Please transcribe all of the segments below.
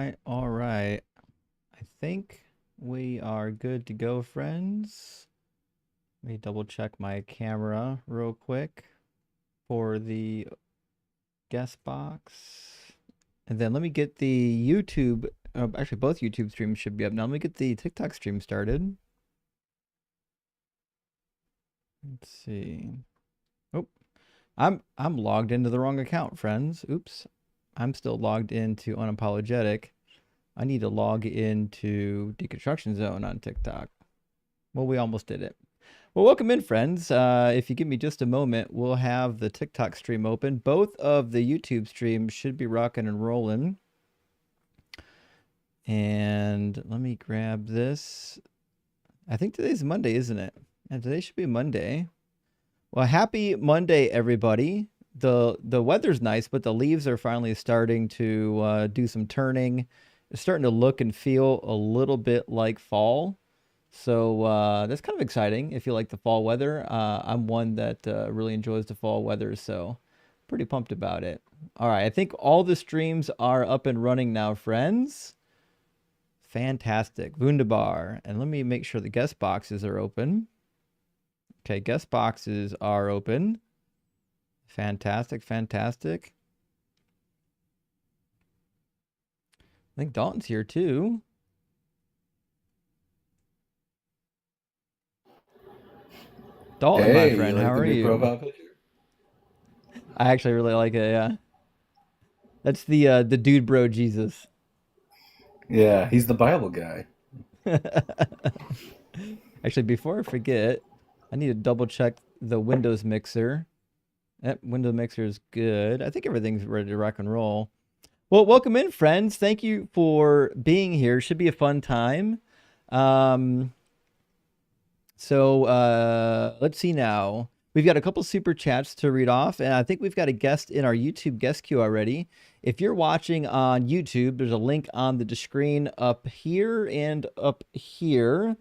right, all right. I think we are good to go, friends. Let me double check my camera real quick for the guest box. And then let me get the YouTube, actually both YouTube streams should be up now. Let me get the TikTok stream started. Let's see. Oh, I'm logged into the wrong account, friends. Oops. I'm still logged into Unapologetic. I need to log into Deconstruction Zone on TikTok. Well, we almost did it. Well, welcome in, friends. If you give me just a moment, we'll have the TikTok stream open. Both of the YouTube streams should be rocking and rolling. And let me grab this. I think today's Monday, isn't it? And today should be Monday. Well, happy Monday, everybody. The weather's nice, but the leaves are finally starting to do some turning. It's starting to look and feel a little bit like fall. So that's kind of exciting if you like the fall weather. I'm one that really enjoys the fall weather, so pretty pumped about it. All right, I think all the streams are up and running now, friends. Fantastic. Wunderbar. And let me make sure the guest boxes are open. Okay, guest boxes are open. Fantastic, fantastic. I think Dalton's here too. Dalton, my Hey, you friend, like how the are new you? profile picture? I actually really like it, yeah. That's the dude bro Jesus. Yeah, he's the Bible guy. Actually, before I forget, I need to double check the Windows mixer. Yep, Windows mixer is good. I think everything's ready to rock and roll. Well, welcome in, friends. Thank you for being here. Should be a fun time. Um, so let's see now. We've got a couple super chats to read off, and I think we've got a guest in our YouTube guest queue already. If you're watching on YouTube, there's a link on the screen up here and up here.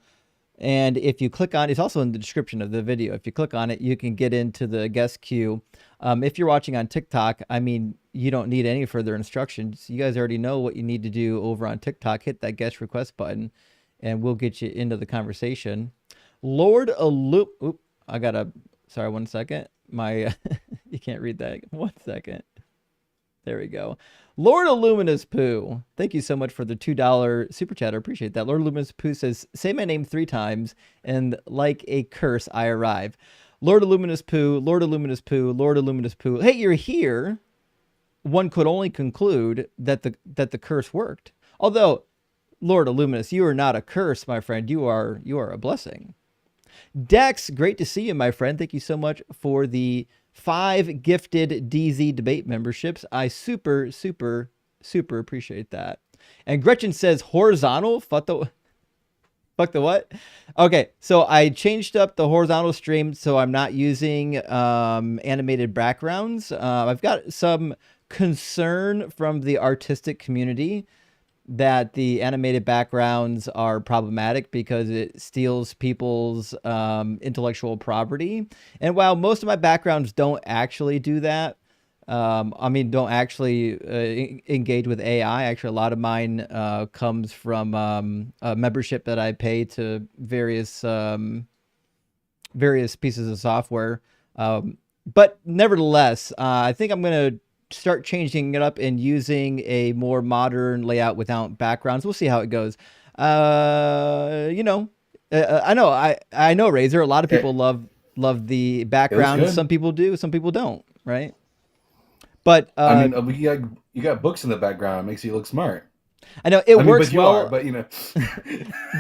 And if you click on, it's also in the description of the video. If you click on it, you can get into the guest queue. If you're watching on TikTok, I mean, you don't need any further instructions. You guys already know what you need to do over on TikTok. Hit that guest request button, and we'll get you into the conversation. Lord Allu, oop, I gotta, sorry, 1 second. My, you can't read that. 1 second. There we go. Lord Illuminous Poo, thank you so much for the $2 super chat. I appreciate that. Lord Illuminous Poo says, say my name 3 times, and like a curse, I arrive. Lord Illuminous Poo, Lord Illuminous Poo, Lord Illuminous Poo. Hey, you're here. One could only conclude that the curse worked. Although, Lord Illuminous, you are not a curse, my friend. You are a blessing. Dex, great to see you, my friend. Thank you so much for the 5 gifted DZ debate memberships. I super appreciate that. And Gretchen says horizontal. Fuck the what? Okay, so I changed up the horizontal stream so I'm not using animated backgrounds. I've got some concern from the artistic community that the animated backgrounds are problematic because it steals people's intellectual property. And while most of my backgrounds don't actually do that, I mean, don't actually engage with AI. Actually, a lot of mine comes from a membership that I pay to various pieces of software. But nevertheless, I think I'm going to start changing it up and using a more modern layout without backgrounds. We'll see how it goes. You know, I know Razor. A lot of people It, love the it looks backgrounds. Some good. people do, some people don't, right? But I mean, you got books in the background. It makes you look smart. I know it I mean, works but you are. well. But you know,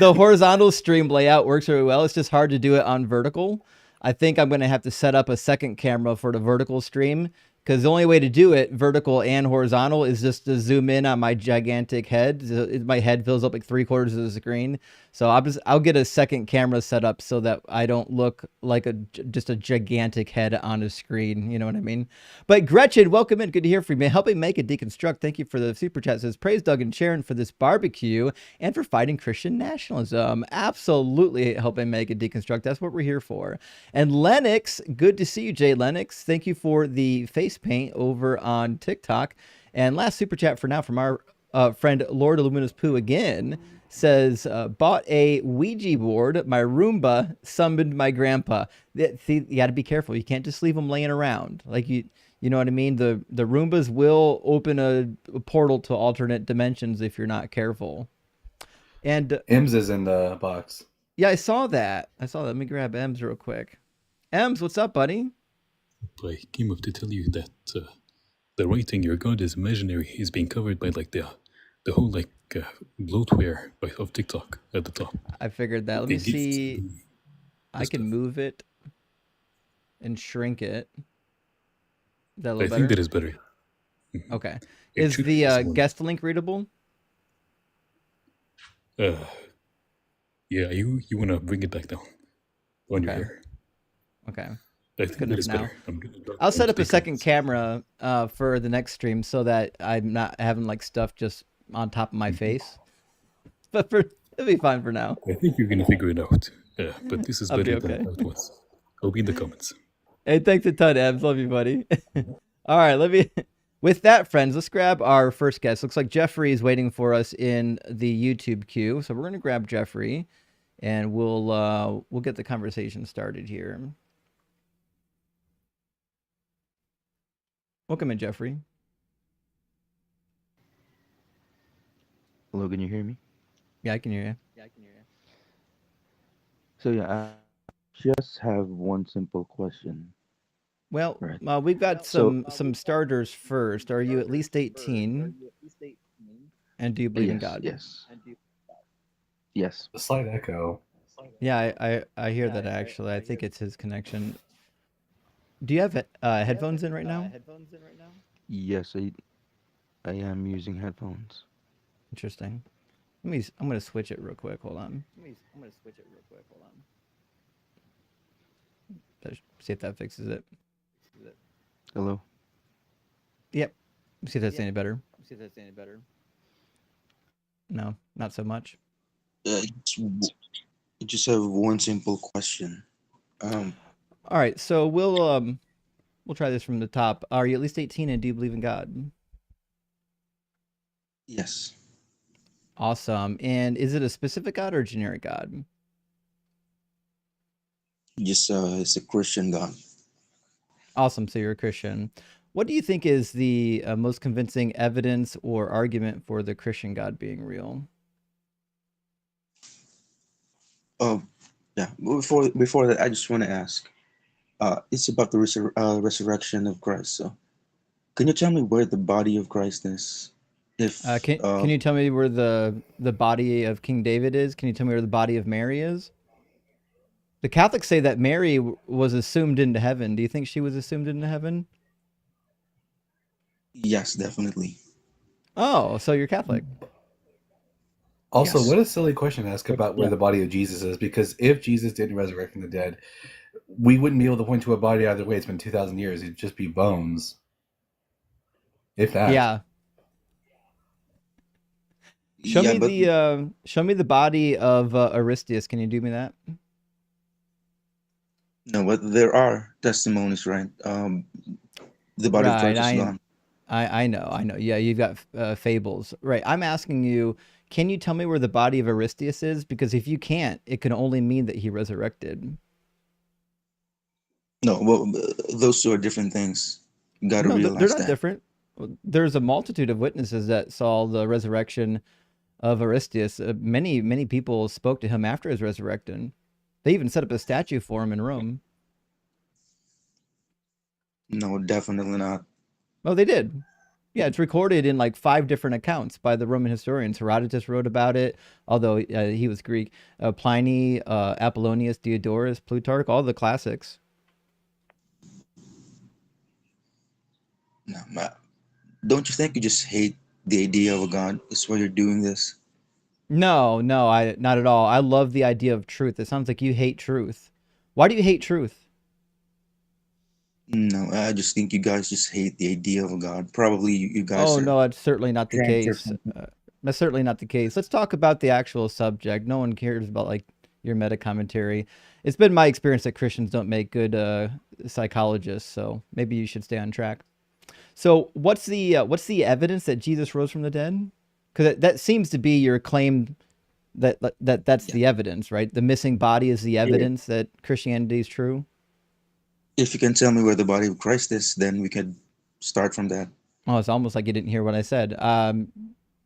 The horizontal stream layout works really well. It's just hard to do it on vertical. I think I'm going to have to set up a second camera for the vertical stream because the only way to do it vertical and horizontal is just to zoom in on my gigantic head. My head fills up like 3/4 of the screen. So I'll get a second camera set up so that I don't look like just a gigantic head on a screen. You know what I mean? But Gretchen, welcome in. Good to hear from you. Helping make a deconstruct. Thank you for the super chat. It says praise Doug and Sharon for this barbecue and for fighting Christian nationalism. Absolutely helping make a deconstruct. That's what we're here for. And Lennox, good to see you, Jay Lennox. Thank you for the face paint over on TikTok. And last super chat for now from our friend Lord Luminous Pooh again says, bought a Ouija board. My Roomba summoned my grandpa. See, you got to be careful. You can't just leave them laying around. Like you know what I mean? The Roombas will open a portal to alternate dimensions if you're not careful. And M's is in the box. yeah, I saw that. Let me grab Ems real quick. Ems, what's up, buddy? I came up to tell you that the writing "Your God is imaginary" is being covered by like the whole like bloatware of TikTok at the top. I figured that. Let me see. I can move it and shrink it. Is that a little better? I think that is better. Okay. Is the guest link readable? Yeah, you want to bring it back down on your hair. Okay. I think that is better. I'll set up a second camera for the next stream so that I'm not having like stuff just on top of my face. But it'll be fine for now. I think you're gonna figure it out. But this is better than it was. I'll be in the comments. Hey, thanks a ton, Ebs. Love you, buddy. All right, with that, friends, let's grab our first guest. Looks like Jeffrey is waiting for us in the YouTube queue. So we're gonna grab Jeffrey and we'll get the conversation started here. Welcome in, Jeffrey. Hello, can you hear me? Yeah, I can hear you. So yeah, I just have one simple question. Well, we've got some starters first. Are you at least 18? And do you believe in God? Yes. A slight echo. Yeah, I hear that actually. I think it's his connection. Do you have headphones in right now? Yes, I am using headphones. Interesting. I'm gonna switch it real quick. Hold on. See if that fixes it. Hello? Yep. See if that's any better. No, not so much. I just have one simple question. All right, so we'll try this from the top. Are you at least 18 and do you believe in God? Yes. Awesome. And is it a specific God or a generic God? Just it's a Christian God. Awesome. So you're a Christian. What do you think is the most convincing evidence or argument for the Christian God being real? Yeah. Before that, I just want to ask. It's about the resurrection of Christ. So, can you tell me where the body of Christ is? Can you tell me where the body of King David is? Can you tell me where the body of Mary is? The Catholics say that Mary was assumed into heaven. Do you think she was assumed into heaven? Yes, definitely. Oh, so you're Catholic. Also, Yes. what a silly question to ask about where the body of Jesus is, because if Jesus didn't resurrect from the dead, we wouldn't be able to point to a body either way. It's been 2,000 years. It'd just be bones. If that. Yeah. Show me the body of Aristeus. Can you do me that? No, but there are testimonies, right? The body of Christ is gone. I know. Yeah, you've got fables. Right. I'm asking you, can you tell me where the body of Aristeus is? Because if you can't, it can only mean that he resurrected. No, well, those two are different things. You got to realize they're not different. There's a multitude of witnesses that saw the resurrection of Aristeus. Many people spoke to him after his resurrection. They even set up a statue for him in Rome. No, definitely not. Oh, they did. Yeah, it's recorded in like 5 different accounts by the Roman historians. Herodotus wrote about it, although he was Greek. Pliny, Apollonius, Diodorus, Plutarch, all the classics. No, don't you think you just hate the idea of a God? That's why you're doing this. No, not at all. I love the idea of truth. It sounds like you hate truth. Why do you hate truth? No, I just think you guys just hate the idea of a God. Probably you guys. Oh, no, that's certainly not the case. That's certainly not the case. Let's talk about the actual subject. No one cares about like your meta commentary. It's been my experience that Christians don't make good psychologists, so maybe you should stay on track. So what's the evidence that Jesus rose from the dead? Because that seems to be your claim that's the evidence, right? The missing body is the evidence that Christianity is true. If you can tell me where the body of Christ is, then we could start from that. Oh, it's almost like you didn't hear what I said.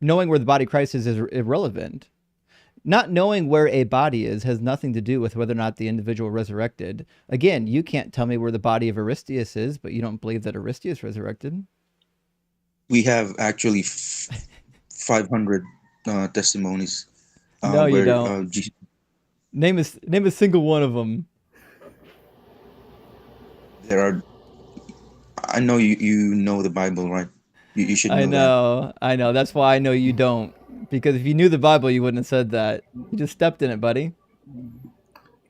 Knowing where the body of Christ is irrelevant. Not knowing where a body is has nothing to do with whether or not the individual resurrected. Again, you can't tell me where the body of Aristeas is, but you don't believe that Aristeas resurrected. We have actually 500 testimonies. No, you don't. Name a single one of them. There are. I know you know the Bible, right? You should know. I know. That's why I know you don't. Because if you knew the Bible, you wouldn't have said that. You just stepped in it, buddy.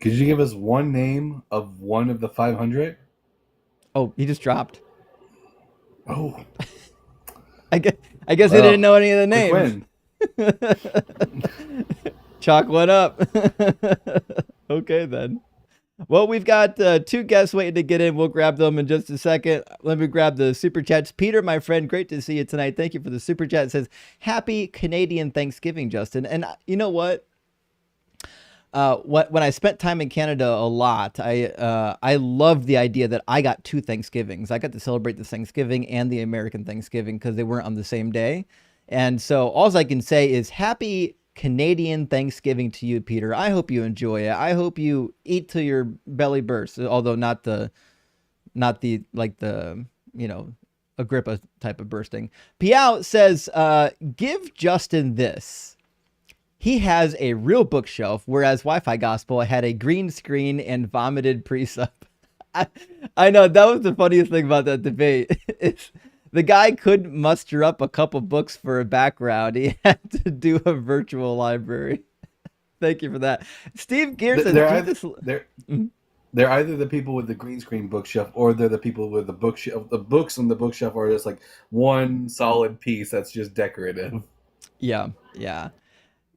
Could you give us one name of one of the 500? Oh, he just dropped. Oh. I guess he didn't know any of the names. Chalk went up. Okay, then. Well, we've got 2 guests waiting to get in. We'll grab them in just a second. Let me grab the super chats. Peter, my friend, great to see you tonight. Thank you for the super chat. It says, happy Canadian Thanksgiving, Justin. And you know what? When I spent time in Canada a lot, I loved the idea that I got 2 Thanksgivings. I got to celebrate the Thanksgiving and the American Thanksgiving because they weren't on the same day. And so all I can say is happy Canadian Thanksgiving to you, Peter. I hope you enjoy it. I hope you eat till your belly bursts, although not the Agrippa type of bursting. Piao says, give Justin this. He has a real bookshelf, whereas Wi-Fi Gospel had a green screen and vomited pre-sup. I know, that was the funniest thing about that debate. The guy couldn't muster up a couple books for a background. He had to do a virtual library. Thank you for that. Steve Gear says, they're either the people with the green screen bookshelf or they're the people with the bookshelf. The books on the bookshelf are just like one solid piece that's just decorative. Yeah.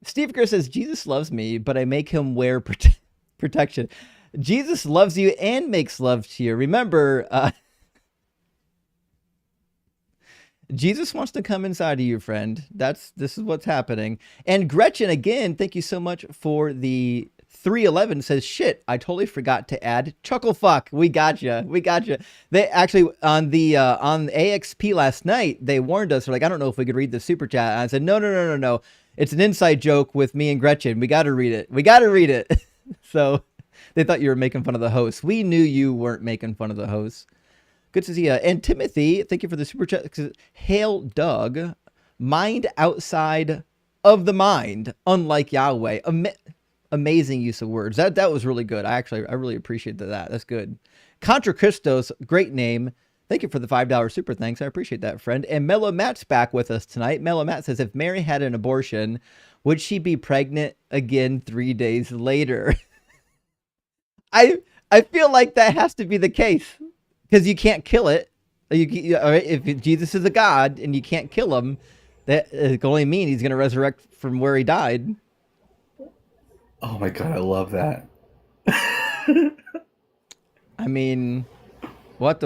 Steve Gear says, Jesus loves me, but I make him wear protection. Jesus loves you and makes love to you. Remember, Jesus wants to come inside of you, friend. This is what's happening. And Gretchen, again, thank you so much for the 311 says, shit, I totally forgot to add chuckle fuck. We gotcha. They actually on AXP last night, they warned us. They're like, I don't know if we could read the super chat. And I said, no. It's an inside joke with me and Gretchen. We got to read it. So they thought you were making fun of the host. We knew you weren't making fun of the host. Good to see you. And Timothy, thank you for the super chat. Hail Doug, mind outside of the mind, unlike Yahweh. Amazing use of words. That was really good. I really appreciate that. That's good. Contra Christos, great name. Thank you for the $5 super thanks. I appreciate that, friend. And Mellow Matt's back with us tonight. Mellow Matt says, if Mary had an abortion, would she be pregnant again 3 days later? I feel like that has to be the case. Because you can't kill it. If Jesus is a God and you can't kill him, that can only mean he's going to resurrect from where he died. Oh my God, I love that. I mean, what?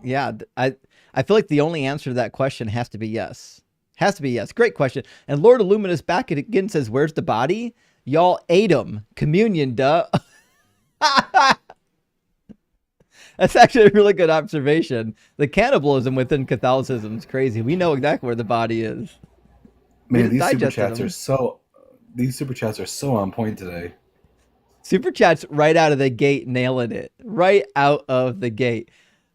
Yeah, I feel like the only answer to that question has to be yes. Great question. And Lord Illuminus back again says, where's the body? Y'all ate him. Communion, duh. That's actually a really good observation. The cannibalism within Catholicism is crazy. We know exactly where the body is. Man, these super chats are so on point today. Super chats right out of the gate, nailing it. Right out of the gate.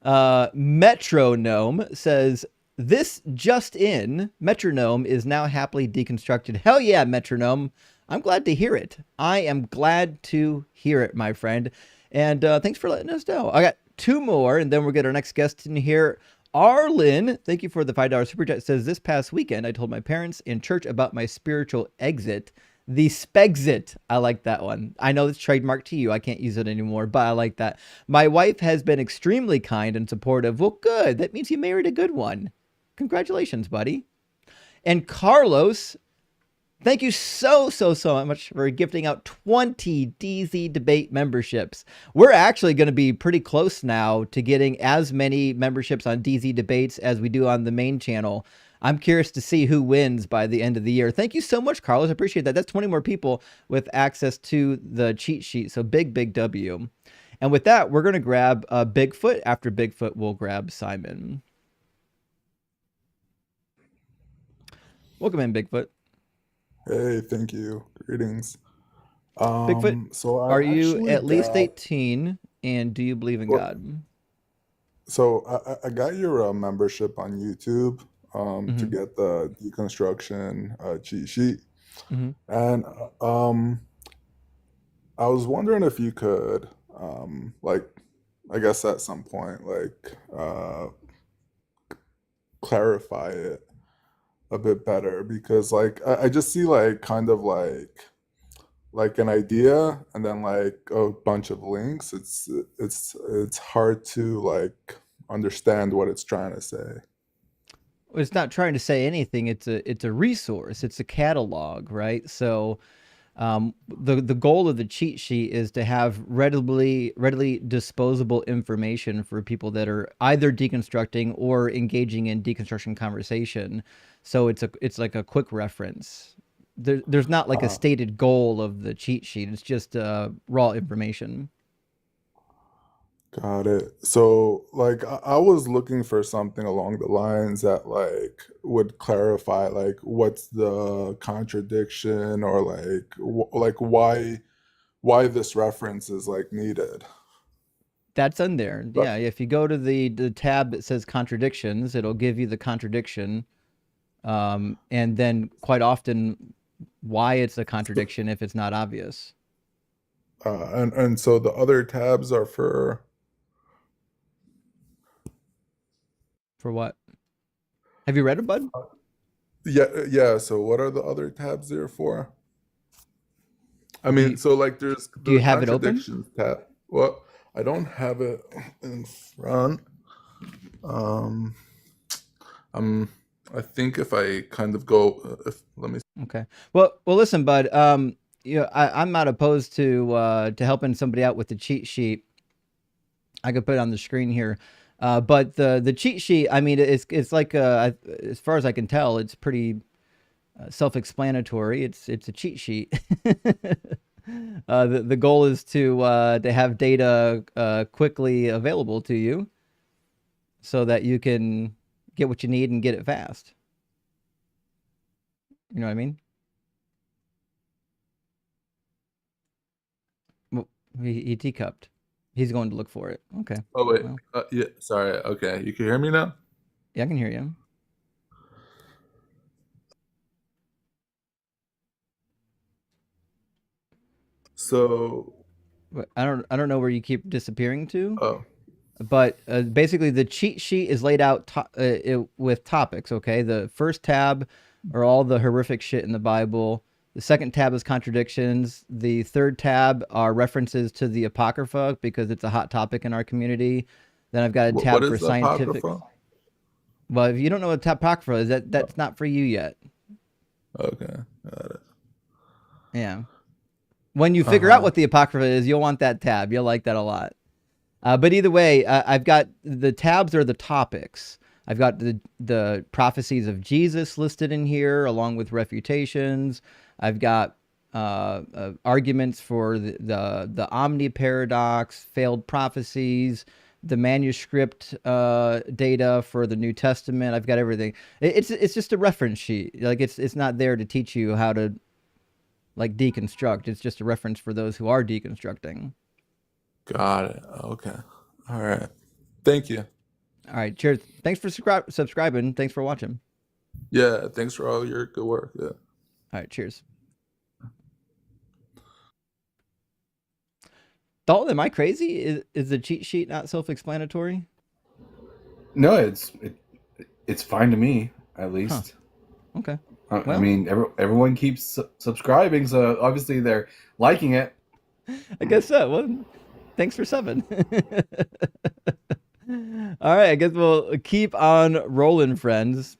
Metronome says, this just in, Metronome is now happily deconstructed. Hell yeah, Metronome. I'm glad to hear it. I am glad to hear it, my friend. And thanks for letting us know. I got 2 more, and then we'll get our next guest in here. Arlen, thank you for the $5 super chat. Says, this past weekend, I told my parents in church about my spiritual exit, the Spexit. I like that one. I know it's trademarked to you. I can't use it anymore, but I like that. My wife has been extremely kind and supportive. Well, good. That means you married a good one. Congratulations, buddy. And Carlos, thank you so much for gifting out 20 DZ Debate memberships. We're actually going to be pretty close now to getting as many memberships on DZ Debates as we do on the main channel. I'm curious to see who wins by the end of the year. Thank you so much, Carlos. I appreciate that. That's 20 more people with access to the cheat sheet. So big W. And with that, we're going to grab Bigfoot. After Bigfoot, we'll grab Simon. Welcome in, Bigfoot. Hey, thank you. Greetings. Bigfoot, So I are you actually at least got 18, and do you believe in well, God? so I got your membership on YouTube to Mm-hmm. get the deconstruction cheat sheet, Mm-hmm. and I was wondering if you could like I guess at some point like clarify it a bit better because like I just see like kind of like an idea and then like a bunch of links. It's hard to like understand what it's trying to say. It's not trying to say anything. It's a resource. It's a catalog, right? So the goal of the cheat sheet is to have readily disposable information for people that are either deconstructing or engaging in deconstruction conversation. So it's like a quick reference. There's not like a Uh, stated goal of the cheat sheet. It's just raw information. Got it. So like I was looking for something along the lines that like would clarify like what's the contradiction or like like why this reference is like needed. That's in there. But Yeah, if you go to the tab that says contradictions, it'll give you the contradiction, and then quite often why it's a contradiction if it's not obvious. and so the other tabs are for For what? Have you read it, bud? yeah, so what are the other tabs there for? I Do mean, you, so like there's do you the have it open? contradictions tab. Well, I don't have it in front. Um, I'm, I think if I kind of go, if let me. Okay. Well, listen, bud. I'm not opposed to helping somebody out with the cheat sheet. I could put it on the screen here. But the cheat sheet, I mean, it's like as far as I can tell, it's pretty self-explanatory. It's a cheat sheet. The goal is to have data quickly available to you, so that you can get what you need and get it fast. You know what I mean? Well, he teacupped. He's going to look for it. Okay. Oh wait, Well, yeah, sorry. Okay, you can hear me now. yeah, I can hear you. So, But I don't know where you keep disappearing to. oh, But basically, the cheat sheet is laid out with topics. Okay, the first tab are all the horrific shit in the Bible. The second tab is contradictions. The third tab are references to the Apocrypha because it's a hot topic in our community. Then I've got a what tab for is the scientific. apocrypha? Well, if you don't know what Apocrypha is, that's not for you yet. Okay, got it. Yeah. When you figure out Uh-huh. what the Apocrypha is, you'll want that tab. You'll like that a lot. But either way, I've got the tabs are the topics. I've got the prophecies of Jesus listed in here, along with refutations. I've got arguments for the omni paradox, failed prophecies, the manuscript data for the New Testament. I've got everything. It's just a reference sheet. Like it's not there to teach you how to like deconstruct. It's just a reference for those who are deconstructing. Got it. Okay. All right. Thank you. All right, cheers. Thanks for subscribing. Thanks for watching. Yeah, thanks for all your good work. Yeah. All right, cheers. Dalton, am I crazy? Is the cheat sheet not self-explanatory? No, it's fine to me, at least. Okay. I Well, mean, everyone keeps subscribing, so obviously they're liking it. I guess so. Well, thanks for subbing. All right, I guess we'll keep on rolling, friends.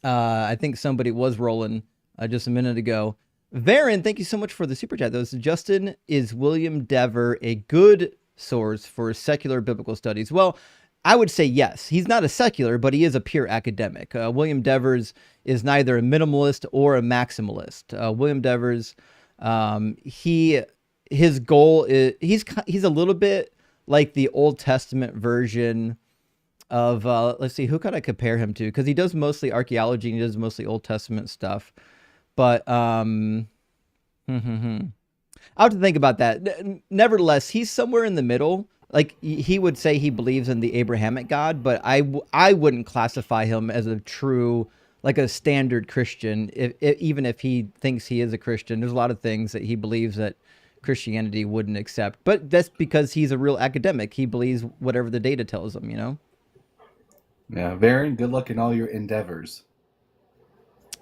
I think somebody was rolling just a minute ago. Varen, thank you so much for the super chat. Those Justin, is William Dever a good source for secular biblical studies? Well, I would say yes. He's not a secular, but he is a pure academic. William Devers is neither a minimalist or a maximalist. William Devers, his goal is he's a little bit like the Old Testament version of let's see, who could I compare him to? Because he does mostly archaeology and he does mostly Old Testament stuff. But I'll have to think about that. Nevertheless, he's somewhere in the middle. Like he would say he believes in the Abrahamic God, but I wouldn't classify him as a true, like a standard Christian. Even if he thinks he is a Christian, there's a lot of things that he believes that Christianity wouldn't accept. But that's because he's a real academic. He believes whatever the data tells him, you know? Yeah, Varen, good luck in all your endeavors.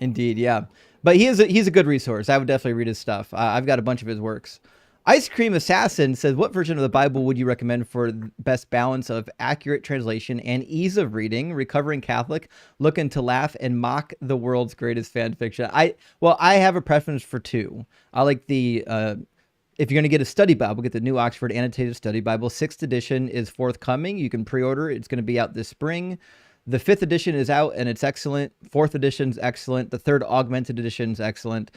Indeed, yeah. But he's a good resource. I would definitely read his stuff. I've got a bunch of his works. Ice Cream Assassin says, what version of the Bible would you recommend for best balance of accurate translation and ease of reading? Recovering Catholic, looking to laugh and mock the world's greatest fan fiction. I have a preference for two. I like the if you're going to get a study Bible, get the New Oxford Annotated Study Bible. 6th edition is forthcoming. You can pre-order. It's going to be out this spring. The 5th edition is out and it's excellent. 4th edition's excellent. The 3rd augmented edition's excellent.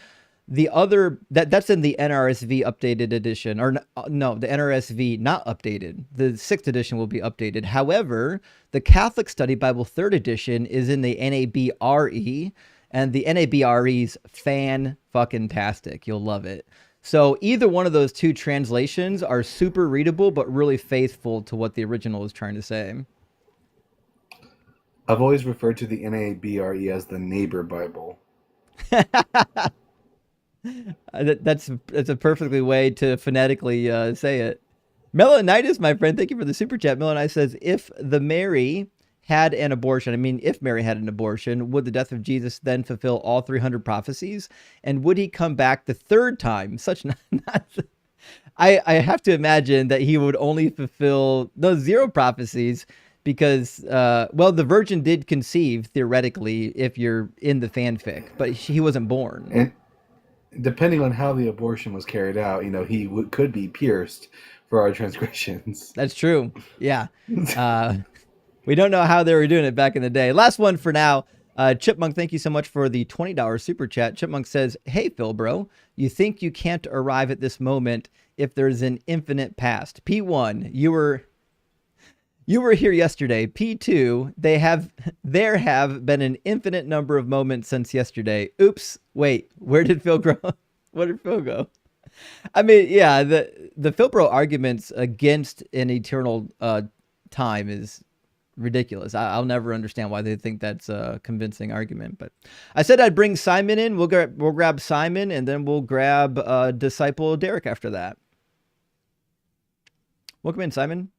The other that's in the NRSV updated edition, or no, the NRSV not updated. The 6th edition will be updated. However, the Catholic Study Bible 3rd edition is in the NABRE, and the NABRE's fan-fucking-tastic. You'll love it. So either one of those two translations are super readable, but really faithful to what the original is trying to say. I've always referred to the NABRE as the neighbor Bible. That's a perfectly way to phonetically say it. Melanitis, my friend, thank you for the super chat. Melanitis says, if Mary had an abortion, would the death of Jesus then fulfill all 300 prophecies? And would he come back the third time? I have to imagine that he would only fulfill those 0 prophecies because, the Virgin did conceive, theoretically, if you're in the fanfic, but he wasn't born. And depending on how the abortion was carried out, he could be pierced for our transgressions. That's true. Yeah. We don't know how they were doing it back in the day. Last one for now. Chipmunk, thank you so much for the $20 super chat. Chipmunk says, hey, Phil, bro, you think you can't arrive at this moment if there's an infinite past. P1, you were here yesterday. P2, there have been an infinite number of moments since yesterday. Oops, wait, where did Phil go? Where did Phil go? I mean, yeah, the Phil Bro arguments against an eternal time is ridiculous. I'll never understand why they think that's a convincing argument. But I said I'd bring Simon in. We'll grab Simon, and then we'll grab Disciple Derek after that. Welcome in, Simon.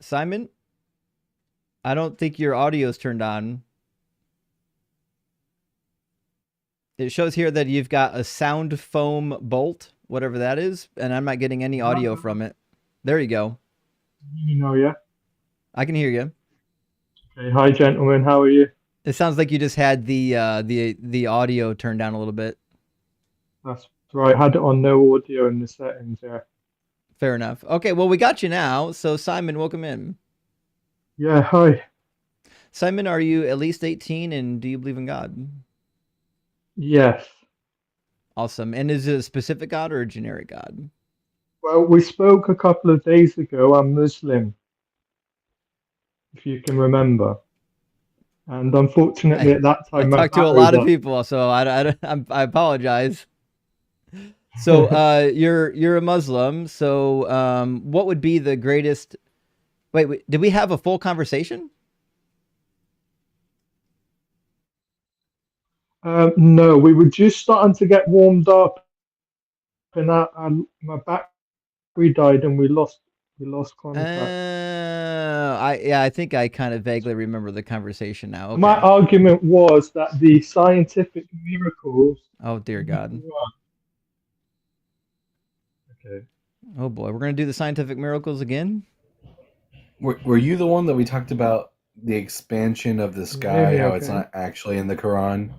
Simon, I don't think your audio is turned on. It shows here that you've got a sound foam bolt, whatever that is, and I'm not getting any audio from it. There you go. Yeah? I can hear you. Okay, hi gentlemen, how are you? It sounds like you just had the audio turned down a little bit. That's right, I had it on no audio in the settings, yeah. Fair enough. Okay, well, we got you now. So, Simon, welcome in. Yeah, hi. Simon, are you at least 18 and do you believe in God? Yes. Awesome. And is it a specific God or a generic God? Well, we spoke a couple of days ago. I'm Muslim, if you can remember. And unfortunately, at that time, I talked to a lot of people, so I apologize. So you're a Muslim. So what would be the greatest? Wait, did we have a full conversation? No, we were just starting to get warmed up, and my battery died, and we lost contact. I think I kind of vaguely remember the conversation now. Okay. My argument was that the scientific miracles. Oh dear God. Okay. Oh boy, we're gonna do the scientific miracles again. Were you the one that we talked about the expansion of the sky? How it's not actually in the Quran?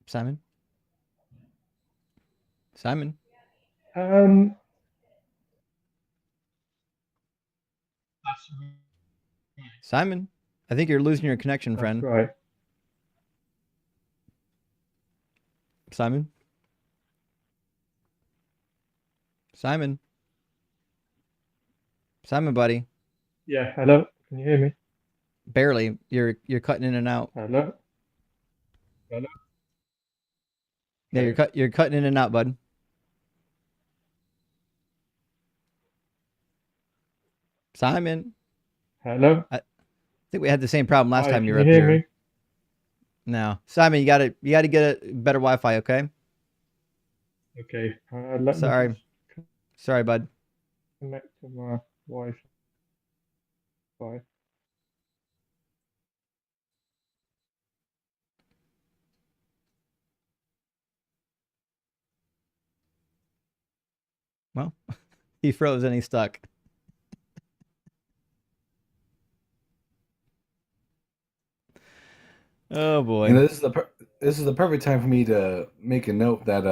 Simon? Simon? That's Simon? I think you're losing your connection, friend. right. Simon? Simon? Simon, buddy. Yeah, hello. Can you hear me? Barely. You're cutting in and out. Hello? Hello? Yeah, you're cutting in and out, bud. Simon? Hello? I think we had the same problem last Hi, time can you were you up hear here. me? No. Simon, you gotta get a better Wi-Fi, okay? Okay, let me Sorry. just Sorry, bud. connect to my Wi-Fi. Well, he froze and he's stuck. Oh boy. You know, this is the perfect time for me to make a note that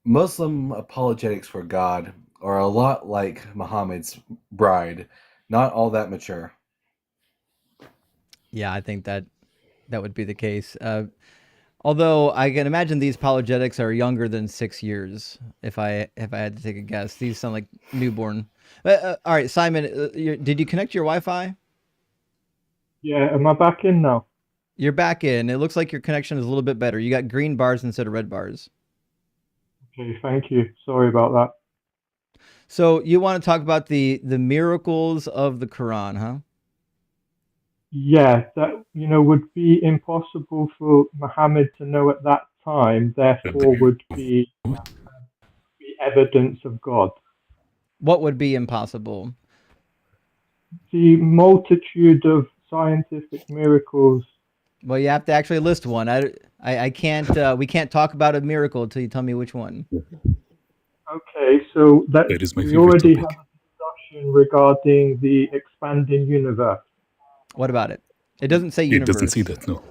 Muslim apologetics for God are a lot like Muhammad's bride, not all that mature. Yeah, I think that would be the case. Although I can imagine these apologetics are younger than 6 years. If I had to take a guess, these sound like newborn. All right, Simon, did you connect your Wi-Fi? Yeah, am I back in now? You're back in. It looks like your connection is a little bit better. You got green bars instead of red bars. Okay, thank you. Sorry about that. So you want to talk about the miracles of the Quran, huh? Yeah, that would be impossible for Muhammad to know at that time, therefore would be evidence of God. What would be impossible? The multitude of scientific miracles. Well, you have to actually list one. I can't. We can't talk about a miracle until you tell me which one. Okay, so That is my we favorite already topic. have a discussion regarding the expanding universe. What about it? It doesn't say It universe. doesn't say that, no.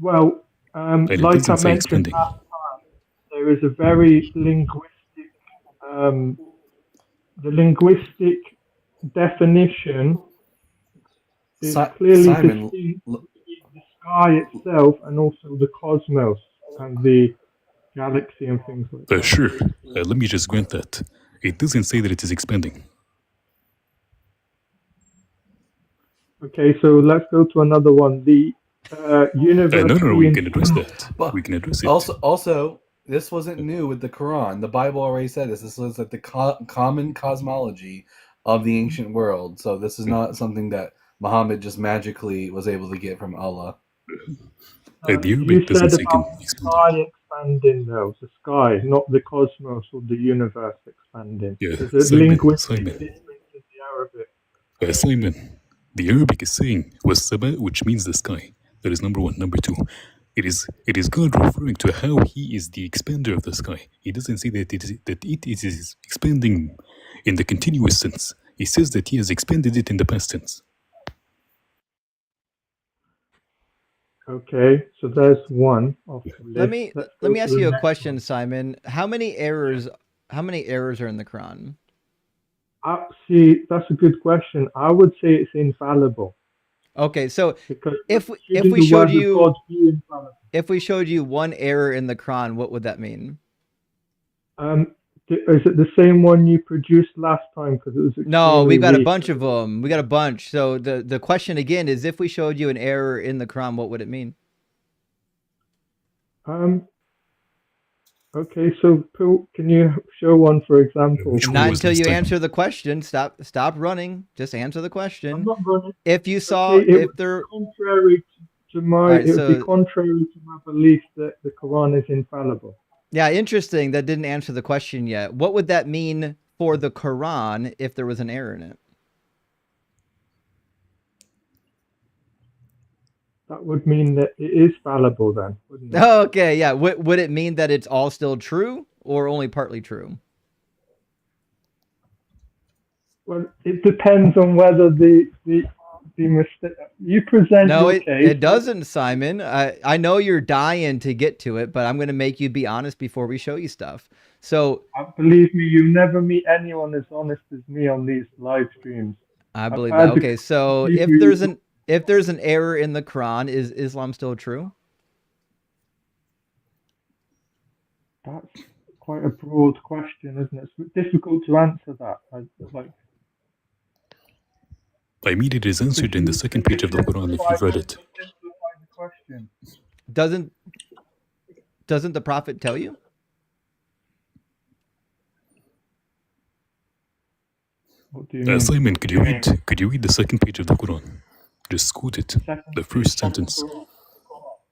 Well, And it like I doesn't say mentioned expanding. last time, there is a very linguistic, the linguistic definition is clearly Simon, distinct between the sky itself and also the cosmos and the galaxy and things like that. Sure. Let me just grant that. It doesn't say that it is expanding. Okay, so let's go to another one. The universe. No, we being can address that. But We can address it. also, this wasn't new with the Quran. The Bible already said this. This was like the common cosmology of the ancient world. So this is not something that Muhammad just magically was able to get from Allah. The You Arabic doesn't said say about the expanding. sky expanding, though. The sky, not the cosmos or the universe expanding. Yeah, There's a linguistic Simon. difference in the Arabic. Simon, the Arabic is saying was-sama, which means the sky. That is number one. Number two, it is God referring to how He is the expander of the sky. He doesn't say that it is expanding in the continuous sense. He says that He has expanded it in the past tense. Okay, so there's one off the list. Let me Let's go ask to the you a next question, one. Simon. How many errors are in the Quran? See, that's a good question. I would say it's infallible. Okay, so Because if shouldn't we the showed word of you God be infallible? if we showed you one error in the Quran, what would that mean? Is it the same one you produced last time? Because it was No, extremely we've got a weak. bunch of them. We got a bunch. So the question again is, if we showed you an error in the Quran, what would it mean? Okay, so can you show one, for example? Which one Not was until this you time? answer the question. Stop running. Just answer the I'm question. not running. If you saw, Okay, it if would there, be contrary to my. All right, It would be so- contrary to my belief that the Quran is infallible. yeah, interesting. That didn't answer the question yet. What would that mean for the Quran if there was an error in it? That would mean that it is fallible, then, wouldn't it? Oh, okay, yeah. Would it mean that it's all still true or only partly true? Well, it depends on whether the be mistaken. You present No, your case. it doesn't, Simon. I know you're dying to get to it, but I'm going to make you be honest before we show you stuff. So Believe me, you never meet anyone as honest as me on these live streams. I I've believe had that. the Okay, so people if there's an error in the Quran, is Islam still true? That's quite a broad question, isn't it? It's difficult to answer that. I mean, it is answered in the second page of the Quran if you've read it. Simplify the question. Doesn't the Prophet tell you? What do you mean? Simon, could you read the second page of the Quran? Just quote it. The first sentence.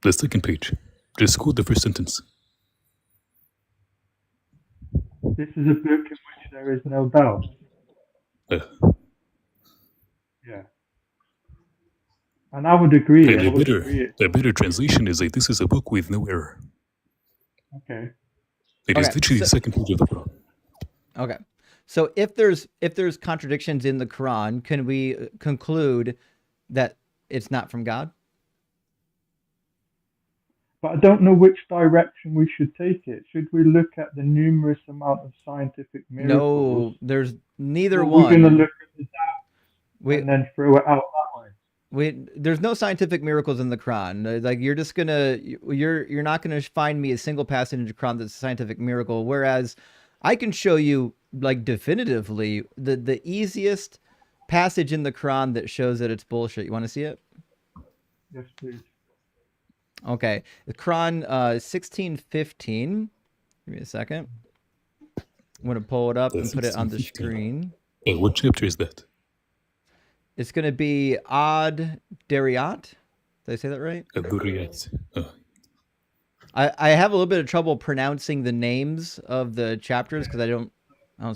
The second page. Just quote the first sentence. This is a book in which there is no doubt. Yeah. And I would agree. And a better translation is that this is a book with no error. Okay. It is literally the second page of the Quran. Okay. So if there's contradictions in the Quran, can we conclude that it's not from God? But I don't know which direction we should take it. Should we look at the numerous amount of scientific miracles? No, there's neither one. We're going to look at the doubt and then throw it out that way. There's no scientific miracles in the Quran. Like you're not gonna find me a single passage in the Quran that's a scientific miracle. Whereas I can show you like definitively the easiest passage in the Quran that shows that it's bullshit. You want to see it? Yes, please. Okay, the Quran 16:15. Give me a second. I'm gonna pull it up and put it on the screen. What chapter is that? It's gonna be Ad Dariyat. Did I say that right? Ad-Durriyat. I have a little bit of trouble pronouncing the names of the chapters because I don't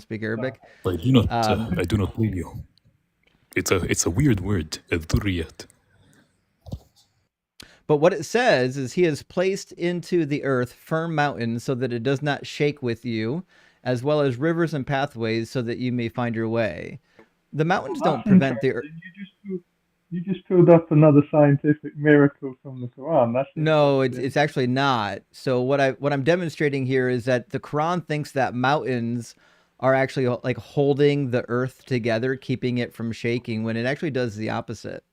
speak Arabic. I do not blame you. It's a weird word, Ad-Durriyat. But what it says is he has placed into the earth firm mountains so that it does not shake with you, as well as rivers and pathways so that you may find your way. The mountains don't prevent the earth. You just pulled up another scientific miracle from the Quran. No, it's actually not. So what I'm demonstrating here is that the Quran thinks that mountains are actually like holding the earth together, keeping it from shaking, when it actually does the opposite.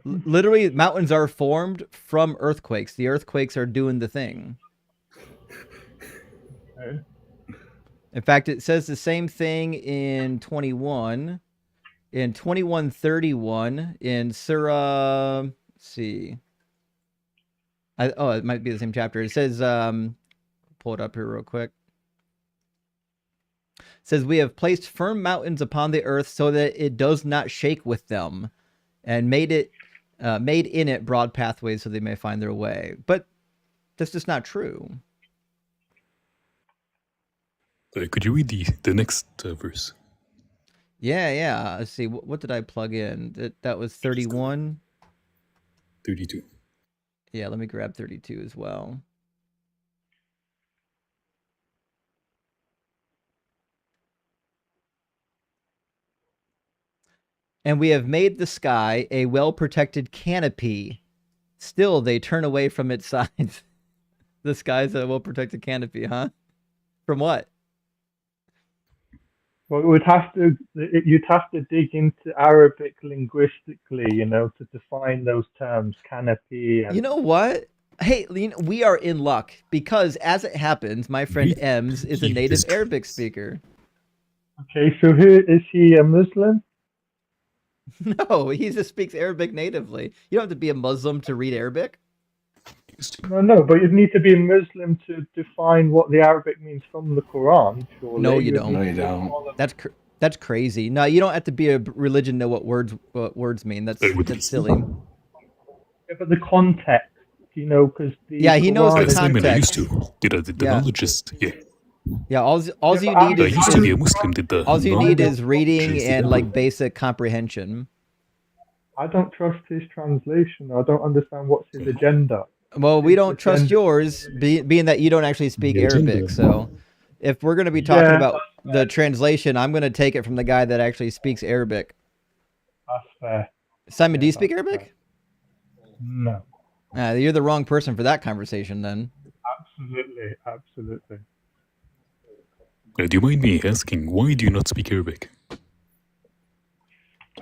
Literally, mountains are formed from earthquakes. The earthquakes are doing the thing. Okay. In fact, it says the same thing in 21, in 21:31 in Surah. Let's see. It might be the same chapter. It says, pull it up here real quick. It says, we have placed firm mountains upon the earth so that it does not shake with them, and made in it broad pathways so they may find their way. But that's just not true. Could you read the next verse? Yeah. Let's see. What did I plug in? That was 31. 32. Yeah, let me grab 32 as well. And we have made the sky a well-protected canopy. Still, they turn away from its sides. The sky's a well-protected canopy, huh? From what? Well, you'd have to dig into Arabic linguistically, to define those terms, canopy. You know what? Hey, we are in luck because, as it happens, my friend Ems is a native Arabic speaker. Okay, so is he a Muslim? No, he just speaks Arabic natively. You don't have to be a Muslim to read Arabic. No, but you'd need to be a Muslim to define what the Arabic means from the Quran. Surely. No, you don't. No, you don't. That's crazy. No, you don't have to be a religion to know what words mean. That's silly. Yeah, but the context, because he knows the context. I used to. The knowledge is Yeah, all you need is I used to be a Muslim. all you need is reading and like basic comprehension. I don't trust his translation. I don't understand what's his agenda. Well, we don't trust yours, being that you don't actually speak Arabic. So, if we're going to be talking about the translation, I'm going to take it from the guy that actually speaks Arabic. That's fair. Simon, Yeah, do you speak that's Arabic? No, You're the wrong person for that conversation then. absolutely, absolutely. Do you mind me asking, why do you not speak Arabic?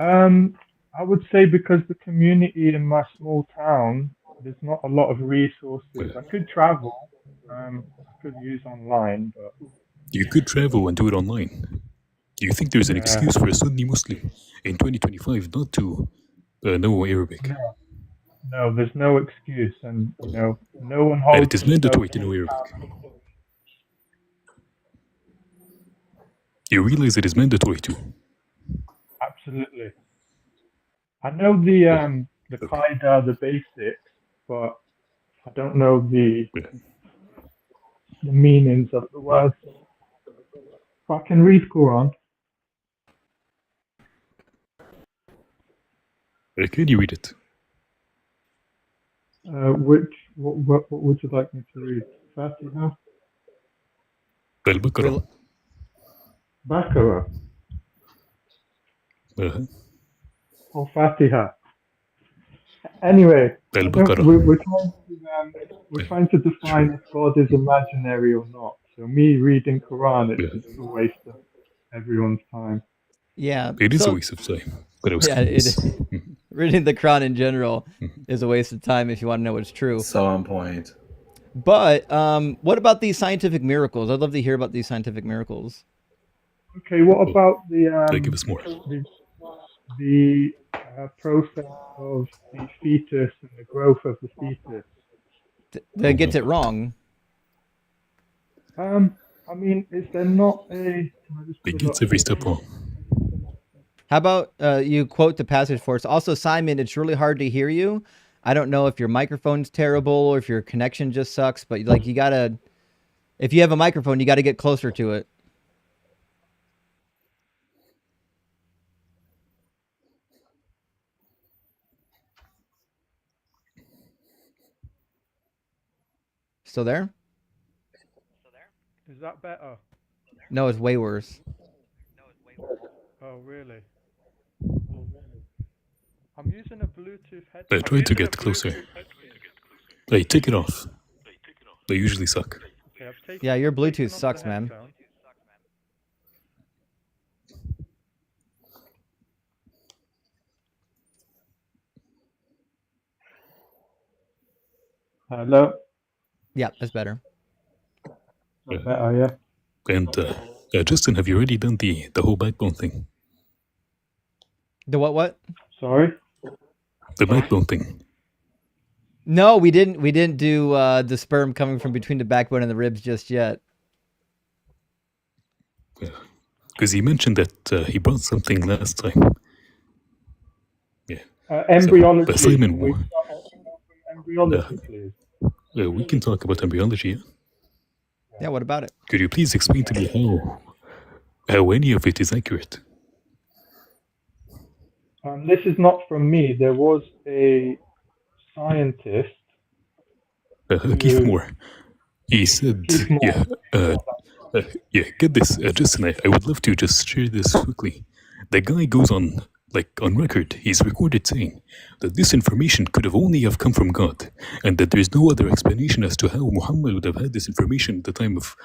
I would say because the community in my small town, there's not a lot of resources. I could travel, I could use online, but You could travel and do it online. Do you think there's an yeah, excuse for a Sunni Muslim in 2025 not to know Arabic? no, there's no excuse, and no one And holds it is themselves mandatory to know Arabic. accountable. You realize it is mandatory to. Absolutely. I know the qaida, the basics, but I don't know the meanings of the words. If I can read Quran, Can you read it? what would you like me to read? Fatiha? Al-Baqarah. Baqarah Uh-huh. or Fatiha? Anyway, Al-Baqarah. we're trying to define if God is imaginary or not. So me reading Quran, it's a waste of everyone's time. Yeah. It is so, a waste of time. But I was Yeah, curious. reading the Quran in general is a waste of time if you want to know what's true. So on point. But what about these scientific miracles? I'd love to hear about these scientific miracles. Okay, what about Give us more. the process of the fetus and the growth of the fetus? That gets it wrong. I mean, is there not a? It gets every step wrong. How about you quote the passage for us? Also, Simon, it's really hard to hear you. I don't know if your microphone's terrible or if your connection just sucks, but like you gotta, if you have a microphone, you gotta get closer to it. Still there? Is that better? No, it's way worse. Oh, really? I'm using a Bluetooth headset. Try to get closer. Hey, take it off. They usually suck. Okay, Yeah, your Bluetooth sucks, man. Hello? Yeah, that's better. Better, yeah. And Justin, have you already done the whole backbone thing? The what? Sorry? The backbone thing. No, we didn't. We didn't do the sperm coming from between the backbone and the ribs just yet. Because he mentioned that he brought something last time. Yeah. Embryology. So, Simon, Can we start embryology, please? we can talk about embryology. Yeah? Yeah, what about it? Could you please explain to me how any of it is accurate? This is not from me. There was a scientist. Keith Moore. He said, Keith Moore. Get this, Justin, I would love to just share this quickly. The guy goes on record, he's recorded saying that this information could have only have come from God, and that there is no other explanation as to how Muhammad would have had this information at the time of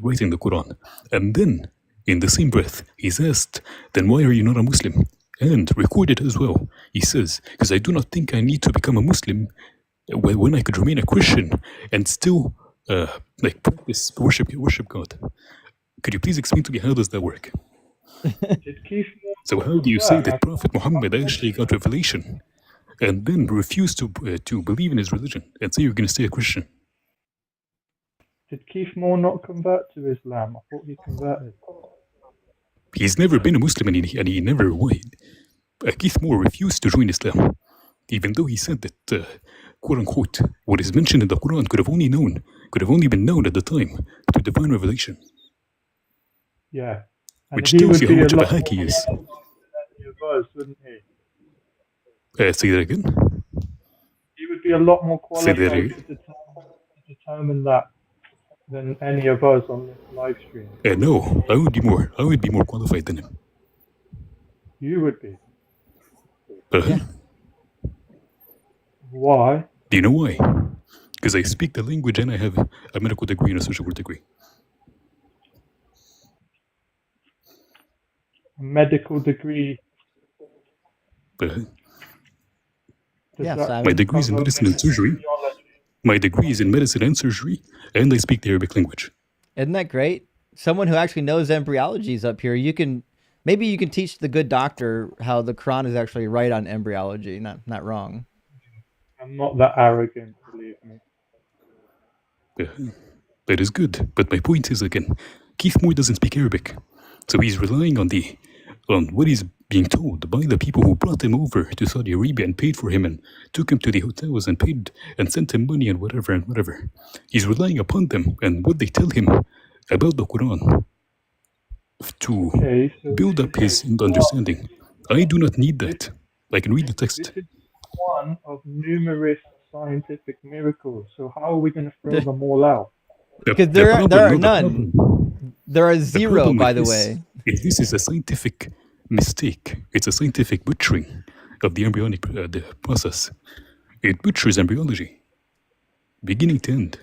writing the Quran. And then, in the same breath, he's asked, then why are you not a Muslim? And recorded as well, he says, because I do not think I need to become a Muslim when I could remain a Christian and still practice worship God. Could you please explain to me how does that work? So how do you say that Prophet Muhammad actually got revelation and then refused to believe in his religion and say you're going to stay a Christian? Did Keith Moore not convert to Islam? I thought he converted. He's never been a Muslim and he never would. Keith Moore refused to join Islam, even though he said that, quote unquote, what is mentioned in the Quran could have only been known at the time to divine revelation. Yeah. Which tells you how much of a hack he is. Wouldn't he? Say that again? He would be a lot more qualified Say that again? to determine that than any of us on this live stream. No, I would be more qualified than him. You would be. Uh-huh. Yeah. Why? Do you know why? Because I speak the language and I have a medical degree and a social work degree. A medical degree. Uh-huh. Does Yes, that I My would. degree is in cover medicine and surgery. physiology? My degree is in medicine and surgery, and I speak the Arabic language. Isn't that great? Someone who actually knows embryology is up here. Maybe you can teach the good doctor how the Quran is actually right on embryology, not wrong. I'm not that arrogant, believe me. That is good, but my point is again, Keith Moore doesn't speak Arabic, so he's relying on what he's being told by the people who brought him over to Saudi Arabia and paid for him and took him to the hotels and paid and sent him money and whatever. He's relying upon them and what they tell him about the Quran to Okay, so build up his understanding. I do not need that. I can read the text. this is one of numerous scientific miracles. So how are we going to throw them all out? Because The there are problem- none. There are zero, problem by with the this way. is this is a scientific mistake. It's a scientific butchering of the embryonic the process. It butchers embryology, beginning to end.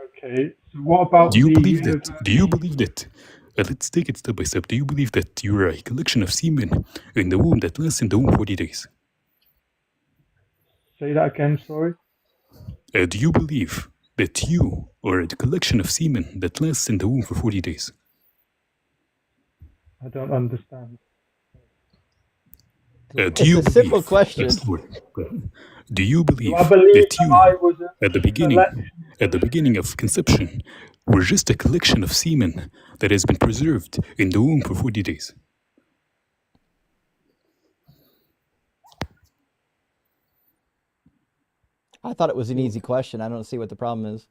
Okay, so what about Do you the believe that? Do you believe that? Let's take it step by step. Do you believe that you are a collection of semen in the womb that lasts in the womb 40 days? Say that again, sorry. Do you believe that you are a collection of semen that lasts in the womb for 40 days? I don't understand. Do It's you a simple believe- question. Do you believe, Do I believe that you, I was a at the beginning of conception, were just a collection of semen that has been preserved in the womb for 40 days? I thought it was an easy question. I don't see what the problem is.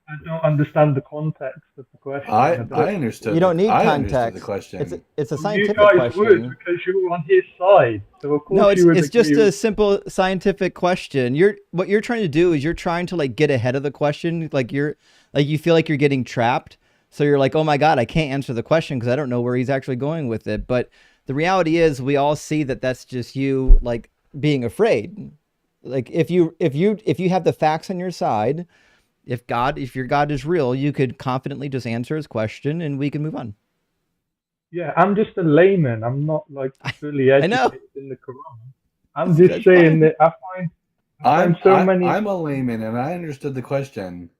I don't understand the context of the question. I don't- understood. You don't need I understood context. the question. It's a you scientific guys would question. because you were on his side. So of course No, you would it's just agree a with- simple scientific question. What you're trying to do is you're trying to like get ahead of the question. You feel like you're getting trapped. So you're like, oh my God, I can't answer the question because I don't know where he's actually going with it. But the reality is we all see that that's just you like being afraid. Like if you have the facts on your side, if your God is real, you could confidently just answer his question and we can move on. Yeah, I'm just a layman. I'm not like fully I know. educated in the Quran. I'm just That's saying fine. that I find so many. I'm a layman and I understood the question.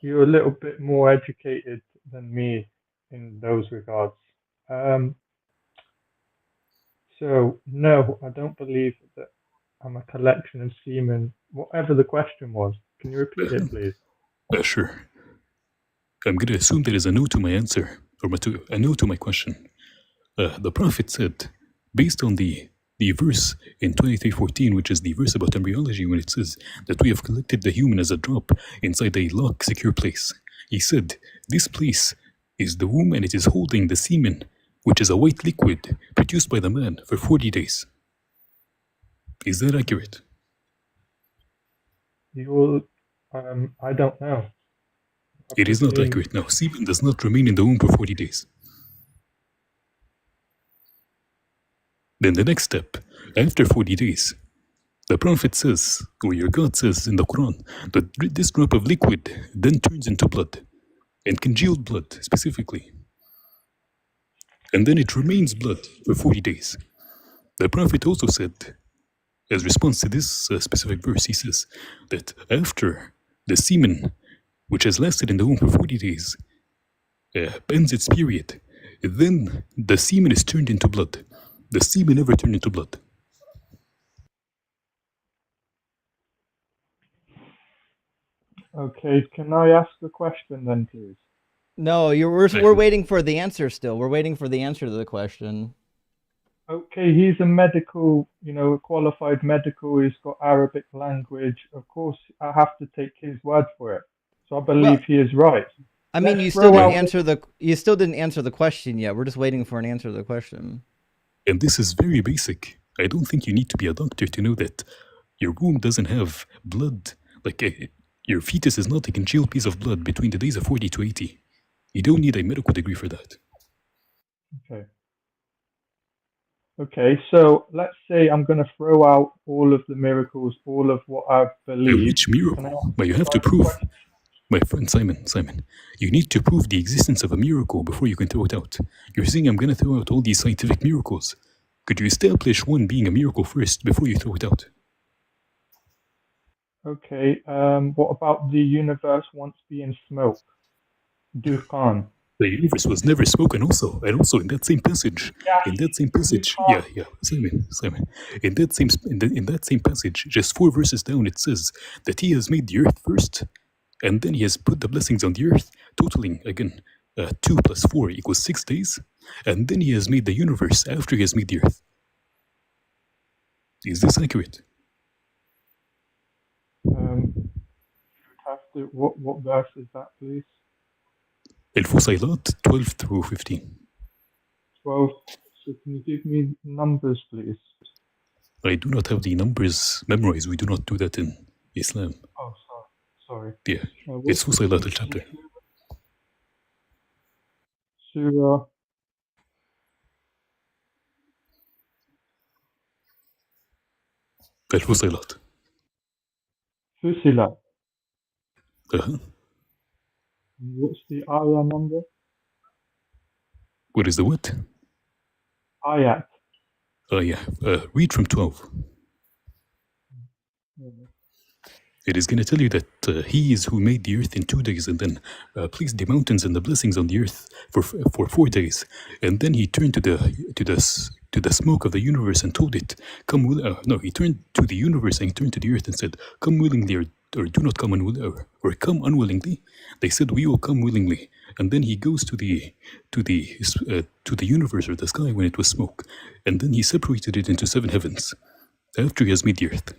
You're a little bit more educated than me in those regards. So no, I don't believe that I'm a collection of semen. Whatever the question was, can you repeat it, please? Sure. I'm going to assume there is a no to my answer, or a no to my question. The Prophet said, based on the verse in 23:14, which is the verse about embryology, when it says that we have collected the human as a drop inside a lock secure place. He said, this place is the womb and it is holding the semen, which is a white liquid produced by the man for 40 days. Is that accurate? I don't know. It is not presume- accurate. Now, semen does not remain in the womb for 40 days. Then the next step, after 40 days, the Prophet says, or your God says in the Quran, that this drop of liquid then turns into blood, and congealed blood specifically. And then it remains blood for 40 days. The Prophet also said, as response to this specific verse, he says that after the semen, which has lasted in the womb for 40 days, ends its period, then the semen is turned into blood. The semen never turned into blood. Okay, can I ask the question then, please? No, we're waiting for the answer still. We're waiting for the answer to the question. Okay, he's a medical, a qualified medical. He's got Arabic language. Of course, I have to take his word for it. So I believe he is right. I mean, Let's you throw still didn't answer the question yet. We're just waiting for an answer to the question. And this is very basic. I don't think you need to be a doctor to know that your womb doesn't have blood. Like Your fetus is not a congealed piece of blood between the days of 40 to 80. You don't need a medical degree for that. Okay. Okay, so let's say I'm going to throw out all of the miracles, all of what I've believed. Which miracle? But you have to prove, my friend Simon, you need to prove the existence of a miracle before you can throw it out. You're saying I'm going to throw out all these scientific miracles. Could you establish one being a miracle first before you throw it out? Okay, what about the universe once being smoke? Dukhan. The universe was never spoken also, and also in that same passage, Simon, in that same passage, just 4 verses down, it says that he has made the earth first, and then he has put the blessings on the earth, totaling, again, 2 plus 4 equals 6 days, and then he has made the universe after he has made the earth. Is this accurate? What verse is that, please? Al-Fusailat 12 through 15. 12. So can you give me numbers, please? I do not have the numbers memorized. We do not do that in Islam. Oh, sorry. Yeah, it's Fusailat al-chapter. Surah. Al-Fusailat. Fusilat. Uh-huh. What's the ayah number? What is the what? Ayat. Yeah. Read from 12. It is going to tell you that he is who made the earth in 2 days, and then placed the mountains and the blessings on the earth for 4 days, and then he turned to the smoke of the universe and told it, "Come will." No, he turned to the universe and he turned to the earth and said, "Come willingly, or do not come or come unwillingly." They said, "We will come willingly." And then he goes to the universe or the sky when it was smoke, and then he separated it into 7 heavens after he has made the earth.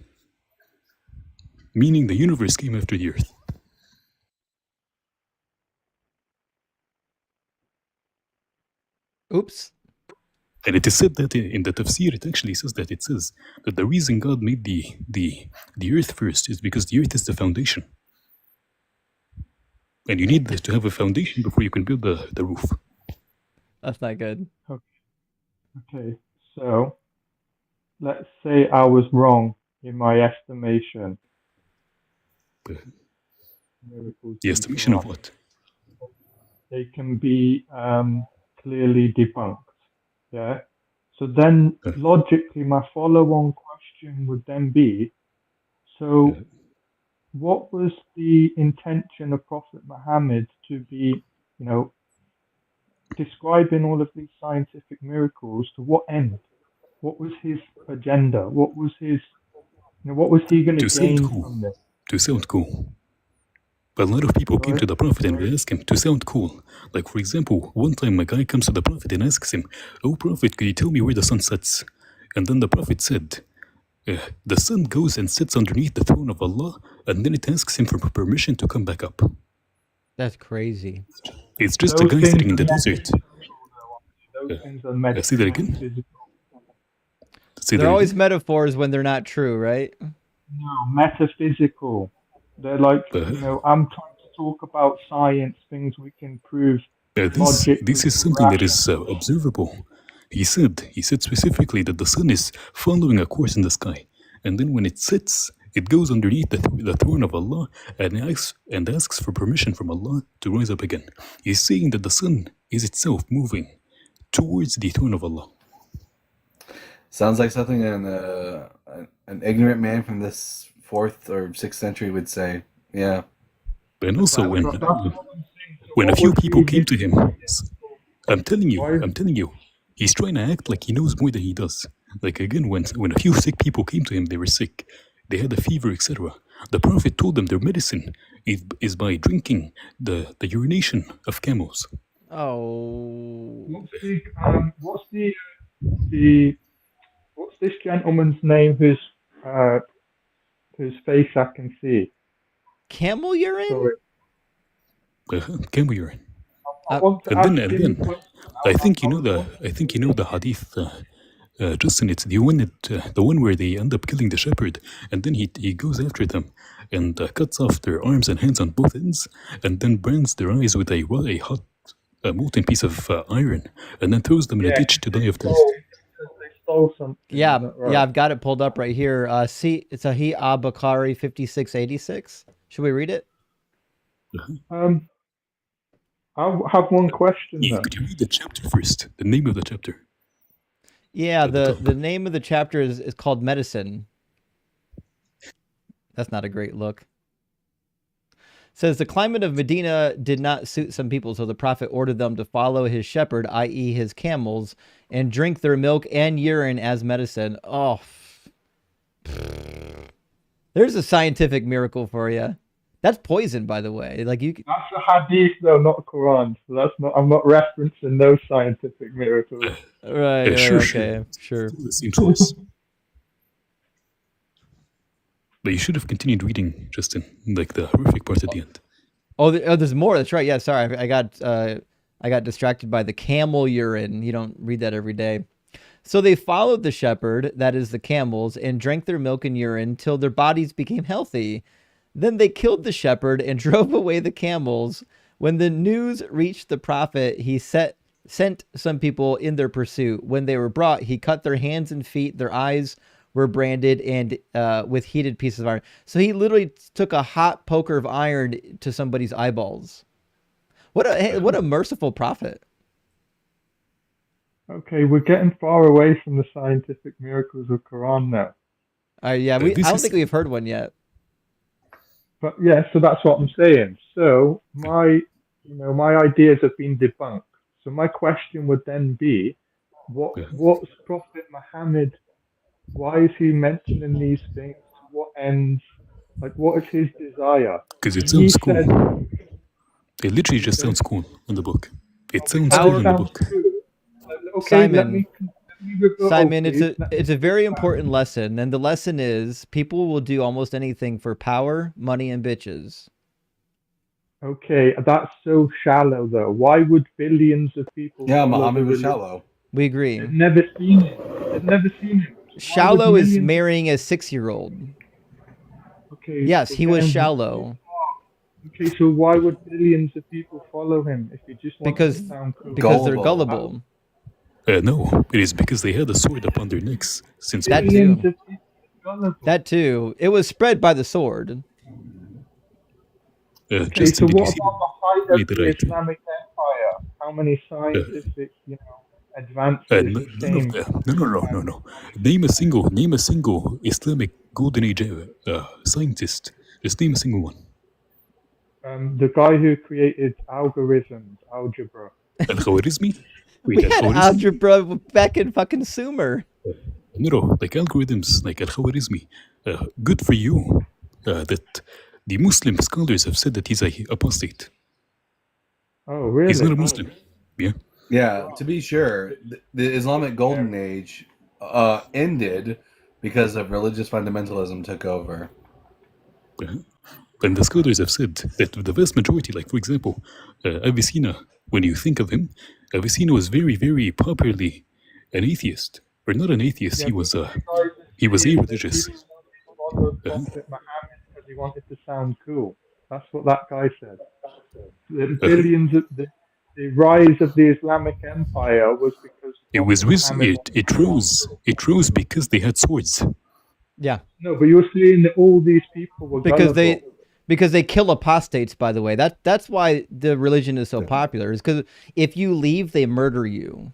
Meaning the universe came after the earth. Oops. And it is said that in the tafsir, it actually says that the reason God made the earth first is because the earth is the foundation. And you need to have a foundation before you can build the roof. That's not good. Okay, so let's say I was wrong in my estimation. The estimation of what? They can be clearly debunked. Yeah. So then, logically, my follow-on question would then be: so, what was the intention of Prophet Muhammad to be, describing all of these scientific miracles? To what end? What was his agenda? What was his, what was he going to gain from this? To sound cool. But a lot of people came to the Prophet and would ask him to sound cool. Like, for example, one time a guy comes to the Prophet and asks him, "Oh, Prophet, could you tell me where the sun sets?" And then the Prophet said, "The sun goes and sits underneath the throne of Allah, and then it asks him for permission to come back up." That's crazy. It's just a guy sitting in the desert. Those things are say that again? They're always metaphors when they're not true, right? No, metaphysical. They're like, I'm trying to talk about science, things we can prove. This is something that is observable. He said specifically that the sun is following a course in the sky, and then when it sits, it goes underneath the throne of Allah and asks for permission from Allah to rise up again. He's saying that the sun is itself moving towards the throne of Allah. Sounds like something an ignorant man from this 4th or 6th century would say. Yeah. And also when a few people came to him, I'm telling you, he's trying to act like he knows more than he does. Like again, when a few sick people came to him, they were sick, they had a fever, etc. The Prophet told them their medicine is by drinking the urination of camels. Oh. What's this gentleman's name whose face I can see? Camel urine? Sorry. Camel urine. And then I think you know the hadith Justin, it's the one where they end up killing the shepherd, and then he goes after them and cuts off their arms and hands on both ends, and then burns their eyes with a hot molten piece of iron, and then throws them in a ditch to die of thirst. They stole something. Yeah, is that right? yeah, I've got it pulled up right here. See, it's Sahih al-Bukhari 5686. Should we read it? I have one question Yeah, though. could you read the chapter first? The name of the chapter. Yeah, At the the top. name of the chapter is called Medicine. That's not a great look. Says the climate of Medina did not suit some people, so the Prophet ordered them to follow his shepherd, i.e. his camels, and drink their milk and urine as medicine. Oh, there's a scientific miracle for you. That's poison, by the way. Like you. That's a hadith though, not Quran. So that's not. I'm not referencing those scientific miracles. Right. Sure, Okay. Sure. Still the same source. But you should have continued reading, Justin, like the horrific part at the end. Oh, there's more. That's right. Yeah. Sorry, I got distracted by the camel urine. You don't read that every day. So they followed the shepherd, that is the camels, and drank their milk and urine till their bodies became healthy. Then they killed the shepherd and drove away the camels. When the news reached the Prophet, he sent some people in their pursuit. When they were brought, he cut their hands and feet. Their eyes were branded and with heated pieces of iron. So he literally took a hot poker of iron to somebody's eyeballs. What a merciful prophet. Okay, we're getting far away from the scientific miracles of Quran now. Yeah, I don't think we've heard one yet. But yeah, so that's what I'm saying. So my ideas have been debunked. So my question would then be, what's Prophet Muhammad? Why is he mentioning these things? To what ends? Like, what is his desire? Because it sounds cool. It literally just sounds cool in the book. It sounds cool in the book. Okay, Simon, Simon, it's a very important lesson, and the lesson is people will do almost anything for power, money, and bitches. Okay, that's so shallow though. Why would billions of people? Yeah, Muhammad was shallow. We agree. They've never seen it. They've never seen it. Shallow is marrying a 6-year-old. Okay. Yes, he was shallow. Okay, so why would billions of people follow him if he just wants to sound cool? Because they're gullible. No, it is because they had a sword upon their necks. Since that too. That too. It was spread by the sword. Okay, so what about the height of the Islamic Empire? How many scientific, advances came? No. Name a single Islamic Golden Age scientist. Just name a single one. The guy who created algorithms, algebra. Al-Khwarizmi? We had algebra back in fucking Sumer. No, like algorithms, like Al-Khwarizmi. Good for you that the Muslim scholars have said that he's an apostate. Oh, really? He's not a Muslim. Yeah. Yeah, to be sure, the Islamic Golden Age ended because of religious fundamentalism took over. And the scholars have said that the vast majority, like for example, Avicenna, when you think of him, Avicenna was very, very popularly an atheist. Or not an atheist, he was irreligious. Because he wanted to sound cool. That's what that guy said. The billions of the rise of the Islamic Empire was because it rose because they had swords. Yeah. No, but you're saying that all these people were because they kill apostates, by the way. That's why the religion is so popular, is because if you leave, they murder you.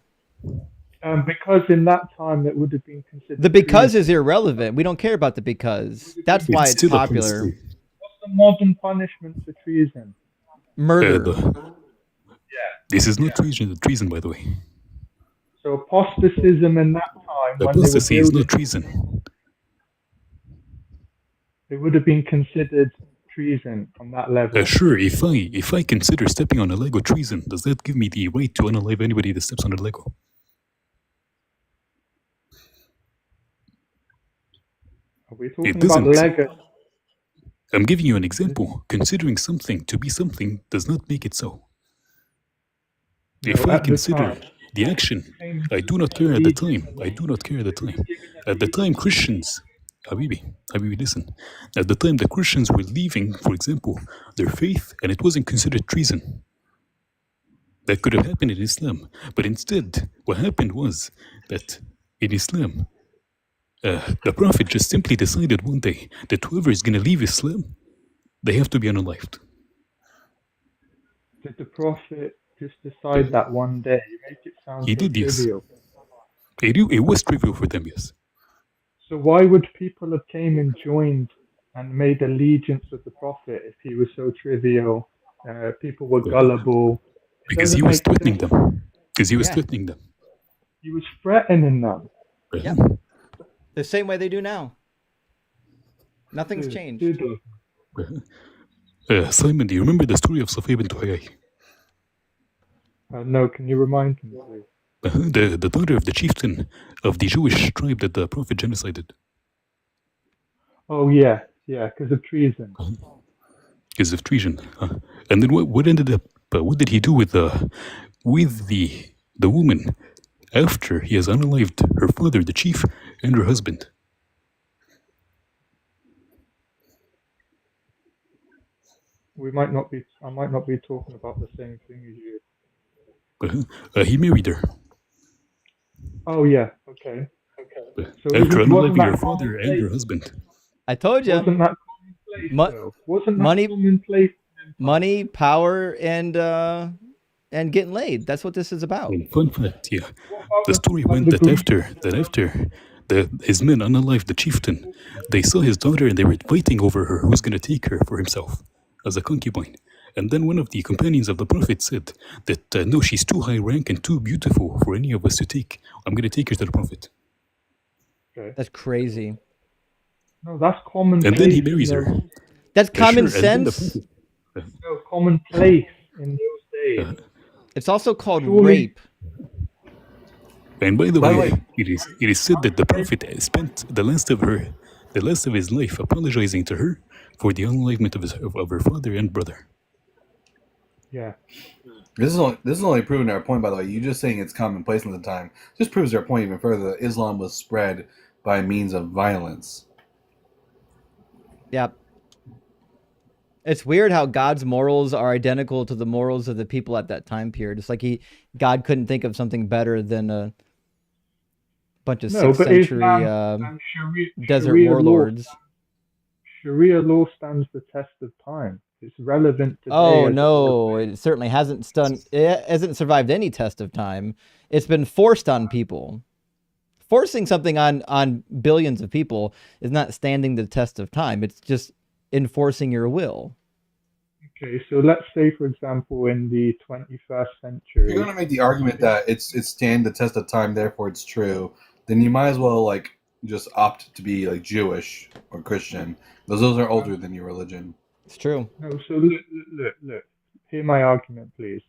Because in that time it would have been considered. The because is irrelevant. We don't care about the because. That's why it's popular. What's the modern punishment for treason? Murder. This is not treason, by the way. So apostatism in that time. Apostasy is not treason. It would have been considered treason on that level. Sure, if I consider stepping on a Lego treason, does that give me the right to unalive anybody that steps on a Lego? Are we talking about Lego? I'm giving you an example. Considering something to be something does not make it so. If I consider the action. came I do not to care at the allegiance. time. I do not care at the time. At the time, Christians, Habibi, listen. At the time, the Christians were leaving, for example, their faith, and it wasn't considered treason. That could have happened in Islam. But instead, what happened was that in Islam, the Prophet just simply decided one day that whoever is going to leave Islam, they have to be unalived. Did the Prophet just decide that one day? You make it sound He so did, yes. trivial. It was trivial for them, yes. So why would people have came and joined and made allegiance with the Prophet if he was so trivial? People were gullible. It Because he doesn't was make threatening sense. them. Because he was Yeah. threatening them. He was threatening them. Yeah. The same way they do now. Nothing's changed. Simon, do you remember the story of Safiya bint Huyay? No, can you remind me, please? The daughter of the chieftain of the Jewish tribe that the Prophet genocided. Oh yeah, because of treason. Because of treason. And then what ended up? What did he do with the woman after he has unalived her father, the chief, and her husband? I might not be talking about the same thing as you. He married her. Oh yeah, okay. So After wasn't unaliving that her father and her commonplace? husband. I told you. Wasn't that commonplace? Though? Wasn't that money- commonplace? Money, power, and getting laid. That's what this is about. And fun fact, yeah. What about The story went the that after his men unalived the chieftain, they saw his daughter and they were fighting over her, who's going to take her for himself as a concubine. And then one of the companions of the Prophet said that, no, she's too high rank and too beautiful for any of us to take. I'm going to take her to the Prophet. Okay. That's crazy. No, that's commonplace. And then he marries her. That's common sure. And then the sense. Prophet- No, commonplace in those days. It's also called Surely- rape. And by the By the way, way- it is said that the Prophet spent the last of his life apologizing to her for the unalivement of her father and brother. Yeah. This is only proving our point, by the way. You just saying it's commonplace at the time just proves our point even further. That Islam was spread by means of violence. Yep. It's weird how God's morals are identical to the morals of the people at that time period. It's like God couldn't think of something better than a bunch of 6th century and desert Sharia warlords. Sharia law stands the test of time. It's relevant today. Oh as no, it certainly hasn't it hasn't survived any test of time. It's been forced on people. Forcing something on billions of people is not standing the test of time. It's just enforcing your will. Okay, so let's say, for example, in the 21st century. If you're going to make the argument that it's stand the test of time, therefore it's true, then you might as well like just opt to be like Jewish or Christian, because those are older than your religion. It's true. No, so look. Hear my argument, please.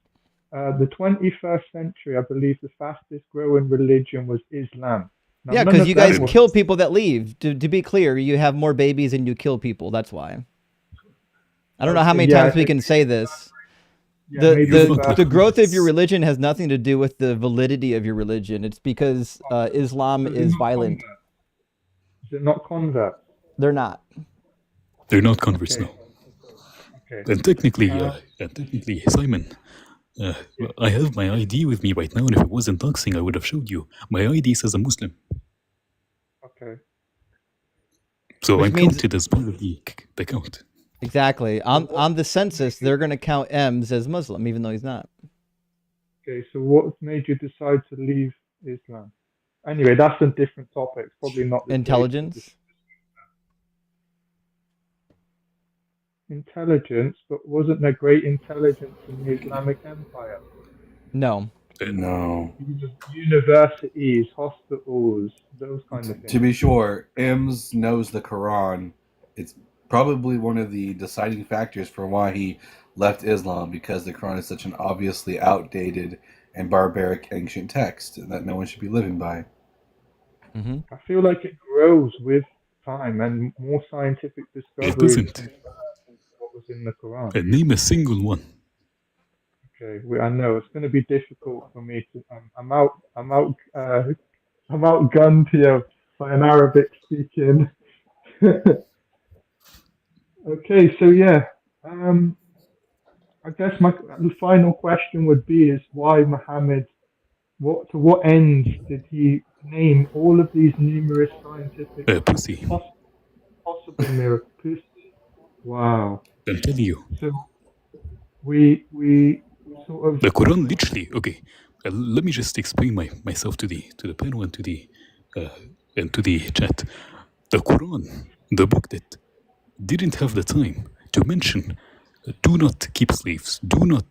The 21st century, I believe the fastest growing religion was Islam. Now, Yeah, none because of you them guys were- kill people that leave. To be clear, you have more babies and you kill people. That's why. I don't know how many Yeah, times I we think- can say this. Yeah, maybe The growth of your religion has nothing to do with the validity of your religion. It's because Islam Is it is not violent. convert? Is it not convert? They're not. They're not converts Okay. now. Okay. And technically, Simon, I have my ID with me right now, and if it wasn't doxing, I would have showed you. My ID says I'm Muslim. Okay. So Which I'm means- counted as part of the count. Exactly. On the census, they're going to count M's as Muslim, even though he's not. Okay, so what made you decide to leave Islam? Anyway, that's a different topic. It's probably not the Intelligence. Intelligence, but wasn't there great intelligence in the Islamic Empire? No. No. Universities, hospitals, those kind of things. To be sure, Ims knows the Quran. It's probably one of the deciding factors for why he left Islam, because the Quran is such an obviously outdated and barbaric ancient text that no one should be living by. Mm-hmm. I feel like it grows with time and more scientific discoveries doesn't. confirm what was in the Quran. And name a single one. Okay, I know it's going to be difficult for me to. I'm outgunned here by an Arabic speaking. Okay, so yeah, um, I guess the final question would be is why Muhammad? To what ends did he name all of these numerous scientific Pussy. poss- possible miracles? Wow. I'm telling you. So we sort of The Quran literally. Okay, let me just explain myself to the panel and to the chat. The Quran, the book that didn't have the time to mention do not keep slaves, do not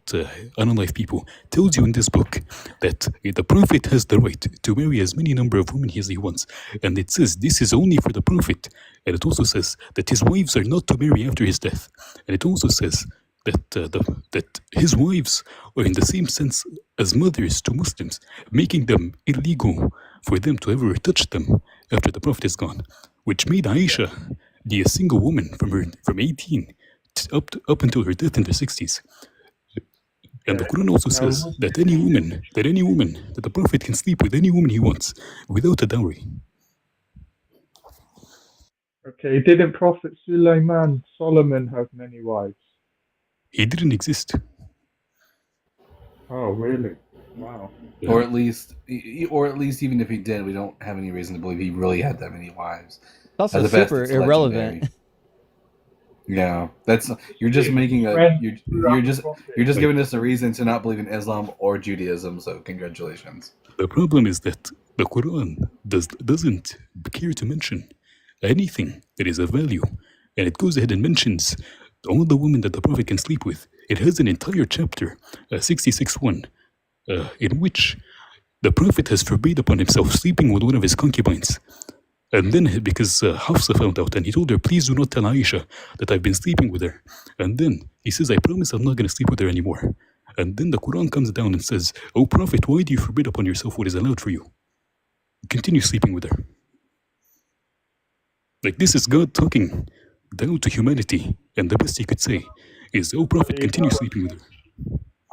unalive people, tells you in this book that the prophet has the right to marry as many number of women as he wants. And it says this is only for the prophet. And it also says that his wives are not to marry after his death. And it also says that his wives are in the same sense as mothers to Muslims, making them illegal for them to ever touch them after the prophet is gone, which made Aisha be a single woman from 18 up until her death in the 60s. And the Quran also now says that any woman that the prophet can sleep with any woman he wants without a dowry. okay, didn't Prophet Solomon have many wives? He didn't exist. Oh, really? Wow. Yeah. Or at least even if he did, we don't have any reason to believe he really had that many wives. It's also At the best, super it's irrelevant. legendary. Yeah, you're just making you're just giving us a reason to not believe in Islam or Judaism. So congratulations. The problem is that the Quran doesn't care to mention anything that is of value, and it goes ahead and mentions all the women that the Prophet can sleep with. It has an entire chapter, 66:1, in which the Prophet has forbade upon himself sleeping with one of his concubines. And then, because Hafsa found out, and he told her, please do not tell Aisha that I've been sleeping with her. And then he says, I promise I'm not going to sleep with her anymore. And then the Quran comes down and says, O Prophet, why do you forbid upon yourself what is allowed for you? Continue sleeping with her. Like, this is God talking down to humanity, and the best he could say is, O Prophet, continue sleeping with her.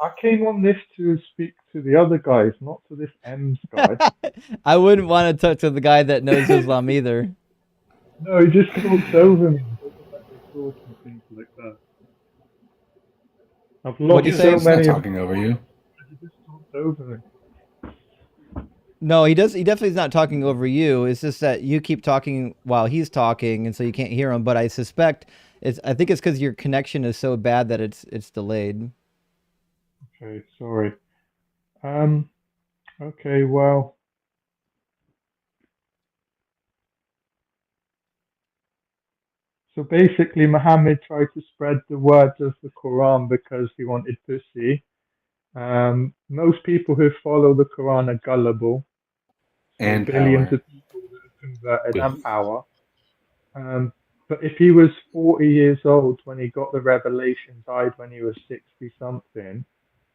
I came on this to speak to the other guys, not to this M's guy. I wouldn't want to talk to the guy that knows Islam either. No, he just talks over me. He doesn't let me talk and things like that. I've lost What'd you say? so He's not many. talking over you. He just talks over me. No, he does. He definitely is not talking over you. It's just that you keep talking while he's talking, and so you can't hear him. But I suspect I think it's because your connection is so bad that it's delayed. Okay, sorry. Okay, well. So basically, Muhammad tried to spread the words of the Quran because he wanted pussy. Most people who follow the Quran are gullible. So And billions power. of people that are converted and power. But if he was 40 years old when he got the revelation, died when he was 60 something,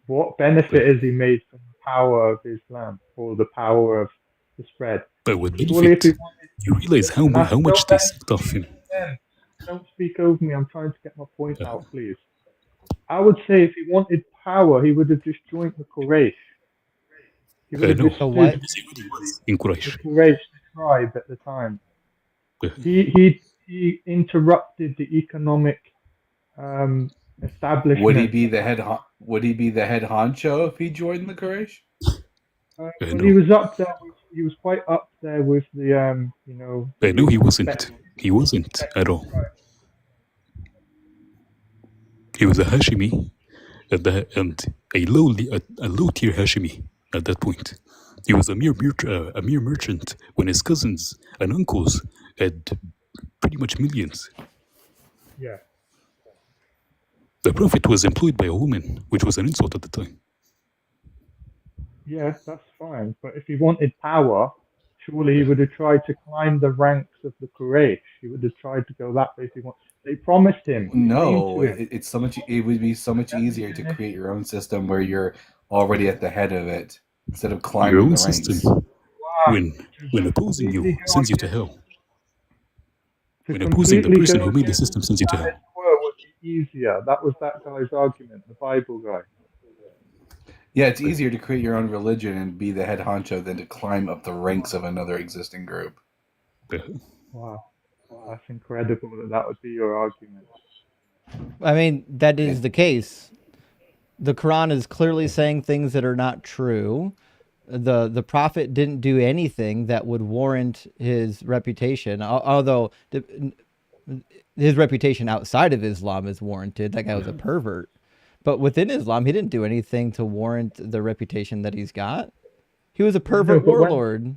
what benefit has he made from the power of Islam or the power of the spread? But with Surely if he benefit, wanted, you realize how much they sucked off him. Don't speak over me. I'm trying to get my point out, please. I would say if he wanted power, he would have just joined the Quraysh. He would have No. just So what? In Quraysh. the Quraysh, the tribe at the time. He interrupted the economic establishment. Would he be the head honcho if he joined the Quraysh? Well, No. he was up there. He was quite up there with the No, he wasn't. He wasn't at all. He was a Hashimi, and a low tier Hashimi at that point. He was a mere merchant when his cousins and uncles had pretty much millions. Yeah. The Prophet was employed by a woman, which was an insult at the time. Yeah, that's fine. But if he wanted power, surely he would have tried to climb the ranks of the Quraysh. He would have tried to go that way if he wanted. They promised him. No, it's so much. It would be so much easier to create your own system where you're already at the head of it instead of climbing Your own the system, ranks. when opposing you, sends you to hell. To When opposing the person who made the against system sends you to hell. status quo would be easier. That was that guy's argument, the Bible guy. Yeah, it's easier to create your own religion and be the head honcho than to climb up the ranks of another existing group. Wow, that's incredible that would be your argument. I mean, that Yeah. is the case. The Quran is clearly saying things that are not true. The prophet didn't do anything that would warrant his reputation, although his reputation outside of Islam is warranted. That guy was a pervert. But within Islam, he didn't do anything to warrant the reputation that he's got. He was a pervert but warlord.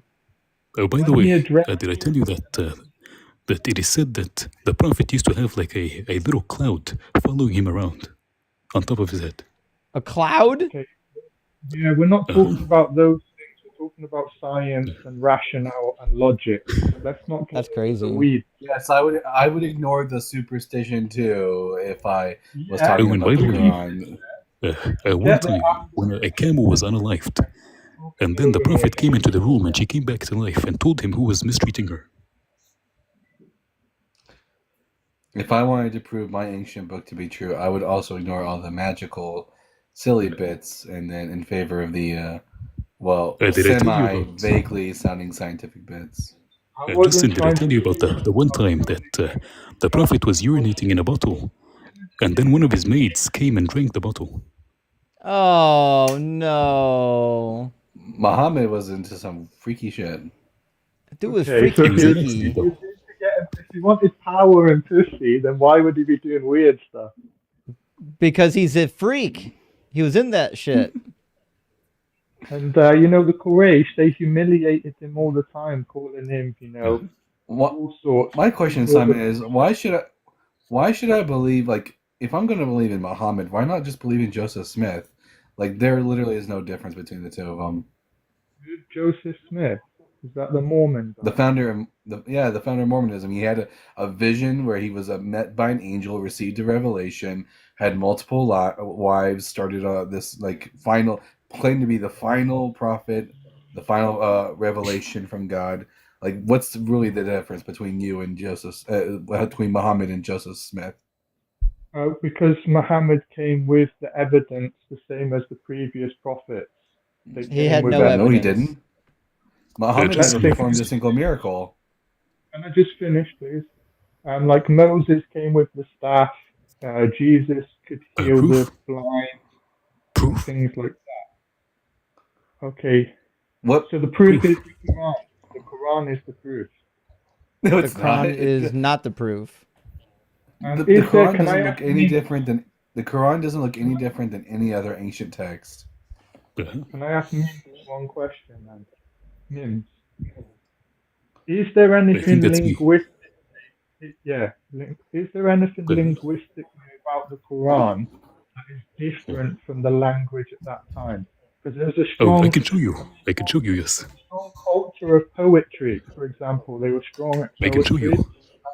Oh, by the when he way, addressed, did I tell you that it is said that the prophet used to have like a little cloud following him around on top of his head? A cloud? okay, yeah, we're not talking about those things. We're talking about science and rationale and logic. Let's not get That's into the crazy. weeds. Yes, I would ignore the superstition too if I was Yeah, talking Oh, and about by the the way, Quran. one get the time when a camel was unalived, and then the over here. prophet came into the room and she came back to life and told him who was mistreating her. If I wanted to prove my ancient book to be true, I would also ignore all the magical, silly bits, and then in favor of the Did I tell you about? semi-vaguely sounding scientific bits. I Justin, wasn't did I trying tell to you about the one time that the prophet was urinating in a bottle, and then one of his maids came and drank the bottle? Oh no. Muhammad was into some freaky shit. Dude was Okay, so freaky He was an deaky. though. if he wanted power and pussy, then why would he be doing weird stuff? Because he's a freak. He was in that shit. And the Quraysh, they humiliated him all the time, calling him, What all sorts. my question, Simon, is why should I believe, like, if I'm going to believe in Muhammad, why not just believe in Joseph Smith? Like, there literally is no difference between the two of them. Joseph Smith, is that the Mormon guy? The founder of Mormonism. He had a vision where he was met by an angel, received a revelation, had multiple wives, started this like final claimed to be the final prophet, the final revelation from God. Like, what's really the difference between you and between Muhammad and Joseph Smith? Because Muhammad came with the evidence the same as the previous prophets. They He came had with no evidence. No, he evidence. didn't. Muhammad Just never performed a single miracle. Can I just finish, please? Like Moses came with the staff, Jesus could heal the Proof? blind, Proof? things like that. Okay, What? so the proof is the Quran. The Quran is the proof. No, The it's not. Quran is not the proof. The Is there- Quran can I doesn't look ask any you- different than the Quran doesn't look any different than any other ancient text. Can I ask Mims one question, then? Mims, is there anything that's me. linguistic? Yeah, is there anything Good. linguistically about the Quran that is different from the language at that time? Because there's a Oh, I strong, can show you. I can show you, yes. strong culture of poetry. For example, they were strong at I can show poetry. you.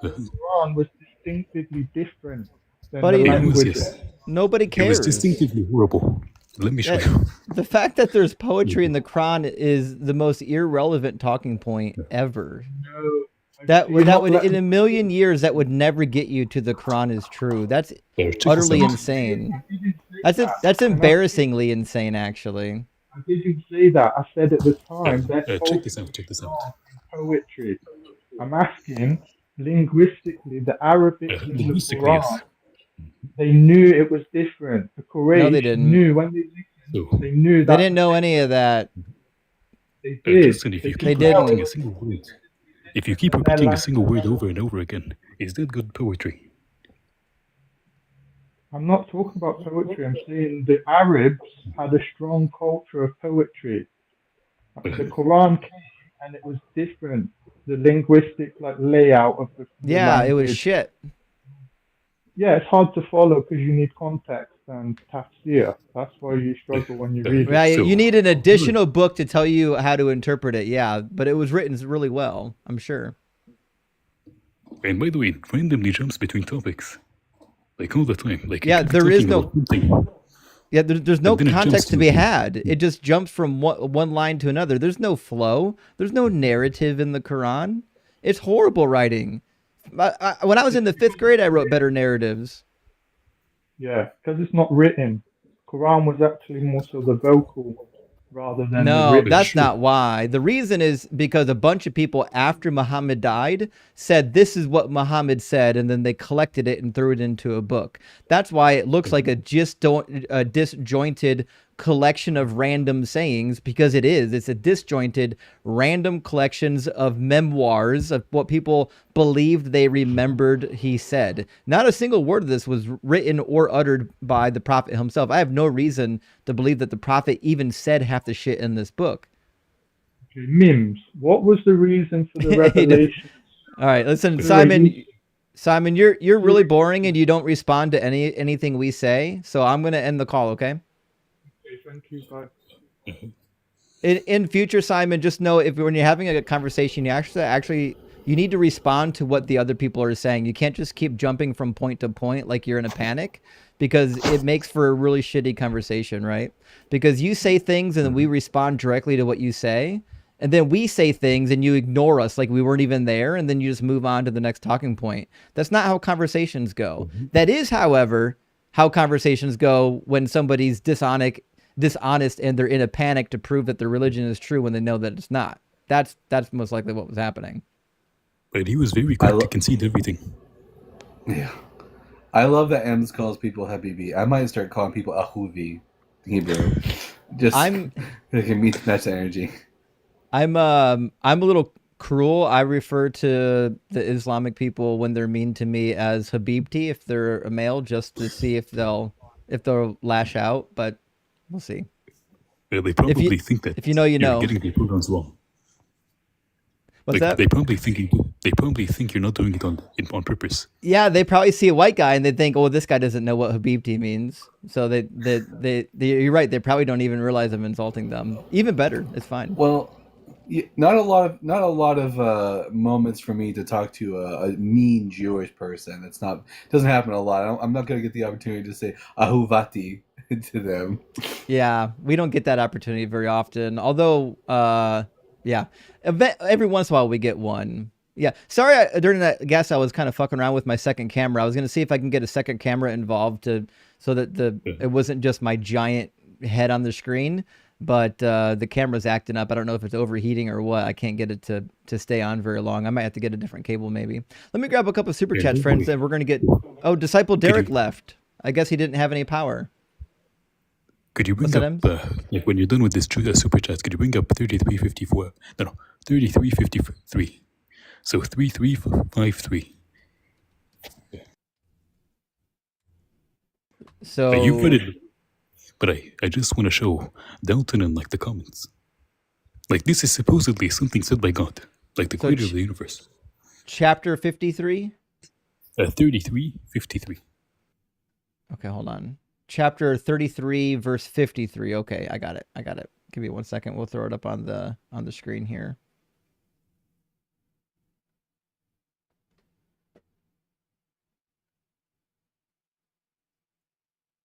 The Quran was distinctively different than Buddy, the it It was, language. yes. Nobody It was cares. distinctively horrible. Let me show Yeah. you. The fact that there's poetry in the Quran is the most irrelevant talking point ever. No, That you're would not letting- in a million years that would never get you to the Quran is true. That's Check this utterly out. insane. I didn't say that. That's And embarrassingly insane, actually. I didn't say that. I said at the time their Check this out. Check this out. poetry. I'm asking linguistically, the Arabic in the Linguistically, Quran, yes. they knew it was different. The Quraysh No, they didn't. knew when they listened, So, they knew They that didn't know any of that. they did. Justin, if you They keep didn't. repeating a single word, if you keep repeating a single word over and over again, is that good poetry? I'm not talking about poetry. I'm saying the Arabs had a strong culture of poetry. The Quran came and it was different. The linguistic layout of the Yeah, it was language. shit. Yeah, it's hard to follow because you need context and tafsir. That's why you struggle when you read it. Yeah, So- you need an additional book to tell you how to interpret it. Yeah, but it was written really well, I'm sure. And by the way, it randomly jumps between topics. Like all the time. Like, Yeah, it could be there is talking no- about something. Yeah, there's no And then it jumps context to to be the- had. It just jumps from one line to another. There's no flow. There's no narrative in the Quran. It's horrible writing. When I was in the 5th grade, I wrote better narratives. Yeah, because it's not written. Quran was actually more so the vocal rather than the No, that's written. not why. The reason is because a bunch of people after Muhammad died said this is what Muhammad said, and then they collected it and threw it into a book. That's why it looks like a disjointed collection of random sayings, because it is. It's a disjointed, random collections of memoirs of what people believed they remembered he said. Not a single word of this was written or uttered by the Prophet himself. I have no reason to believe that the Prophet even said half the shit in this book. Okay, Mims, what was the reason for the revelation? All right, listen, Wait, Simon. Simon, you're really boring and you don't respond to anything we say. So I'm gonna end the call, okay? Okay, thank you. Bye. In future, Simon, just know if when you're having a conversation, you actually you need to respond to what the other people are saying. You can't just keep jumping from point to point like you're in a panic, because it makes for a really shitty conversation, right? Because you say things and then we respond directly to what you say, and then we say things and you ignore us like we weren't even there, and then you just move on to the next talking point. That's not how conversations go. That is, however, how conversations go when somebody's dishonest and they're in a panic to prove that their religion is true when they know that it's not. That's most likely what was happening. But he was very quick to concede everything. Yeah. I love that Ems calls people Habibi. I might start calling people Ahuvi in Hebrew. Just they can match the energy. I'm a little cruel. I refer to the Islamic people when they're mean to me as Habibti if they're a male, just to see if they'll lash out, but we'll see. They probably think that if you know, you know. You're getting the pronouns wrong. What's that? They probably think you're not doing it on purpose. Yeah, they probably see a white guy and they think, "Oh, this guy doesn't know what Habibti means." So they you're right. They probably don't even realize I'm insulting them. Even better, it's fine. Well, not a lot of moments for me to talk to a mean Jewish person. Doesn't happen a lot. I'm not going to get the opportunity to say Ahuvati to them. Yeah, we don't get that opportunity very often. Although, yeah, every once in a while we get one. Yeah, sorry, during that guess I was kind of fucking around with my second camera. I was going to see if I can get a second camera involved so that it wasn't just my giant head on the screen, but the camera's acting up. I don't know if it's overheating or what. I can't get it to stay on very long. I might have to get a different cable maybe. Let me grab a couple of super chats, friends, and we're going to get... Oh, Disciple Derek left. I guess he didn't have any power. Could you bring up, like when you're done with this super chats, could you bring up 3354? No, 3353. So 3353. Yeah. So you put it, but I just want to show Dalton in like the comments. Like this is supposedly something said by God, like the creator of the universe. Chapter 53? 3353. Okay, hold on. Chapter 33, verse 53. Okay, I got it. Give me 1 second. We'll throw it up on the screen here.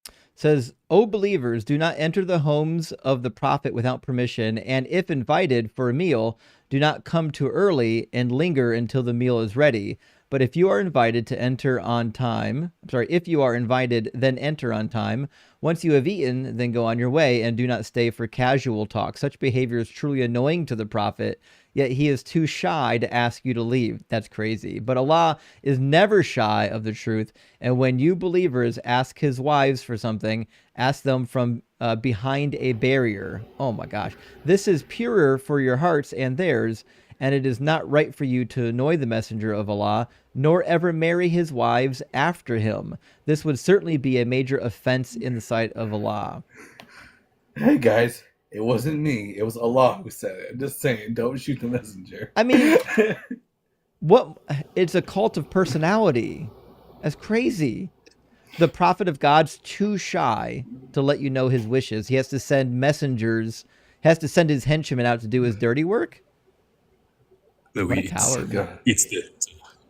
It says, "O believers, do not enter the homes of the prophet without permission, and if invited for a meal, do not come too early and linger until the meal is ready. But if you are invited to enter on time, if you are invited, then enter on time. Once you have eaten, then go on your way and do not stay for casual talk. Such behavior is truly annoying to the prophet, yet he is too shy to ask you to leave." That's crazy. But Allah is never shy of the truth. And when you believers ask his wives for something, ask them from behind a barrier. Oh my gosh. This is purer for your hearts and theirs. And it is not right for you to annoy the messenger of Allah, nor ever marry his wives after him. This would certainly be a major offense in the sight of Allah. Hey guys, it wasn't me. It was Allah who said it. I'm just saying, don't shoot the messenger. I mean, what? It's a cult of personality. That's crazy. The prophet of God's too shy to let you know his wishes. He has to send messengers, has to send his henchmen out to do his dirty work. No, it's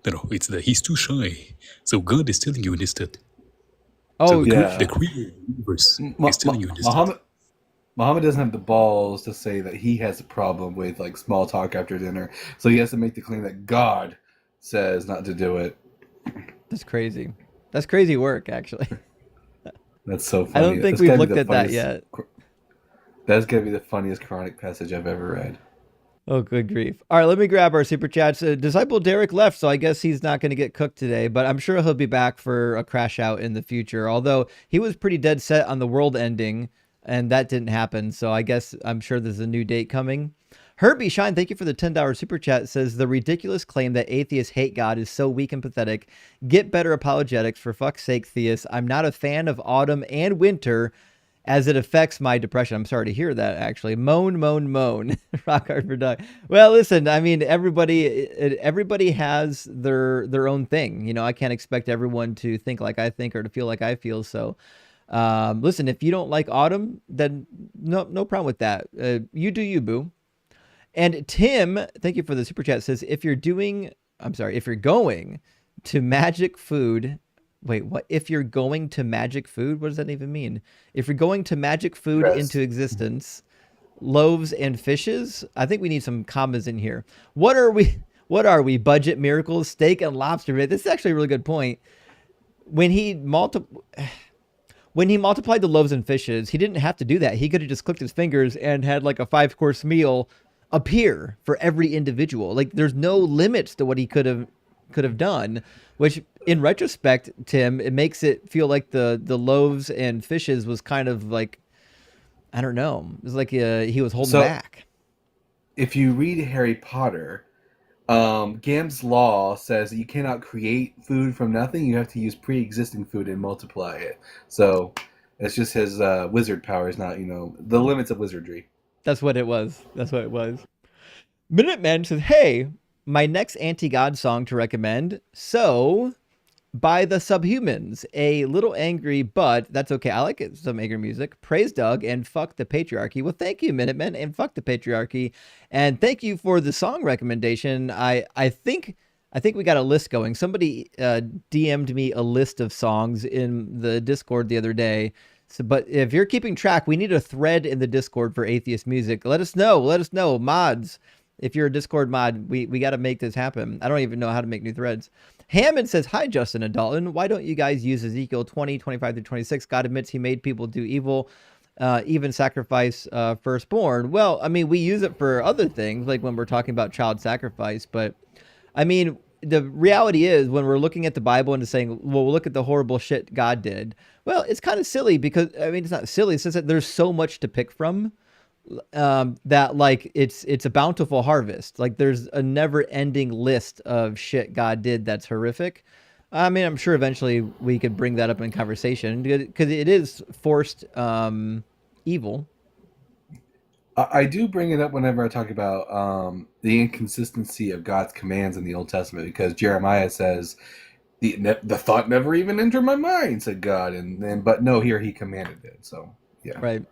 the he's too shy. So God is telling you instead. Oh, so yeah. The creator universe is telling you instead. Muhammad doesn't have the balls to say that he has a problem with like small talk after dinner, so he has to make the claim that God says not to do it. That's crazy. That's crazy work, actually. That's so funny. I don't think That's we've gotta be looked the at that funniest. yet. That's gonna be the funniest Quranic passage I've ever read. Oh, good grief. All right, let me grab our super chats. Disciple Derek left, so I guess he's not going to get cooked today, but I'm sure he'll be back for a crash out in the future. Although he was pretty dead set on the world ending, and that didn't happen. So I guess I'm sure there's a new date coming. Herbie Shine, thank you for the $10 super chat. Says the ridiculous claim that atheists hate God is so weak and pathetic. Get better apologetics, for fuck's sake, theists. I'm not a fan of autumn and winter as it affects my depression. I'm sorry to hear that, actually. Moan, moan, moan. Rock hard for Doug. Well, listen, I mean, everybody has their own thing. You know, I can't expect everyone to think like I think or to feel like I feel. So, listen, if you don't like autumn, then no problem with that. You do you, boo. And Tim, thank you for the super chat, says, if you're going to magic food, wait, what? If you're going to magic food, what does that even mean? If you're going to magic food into existence, loaves and fishes, I think we need some commas in here. What are we? Budget miracles, steak and lobster? This is actually a really good point. When he multiplied the loaves and fishes, he didn't have to do that. He could have just clicked his fingers and had like a 5-course meal appear for every individual. Like there's no limits to what he could have done, which in retrospect, Tim, it makes it feel like the loaves and fishes was kind of like, I don't know. It was like he was holding back. If you read Harry Potter, Gam's law says that you cannot create food from nothing. You have to use pre-existing food and multiply it. So it's just his wizard powers, not, the limits of wizardry. That's what it was. Minuteman says, hey, my next anti-God song to recommend. So, by the Subhumans, a little angry, but that's okay. I like it. Some angry music. Praise Doug and fuck the patriarchy. Well, thank you, Minutemen, and fuck the patriarchy. And thank you for the song recommendation. I think we got a list going. Somebody DM'd me a list of songs in the Discord the other day. So, but if you're keeping track, we need a thread in the Discord for atheist music. Let us know, mods. If you're a Discord mod, we got to make this happen. I don't even know how to make new threads. Hammond says, hi, Justin and Dalton. Why don't you guys use Ezekiel 20, 25 through 26? God admits he made people do evil, even sacrifice firstborn. Well, I mean, we use it for other things, like when we're talking about child sacrifice. But, I mean, the reality is when we're looking at the Bible and saying, well, look at the horrible shit God did. Well, it's kind of silly because, I mean, it's not silly. It's just that there's so much to pick from. That like it's a bountiful harvest. Like there's a never-ending list of shit God did that's horrific. I mean, I'm sure eventually we could bring that up in conversation because it is forced evil. I do bring it up whenever I talk about the inconsistency of God's commands in the Old Testament, because Jeremiah says the thought never even entered my mind, said God, but no, here he commanded it. So yeah, right.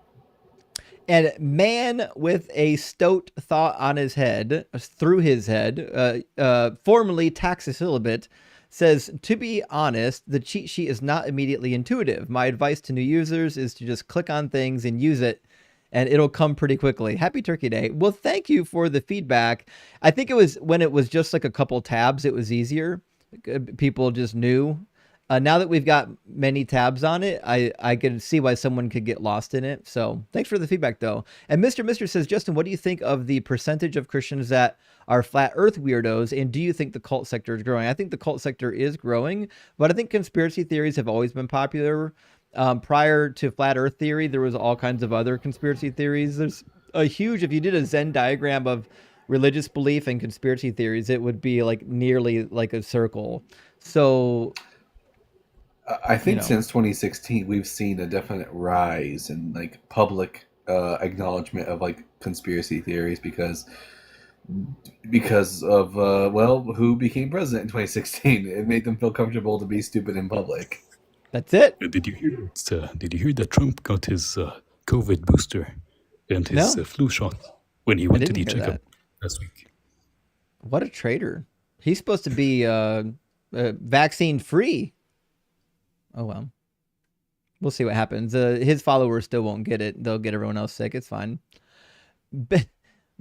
And man with a stoat thought on his head, through his head, formerly taxosyllabate, says, to be honest, the cheat sheet is not immediately intuitive. My advice to new users is to just click on things and use it, and it'll come pretty quickly. Happy Turkey Day. Well, thank you for the feedback. I think it was when it was just like a couple tabs, it was easier. People just knew. Now that we've got many tabs on it, I can see why someone could get lost in it. So thanks for the feedback, though. And Mr. says, Justin, what do you think of the percentage of Christians that are flat earth weirdos? And do you think the cult sector is growing? I think the cult sector is growing, but I think conspiracy theories have always been popular. Prior to flat earth theory, there was all kinds of other conspiracy theories. There's a huge, if you did a Venn diagram of religious belief and conspiracy theories, it would be like nearly like a circle. So I think since 2016, we've seen a definite rise in like public acknowledgement of like conspiracy theories because of who became president in 2016. It made them feel comfortable to be stupid in public. That's it. Did you hear that Trump got his COVID booster and his flu shot when he went to the checkup last week? What a traitor! He's supposed to be vaccine free. Oh, well. We'll see what happens. His followers still won't get it. They'll get everyone else sick. It's fine.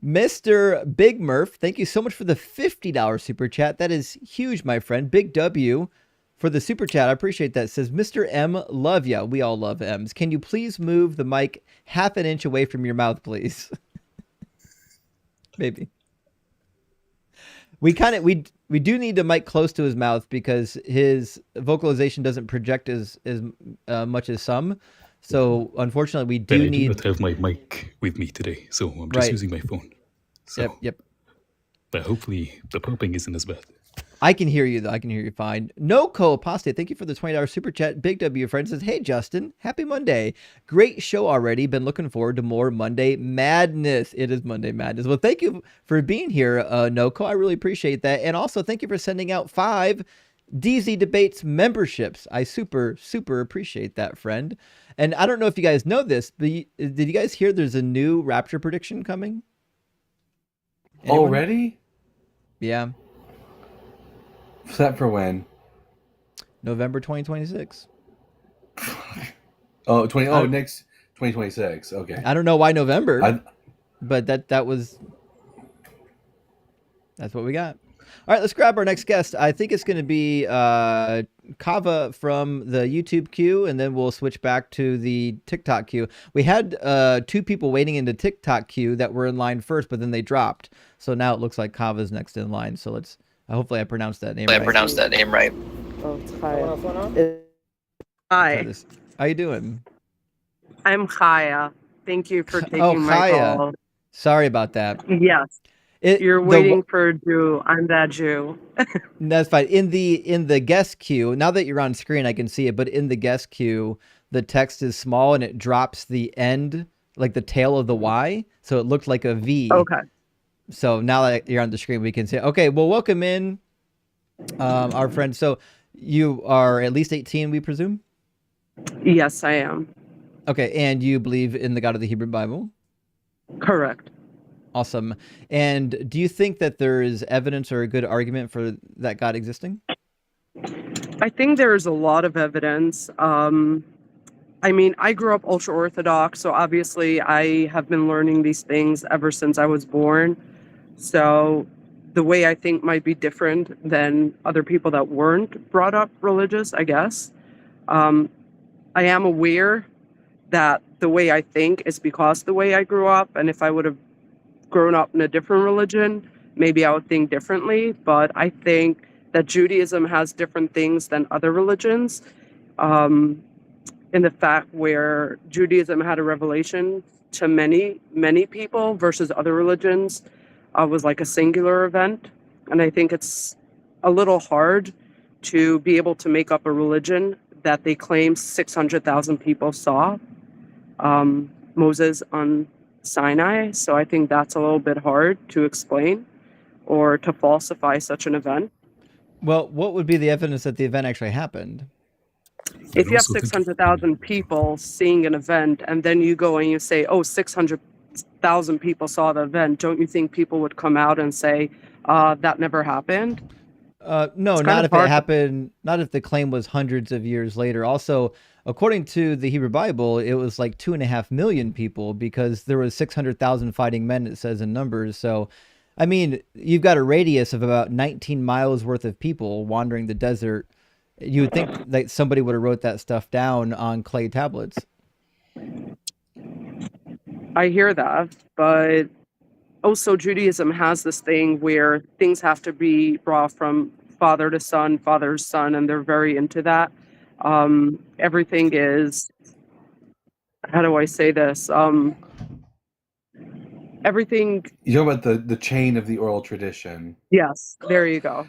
Mr. Big Murph, thank you so much for the $50 super chat. That is huge, my friend. Big W for the super chat. I appreciate that. It says, Mr. M, love ya. We all love M's. Can you please move the mic half an inch away from your mouth, please? Maybe. We do need the mic close to his mouth because his vocalization doesn't project as much as some. So unfortunately, we do I need. do not have my mic with me today, so I'm just using my phone. So, Yep. But hopefully the popping isn't as bad. I can hear you, though. I can hear you fine. No co-apostate. Thank you for the $20 super chat. Big W friend says, hey, Justin, happy Monday. Great show already. Been looking forward to more Monday Madness. It is Monday Madness. Well, thank you for being here, Noco. I really appreciate that. And also, thank you for sending out 5 DZ Debates memberships. I super, super appreciate that, friend. And I don't know if you guys know this, but did you guys hear there's a new Rapture prediction coming? Anyone? Already? Yeah. Set for when? November 2026. Next 2026. Okay. I don't know why November, but that's what we got. All right, let's grab our next guest. I think it's going to be Kava from the YouTube queue, and then we'll switch back to the TikTok queue. We had 2 people waiting in the TikTok queue that were in line first, but then they dropped. So now it looks like Kava's next in line. So let's. Hopefully, I pronounced that name right. Oh, hi. How you doing? I'm Chaya. Thank you for taking my call. Sorry about that. Yes. You're waiting for a Jew. I'm that Jew. That's fine. In the guest queue, now that you're on screen, I can see it, but in the guest queue, the text is small and it drops the end, like the tail of the Y. So it looked like a V. Okay. So now that you're on the screen, we can say, okay, well, welcome in our friend. So you are at least 18, we presume? Yes, I am. Okay, and you believe in the God of the Hebrew Bible? Correct. Awesome. And do you think that there is evidence or a good argument for that God existing? I think there's a lot of evidence. I mean, I grew up ultra-Orthodox, so obviously I have been learning these things ever since I was born. So the way I think might be different than other people that weren't brought up religious, I guess. I am aware that the way I think is because the way I grew up, and if I would have grown up in a different religion, maybe I would think differently. But I think that Judaism has different things than other religions. In the fact where Judaism had a revelation to many, many people versus other religions was like a singular event. And I think it's a little hard to be able to make up a religion that they claim 600,000 people saw Moses on Sinai. So I think that's a little bit hard to explain or to falsify such an event. Well, what would be the evidence that the event actually happened? If you have 600,000 people seeing an event and then you go and you say, oh, 600,000 people saw the event, don't you think people would come out and say that never happened? No, not if it happened, not if the claim was hundreds of years later. Also, according to the Hebrew Bible, it was like 2.5 million people because there was 600,000 fighting men, it says in Numbers. So, I mean, you've got a radius of about 19 miles worth of people wandering the desert. You would think that somebody would have wrote that stuff down on clay tablets. I hear that, but also Judaism has this thing where things have to be brought from father to son, father's son, and they're very into that. Everything is, how do I say this? Everything. You're talking about the chain of the oral tradition. Yes, there you go.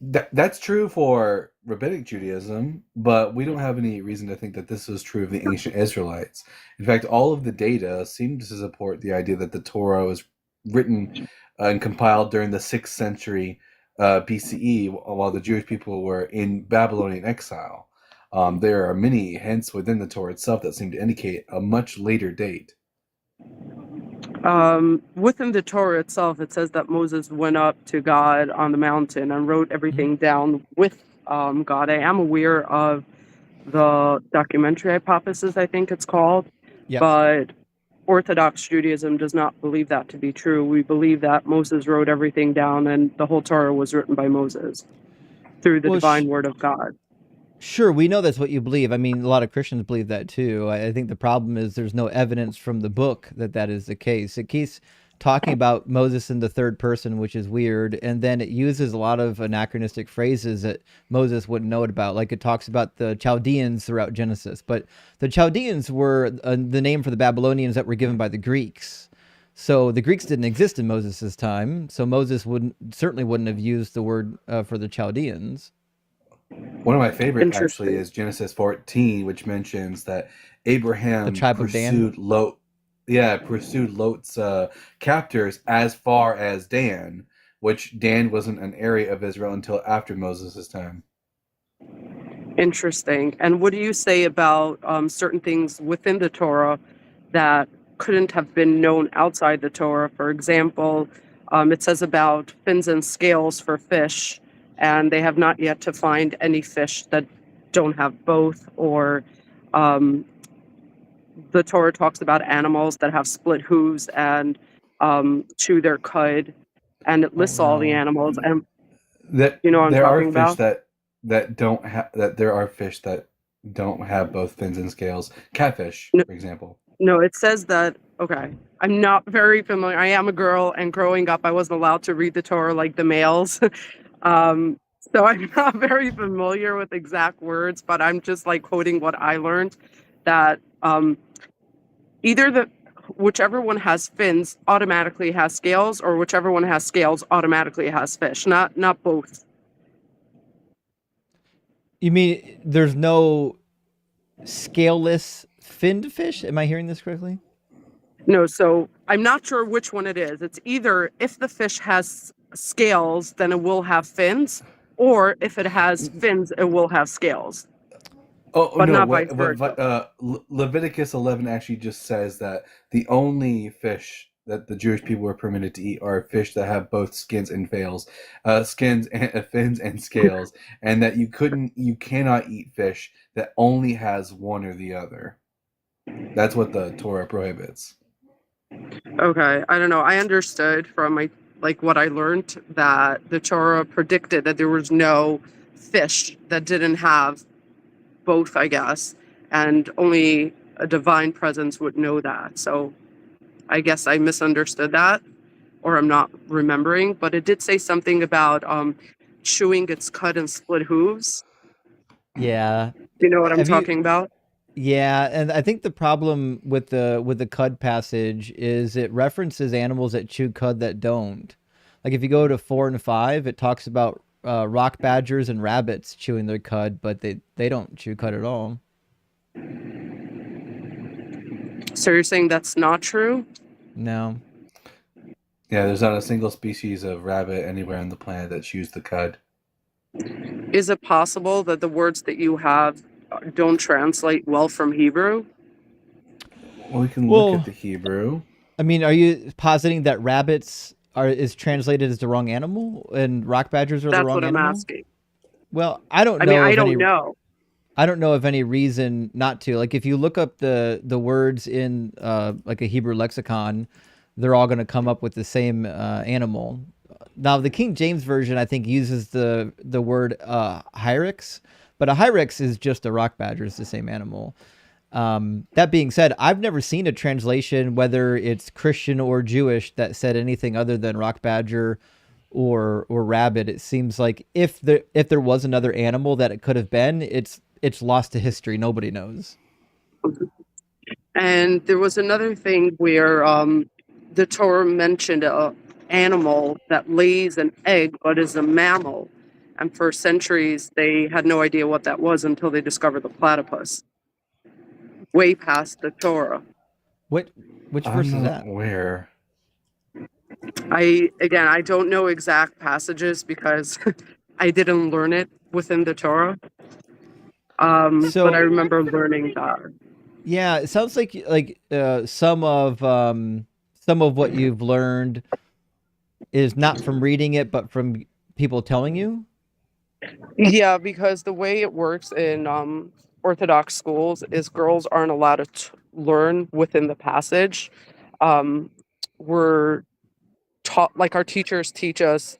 That's true for Rabbinic Judaism, but we don't have any reason to think that this was true of the ancient Israelites. In fact, all of the data seem to support the idea that the Torah was written and compiled during the 6th century BCE while the Jewish people were in Babylonian exile. There are many hints within the Torah itself that seem to indicate a much later date. Within the Torah itself, it says that Moses went up to God on the mountain and wrote everything down with God. I am aware of the documentary hypothesis, I think it's called, but Orthodox Judaism does not believe that to be true. We believe that Moses wrote everything down and the whole Torah was written by Moses through the divine word of God. Sure, we know that's what you believe. I mean, a lot of Christians believe that too. I think the problem is there's no evidence from the book that that is the case. It keeps talking about Moses in the third person, which is weird, and then it uses a lot of anachronistic phrases that Moses wouldn't know about. Like it talks about the Chaldeans throughout Genesis, but the Chaldeans were the name for the Babylonians that were given by the Greeks. So the Greeks didn't exist in Moses' time, so Moses certainly wouldn't have used the word for the Chaldeans. One of my favorite actually Interesting. is Genesis 14, which mentions that The Abraham tribe of Dan. pursued Lot's captors as far as Dan, which Dan wasn't an area of Israel until after Moses' time. Interesting. And what do you say about certain things within the Torah that couldn't have been known outside the Torah? For example, it says about fins and scales for fish, and they have not yet to find any fish that don't have both. Or um, the Torah talks about animals that have split hooves and chew their cud, and it Oh lists all the no. animals. And That you know what I'm there are talking fish about? that don't have that there are fish that don't have both fins and scales. Catfish, No, for example. no, it says that, okay, I'm not very familiar. I am a girl, and growing up, I wasn't allowed to read the Torah like the males. um, so I'm not very familiar with exact words, but I'm just like quoting what I learned that either whichever one has fins automatically has scales, or whichever one has scales automatically has fish, not both. You mean there's no scaleless finned fish? Am I hearing this correctly? No, so I'm not sure which one it is. It's either if the fish has scales, then it will have fins, or if it has fins, it will have scales, Oh but no! not vice versa. Leviticus 11 actually just says that the only fish that the Jewish people were permitted to eat are fish that have both skins and fins and scales, and that you cannot eat fish that only has one or the other. That's what the Torah prohibits. Okay, I don't know. I understood from what I learned that the Torah predicted that there was no fish that didn't have both, I guess, and only a divine presence would know that. So I guess I misunderstood that, or I'm not remembering, but it did say something about chewing its cut and split hooves. Yeah. Do you know what I'm Have you? talking about? Yeah, and I think the problem with the cud passage is it references animals that chew cud that don't. Like if you go to 4 and 5, it talks about rock badgers and rabbits chewing their cud, but they don't chew cud at all. So you're saying that's not true? No. Yeah, there's not a single species of rabbit anywhere on the planet that chews the cud. Is it possible that the words that you have don't translate well from Hebrew? Well, we can look at Well, the Hebrew. I mean, are you positing that rabbits is translated as the wrong animal and rock badgers are the That's wrong what I'm animal? asking. Well, I don't I mean, know I of don't any know. I don't know of any reason not to. Like if you look up the words in like a Hebrew lexicon, they're all going to come up with the same animal. Now the King James version I think uses the word hyrax, but a hyrax is just a rock badger. It's the same animal. That being said, I've never seen a translation, whether it's Christian or Jewish, that said anything other than rock badger or rabbit. It seems like if there was another animal that it could have been, it's lost to history. Nobody knows. And there was another thing where the Torah mentioned a animal that lays an egg but is a mammal. And for centuries, they had no idea what that was until they discovered the platypus, way past the Torah. Which I'm verse is not that? aware. I don't know exact passages because I didn't learn it within the Torah. But I So remember learning that. yeah, it sounds like some of what you've learned is not from reading it, but from people telling you. Yeah, because the way it works in Orthodox schools is girls aren't allowed to learn within the passage. Um, we're taught, like our teachers teach us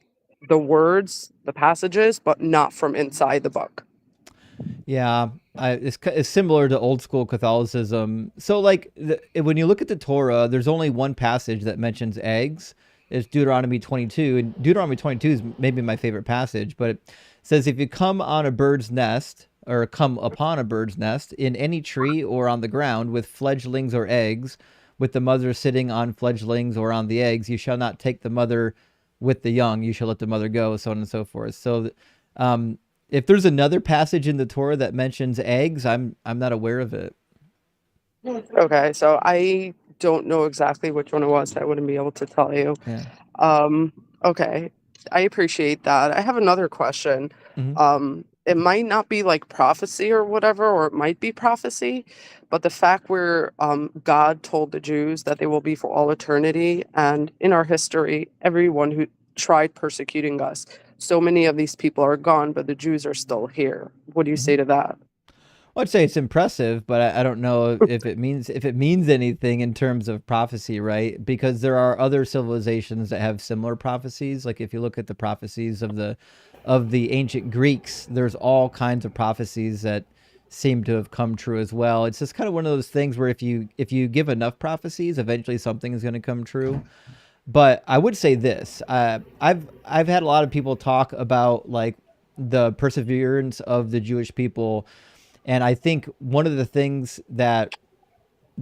the words, the passages, but not from inside the book. Yeah, it's similar to old school Catholicism. So, like, when you look at the Torah, there's only one passage that mentions eggs. It's Deuteronomy 22, and Deuteronomy 22 is maybe my favorite passage. But it says, if you come on a bird's nest or come upon a bird's nest in any tree or on the ground with fledglings or eggs, with the mother sitting on fledglings or on the eggs, you shall not take the mother with the young. You shall let the mother go, so on and so forth. So, if there's another passage in the Torah that mentions eggs, I'm not aware of it. Okay, so I don't know exactly which one it was. So I wouldn't be able to tell you. Yeah. Um, okay, I appreciate that. I have another question. Hmm. It might not be like prophecy or whatever, or it might be prophecy, but the fact where God told the Jews that they will be for all eternity, and in our history, everyone who tried persecuting us, so many of these people are gone, but the Jews are still here. What do you Hmm. say to that? Well, I'd say it's impressive, but I don't know if it means anything in terms of prophecy, right? Because there are other civilizations that have similar prophecies. Like if you look at the prophecies of the ancient Greeks, there's all kinds of prophecies that seem to have come true as well. It's just kind of one of those things where if you give enough prophecies, eventually something is going to come true. But I would say this: I've had a lot of people talk about like the perseverance of the Jewish people, and I think one of the things that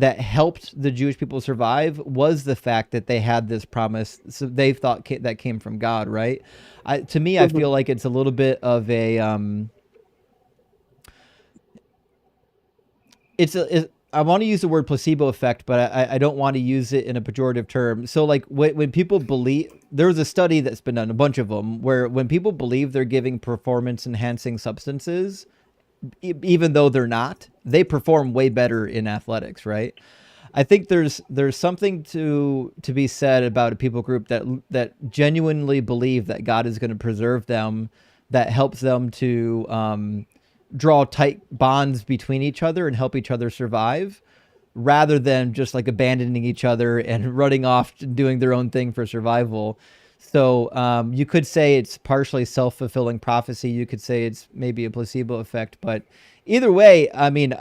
helped the Jewish people survive was the fact that they had this promise. So they thought that came from God, right? To me, I Mhm. feel like it's a little bit of a I want to use the word placebo effect, but I don't want to use it in a pejorative term. So like when people believe, there was a study that's been done, a bunch of them, where when people believe they're giving performance enhancing substances, even though they're not, they perform way better in athletics, right? I think there's something to be said about a people group that genuinely believe that God is going to preserve them, that helps them to draw tight bonds between each other and help each other survive, rather than just like abandoning each other and running off and doing their own thing for survival. So you could say it's partially self-fulfilling prophecy. You could say it's maybe a placebo effect, but either way, I mean,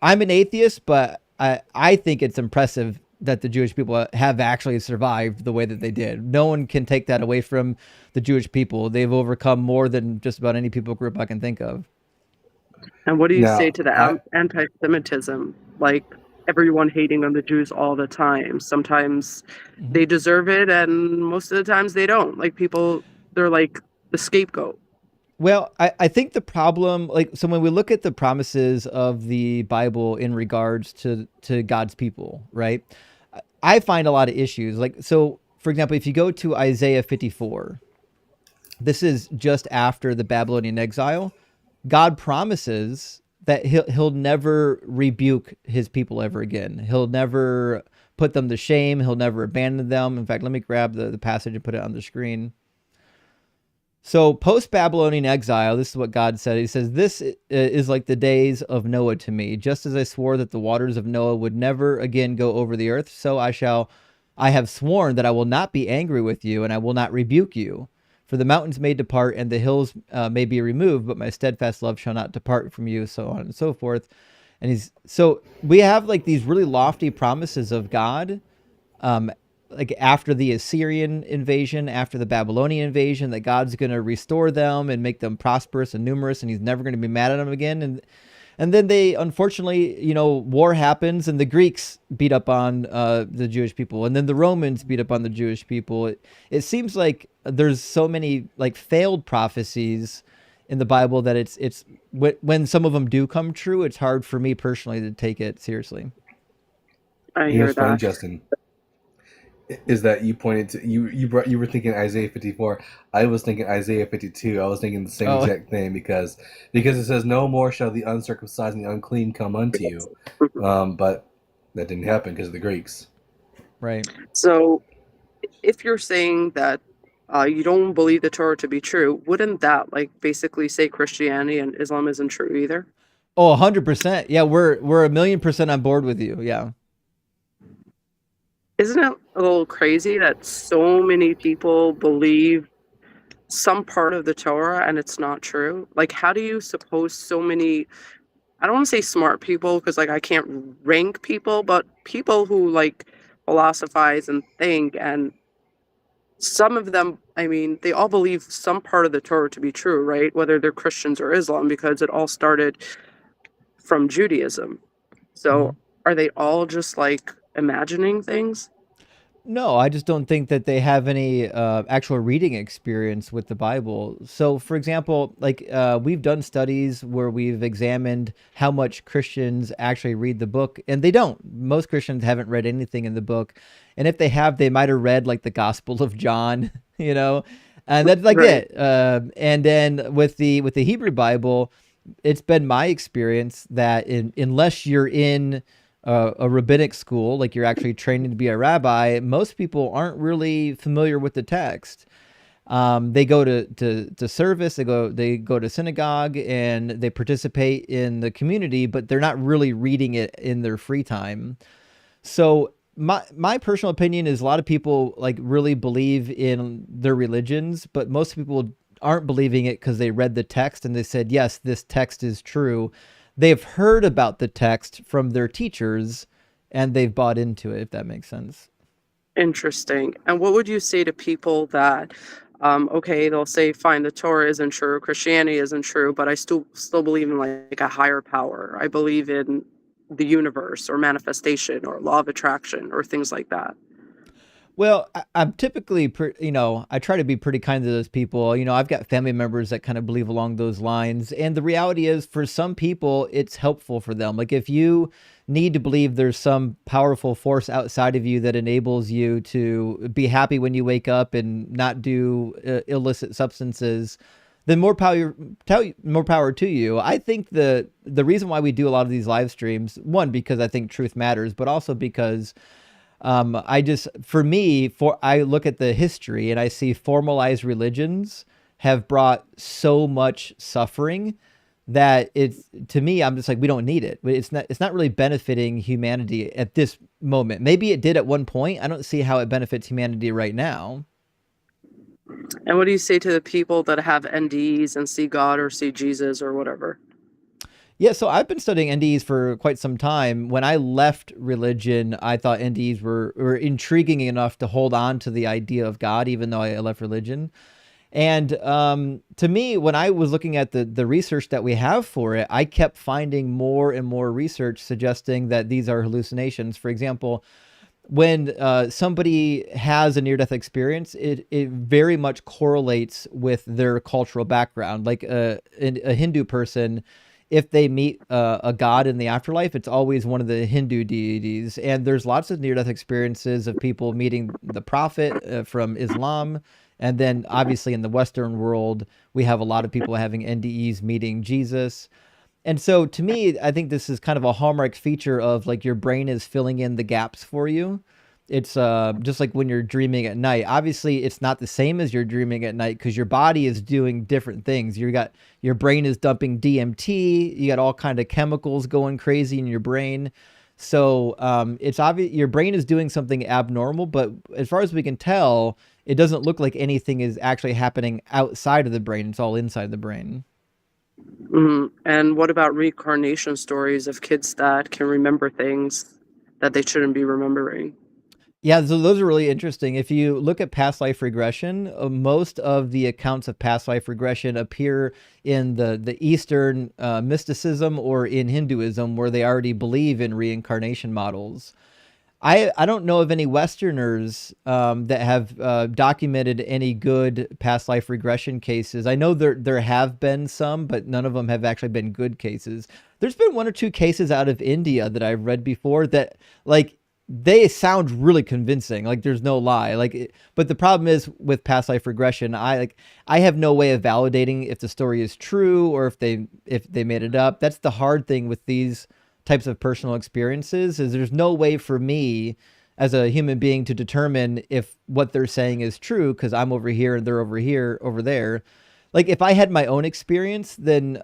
I'm an atheist, but I think it's impressive that the Jewish people have actually survived the way that they did. No one can take that away from the Jewish people. They've overcome more than just about any people group I can think of. And what do you say Now, to the anti-Semitism? Like everyone hating on the Jews all the time. Sometimes Mhm. they deserve it, and most of the times they don't. Like people, they're like the scapegoat. Well, I think the problem, like, so when we look at the promises of the Bible in regards to God's people, right? I find a lot of issues. Like, so for example, if you go to Isaiah 54, this is just after the Babylonian exile. God promises that he'll never rebuke his people ever again. He'll never put them to shame. He'll never abandon them. In fact, let me grab the passage and put it on the screen. So, post Babylonian exile, this is what God said. He says, "This is like the days of Noah to me. Just as I swore that the waters of Noah would never again go over the earth, so I have sworn that I will not be angry with you and I will not rebuke you. For the mountains may depart and the hills may be removed, but my steadfast love shall not depart from you," so on and so forth. And so we have like these really lofty promises of God, um, like after the Assyrian invasion, after the Babylonian invasion, that God's going to restore them and make them prosperous and numerous, and He's never going to be mad at them again. And then they, unfortunately, war happens, and the Greeks beat up on the Jewish people, and then the Romans beat up on the Jewish people. It seems like there's so many like failed prophecies in the Bible that it's when some of them do come true, it's hard for me personally to take it seriously. I you know hear what's funny, that. Justin, is that you pointed to you were thinking Isaiah 54. I was thinking Isaiah 52. I was thinking the same Oh, exact thing because it says, "No more shall the uncircumcised and the unclean come unto you," but that didn't happen because of the Greeks. right. So if you're saying that you don't believe the Torah to be true, wouldn't that like basically say Christianity and Islam isn't true either? Oh, 100%. Yeah, we're a million percent on board with you. Yeah. Isn't it a little crazy that so many people believe some part of the Torah and it's not true? Like, how do you suppose so many, I don't want to say smart people because, like, I can't rank people, but people who, like, philosophize and think, and some of them, I mean, they all believe some part of the Torah to be true, right? Whether they're Christians or Islam, because it all started from Judaism. So are they all just like imagining things? No, I just don't think that they have any actual reading experience with the Bible. So, for example, like we've done studies where we've examined how much Christians actually read the book, and they don't. Most Christians haven't read anything in the book, and if they have, they might have read like the Gospel of John, you know, and that's like Right. it. And then with the Hebrew Bible, it's been my experience that unless you're in a rabbinic school, like you're actually training to be a rabbi, most people aren't really familiar with the text. They go to service, they go to synagogue, and they participate in the community, but they're not really reading it in their free time. So my personal opinion is a lot of people like really believe in their religions, but most people aren't believing it because they read the text and they said, yes, this text is true. They've heard about the text from their teachers and they've bought into it, if that makes sense. Interesting. And what would you say to people that, okay, they'll say, fine, the Torah isn't true, Christianity isn't true, but I still believe in like a higher power. I believe in the universe or manifestation or law of attraction or things like that. Well, I'm typically, I try to be pretty kind to those people. I've got family members that kind of believe along those lines. And the reality is, for some people, it's helpful for them. Like if you need to believe there's some powerful force outside of you that enables you to be happy when you wake up and not do illicit substances, then more power to you. I think the reason why we do a lot of these live streams, one, because I think truth matters, but also because I look at the history and I see formalized religions have brought so much suffering that to me, I'm just like, we don't need it. It's not really benefiting humanity at this moment. Maybe it did at one point. I don't see how it benefits humanity right now. And what do you say to the people that have NDEs and see God or see Jesus or whatever? Yeah, so I've been studying NDEs for quite some time. When I left religion, I thought NDEs were intriguing enough to hold on to the idea of God, even though I left religion. And to me, when I was looking at the research that we have for it, I kept finding more and more research suggesting that these are hallucinations. For example, when somebody has a near-death experience, it very much correlates with their cultural background. Like a Hindu person, if they meet a god in the afterlife, it's always one of the Hindu deities. And there's lots of near-death experiences of people meeting the prophet from Islam. And then obviously in the Western world, we have a lot of people having NDEs meeting Jesus. And so to me, I think this is kind of a hallmark feature of like your brain is filling in the gaps for you. It's just like when you're dreaming at night. Obviously, it's not the same as you're dreaming at night because your body is doing different things. Your brain is dumping DMT. You got all kind of chemicals going crazy in your brain. So it's obvious your brain is doing something abnormal. But as far as we can tell, it doesn't look like anything is actually happening outside of the brain. It's all inside the brain. And what about reincarnation stories of kids that can remember things that they shouldn't be remembering? Yeah, so those are really interesting. If you look at past life regression, most of the accounts of past life regression appear in the Eastern mysticism or in Hinduism, where they already believe in reincarnation models. I don't know of any Westerners that have documented any good past life regression cases. I know there have been some, but none of them have actually been good cases. There's been one or two cases out of India that I've read before that like they sound really convincing. Like there's no lie. But the problem is with past life regression, I have no way of validating if the story is true or if they made it up. That's the hard thing with these types of personal experiences is there's no way for me as a human being to determine if what they're saying is true because I'm over here and they're over there. Like if I had my own experience, then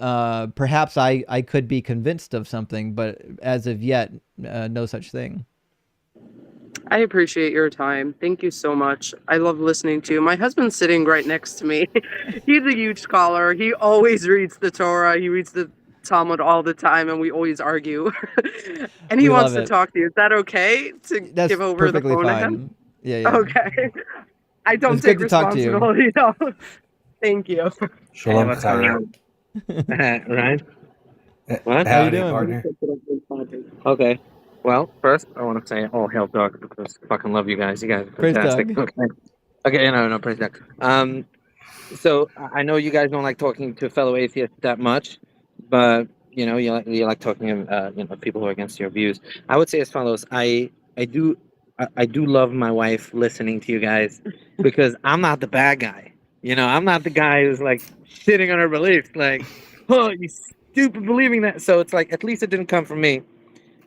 perhaps I could be convinced of something, but as of yet, no such thing. I appreciate your time. Thank you so much. I love listening to you. My husband's sitting right next to me. He's a huge scholar. He always reads the Torah. He reads the Talmud all the time, and we always argue. And he We wants love to it. talk to you. Is that okay to That's give over the perfectly phone to him? fine. Yeah, yeah. Okay. I don't It's good take to talk to you. responsibility. No. Thank you. Hey, Shalom what's going Chaya. on? Ryan? What? How you Howdy, doing? partner. Okay. Well, first, I want to say all hail Doug because I fucking love you guys. You guys are Praise fantastic. Doug. Okay. Okay, no, praise Doug. So I know you guys don't like talking to fellow atheists that much, but you like talking to people who are against your views. I would say as follows: I do love my wife listening to you guys because I'm not the bad guy. I'm not the guy who's like shitting on her beliefs, like, oh, you stupid believing that. So it's like at least it didn't come from me.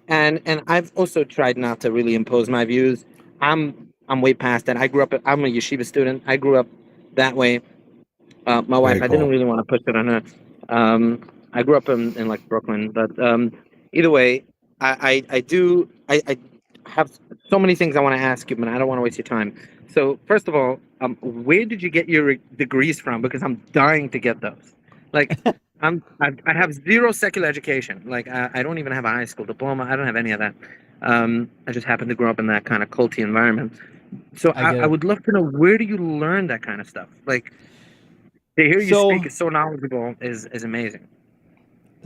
And I've also tried not to really impose my views. I'm way past that. I'm a yeshiva student. I grew up that way. My wife, Very I didn't cool. really want to push it on her. I grew up in like Brooklyn, but either way, I have so many things I want to ask you, but I don't want to waste your time. So first of all, where did you get your degrees from? Because I'm dying to get those. Like, I have zero secular education. Like, I don't even have a high school diploma. I don't have any of that. I just happen to grow up in that kind of culty environment. So I get I it. would love to know, where do you learn that kind of stuff? Like, to hear you So speak is so knowledgeable is amazing.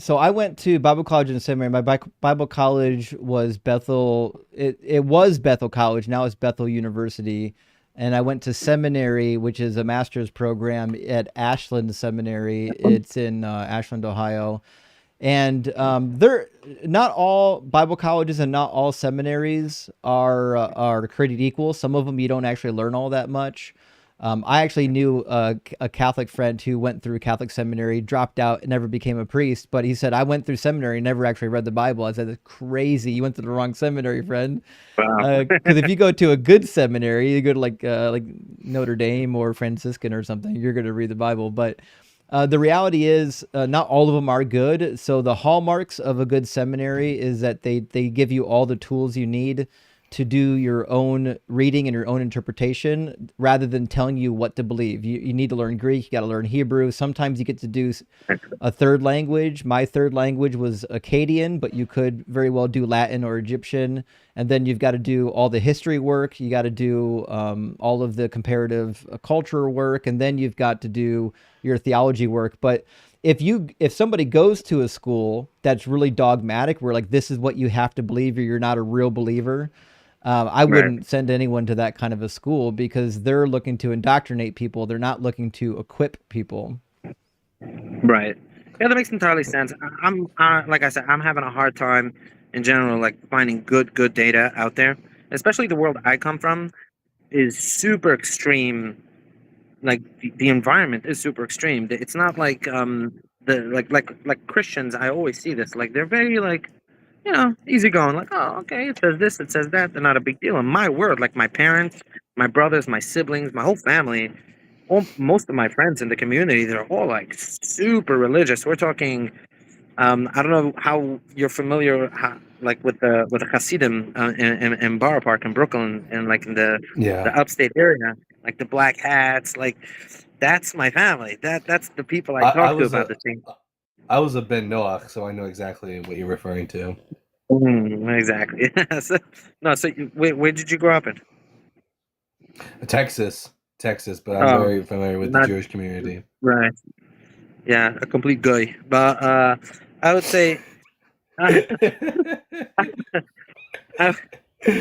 so I went to Bible college and seminary. My Bible college was Bethel. It was Bethel College. Now it's Bethel University. And I went to seminary, which is a master's program at Ashland Seminary. It's in Ashland, Ohio. And they're not all Bible colleges and not all seminaries are created equal. Some of them you don't actually learn all that much. I actually knew a Catholic friend who went through Catholic seminary, dropped out, and never became a priest. But he said, I went through seminary and never actually read the Bible. I said, that's crazy. You went to the wrong seminary, friend. Wow. Because if you go to a good seminary, you go to like Notre Dame or Franciscan or something, you're going to read the Bible. But the reality is, not all of them are good. So the hallmarks of a good seminary is that they give you all the tools you need to do your own reading and your own interpretation rather than telling you what to believe. You need to learn Greek, you got to learn Hebrew. Sometimes you get to do a third language. My third language was Akkadian, but you could very well do Latin or Egyptian. And then you've got to do all the history work. You got to do all of the comparative culture work. And then you've got to do your theology work. But if somebody goes to a school that's really dogmatic, where like this is what you have to believe or you're not a real believer, I Right. wouldn't send anyone to that kind of a school because they're looking to indoctrinate people. They're not looking to equip people. Right. Yeah, that makes entirely sense. I'm like I said, I'm having a hard time in general, like finding good data out there. Especially the world I come from is super extreme. Like the environment is super extreme. It's not like the like Christians. I always see this. Like they're very like, easygoing. Like, oh, okay, it says this, it says that. They're not a big deal. In my world, like my parents, my brothers, my siblings, my whole family, most of my friends in the community, they're all like super religious. We're talking. I don't know how you're familiar, like with the Hasidim in Borough Park in Brooklyn, and like in the Yeah. upstate area, like the black hats. Like that's my family. That's the people I I talk to was about a the thing. I was a Ben Noach, so I know exactly what you're referring to. Exactly. So where did you grow up in? Texas, but I'm Oh, very familiar with the not Jewish community. right. Yeah, a complete guy. But I would say, I'm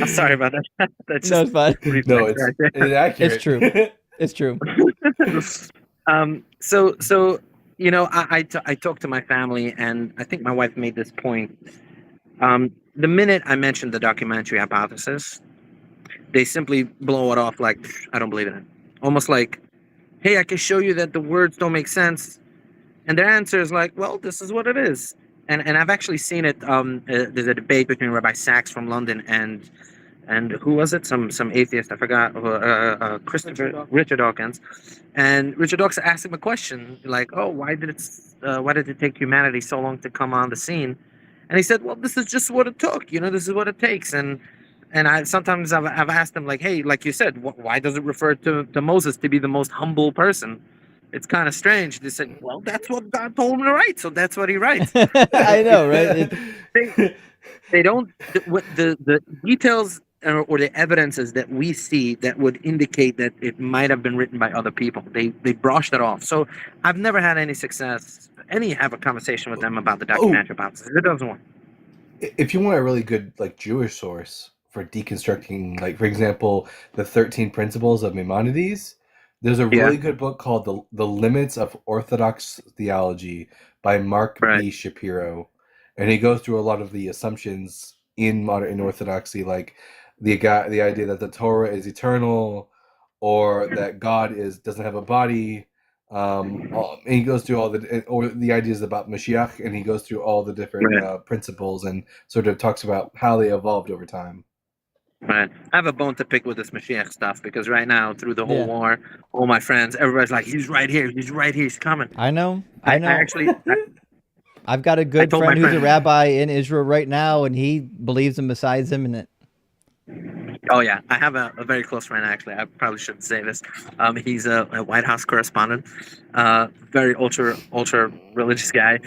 sorry about that. That's No, just it's fine. No, reflex right it's accurate. It's true. It's true. there. So I talked to my family, and I think my wife made this point. The minute I mentioned the documentary hypothesis, they simply blow it off like, I don't believe in it. Almost like, hey, I can show you that the words don't make sense. And their answer is like, well, this is what it is. And I've actually seen it. There's a debate between Rabbi Sachs from London and who was it? Some atheist, I forgot. Richard Dawkins. And Richard Dawkins asked him a question like, oh, why did it take humanity so long to come on the scene? And he said, well, this is just what it took. This is what it takes. And And sometimes I've asked them like, hey, like you said, why does it refer to Moses to be the most humble person? It's kind of strange. They said, well, that's what God told him to write, so that's what he writes. I know, right? They don't the details or the evidences that we see that would indicate that it might have been written by other people. They brushed it off. So I've never had any success. Have a conversation with them about the documentary about this. It doesn't work. If you want a really good like Jewish source for deconstructing, like for example, the 13 Principles of Maimonides, there's a really good book called the Limits of Orthodox Theology by Mark B. Shapiro, and he goes through a lot of the assumptions in modern orthodoxy, like the idea that the Torah is eternal, or that God doesn't have a body. And he goes through all the ideas about Mashiach, and he goes through all the different principles and sort of talks about how they evolved over time. Right. I have a bone to pick with this Mashiach stuff because right now, through the whole war, all my friends, everybody's like, he's right here, he's coming. I know. I've got a good friend who's a rabbi in Israel right now, and he believes in Messiah's imminent. Oh yeah, I have a very close friend actually. I probably shouldn't say this. He's a White House correspondent, very ultra religious guy.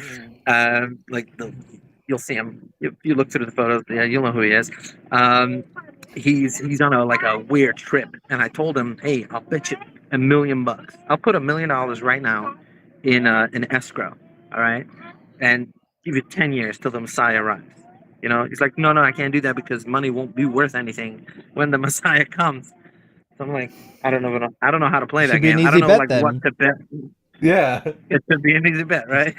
You'll see him if you look through the photos. Yeah, you'll know who he is. He's on a weird trip, and I told him, hey, I'll bet you $1 million. I'll put $1 million right now in escrow. All right, and give you 10 years till the Messiah arrives. You know, he's like, no, I can't do that because money won't be worth anything when the Messiah comes. So I'm like, I don't know how to play that game. I don't know what to bet. Yeah, it could be an easy bet, right?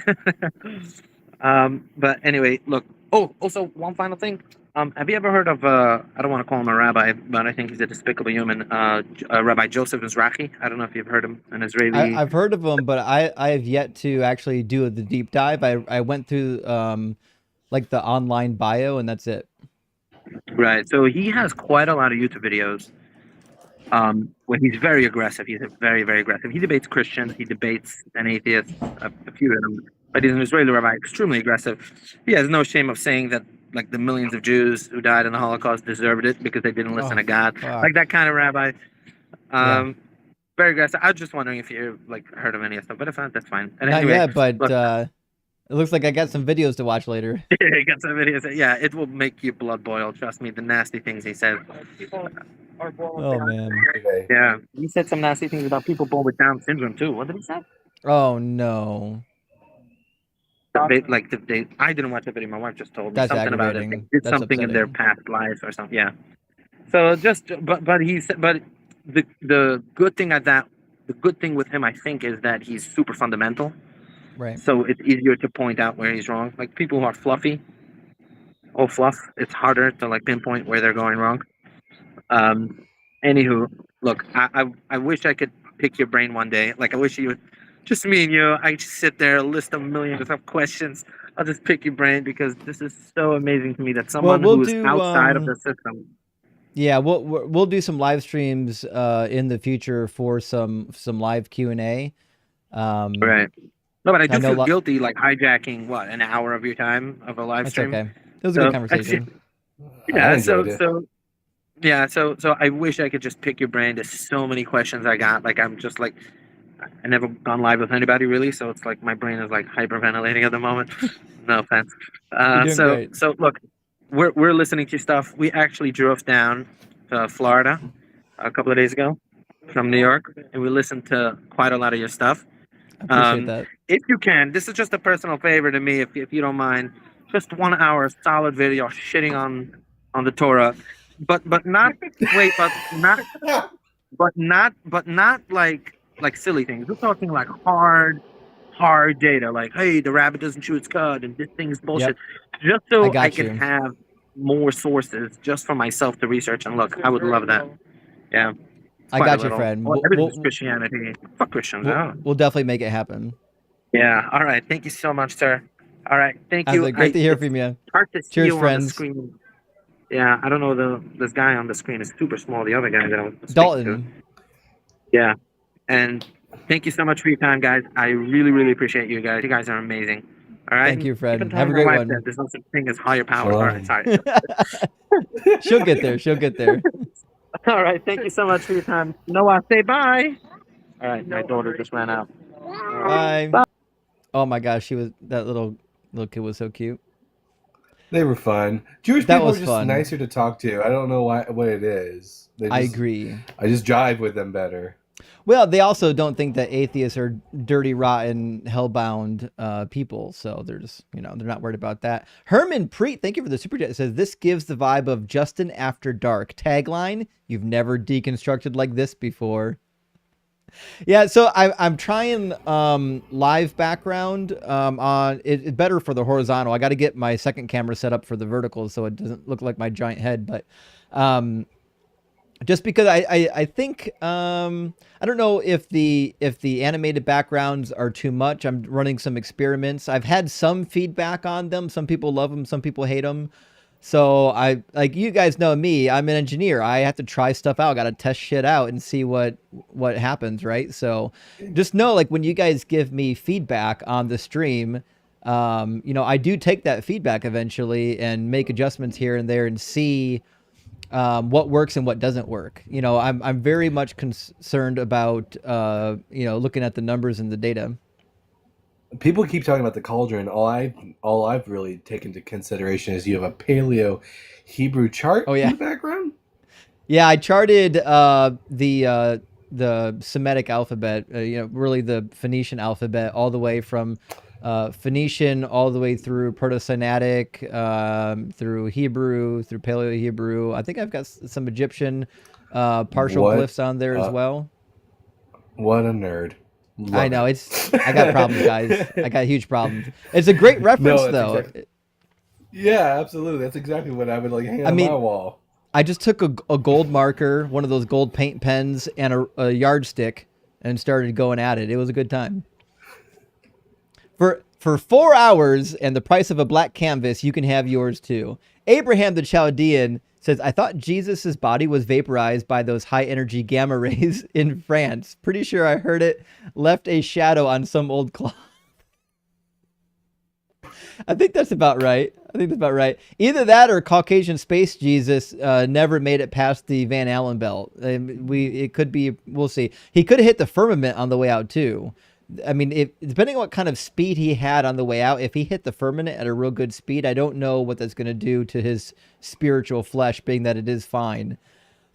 But anyway, look. Oh, also one final thing. Have you ever heard of? I don't want to call him a rabbi, but I think he's a despicable human. Rabbi Joseph Mizrahi. I don't know if you've heard him, an Israeli. I've heard of him, but I have yet to actually do the deep dive. I went through like the online bio, and that's it. Right. So he has quite a lot of YouTube videos. Where he's very aggressive. He's very, very aggressive. He debates Christians. He debates an atheist, a few of them. But he's an Israeli rabbi, extremely aggressive. He has no shame of saying that, like, the millions of Jews who died in the Holocaust deserved it because they didn't listen to God. Like that kind of rabbi. Very aggressive. I was just wondering if you heard of any of stuff, but if not, that's fine. And Not yet, but look, it looks like I got some videos to watch later. I got some videos. Yeah, it will make your blood boil. Trust me, the nasty things he said. Oh man. Yeah, he said some nasty things about people born with Down syndrome too. What did he say? Oh no. I didn't watch the video. My wife just told me something about it. They did something in their past lives or something. Yeah. So but he said, but the good thing the good thing with him, I think, is that he's super fundamental. Right. So it's easier to point out where he's wrong. Like people who are fluffy, fluff, it's harder to pinpoint where they're going wrong. Anywho, look, I wish I could pick your brain one day. I wish you would, just me and you, I just sit there, list a million of questions. I'll just pick your brain because this is so amazing to me that someone who is outside of the system. Yeah, we'll do some live streams in the future for some live Q&A. Right. No, but I do feel guilty hijacking an hour of your time of a live stream. Okay. It was a good conversation. Yeah, so I wish I could just pick your brain. There's so many questions I got. I'm just I never gone live with anybody really, so it's my brain is hyperventilating at the moment. No offense. So look, we're listening to your stuff. We actually drove down to Florida a couple of days ago from New York, and we listened to quite a lot of your stuff. I appreciate that. If you can, this is just a personal favor to me, if you don't mind, just 1 hour solid video shitting on the Torah, but not like silly things. We're talking hard data, hey, the rabbit doesn't chew its cud and this thing's bullshit. Yep. Just so I can have more sources just for myself to research and look. I would love that. Yeah. I got you, friend. Everything's Christianity. Fuck Christians. We'll definitely make it happen. Yeah. All right. Thank you so much, sir. All right. Thank you. Great to hear from you. Hard to see Cheers, you friends. on the screen. Yeah, I don't know. This guy on the screen is super small. The other guy that I was Dalton. Yeah. And thank you so much for your time, guys. I really, really appreciate you guys. You guys are amazing. All right. Thank you, Keep Fred. on Have telling a my great wife one. that there's no such thing as higher powers. All right. Shalom. Sorry. She'll get there. She'll get there. All right. Thank you so much for your time. Noah, say bye. All right. My daughter just ran out. Bye. Oh my gosh, that little kid was so cute. They were fun. Jewish That people was are just fun. nicer to talk to. I don't know what it is. I agree. I just jive with them better. Well, they also don't think that atheists are dirty, rotten, hellbound people. So they're just, they're not worried about that. Herman Preet, thank you for the super chat. It says, this gives the vibe of Justin After Dark. Tagline, you've never deconstructed like this before. Yeah, so I'm trying live background on it's better for the horizontal. I got to get my second camera set up for the vertical so it doesn't look like my giant head. But just because I think I don't know if the animated backgrounds are too much. I'm running some experiments. I've had some feedback on them. Some people love them. Some people hate them. So like you guys know me, I'm an engineer. I have to try stuff out. Got to test shit out and see what happens, right? So just know, like, when you guys give me feedback on the stream, I do take that feedback eventually and make adjustments here and there and see what works and what doesn't work. I'm very much concerned about looking at the numbers and the data. People keep talking about the cauldron. All I've really taken into consideration is you have a paleo Hebrew chart in the background. Yeah, I charted the Semitic alphabet, really the Phoenician alphabet, all the way from Phoenician all the way through Proto-Sinaitic, through Hebrew, through Paleo-Hebrew. I think I've got some Egyptian partial glyphs on there as well. What a nerd. I know. I got problems, guys. I got huge problems. It's a great reference, though. Yeah, absolutely. That's exactly what I would like hang on my wall. I just took a gold marker, one of those gold paint pens, and a yardstick, and started going at it. It was a good time. For 4 hours and the price of a black canvas, you can have yours too. Abraham the Chaldean says, I thought Jesus's body was vaporized by those high energy gamma rays in France. Pretty sure I heard it left a shadow on some old cloth. I think that's about right. Either that or Caucasian space Jesus never made it past the Van Allen belt. It could be, we'll see. He could have hit the firmament on the way out too. I mean, depending on what kind of speed he had on the way out, if he hit the firmament at a real good speed, I don't know what that's going to do to his spiritual flesh, being that it is fine.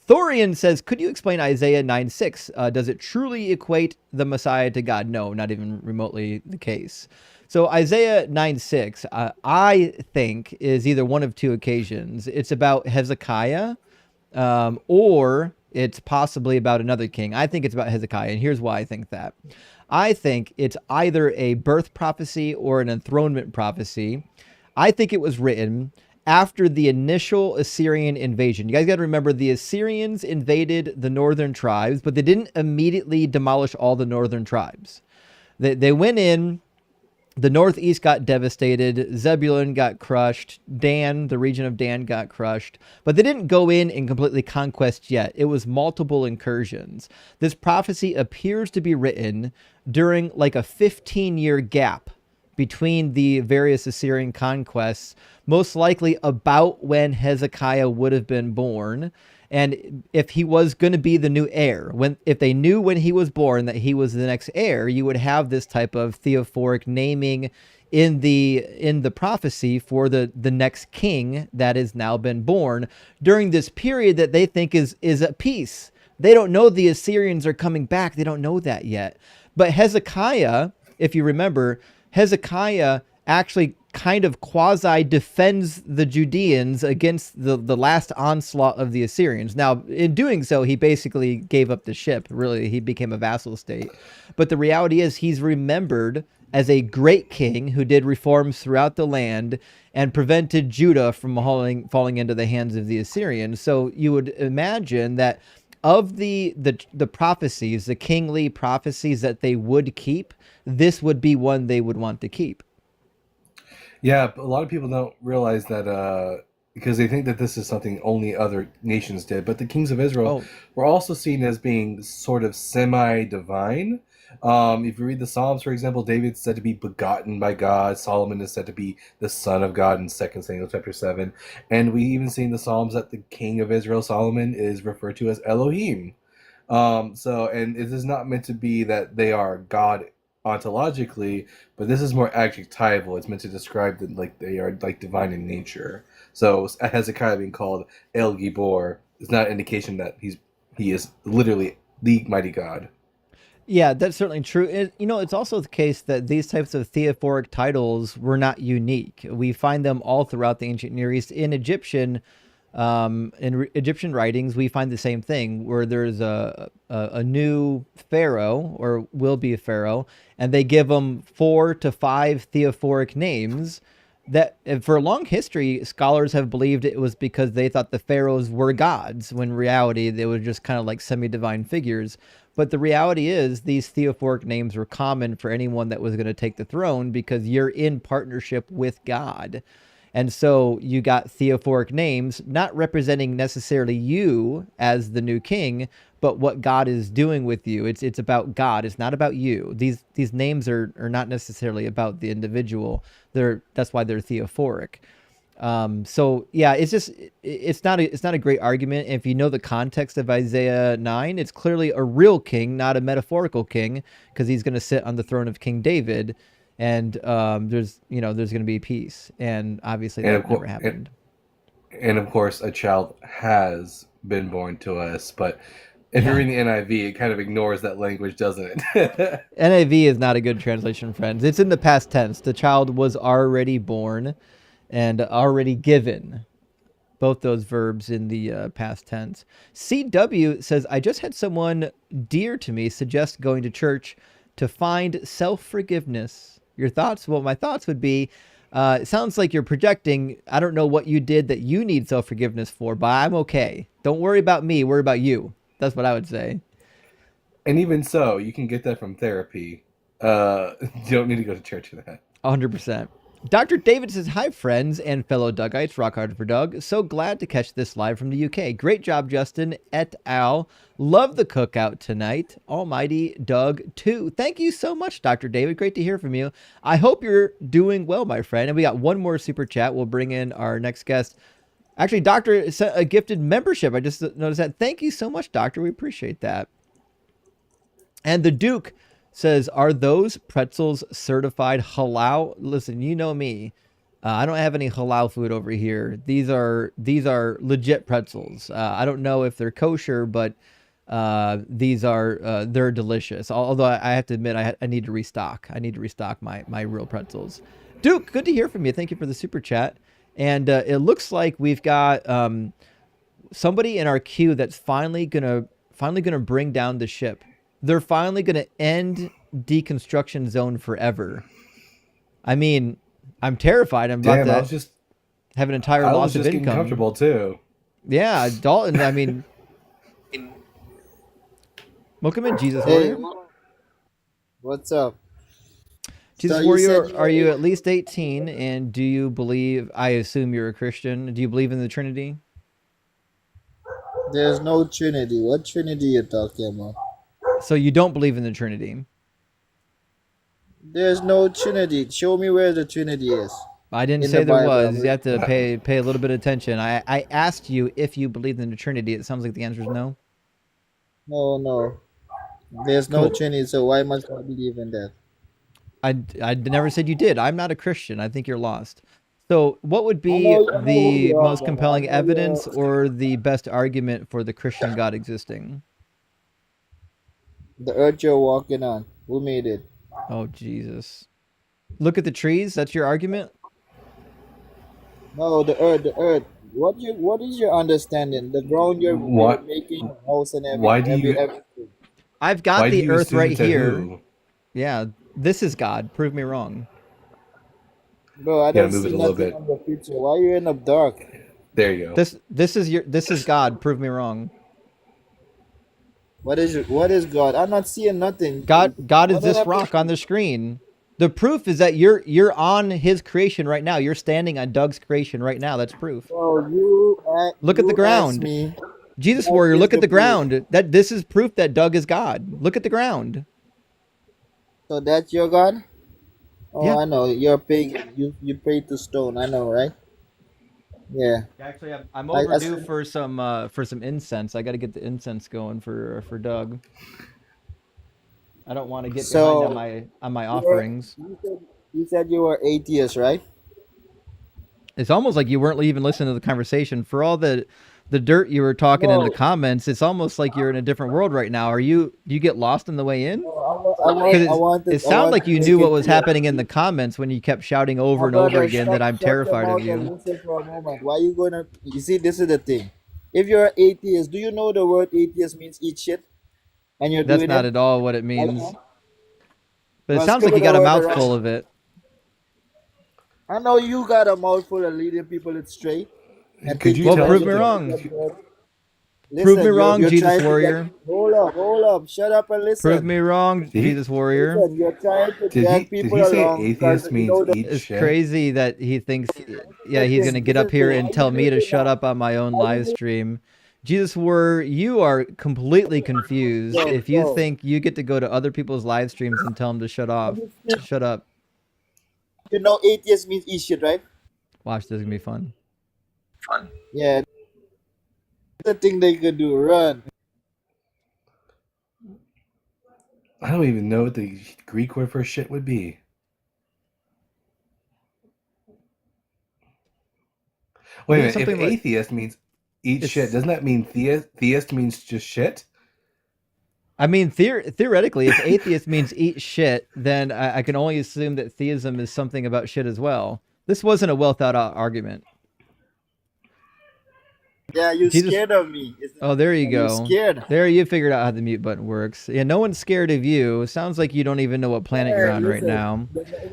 Thorian says, could you explain Isaiah 9:6? Does it truly equate the Messiah to God? No, not even remotely the case. So Isaiah 9:6, I think, is either one of two occasions. It's about Hezekiah, or it's possibly about another king. I think it's about Hezekiah, and here's why I think that. I think it's either a birth prophecy or an enthronement prophecy. I think it was written after the initial Assyrian invasion. You guys got to remember, the Assyrians invaded the northern tribes, but they didn't immediately demolish all the northern tribes. They went in. The northeast got devastated. Zebulun got crushed. Dan, the region of Dan, got crushed. But they didn't go in and completely conquest yet. It was multiple incursions. This prophecy appears to be written during like a 15-year gap between the various Assyrian conquests, most likely about when Hezekiah would have been born. And if he was going to be the new heir, if they knew when he was born that he was the next heir, you would have this type of theophoric naming in the prophecy for the next king that has now been born during this period that they think is at peace. They don't know the Assyrians are coming back. They don't know that yet. But Hezekiah, if you remember, Hezekiah actually kind of quasi defends the Judeans against the last onslaught of the Assyrians. Now, in doing so, he basically gave up the ship. Really, he became a vassal state. But the reality is he's remembered as a great king who did reforms throughout the land and prevented Judah from falling into the hands of the Assyrians. So you would imagine that of the prophecies, the kingly prophecies that they would keep, this would be one they would want to keep. Yeah, a lot of people don't realize that because they think that this is something only other nations did. But the kings of Israel were also seen as being sort of semi-divine. If you read the Psalms, for example, David's said to be begotten by God. Solomon is said to be the son of God in 2 Samuel chapter 7. And we even see in the Psalms that the king of Israel, Solomon, is referred to as Elohim. And it is not meant to be that they are God ontologically, but this is more adjectival. It's meant to describe that like they are like divine in nature. So Hezekiah being called El Gibor is not an indication that he is literally the mighty God. Yeah, that's certainly true. It's also the case that these types of theophoric titles were not unique. We find them all throughout the ancient Near East. In Egyptian writings, we find the same thing, where there's a new pharaoh, or will be a pharaoh, and they give them 4 to 5 theophoric names. That for a long history, scholars have believed it was because they thought the pharaohs were gods, when in reality they were just kind of like semi-divine figures. But the reality is these theophoric names were common for anyone that was going to take the throne, because you're in partnership with God. And so you got theophoric names, not representing necessarily you as the new king, but what God is doing with you. It's about God. It's not about you. These names are not necessarily about the individual. That's why they're theophoric. So yeah, it's not a great argument. If you know the context of Isaiah 9, it's clearly a real king, not a metaphorical king, because he's going to sit on the throne of King David. And there's going to be peace, and obviously that never happened. And of course, a child has been born to us, but if you're reading the NIV, it kind of ignores that language, doesn't it? NIV is not a good translation, friends. It's in the past tense. The child was already born and already given. Both those verbs in the past tense. CW says, I just had someone dear to me suggest going to church to find self-forgiveness. Your thoughts? Well, my thoughts would be, it sounds like you're projecting. I don't know what you did that you need self-forgiveness for, but I'm okay. Don't worry about me. Worry about you. That's what I would say. And even so, you can get that from therapy. You don't need to go to church for that. 100%. Dr. David says, hi, friends and fellow Dougites. Rock hard for Doug. So glad to catch this live from the UK. Great job, Justin et al. Love the cookout tonight. Almighty Doug, too. Thank you so much, Dr. David. Great to hear from you. I hope you're doing well, my friend. And we got one more super chat. We'll bring in our next guest. Actually, Doctor sent a gifted membership. I just noticed that. Thank you so much, Doctor. We appreciate that. And the Duke says, are those pretzels certified halal? Listen, you know me. I don't have any halal food over here. These are legit pretzels. I don't know if they're kosher, but they're delicious. Although I have to admit, I need to restock. I need to restock my real pretzels. Duke, good to hear from you. Thank you for the super chat. And it looks like we've got somebody in our queue that's finally gonna bring down the ship. They're finally going to end deconstruction zone forever. I mean, I'm terrified. I'm about to have an entire loss of income. Getting comfortable too. Yeah, Dalton. I mean, welcome in, Jesus Warrior. What's up? Jesus So Warrior, are you at least 18? And do you believe? I assume you're a Christian. Do you believe in the Trinity? There's no Trinity. What Trinity are you talking about? So you don't believe in the Trinity? There's no Trinity. Show me where the Trinity is. I didn't say there was. You have to pay a little bit of attention. I asked you if you believed in the Trinity. It sounds like the answer is no. No. There's no Trinity, so why must I believe in that? I never said you did. I'm not a Christian. I think you're lost. So what would be the most compelling evidence or the best argument for the Christian God existing? The earth you're walking on. Who made it? Oh, Jesus. Look at the trees. That's your argument? No, the earth. What is your understanding? The ground you're making a house and everything. I've got the earth right here. Yeah, this is God. Prove me wrong. Bro, I don't see nothing on the picture. Why are you in the dark? There you go. This is God. Prove me wrong. What is God? I'm not seeing nothing. God is this rock on the screen. The proof is that you're on his creation right now. You're standing on Doug's creation right now. That's proof. Look at the ground. Jesus Warrior, look at the ground. This is proof that Doug is God. Look at the ground. So that's your God? Oh, Yeah. I know. You're pagan. You pray to stone. I know, right? Yeah. Actually, I'm I overdue see. for some incense. I got to get the incense going for Doug. I don't want to get behind on So my you were offerings. you said you were atheist, right? It's almost like you weren't even listening to the conversation. For all the dirt you were talking in the No, comments, it's almost like you're in a different world right now. Do you get lost in the way in? no. Because it I sounded wanted like to you make knew what it was clear. happening in the comments when you kept shouting over My and over brother, again that I'm shut your terrified of mouth and you. listen for a moment. Why you gonna? You see, this is the thing. If you're an atheist, do you know the word atheist means eat shit, and you're That's doing not it at all what it right means. now? But it Well, sounds like scribble you the got a word around. mouthful of it. I know you got a mouthful of leading people straight and Could you thinking Well, tell that us prove you me what can the? wrong. get good. Prove me Listen, wrong, you're Jesus trying to get. warrior. Hold up, shut up and Prove listen. me wrong, Did he Jesus warrior. Listen, you're trying to did drag did people he say along because atheist you means know the eat It's shit? crazy that he thinks, yeah, he's thing. gonna get This up is the here thing. and Why you tell me doing to it shut now? up on my own Why live you stream. Jesus warrior, you are completely confused doing if you bro? think you get to go to other people's live streams and tell them to shut Have off. you seen- Shut up. You know, atheist means eat shit, right? Watch, this is gonna be fun. Yeah, the thing they could do. Run. I don't even know what the Greek word for shit would be. I Wait a think it's minute. If something like atheist means eat shit, it's. doesn't that mean theist means just shit? I mean, theoretically, if atheist means eat shit, then I can only assume that theism is something about shit as well. This wasn't a well thought out argument. Yeah, you Jesus. scared of me. Oh, there you You go. scared. There, you figured out how the mute button works. Yeah, no one's scared of you. It sounds like you don't even know what planet you're Hey, on right listen, now.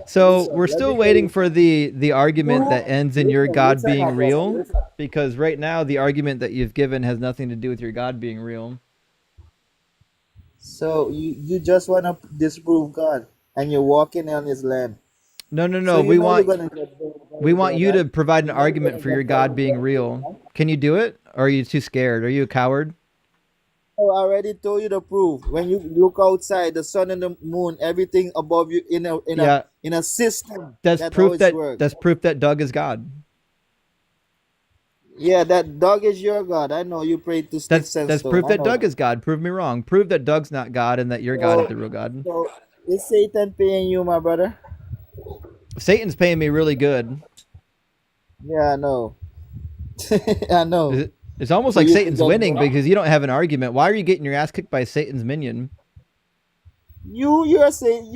So we're let me still tell waiting you. for the argument that ends in your God Listen, being my brother. real. Listen. Because right now, the argument that you've given has nothing to do with your God being real. So you just want to disprove God, and you're walking on His land. No, no, So no. you We know you're want gonna get we very want dead, you right? to provide an You know you're argument gonna for your get very God being dead, real. right? Can you do it? Or are you too scared? Are you a coward? Oh, I already told you the proof. When you look outside, the sun and the moon, everything above you Yeah, in a system. that's That's how proof it's that work. that's proof that Doug is God. Yeah, that dog is your God. I know you pray to sticks and That's stone. proof I that know Doug that. is God. Prove me wrong. Prove that Doug's not God and that your God is So, the real God. so is Satan paying you, my brother? Satan's paying me really good. Yeah, I know. I know. It's almost So like you can Satan's get winning because you don't have an argument. Why are you getting your ass kicked by Satan's minion? you're saying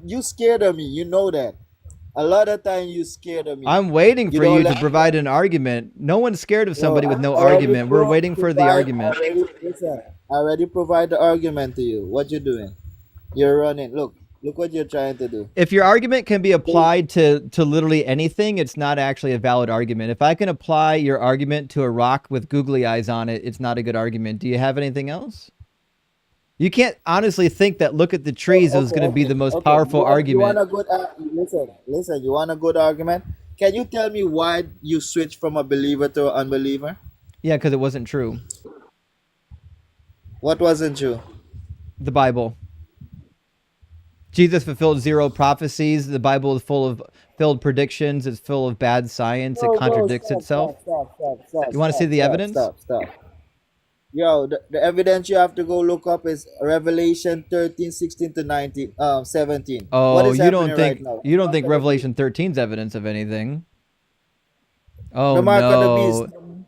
you scared of me. You know that. A lot of time you scared of me. I'm waiting You for don't you to let me. provide an argument. No one's scared of No, somebody I with no already argument. We're waiting for the provide. argument. Listen. I already provide the argument to you. What you doing? You're running. Look what you're trying to do. If your argument can be applied to literally anything, it's not actually a valid argument. If I can apply your argument to a rock with googly eyes on it, it's not a good argument. Do you have anything else? You can't honestly think that look at the trees is going to be the most Okay. powerful You want argument. a good listen. You want a good argument? Can you tell me why you switched from a believer to an unbeliever? Yeah, because it wasn't true. What wasn't true? The Bible. Jesus fulfilled 0 prophecies. The Bible is full of filled predictions. It's full of bad science. It contradicts itself. You want to see the evidence? Stop. Yo, the evidence you have to go look up is Revelation 13, 16 to 19, 17. What Oh, is happening right now? you don't think Revelation 13 is evidence of anything? Oh The mark of the beast. no.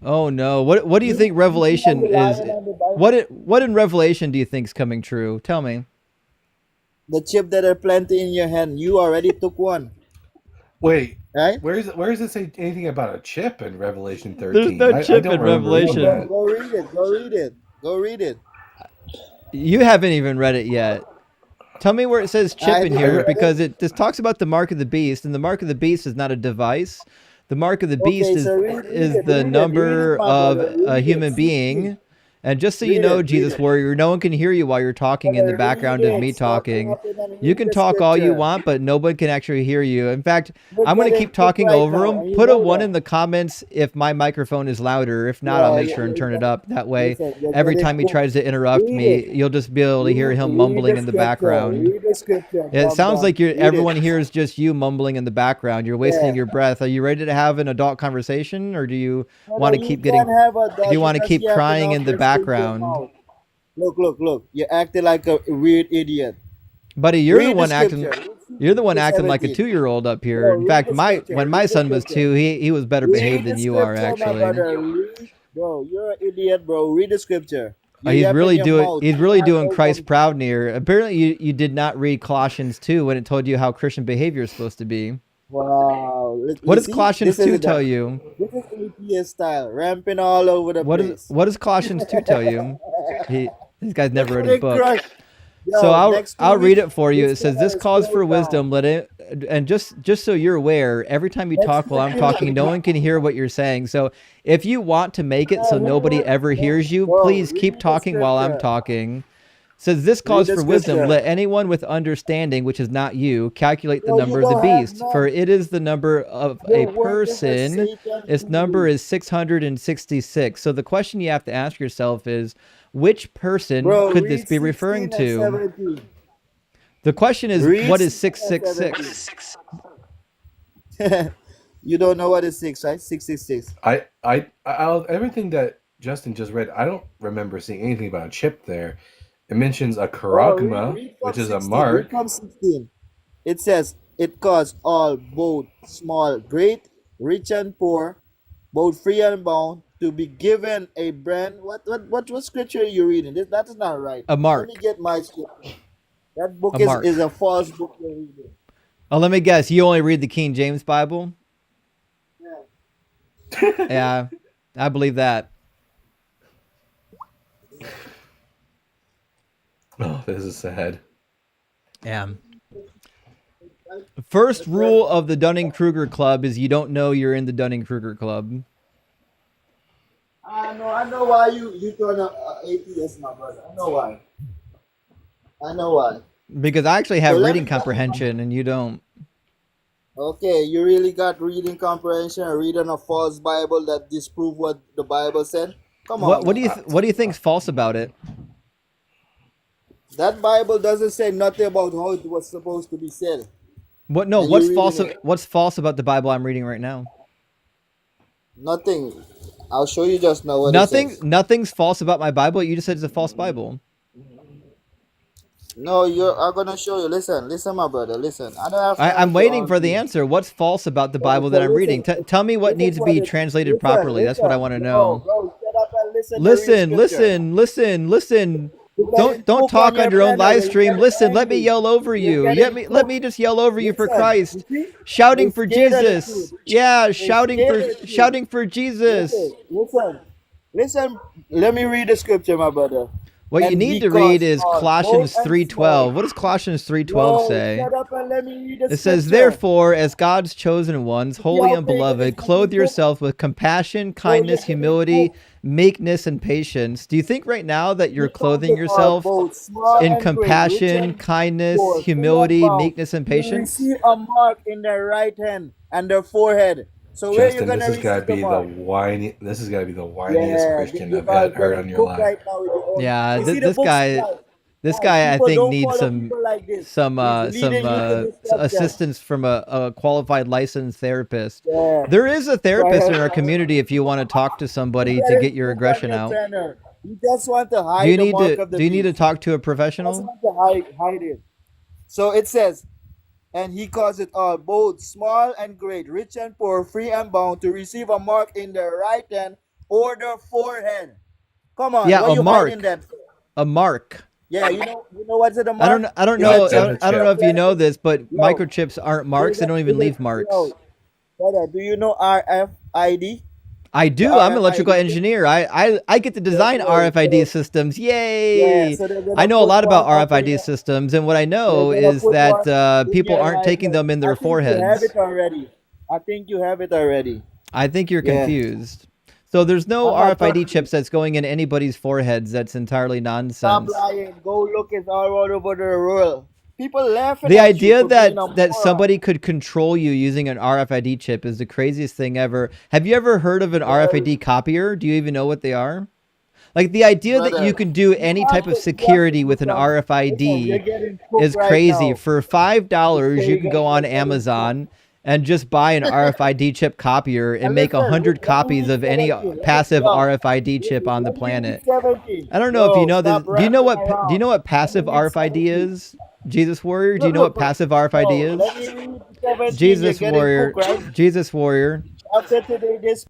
Oh no. What do you think Revelation You is? lying on the Bible? What in Revelation do you think is coming true? Tell me. The chip that are planted in your hand, you already took one, Wait, right? where does it say anything about a chip in Revelation There's 13? no I chip don't in remember reading Revelation. that. Go read it. Go read it. You haven't even read it yet. Tell me where it says chip I in didn't here read because it. this talks about the mark of the beast, and the mark of the beast is not a device. The mark of the beast Okay, so read is it. the Read it, number my of brother. a Read it. human See. being, And just so you Read know, it. Read Jesus it. Warrior, no one can hear you while you're talking in the Brother, read background of me it. Stop talking. talking and You read can the talk all you scripture. want, but nobody can actually hear you. In fact, You're I'm going to getting keep cooked talking right over now, them. and you Put a know 1 that. in the comments if my microphone is louder. If not, I'll Yeah, make sure and turn it up. That way, listen, you're every getting time he cooked. tries to interrupt Read me, it. you'll just be able to hear him Read mumbling the in the scripture. background. Read the scripture. It Bum sounds bum. like Read everyone it. hears just you mumbling in the background. You're wasting Yeah. your breath. Are you ready to have an adult conversation, or do you want Brother, to you keep can't have a do dog. you You want to just keep yapping crying off in the your stinking background? mouth. Look. You're acting like a weird idiot. Buddy, you're the Read the one scripture. acting. Read You're the one 16 to acting like a 17. 2-year-old up here. Bro, In read fact, the scripture. when my Read the son was scripture. 2, he was better Read behaved the than you are scripture, my actually. brother. Read. Bro, you're an idiot, bro. Read the scripture. You're He's yapping really your doing mouth. he's You really have doing no Christ proud control. near. Apparently you did not read Colossians 2 when it told you how Christian behavior is supposed to be. Wow. What You does see? Colossians 2 tell you? This is atheist style. Ramping all over the place. What does Colossians 2 tell you? These guys never read his Getting book. crushed. So Yo, next 2 I'll read weeks, it for you. It this says, channel "This is calls for closed down. wisdom. Let it." And just so you're aware, every time you talk while I'm talking, no one can hear what you're saying. So if you want to make it so nobody ever hears you, Bro, please keep read the talking while I'm scripture. talking. It says, "This Read calls the for wisdom. scripture. Let anyone with understanding, which is not you, calculate the Bro, you number of the don't have beast, for none. it is the number of a You're working for person. Satan Its number too. is 666." So the question you have to ask yourself is, which person Bro, could this read be referring 16 and to? 17. The question is, Read what is 16 and 666? 17. You don't know what is 6, right? 666. Everything that Justin just read, I don't remember seeing anything about a chip there. It mentions a Bro, charagma, read which from is a 16. Read mark. from 16. It says, it caused all, both small, great, rich and poor, both free and bound, to be given a brand. What scripture are you reading? That is not right. A Let me mark. get my scripture. That book A mark. is a false book you're reading. Oh, let me guess. You only read the King James Bible? Yeah. Yeah, I believe that. Oh, this is sad. Yeah. First rule of the Dunning-Kruger Club is you don't know you're in the Dunning-Kruger Club. I know why you turn a atheist, my brother. I know why. Because I actually have So let reading me- comprehension and you don't. Okay, you really got reading comprehension and reading a false Bible that disprove what the Bible said? Come on. What do you think's false about it? That Bible doesn't say nothing about how it was supposed to be said. What no, And what's you're false reading it. what's false about the Bible I'm reading right now? Nothing. I'll show you just now what it says. Nothing's false about my Bible. You just said it's a false Bible. No, I'm gonna show you. Listen, my brother. Listen. I don't have I'm time waiting to for the argue. answer. What's false about the Bro, Bible so that I'm listen, reading? Tell me what this needs is to be what it- translated listen, properly. That's what I listen. want to know. Bro, shut up and listen. To read scripture. Listen. Because Don't book talk on your on your own channel, live you stream. get Listen, let me angry. yell over You you. get Let me just yell over you for Listen, Christ. you see? Shouting You're for scared of the Jesus. truth. Yeah, You're shouting scared of the truth. shouting for Jesus. Listen. Let me read the scripture, my brother. What you And need he to read caused is all, Colossians both and 3:12. small. What does Colossians 3:12 No, say? shut up and let me read the It says, scripture. "Therefore, as God's chosen ones, holy how and big it beloved, is clothe in the book? yourself with compassion, kindness, you're getting humility, book. meekness, and patience." Do you think right now that you're He caused clothing it all, yourself both small in and great, rich compassion, and kindness, poor, free and humility, bound. meekness, and You patience? receive a mark in their right hand and their forehead. So where you Justin, gonna this has got to receive the be the mark? whiny. This has got to be the whiniest Yeah, Christian you I've guys heard getting on your cooked live. right now with your own. Yeah, You see the this books, guy, guys. this Guys, guy, I people think don't needs follow people like this. some He's leading you to destruction. assistance from a qualified licensed therapist. Yeah. There is a Go therapist in ahead. our community if you want to talk to somebody You to getting get your cooked on aggression your out. channel. You just want to Do hide you the need mark to of the do you need to beast. talk to a You just professional? want to hide it. So it says, and he caused it all, both small and great, rich and poor, free and bound, to receive a mark in their right hand or their forehead. Come on, Yeah, what a you hiding mark. that for? A mark. Yeah, you know what's the mark? I don't Is know a chip. I don't know if you know this, but Yo, microchips aren't marks. They don't even leave marks. Yo, brother, do you know RFID? I do. The I'm an electrical RFID. engineer. I get to design RFID systems. Yay! so they're gonna I know a put lot about one up in RFID your- systems, and what I know They're gonna is put that one in people your aren't right taking hand. them in their I think you have foreheads. it already. I think you have it already. I think you're Yeah. confused. So there's no I'm not RFID talking. chips that's going in anybody's foreheads. That's entirely Stop nonsense. lying. Go look. It's all over the world. People laughing The at you idea for being a that moron. somebody could control you using an RFID chip is the craziest thing ever. Have you ever heard of an RFID copier? Do you even know what they are? Like the idea that you Brother, can do any type of security with an listen, you're RFID getting cooked is right crazy. now. For $5, you can go on Amazon and just buy an RFID chip copier and make Listen, 100 let me copies read of any 17. passive Yo, RFID chip on the let me read planet. 17. I don't know if you Yo, know this. stop rapping Do you know around. what passive Let me read RFID 17. is? Jesus Warrior, do you Look, know what look, look. passive RFID Yo, is? let me read 17. You're Jesus getting Warrior, cooked, right? Jesus Warrior. After today, this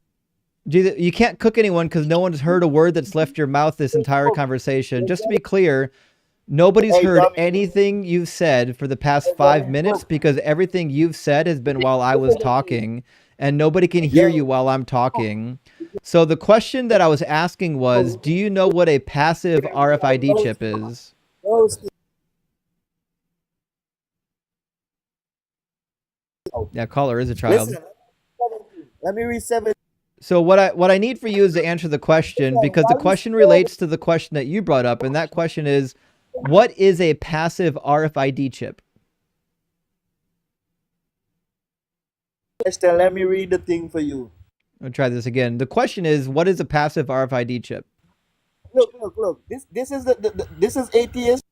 Jesus, you can't cook anyone because no one's heard a word that's left your mouth this entire conversation. Just to be clear, nobody's hey, heard dummy, anything you've said for the past you're 5 getting minutes cooked. because everything you've said has been while I was Listen to me. talking, and nobody can hear you Yo, while I'm talking. So the question that I was asking was, do you know what a passive RFID chip is? roast. Yeah, caller is a child. Listen, let me read 17. So what I need for you is to answer the question, because the question relates to the question that you brought up, and that question is, what is a passive RFID chip? Let me read the thing for you. I'll try this again. The question is, what is a passive RFID chip? Look. This is this is atheist.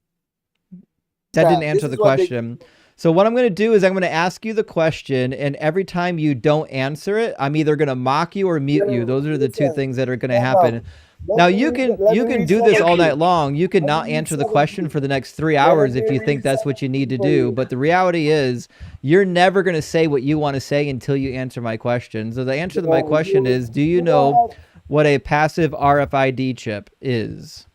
That didn't This answer is the what they question. So what I'm going to do is I'm going to ask you the question, and every time you don't answer it, I'm either going to mock you or mute you. Those are the two things that are going to happen. Now you can do this all night long. You can not answer the question for the next 3 hours if you think that's what you need to do. But the reality is you're never going to say what you want to say until you answer my question. So the answer to my question is, do you know what a passive RFID chip is?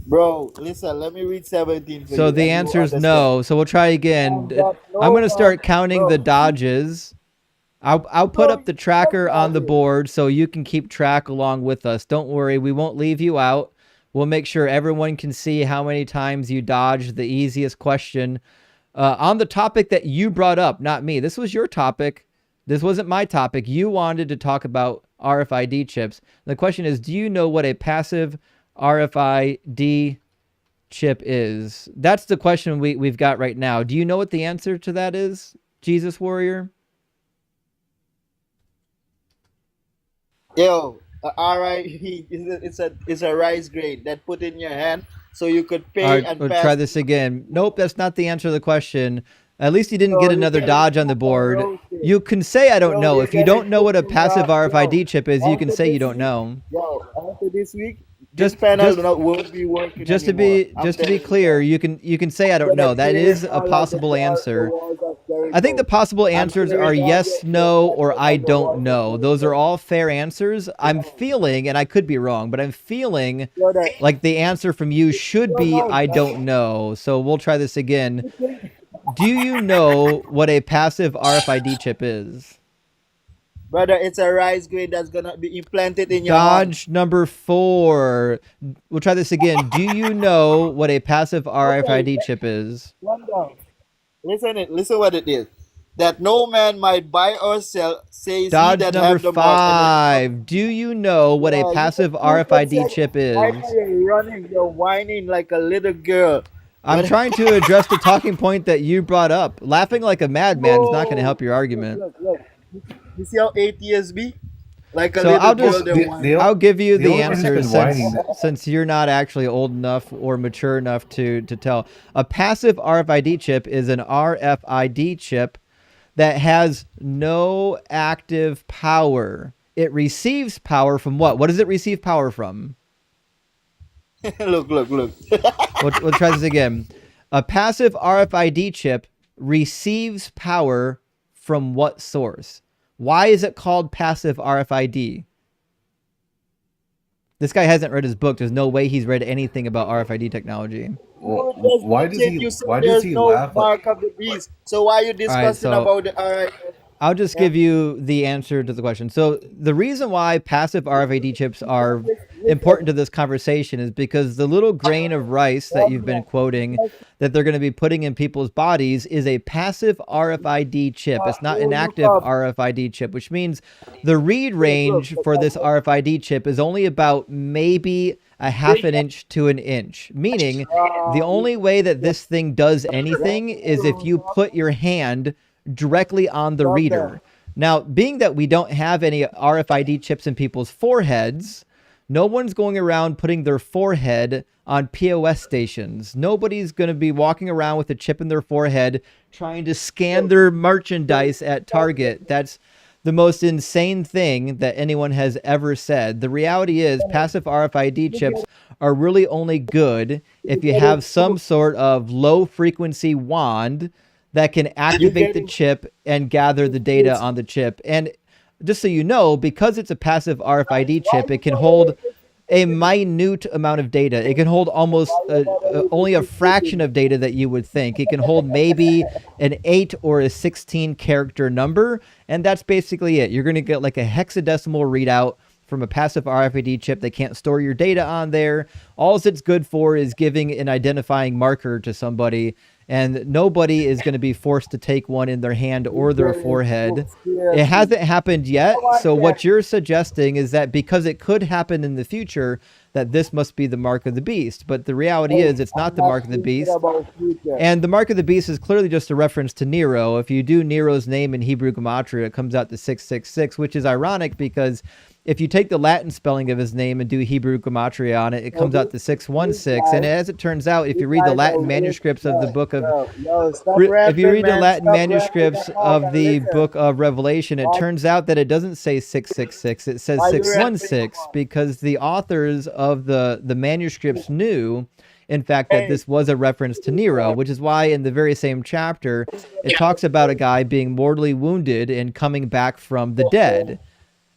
Bro, listen, let me read 17 for So you. the answer is no. So we'll try again. I'm going to start counting the dodges. I'll put up the tracker on the board so you can keep track along with us. Don't worry, we won't leave you out. We'll make sure everyone can see how many times you dodged the easiest question on the topic that you brought up, not me. This was your topic. This wasn't my topic. You wanted to talk about RFID chips. The question is, do you know what a passive RFID chip is? That's the question we've got right now. Do you know what the answer to that is, Jesus Warrior? Yo, RIP, it's a rice grain that put in your hand so you could pay All right, and we'll pass. try this again. Nope, that's not the answer to the question. At least you didn't So get you another get dodge on the board. roasted. You can say I don't Bro, know. you're If you don't getting know what a cooked passive raw. RFID chip is, you can After say you this don't week, know. yo, after this week, this Just panel just won't be working just to anymore. be just to be clear, you can say I don't know. That is a possible answer. I think the possible answers are yes, no, or I don't know. Those are all fair answers. I'm feeling, and I could be wrong, but I'm feeling like the answer from you should be I don't know. So we'll try this again. Do you know what a passive RFID chip is? Brother, it's a rice grain that's gonna be implanted in your hand. Dodge number 4. We'll try this again. Do you know what a passive RFID chip is? One down. Listen what it is. That no man might buy or sell, says he Dodge that number have the mark. 5. Do you know what a passive RFID chip Why is? are you running? You're whining like a little girl. I'm trying to address the talking point that you brought up. Laughing like a madman is not going to help your argument. Look. You see how atheists be? Like a So little I'll girl, just they're whining. I'll give you the the only person answer who's been whining since you're not actually old enough or mature enough to tell. A passive RFID chip is an RFID chip that has no active power. It receives power from what? What does it receive power from? Look. We'll try this again. A passive RFID chip receives power from what source? Why is it called passive RFID? This guy hasn't read his book. There's no way he's read anything about RFID technology. Well, why does he There's no laugh? mark of the beast. So why are you discussing so about the RIP? I'll just give you the answer to the question. So the reason why passive RFID chips are important to this conversation is because the little grain of rice that you've been quoting that they're going to be putting in people's bodies is a passive RFID chip. It's not an active RFID chip, which means the read range for this RFID chip is only about maybe a half an inch to an inch, meaning the only way that this thing does anything is if you put your hand directly on the reader. Now, being that we don't have any RFID chips in people's foreheads, no one's going around putting their forehead on POS stations. Nobody's going to be walking around with a chip in their forehead trying to scan their merchandise at Target. That's the most insane thing that anyone has ever said. The reality is passive RFID chips are really only good if you have some sort of low frequency wand that can activate the chip and gather the data on the chip. And just so you know, because it's a passive RFID chip, it can hold a minute amount of data. It can hold almost only a fraction of data that you would think. It can hold maybe an 8 or a 16 character number, and that's basically it. You're going to get like a hexadecimal readout from a passive RFID chip. They can't store your data on there. All it's good for is giving an identifying marker to somebody, and nobody is going to be forced to take one in their hand or their forehead. It hasn't happened yet. So what you're suggesting is that because it could happen in the future, that this must be the mark of the beast. But the reality is it's not the mark of the beast. And the mark of the beast is clearly just a reference to Nero. If you do Nero's name in Hebrew gematria, it comes out to 666, which is ironic because if you take the Latin spelling of his name and do Hebrew gematria on it, it comes out to 616. And as it turns out, if you read the Latin manuscripts of the book of book of Revelation, it turns out that it doesn't say 666. It says 616 because the authors of the manuscripts knew, in fact, that this was a reference to Nero, which is why in the very same chapter, it talks about a guy being mortally wounded and coming back from the dead.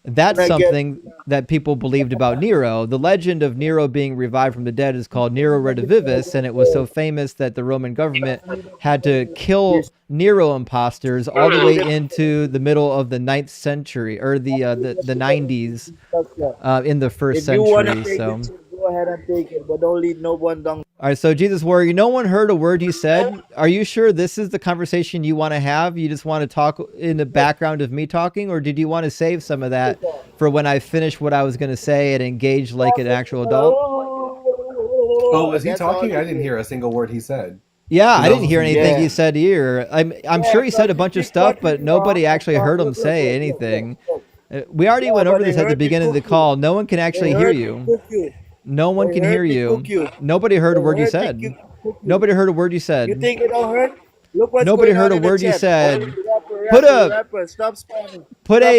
That's something that people believed about Nero. The legend of Nero being revived from the dead is called Nero Redivivus, and it was so famous that the Roman government had to kill Nero imposters all the way into the middle of the 9th century, or the 90s in the 1st century. So go ahead and take it, but don't lead no one down. All right, so Jesus Warrior, no one heard a word you said. Are you sure this is the conversation you want to have? You just want to talk in the background of me talking, or did you want to save some of that for when I finish what I was going to say and engage like an actual adult? Oh, was he talking? I didn't hear a single word he said. Yeah, I didn't hear anything he said either. I'm sure he said a bunch of stuff, but nobody actually heard him say anything. We already went over this at the beginning of the call. No one can actually hear you. No one can hear you. Nobody heard a word you said. Nobody heard a word you said. You think it don't hurt? Look what's Nobody going heard on a in the word you chat. said. Stop spamming. Put a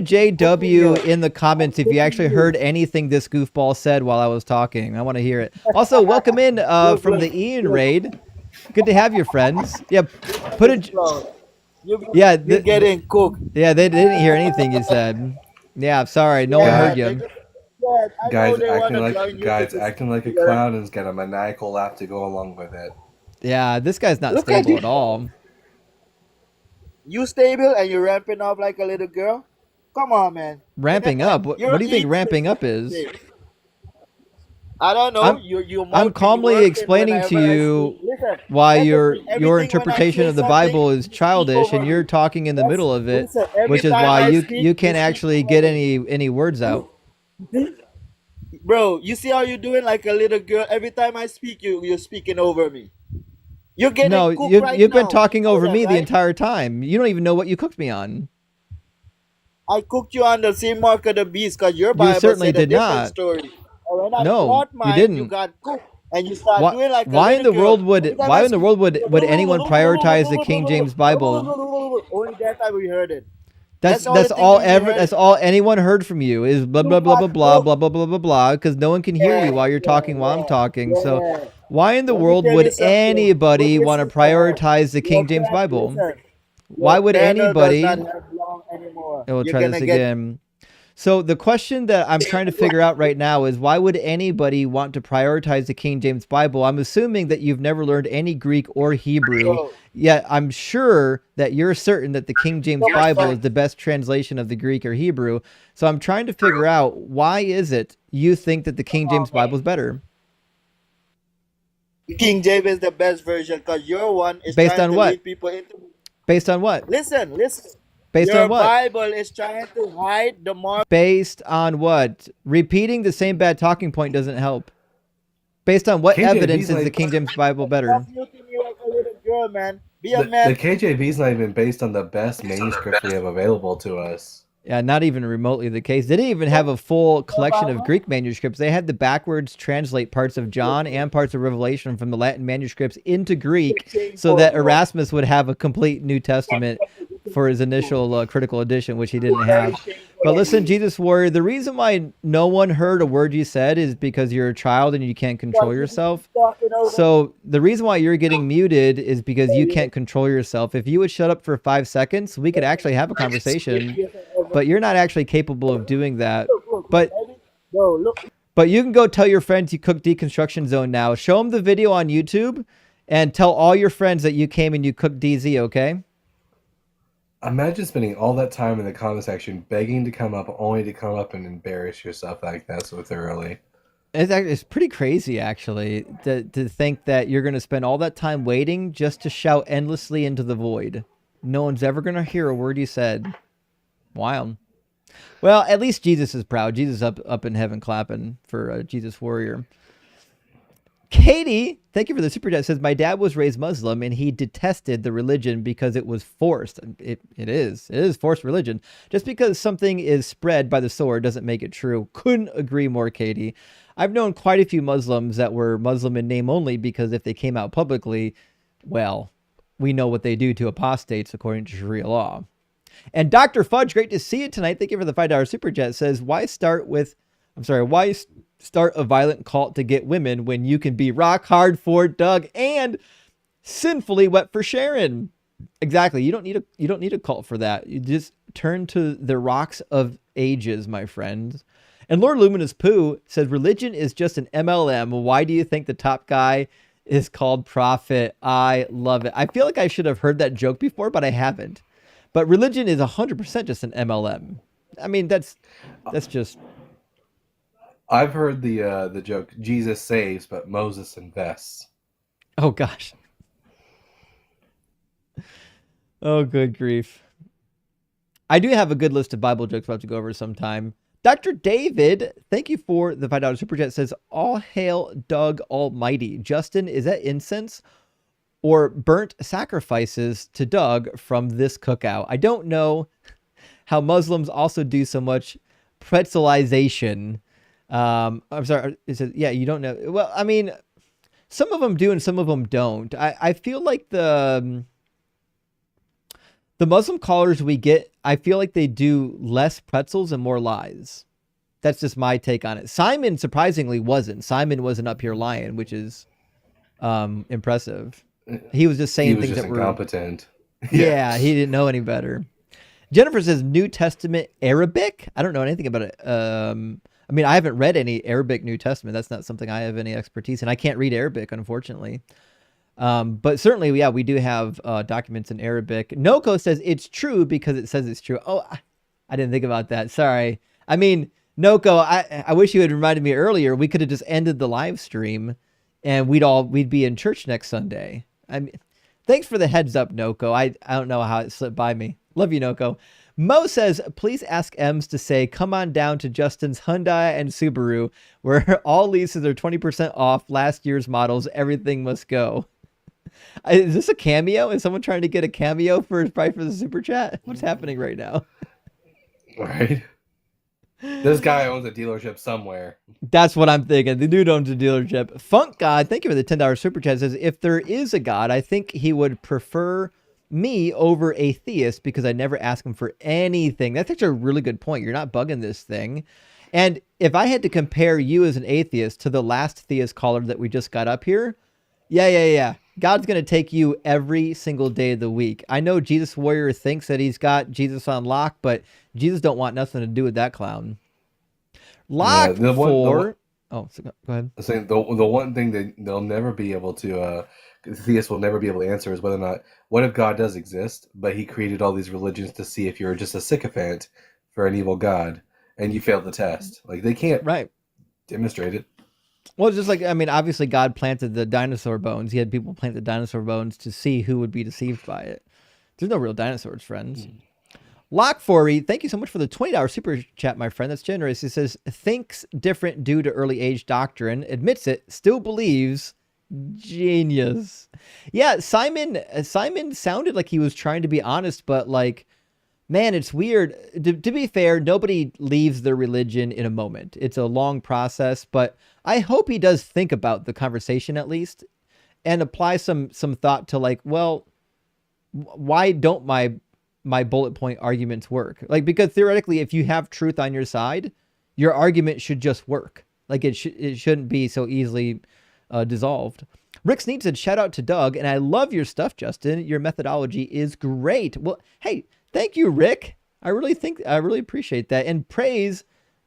JW in the comments if you actually heard anything this goofball said while I was talking. I want to hear it. Also, welcome in from the Ian raid. Good to have you, friends. Yeah, put a you're getting cooked. Yeah, they didn't hear anything you said. Yeah, sorry, no one heard you. Guys acting like a clown and has got a maniacal laugh to go along with it. Yeah, this guy's not stable at all. You stable and you're ramping up like a little girl? Come on, man. Ramping up? What do you think ramping up is? I don't know. I'm calmly explaining to you why your interpretation of the Bible is childish, and you're talking in the middle of it, which is why you can't actually get any words out. Bro, you see how you're doing like a little girl? Every time I speak, you're speaking over me. You're getting cooked you've been talking over me the entire time. You don't even know what you cooked me on. I cooked you on the same mark of the beast because your Bible certainly said a did different not. story. When I No, taught mine, you didn't. You got cooked and you start doing like why a in the little world girl. would anyone prioritize the King James Bible? Only that time we heard it. That's all anyone heard from you is blah blah blah blah blah blah blah blah blah blah because no one can hear you while you're talking while I'm talking. So why in the world would anybody want to prioritize the King James Bible? Why would anybody? We'll try this again. So the question that I'm trying to figure out right now is why would anybody want to prioritize the King James Bible? I'm assuming that you've never learned any Greek or Hebrew, Bro, yet I'm sure that you're certain that the King James Bible is the best translation of the Greek or Hebrew. So I'm trying to figure out why is it you think that the King James Bible is better? King James is the best version because your one is Based trying on to what? lead people into. Based on what? Listen, listen. Based on Your what? Bible is trying to hide the more. Based on what? Repeating the same bad talking point doesn't help. Based on what evidence is the King James Bible better? Stop muting me like a little girl, man. Be a The man. KJV is not even based on the best manuscript we have available to us. Yeah, not even remotely the case. They didn't even have a full collection of Greek manuscripts. They had the backwards translate parts of John and parts of Revelation from the Latin manuscripts into Greek so that Erasmus would have a complete New Testament for his initial critical edition, which he didn't have. But listen, Jesus Warrior, the reason why no one heard a word you said is because you're a child and you can't control yourself. So the reason why you're getting muted is because you can't control yourself. If you would shut up for 5 seconds, we could actually have a conversation. But you're not actually capable of doing that. But you can go tell your friends you cooked Deconstruction Zone now. Show them the video on YouTube and tell all your friends that you came and you cooked DZ, okay? Imagine spending all that time in the comment section begging to come up, only to come up and embarrass yourself like that so thoroughly. It's pretty crazy, actually, to think that you're going to spend all that time waiting just to shout endlessly into the void. No one's ever going to hear a word you said. Wild. Well, at least Jesus is proud. Jesus up in heaven clapping for Jesus Warrior. Katie, thank you for the super chat, says, my dad was raised Muslim and he detested the religion because it was forced. It is forced religion. Just because something is spread by the sword doesn't make it true. Couldn't agree more, Katie. I've known quite a few Muslims that were Muslim in name only because if they came out publicly, well, we know what they do to apostates according to Sharia law. And Dr. Fudge, great to see you tonight. Thank you for the $5 super chat, says, why start a violent cult to get women when you can be rock hard for Doug and sinfully wet for Sharon? Exactly. You don't need a cult for that. You just turn to the rocks of ages, my friends. And Lord Luminous Pooh says, religion is just an MLM. Why do you think the top guy is called Prophet? I love it. I feel like I should have heard that joke before, but I haven't. But religion is 100% just an MLM. I mean, that's just... I've heard the joke, Jesus saves, but Moses invests. Oh, gosh. Oh, good grief. I do have a good list of Bible jokes we'll have to go over sometime. Dr. David, thank you for the $5 super chat, says, all hail Doug Almighty. Justin, is that incense or burnt sacrifices to Doug from this cookout? I don't know how Muslims also do so much pretzelization. I'm sorry. Is it, yeah, you don't know. Well, I mean, some of them do and some of them don't. I feel like the Muslim callers we get, I feel like they do less pretzels and more lies. That's just my take on it. Simon surprisingly wasn't. Simon wasn't up here lying, which is impressive. He was just saying things that were incompetent. Yeah, he didn't know any better. Jennifer says New Testament Arabic. I don't know anything about it. I mean, I haven't read any Arabic New Testament. That's not something I have any expertise in. I can't read Arabic, unfortunately. But certainly, yeah, we do have documents in Arabic. Noko says it's true because it says it's true. Oh, I didn't think about that. Sorry. I mean, Noko, I wish you had reminded me earlier. We could have just ended the live stream and we'd be in church next Sunday. I mean, thanks for the heads up, Noko. I don't know how it slipped by me. Love you, Noko. Mo says, please ask Ems to say, come on down to Justin's Hyundai and Subaru, where all leases are 20% off last year's models. Everything must go. Is this a cameo? Is someone trying to get a cameo for his price for the super chat? What's happening right now? Right. This guy owns a dealership somewhere. That's what I'm thinking. The dude owns a dealership. Funk God, thank you for the $10 super chat. Says, if there is a God, I think he would prefer me over a theist because I never ask him for anything. That's actually a really good point. You're not bugging this thing. And if I had to compare you as an atheist to the last theist caller that we just got up here, yeah. God's going to take you every single day of the week. I know Jesus Warrior thinks that he's got Jesus on lock, but Jesus don't want nothing to do with that clown. Yeah, Lock for... Oh, so go ahead. Saying the one thing that they'll never be able to, theists will never be able to answer is whether or not, what if God does exist, but he created all these religions to see if you're just a sycophant for an evil God, and you failed the test. Like, they can't demonstrate it. Well, it's just like, I mean, obviously God planted the dinosaur bones. He had people plant the dinosaur bones to see who would be deceived by it. There's no real dinosaurs, friends. Lock4E, thank you so much for the $20 super chat, my friend. That's generous. It says, thinks different due to early age doctrine, admits it, still believes. Genius. Yeah, Simon sounded like he was trying to be honest, but like, man, it's weird. To be fair, nobody leaves their religion in a moment. It's a long process, but I hope he does think about the conversation at least and apply some thought to like, well, why don't my bullet point arguments work? Like, because theoretically, if you have truth on your side, your argument should just work. Like it shouldn't be so easily dissolved. Rick Sneed said, shout out to Doug, and I love your stuff, Justin. Your methodology is great. Well, hey, thank you, Rick. I really appreciate that. And praise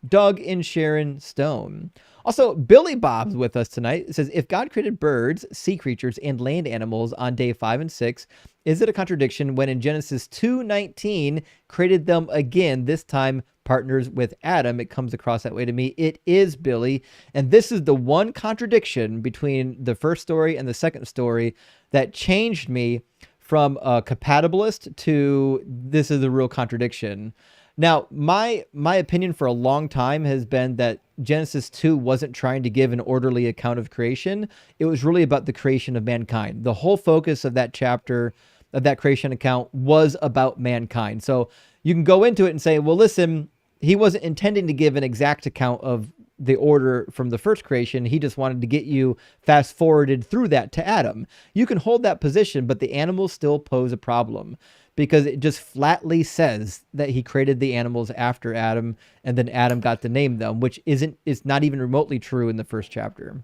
Doug and Sharon Stone. Also, Billy Bob's with us tonight. It says, if God created birds, sea creatures, and land animals on day 5 and 6, is it a contradiction when in Genesis 2:19 created them again, this time partners with Adam? It comes across that way to me. It is, Billy. And this is the one contradiction between the first story and the second story that changed me from a compatibilist to this is a real contradiction. Now, my opinion for a long time has been that Genesis 2 wasn't trying to give an orderly account of creation. It was really about the creation of mankind. The whole focus of that chapter, of that creation account, was about mankind. So you can go into it and say, well, listen, he wasn't intending to give an exact account of the order from the first creation. He just wanted to get you fast forwarded through that to Adam. You can hold that position, but the animals still pose a problem because it just flatly says that he created the animals after Adam and then Adam got to name them, which is not even remotely true in the first chapter.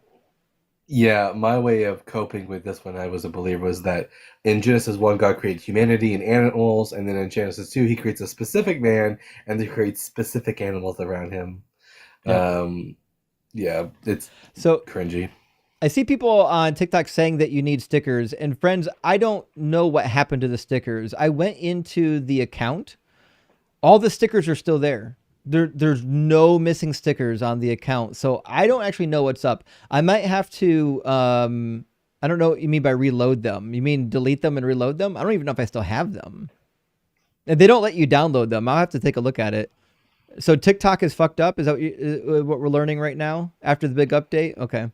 Yeah, my way of coping with this when I was a believer was that in Genesis 1, God created humanity and animals, and then in Genesis 2, he creates a specific man, and he creates specific animals around him. Yeah, it's so cringy. I see people on TikTok saying that you need stickers, and friends, I don't know what happened to the stickers. I went into the account. All the stickers are still there. There's no missing stickers on the account. So I don't actually know what's up. I might have to, I don't know what you mean by reload them. You mean delete them and reload them? I don't even know if I still have them. And they don't let you download them. I'll have to take a look at it. So TikTok is fucked up? Is that what we're learning right now after the big update? Okay.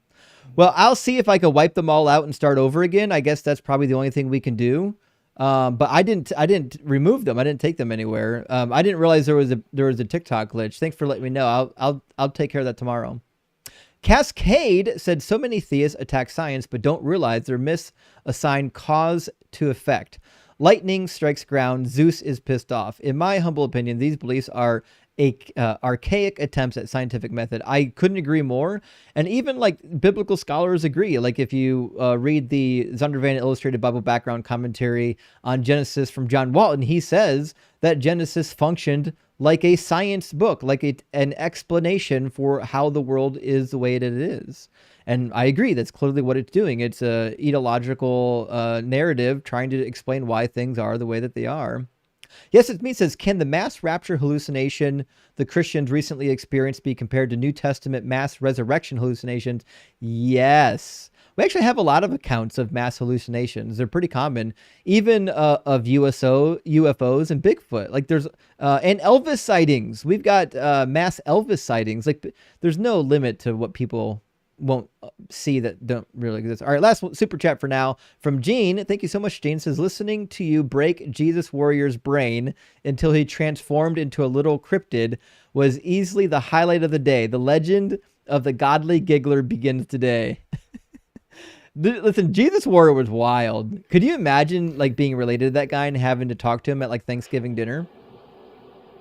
Well, I'll see if I can wipe them all out and start over again. I guess that's probably the only thing we can do. But I didn't remove them. I didn't take them anywhere. I didn't realize there was a TikTok glitch. Thanks for letting me know. I'll take care of that tomorrow. Cascade said, so many theists attack science, but don't realize they're misassign cause to effect. Lightning strikes ground. Zeus is pissed off. In my humble opinion, these beliefs are archaic attempts at scientific method. I couldn't agree more. And even like biblical scholars agree. Like if you read the Zondervan Illustrated Bible Background Commentary on Genesis from John Walton, he says that Genesis functioned like a science book, like an explanation for how the world is the way that it is. And I agree, that's clearly what it's doing. It's a etological narrative trying to explain why things are the way that they are. Yes, It's Me says, can the mass rapture hallucination the Christians recently experienced be compared to New Testament mass resurrection hallucinations? Yes. We actually have a lot of accounts of mass hallucinations. They're pretty common, even of UFOs and Bigfoot. Like there's, and Elvis sightings. We've got mass Elvis sightings. Like there's no limit to what people won't see that don't really exist. All right, last super chat for now from Gene. Thank you so much, Gene. Says, listening to you break Jesus Warrior's brain until he transformed into a little cryptid was easily the highlight of the day. The legend of the godly giggler begins today. Listen, Jesus Warrior was wild. Could you imagine like being related to that guy and having to talk to him at like Thanksgiving dinner?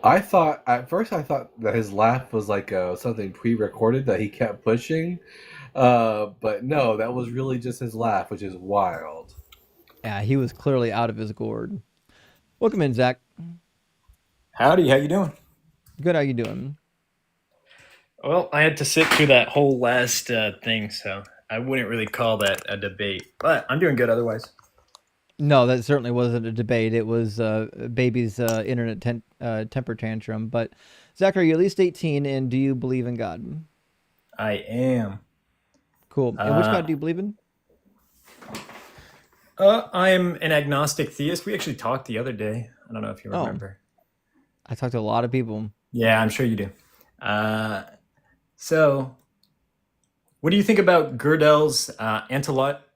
At first I thought that his laugh was like something pre-recorded that he kept pushing, But no, that was really just his laugh, which is wild. Yeah, he was clearly out of his gourd. Welcome in, Zach. Howdy, how you doing? Good, how you doing? Well, I had to sit through that whole last thing, so I wouldn't really call that a debate, but I'm doing good otherwise. No, that certainly wasn't a debate. It was baby's internet temper tantrum. But Zach, are you at least 18, and do you believe in God? I am. Cool. And which God do you believe in? I'm an agnostic theist. We actually talked the other day. I don't know if you remember. I talked to a lot of people. Yeah, I'm sure you do. So, what do you think about Gödel's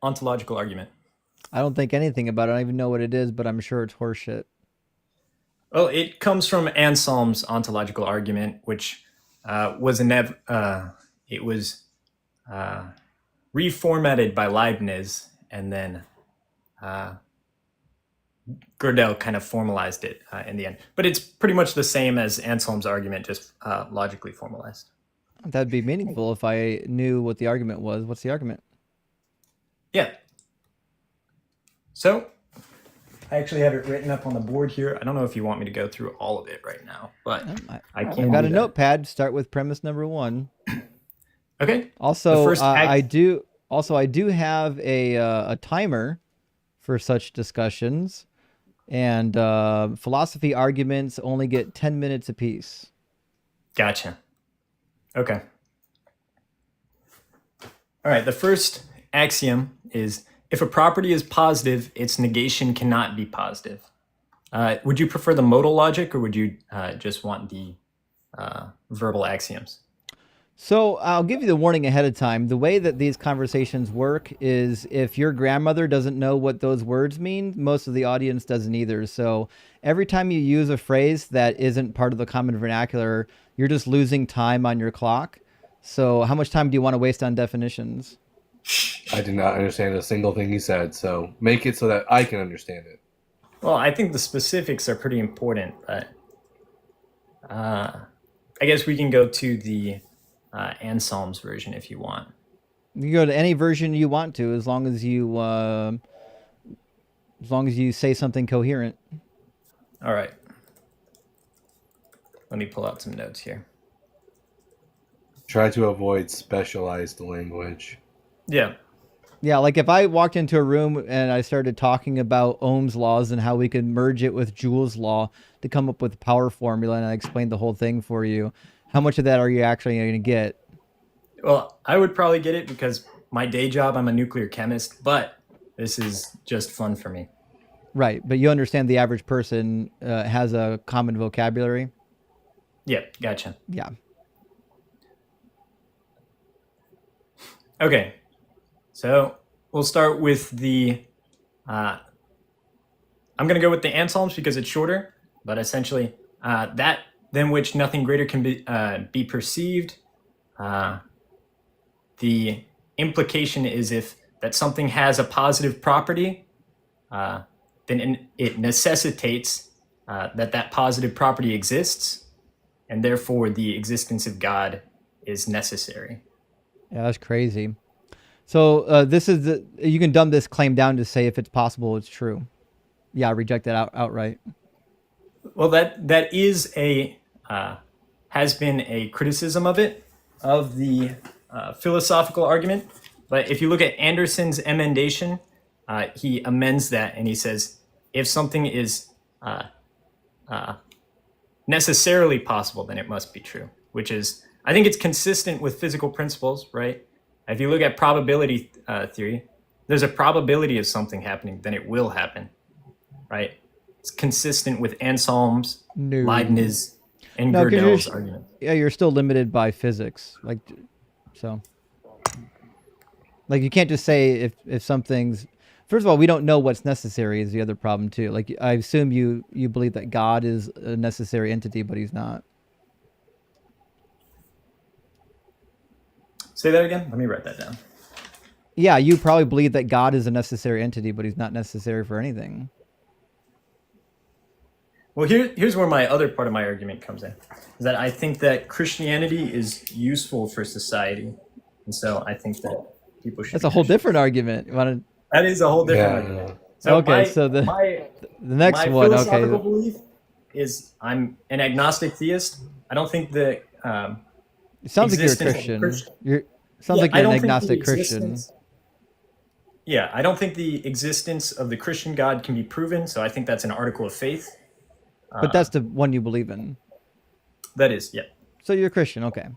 ontological argument? I don't think anything about it. I don't even know what it is, but I'm sure it's horseshit. Well, it comes from Anselm's ontological argument, which was reformatted by Leibniz, and then Gödel kind of formalized it in the end. But it's pretty much the same as Anselm's argument, just logically formalized. That'd be meaningful if I knew what the argument was. What's the argument? Yeah. So, I actually have it written up on the board here. I don't know if you want me to go through all of it right now, but I can. I've got a notepad. Start with premise number 1. Okay. Also, I do have a timer for such discussions, and philosophy arguments only get 10 minutes apiece. Gotcha. Okay. All right. The first axiom is, if a property is positive, its negation cannot be positive. Would you prefer the modal logic, or would you just want the verbal axioms? So I'll give you the warning ahead of time. The way that these conversations work is, if your grandmother doesn't know what those words mean, most of the audience doesn't either. So every time you use a phrase that isn't part of the common vernacular, you're just losing time on your clock. So how much time do you want to waste on definitions? I did not understand a single thing he said, so make it so that I can understand it. Well, I think the specifics are pretty important, but I guess we can go to the Anselm's version if you want. You can go to any version you want to, as long as you say something coherent. All right. Let me pull out some notes here. Try to avoid specialized language. Yeah. Yeah, like if I walked into a room and I started talking about Ohm's laws and how we could merge it with Joule's law to come up with a power formula, and I explained the whole thing for you, how much of that are you actually going to get? Well, I would probably get it because my day job, I'm a nuclear chemist, but this is just fun for me. Right, but you understand the average person has a common vocabulary? Yeah, gotcha. Yeah. Okay, so we'll start with the, I'm going to go with the Anselms because it's shorter, but essentially that than which nothing greater can be perceived. The implication is if that something has a positive property, then it necessitates that positive property exists, and therefore the existence of God is necessary. Yeah, that's crazy. So this is you can dumb this claim down to say, if it's possible, it's true. Yeah, I reject that outright. Well, that is has been a criticism of the philosophical argument. But if you look at Anderson's emendation, he amends that and he says, if something is necessarily possible, then it must be true, which is, I think it's consistent with physical principles, right? If you look at probability theory, there's a probability of something happening, then it will happen, right? It's consistent with Anselm's, Leibniz, and Gödel's argument. Yeah, you're still limited by physics, like you can't just say if something's. First of all, we don't know what's necessary is the other problem too. Like, I assume you believe that God is a necessary entity, but he's not. Say that again? Let me write that down. Yeah, you probably believe that God is a necessary entity, but he's not necessary for anything. Well, here's where my other part of my argument comes in, is that I think that Christianity is useful for society. and so I think that people should. That's a whole different argument. You want That is a whole different Yeah, argument. yeah. So Okay, so the next my one, philosophical okay. belief is I'm an agnostic theist. I don't think the It sounds like you're a existence of Christian. Christ- Sounds like I you're an don't think the agnostic Christian. existence- Yeah, I don't think the existence of the Christian God can be proven, so I think that's an article of faith. But that's the one you believe in. That is, yeah. So you're a Christian, okay.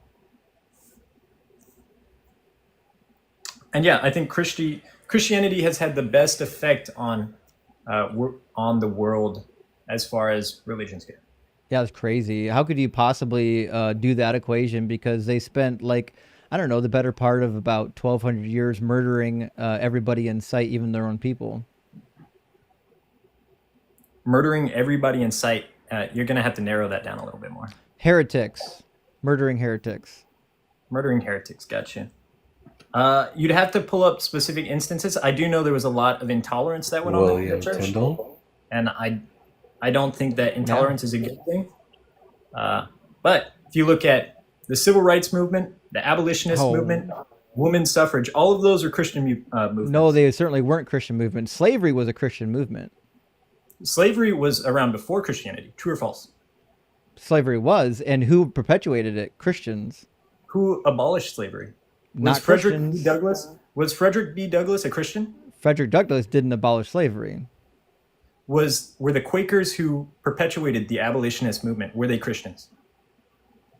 And yeah, I think Christianity has had the best effect on the world as far as religions go. Yeah, it's crazy. How could you possibly do that equation? Because they spent like, I don't know, the better part of about 1,200 years murdering everybody in sight, even their own people. Murdering everybody in sight, you're going to have to narrow that down a little bit more. Heretics. Murdering heretics. Murdering heretics, gotcha. You'd have to pull up specific instances. I do know there was a lot of intolerance that went on in the church. Tyndall? And I don't think that intolerance is a good thing. But if you look at the civil rights movement, the abolitionist movement, women's suffrage, all of those are Christian movements. No, they certainly weren't Christian movements. Slavery was a Christian movement. Slavery was around before Christianity. True or false? Slavery was, and who perpetuated it? Christians. Who abolished slavery? Not Was Frederick B. Christians. Douglass? Was Frederick B. Douglass a Christian? Frederick Douglass didn't abolish slavery. Were the Quakers who perpetuated the abolitionist movement, were they Christians?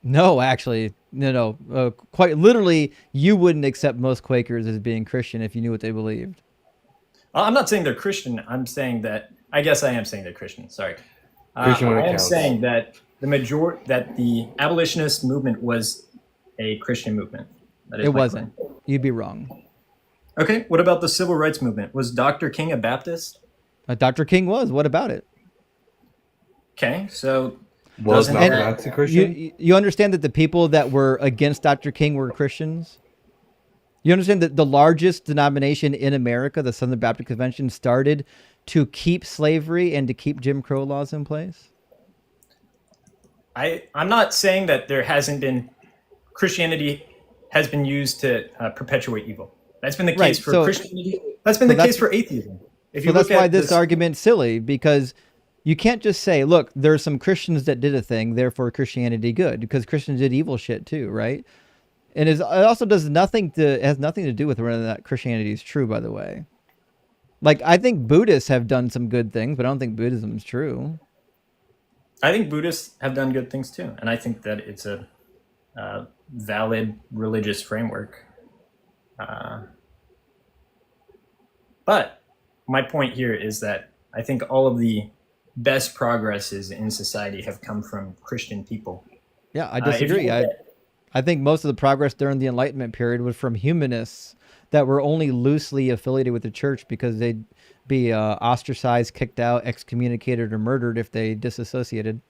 No, actually, no. Quite literally, you wouldn't accept most Quakers as being Christian if you knew what they believed. I'm not saying they're Christian. I'm saying that, I guess I am saying they're Christian. Sorry. Christian when it I am counts. saying that the abolitionist movement was a Christian movement. That is It my wasn't. claim. You'd be wrong. Okay, what about the civil rights movement? Was Dr. King a Baptist? Dr. King was. What about it? Okay, so Was doesn't Malcolm that- X a Christian? You understand that the people that were against Dr. King were Christians? You understand that the largest denomination in America, the Southern Baptist Convention, started to keep slavery and to keep Jim Crow laws in place? I'm not saying that there hasn't been Christianity has been used to perpetuate evil. That's been the case Right, for so- Christianity. That's been the that's- case for atheism. If So you that's look why at this argument's silly, because you can't just say, look, there's some Christians that did a thing, therefore Christianity good, because Christians did evil shit too, right? And it also has nothing to do with whether that Christianity is true, by the way. Like, I think Buddhists have done some good things, but I don't think Buddhism is true. I think Buddhists have done good things too, and I think that it's a valid religious framework. But my point here is that I think all of the best progresses in society have come from Christian people. Yeah, I If you disagree. look at- I think most of the progress during the Enlightenment period was from humanists that were only loosely affiliated with the church because they'd be ostracized, kicked out, excommunicated, or murdered if they disassociated.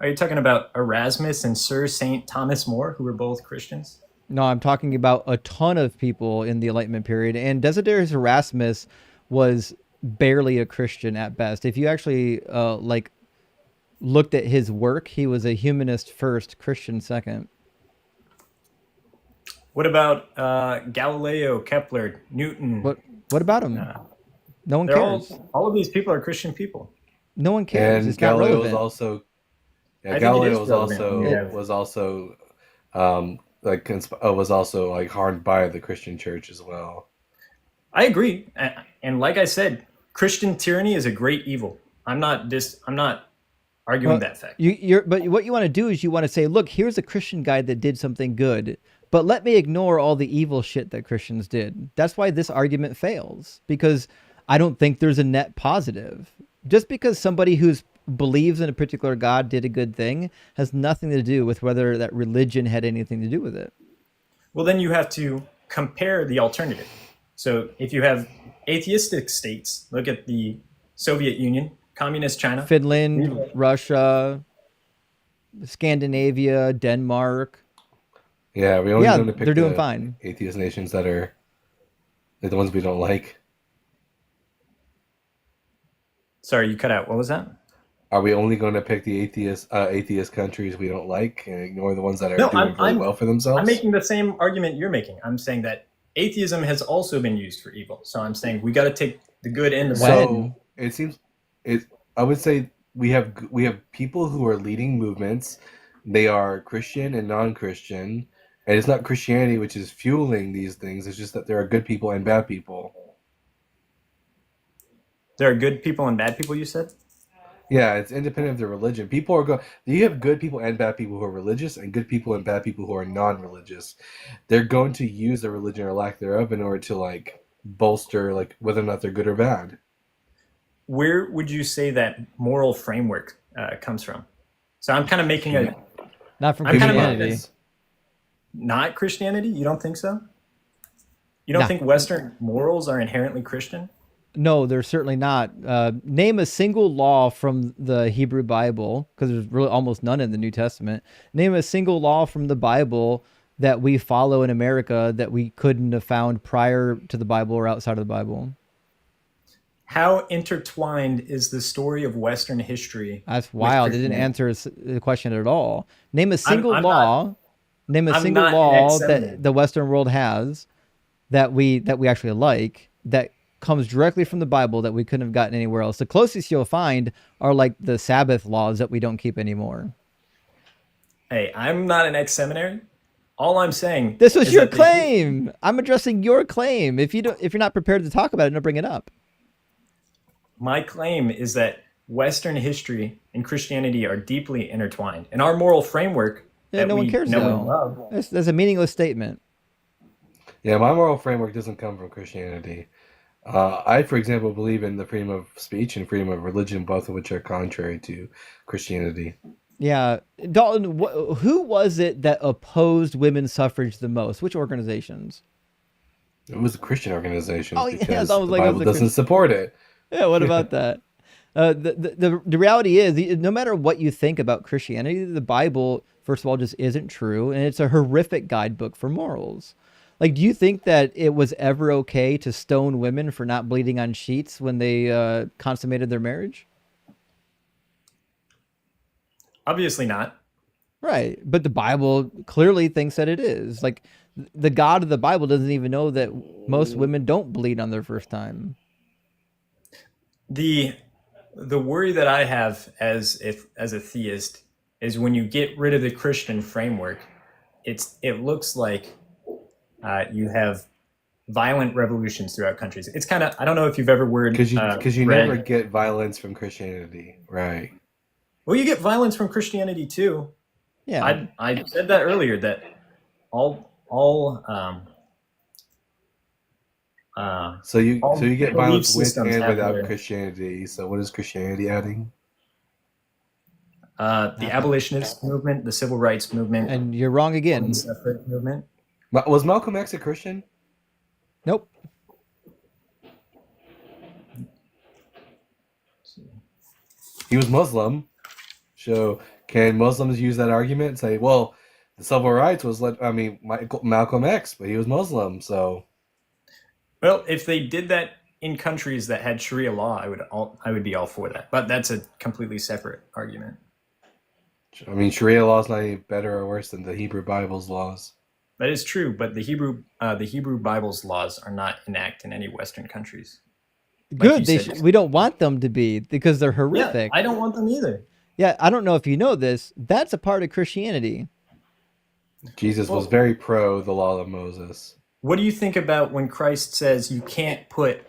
Are you talking about Erasmus and Sir Saint Thomas More, who were both Christians? No, I'm talking about a ton of people in the Enlightenment period, and Desiderius Erasmus was barely a Christian at best. If you actually looked at his work, he was a humanist first, Christian second. What about Galileo, Kepler, Newton? What about him? No one They're cares. all of these people are Christian people. No one cares. And It's not Galileo was relevant. also. I Yeah, think it Galileo is was relevant. also Yeah. was also harmed by the Christian Church as well. I agree, and like I said, Christian tyranny is a great evil. I'm not arguing that fact. But what you want to do is you want to say, look, here's a Christian guy that did something good, but let me ignore all the evil shit that Christians did. That's why this argument fails, because I don't think there's a net positive. Just because somebody who believes in a particular God did a good thing has nothing to do with whether that religion had anything to do with it. Well, then you have to compare the alternative. So if you have atheistic states, look at the Soviet Union, communist China, Finland, Russia, Scandinavia, Denmark. Yeah, we only going to pick they're doing the fine. atheist nations that are the ones we don't like. Sorry, you cut out. What was that? Are we only going to pick the atheist countries we don't like and ignore the ones that are No, doing really well for I'm themselves? making the same argument you're making. I'm saying that atheism has also been used for evil. So I'm saying we got to take the good and the bad. So it seems I would say we have people who are leading movements. They are Christian and non-Christian, and it's not Christianity which is fueling these things. It's just that there are good people and bad people. There are good people and bad people, you said? Yeah, it's independent of the religion. People are you have good people and bad people who are religious, and good people and bad people who are non-religious. They're going to use their religion or lack thereof in order to like bolster like whether or not they're good or bad. Where would you say that moral framework comes from? So I'm kind of making a not from I'm kind of Christianity. Not Christianity? You don't think so? You don't think Western morals are inherently Christian? No, they're certainly not. Name a single law from the Hebrew Bible, because there's really almost none in the New Testament. Name a single law from the Bible that we follow in America that we couldn't have found prior to the Bible or outside of the Bible. How intertwined is the story of Western history? That's wild. They didn't answer the question at all. Name a single law. Name a single law that the Western world has that we actually like that comes directly from the Bible that we couldn't have gotten anywhere else. The closest you'll find are like the Sabbath laws that we don't keep anymore. Hey, I'm not an ex-seminary. All I'm saying this was your claim. I'm addressing your claim. If you're not prepared to talk about it, don't bring it up. My claim is that Western history and Christianity are deeply intertwined, and our moral framework that no one cares love. That's a meaningless statement. Yeah, my moral framework doesn't come from Christianity. I, for example, believe in the freedom of speech and freedom of religion, both of which are contrary to Christianity. Yeah. Dalton, who was it that opposed women's suffrage the most? Which organizations? It was a Christian organization because the Bible doesn't support it. Yeah, what about that? The reality is, no matter what you think about Christianity, the Bible, first of all, just isn't true, and it's a horrific guidebook for morals. Like, do you think that it was ever okay to stone women for not bleeding on sheets when they consummated their marriage? Obviously not. Right. But the Bible clearly thinks that it is. Like, the God of the Bible doesn't even know that most women don't bleed on their first time. The worry that I have as a theist is when you get rid of the Christian framework, it looks like you have violent revolutions throughout countries. It's kind of, I don't know if you've ever because you never get violence from Christianity, right? Well, you get violence from Christianity too. Yeah, I said that earlier that so you get violence with and without Christianity. So what is Christianity adding? The abolitionist movement, the civil rights movement, and you're wrong again. Separate movement. Was Malcolm X a Christian? Nope. He was Muslim. So can Muslims use that argument and say, well, the civil rights was Malcolm X, but he was Muslim, so. Well, if they did that in countries that had Sharia law, I would be all for that. But that's a completely separate argument. I mean, Sharia law is not any better or worse than the Hebrew Bible's laws. That is true, but the Hebrew Bible's laws are not enacted in any Western countries. Good. We don't want them to be because they're horrific. Yeah, I don't want them either. Yeah, I don't know if you know this. That's a part of Christianity. Jesus was very pro the law of Moses. What do you think about when Christ says you can't put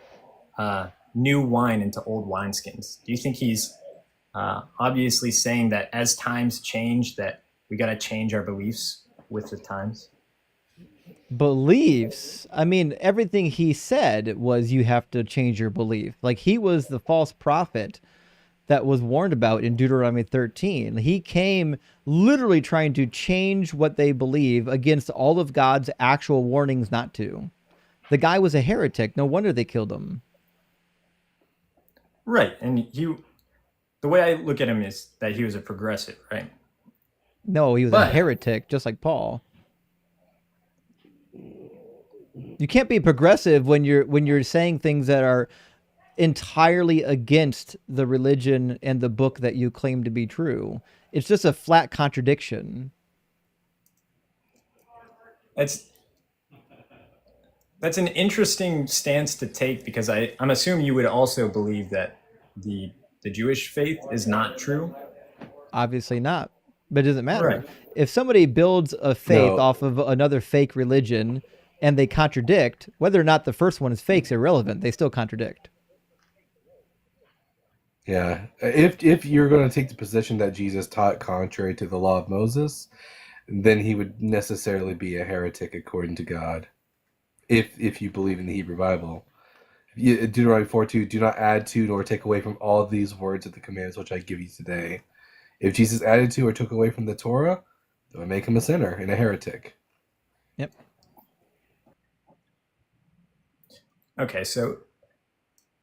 new wine into old wineskins? Do you think he's obviously saying that as times change, that we got to change our beliefs with the times? Beliefs? I mean, everything he said was you have to change your belief. Like, he was the false prophet that was warned about in Deuteronomy 13. He came literally trying to change what they believe against all of God's actual warnings not to. The guy was a heretic. No wonder they killed him. Right. And the way I look at him is that he was a progressive, right? No, he was a heretic, just like Paul. You can't be progressive when you're saying things that are entirely against the religion and the book that you claim to be true. It's just a flat contradiction. That's an interesting stance to take, because I'm assuming you would also believe that the Jewish faith is not true. Obviously not, but it doesn't matter. Right. If somebody builds a faith No. off of another fake religion and they contradict, whether or not the first one is fake is irrelevant. They still contradict. Yeah. If you're going to take the position that Jesus taught contrary to the law of Moses, then he would necessarily be a heretic according to God. If you believe in the Hebrew Bible. Deuteronomy 4:2, do not add to nor take away from all these words of the commands which I give you today. If Jesus added to or took away from the Torah, that would make him a sinner and a heretic. Yep. Okay, so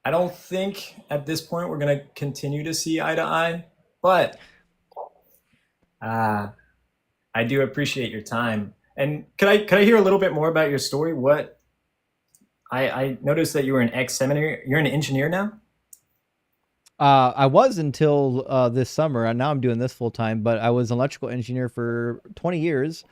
I don't think at this point we're going to continue to see eye to eye, but I do appreciate your time. And could I hear a little bit more about your story? What I noticed that you were an ex-seminary. You're an engineer now? I was until this summer, and now I'm doing this full time. But I was an electrical engineer for 20 years.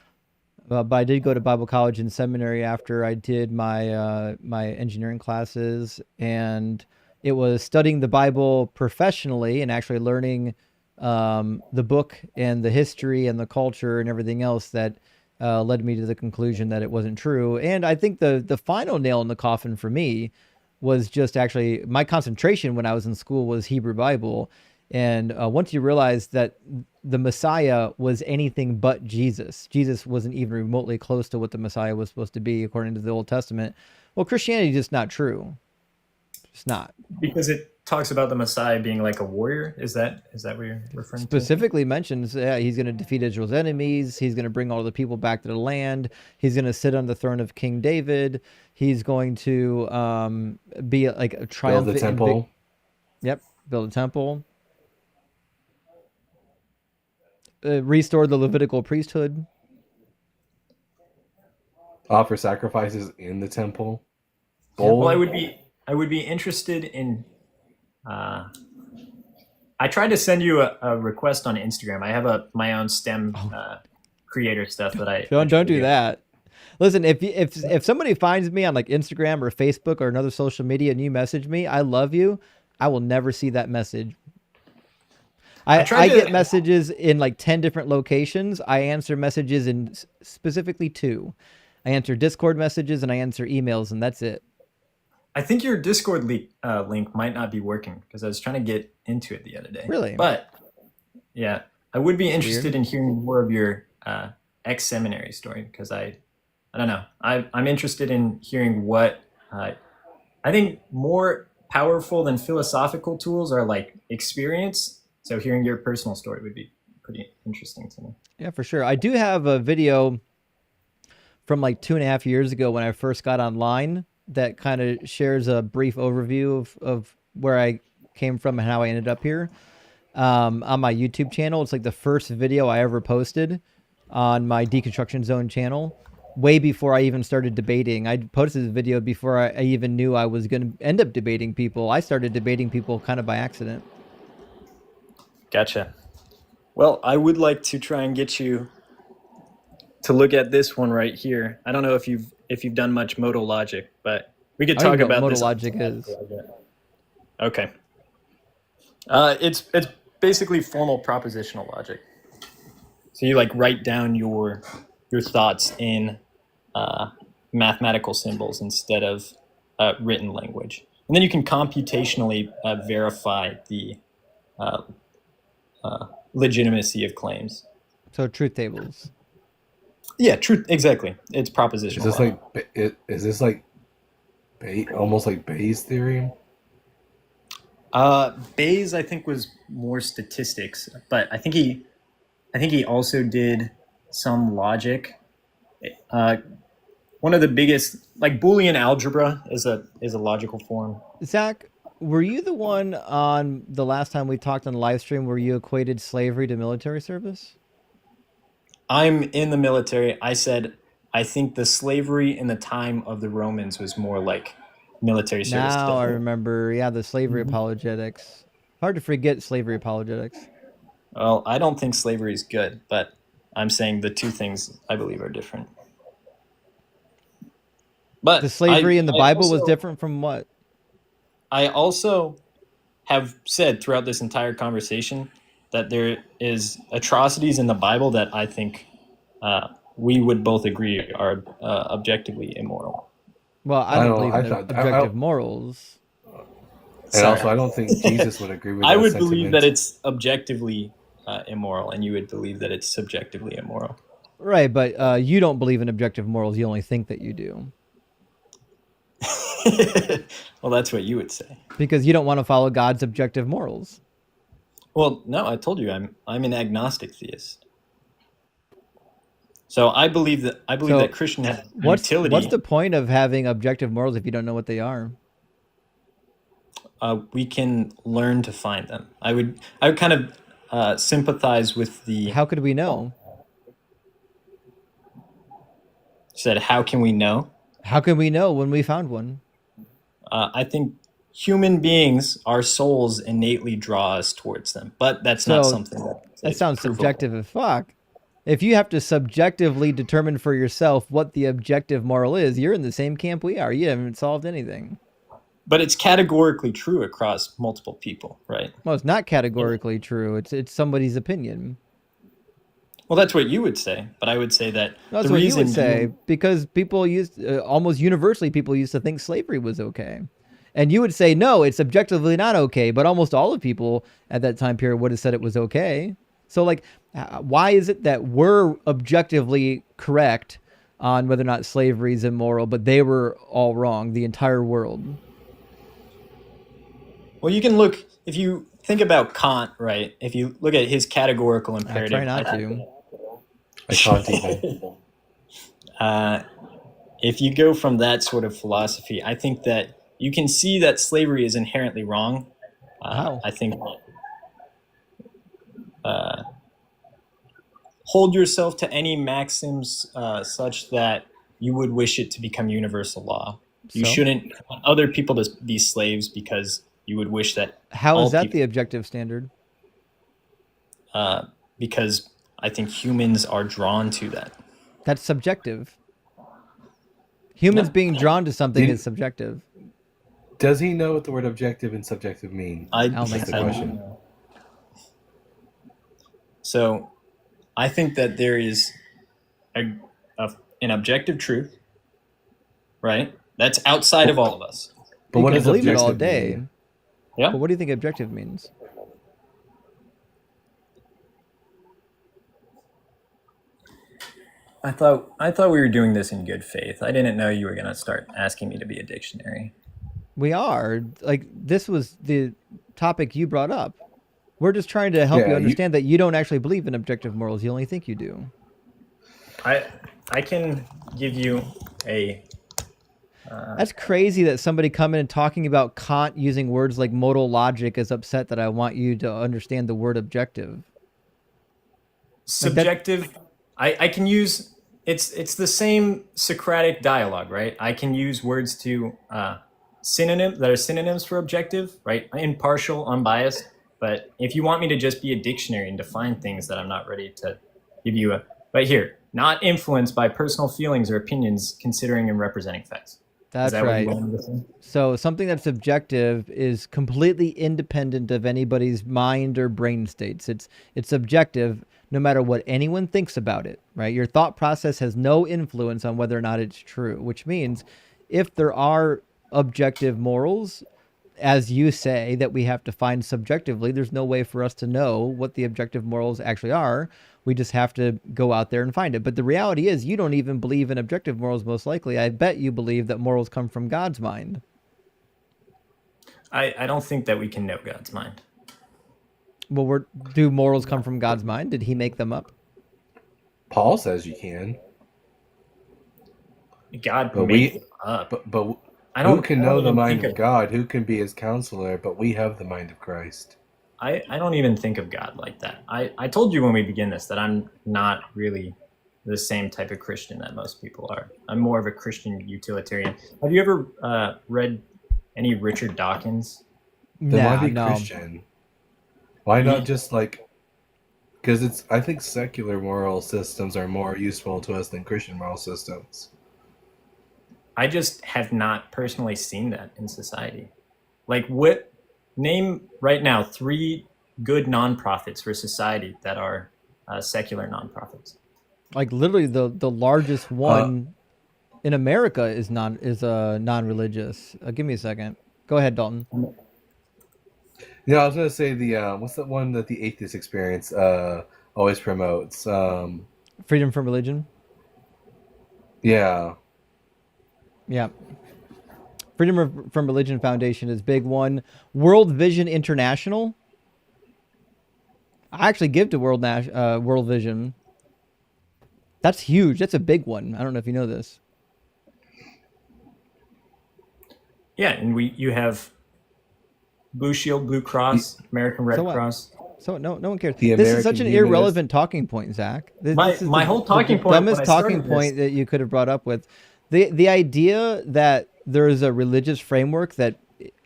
But I did go to Bible college and seminary after I did my my engineering classes, and it was studying the Bible professionally and actually learning the book and the history and the culture and everything else that led me to the conclusion that it wasn't true. And I think the final nail in the coffin for me was just actually my concentration when I was in school was Hebrew Bible. And once you realize that the Messiah was anything but Jesus, Jesus wasn't even remotely close to what the Messiah was supposed to be according to the Old Testament. Well, Christianity is just not true. It's not. Because it talks about the Messiah being like a warrior. Is that what you're referring to? Specifically mentions, yeah, he's going to defeat Israel's enemies. He's going to bring all the people back to the land. He's going to sit on the throne of King David. He's going to be like a triumphant. Build the temple. Yep, build a temple. Restore the Levitical priesthood. Offer sacrifices in the temple. Well, I would be interested in. I tried to send you a request on Instagram. I have my own STEM creator stuff that I don't do that. Listen, if somebody finds me on like Instagram or Facebook or another social media and you message me, I love you, I will never see that message. I get messages in like 10 different locations. I answer messages in specifically 2. I answer Discord messages and I answer emails, and that's it. I think your Discord link might not be working because I was trying to get into it the other day. Really? But yeah, I would be interested in hearing more of your ex-seminary story, because I don't know. I'm interested in hearing what I think more powerful than philosophical tools are like experience. So hearing your personal story would be pretty interesting to me. Yeah, for sure. I do have a video from like 2.5 years ago when I first got online that kind of shares a brief overview of where I came from and how I ended up here on my YouTube channel. It's like the first video I ever posted on my Deconstruction Zone channel, way before I even started debating. I posted this video before I even knew I was going to end up debating people. I started debating people kind of by accident. Gotcha. Well, I would like to try and get you to look at this one right here. I don't know if you've done much modal logic, but we could talk about what this. modal logic is. Okay. It's basically formal propositional logic. So you like write down your thoughts in mathematical symbols instead of written language, and then you can computationally verify the legitimacy of claims. So truth tables. Yeah, truth. Exactly. It's propositional. Is this like almost like Bayes' theorem? Bayes, I think, was more statistics, but I think he also did some logic. One of the biggest, like Boolean algebra, is a logical form. Zach, were you the one on the last time we talked on the live stream where you equated slavery to military service? I'm in the military. I said I think the slavery in the time of the Romans was more like military service Now I today. remember, yeah, the slavery apologetics. Hard to forget slavery apologetics. Well, I don't think slavery is good, but I'm saying the two things I believe are different. But The slavery in the Bible was also- different from what? I also have said throughout this entire conversation that there is atrocities in the Bible that I think we would both agree are objectively immoral. Well, I don't believe in objective morals. And Sorry. also, I don't think Jesus would agree with that I would sentiment. believe that it's objectively immoral, and you would believe that it's subjectively immoral. Right, but you don't believe in objective morals. You only think that you do. Well, that's what you would say. Because you don't want to follow God's objective morals. Well, no, I told you I'm an agnostic theist. So I believe that Christian has utility. What's the point of having objective morals if you don't know what they are? We can learn to find them. I would kind of sympathize with the. How could we know? Said, how can we know? How can we know when we found one? I think human beings, our souls innately draw us towards them, but that's not something that sounds subjective as fuck. If you have to subjectively determine for yourself what the objective moral is, you're in the same camp we are. You haven't solved anything. But it's categorically true across multiple people, right? Well, it's not categorically true. It's somebody's opinion. Well, that's what you would say, but I would say that that's what you would say, because people used almost universally people used to think slavery was okay, and you would say no, it's objectively not okay. But almost all of people at that time period would have said it was okay. So, like, why is it that we're objectively correct on whether or not slavery is immoral, but they were all wrong, the entire world? Well, you can look if you think about Kant, right? If you look at his categorical imperative, I try not to. I can't even. If you go from that sort of philosophy, I think that you can see that slavery is inherently wrong. How? I think hold yourself to any maxims such that you would wish it to become universal law. You shouldn't want other people to be slaves because you would wish that. How is that the objective standard? Because I think humans are drawn to that. That's subjective. Humans being drawn to something is subjective. Does he know what the word objective and subjective mean? That's the question. So I think that there is an objective truth, right? That's outside of all of us. But what does believe it objective all day? mean? Yeah. But what do you think objective means? I thought we were doing this in good faith. I didn't know you were going to start asking me to be a dictionary. We are. Like, this was the topic you brought up. We're just trying to help you understand that you don't actually believe in objective morals. You only think you do. I can give you a... That's crazy that somebody coming and talking about Kant using words like modal logic is upset that I want you to understand the word objective. Subjective... I can use it's the same Socratic dialogue, right? I can use words to synonym that are synonyms for objective, right? Impartial, unbiased. But if you want me to just be a dictionary and define things that I'm not ready to give you right here, not influenced by personal feelings or opinions, considering and representing facts. That's right. So something that's objective is completely independent of anybody's mind or brain states. It's subjective no matter what anyone thinks about it, right? Your thought process has no influence on whether or not it's true, which means if there are objective morals, as you say, that we have to find subjectively, there's no way for us to know what the objective morals actually are. We just have to go out there and find it. But the reality is you don't even believe in objective morals, most likely. I bet you believe that morals come from God's mind. I don't think that we can know God's mind. Well, do morals come from God's mind? Did he make them up? Paul says you can. God made them up. But who can know the mind of God? Who can be his counselor? But we have the mind of Christ. I don't even think of God like that. I told you when we begin this that I'm not really the same type of Christian that most people are. I'm more of a Christian utilitarian. Have you ever read any Richard Dawkins? Then why Nah, be no. Christian? Why He- not just like? Because I think secular moral systems are more useful to us than Christian moral systems. I just have not personally seen that in society. Like, what? Name right now 3 good nonprofits for society that are secular nonprofits. Like literally the largest one in America is non-religious. Give me a second. Go ahead, Dalton. Yeah, I was gonna say the what's that one that the atheist experience always promotes? Freedom from religion. Yeah. Yeah. Freedom from Religion Foundation is big one. World Vision International. I actually give to World Vision. That's huge. That's a big one. I don't know if you know this. Yeah, and you have Blue Shield, Blue Cross, American Red So what? Cross. So no one cares. The This is such American an Humanist- irrelevant talking point, Zach. This is My whole talking point dumbest when I talking started point this- that you could have brought up with. The idea that there is a religious framework that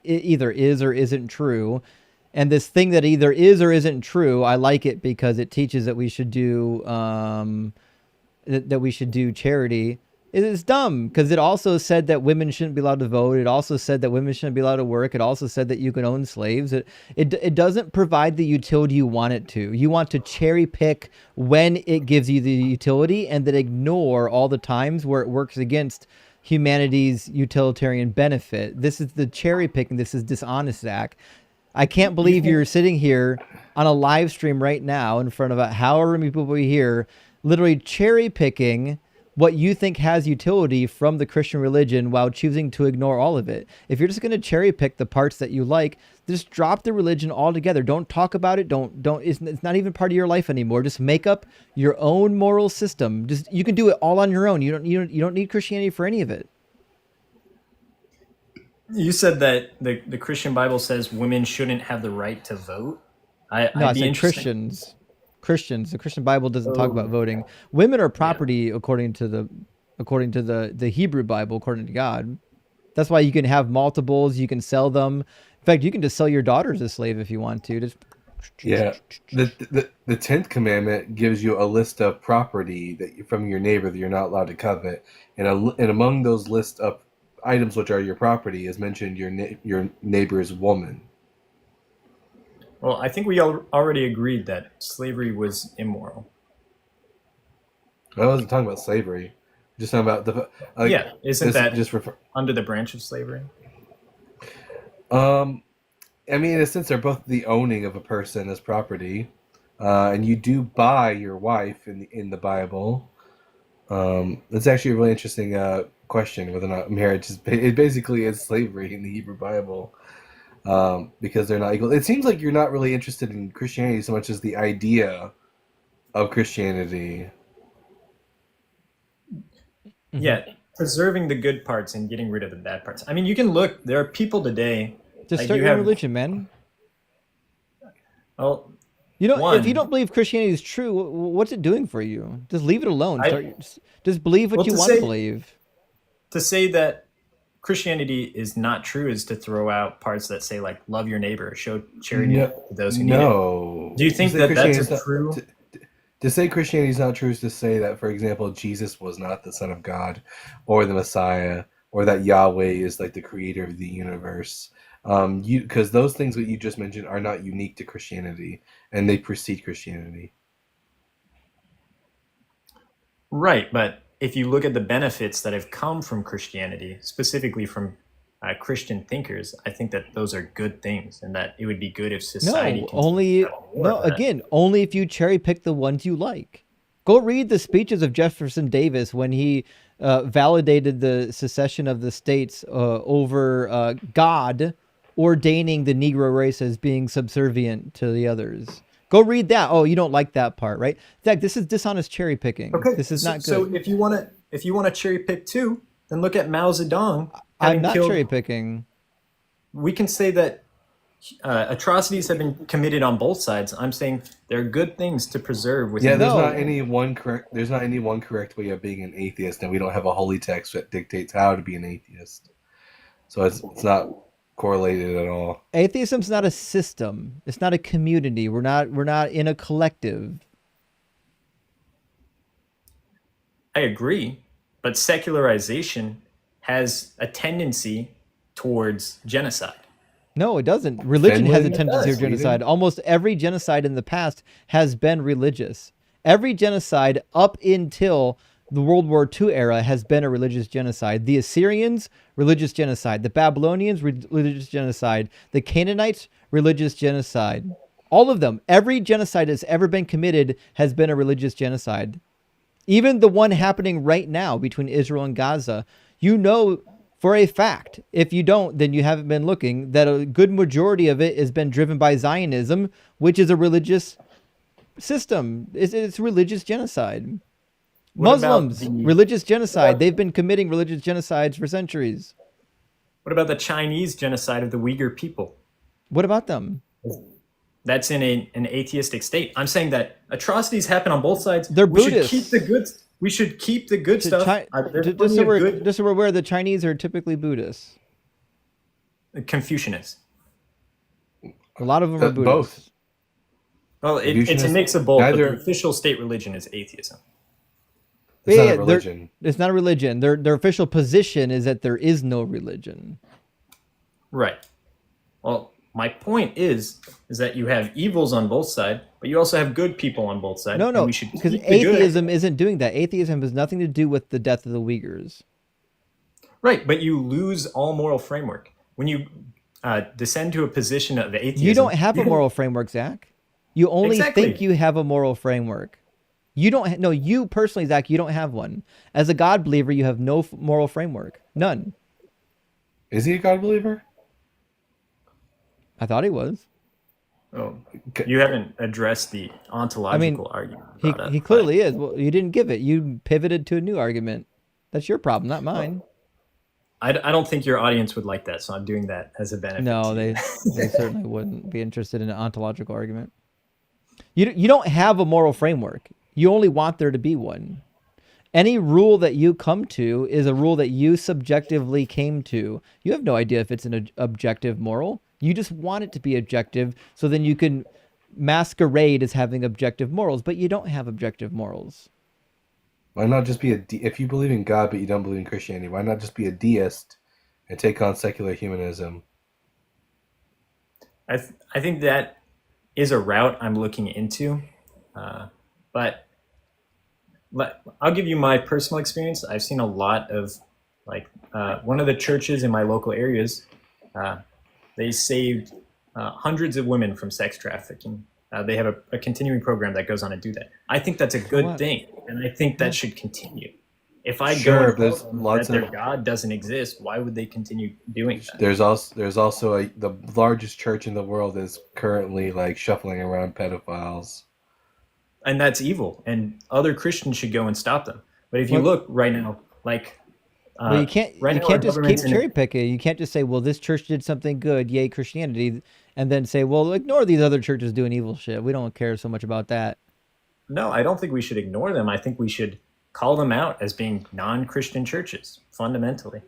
either is or isn't true, and this thing that either is or isn't true, I like it because it teaches that we should do that we should do charity. It is dumb because it also said that women shouldn't be allowed to vote. It also said that women shouldn't be allowed to work. It also said that you can own slaves. It doesn't provide the utility you want it to. You want to cherry pick when it gives you the utility and then ignore all the times where it works against humanity's utilitarian benefit. This is the cherry picking. This is dishonest, Zach. I can't believe you're sitting here on a live stream right now in front of however many people are here, literally cherry picking what you think has utility from the Christian religion while choosing to ignore all of it. If you're just going to cherry pick the parts that you like, just drop the religion altogether. Don't talk about it. It's not even part of your life anymore. Just make up your own moral system. You can do it all on your own. You don't need Christianity for any of it. You said that the Christian Bible says women shouldn't have the right to vote. No, I'd I be said interested. Christians. The Christian Bible doesn't talk about voting. Women are property according to the Hebrew Bible, according to God. That's why you can have multiples. You can sell them. In fact, you can just sell your daughter as a slave if you want to. Yeah. The 10th commandment gives you a list of property that from your neighbor that you're not allowed to covet, and among those list of items which are your property is mentioned your neighbor's woman. Well, I think we already agreed that slavery was immoral. I wasn't talking about slavery. Just talking about the isn't that just under the branch of slavery? I mean, in a sense, they're both the owning of a person as property, and you do buy your wife in the Bible. It's actually a really interesting question whether or not marriage it basically is slavery in the Hebrew Bible. Because they're not equal. It seems like you're not really interested in Christianity so much as the idea of Christianity. Yeah, preserving the good parts and getting rid of the bad parts. I mean, you can look. There are people today. Just start your own religion, man. Well, if you don't believe Christianity is true, what's it doing for you? Just leave it alone. Just believe what you want to believe. To say that Christianity is not true is to throw out parts that say like love your neighbor, show charity to those who need it. Do you think that that's true? To say Christianity is not true is to say that, for example, Jesus was not the Son of God or the Messiah, or that Yahweh is like the creator of the universe. Because those things that you just mentioned are not unique to Christianity, and they precede Christianity. Right, but if you look at the benefits that have come from Christianity, specifically from Christian thinkers, I think that those are good things, and that it would be good if society. Only if you cherry pick the ones you like. Go read the speeches of Jefferson Davis when he validated the secession of the states over God ordaining the Negro race as being subservient to the others. Go read that. Oh, you don't like that part, right? Zach, this is dishonest cherry picking. Okay, this is not good. So if you want to cherry pick too, then look at Mao Zedong. I'm not cherry picking. We can say that atrocities have been committed on both sides. I'm saying there are good things to preserve Yeah, within. there's No. not any one correct. There's not any one correct way of being an atheist, and we don't have a holy text that dictates how to be an atheist. So it's not correlated at all. Atheism's not a system. It's not a community. We're not in a collective. I agree, but secularization has a tendency towards genocide. No, it doesn't. Religion has a Finland tendency does, of genocide. Sweden. Almost every genocide in the past has been religious. Every genocide up until the World War II era has been a religious genocide. The Assyrians, religious genocide. The Babylonians, religious genocide. The Canaanites, religious genocide. All of them. Every genocide that's ever been committed has been a religious genocide. Even the one happening right now between Israel and Gaza, you know for a fact, if you don't, then you haven't been looking, that a good majority of it has been driven by Zionism, which is a religious system. It's religious genocide. What about Muslims, the- religious genocide. They've been committing religious genocides for centuries. What about the Chinese genocide of the Uyghur people? What about them? That's in an atheistic state. I'm saying that atrocities happen on both sides. They're we should Buddhists. keep the good. We should keep the good stuff. There's Just plenty so of good we're aware, the Chinese are typically Buddhists. Confucianists. A lot of them are Both. Buddhists. Well, it's a Confucianists- mix of both. But neither- the official state religion is atheism. It's not a they're- religion. It's not a religion. Their official position is that there is no religion. Right. Well, my point is that you have evils on both sides, but you also have good people on both sides. No, and no, we should because keep the good. atheism isn't doing that. Atheism has nothing to do with the death of the Uyghurs. Right, but you lose all moral framework when you descend to a position of atheism. You don't have a moral framework, Zach. You only Exactly. think you have a moral framework. You don't. No, you personally, Zach, you don't have one. As a God believer, you have no moral framework. None. Is he a God believer? I thought he was. Oh, you haven't addressed the ontological argument. He brought up, he clearly is. Well, you didn't give it. You pivoted to a new argument. That's your problem, not mine. I don't think your audience would like that, so I'm doing that as a benefit. No, to they you. they certainly wouldn't be interested in an ontological argument. You don't have a moral framework. You only want there to be one. Any rule that you come to is a rule that you subjectively came to. You have no idea if it's an objective moral. You just want it to be objective, so then you can masquerade as having objective morals, but you don't have objective morals. Why not just be if you believe in God but you don't believe in Christianity, why not just be a deist and take on secular humanism? I think that is a route I'm looking into, but I'll give you my personal experience. I've seen a lot of one of the churches in my local areas. They saved hundreds of women from sex trafficking. They have a continuing program that goes on to do that. I think that's a good thing, and I think that should continue. If I Sure, go there's and lots that their of- God doesn't exist, why would they continue doing that? There's also the largest church in the world is currently shuffling around pedophiles. And that's evil, and other Christians should go and stop them. But if you Well- look right now, Well, you can't right you now, can't our just keep government's in a- cherry picking. You can't just say, "Well, this church did something good, yay Christianity," and then say, "Well, ignore these other churches doing evil shit. We don't care so much about that." No, I don't think we should ignore them. I think we should call them out as being non-Christian churches, fundamentally.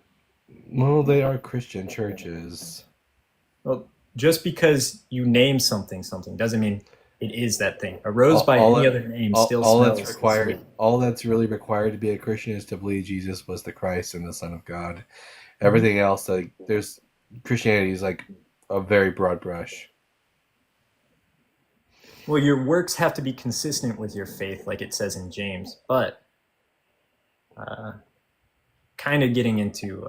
Well, they are Christian churches. Well, just because you name something doesn't mean it is that thing. A rose by any other name still smells. All that's really required to be a Christian is to believe Jesus was the Christ and the Son of God. Everything else, there's Christianity is a very broad brush. Well, your works have to be consistent with your faith, like it says in James, but kind of getting into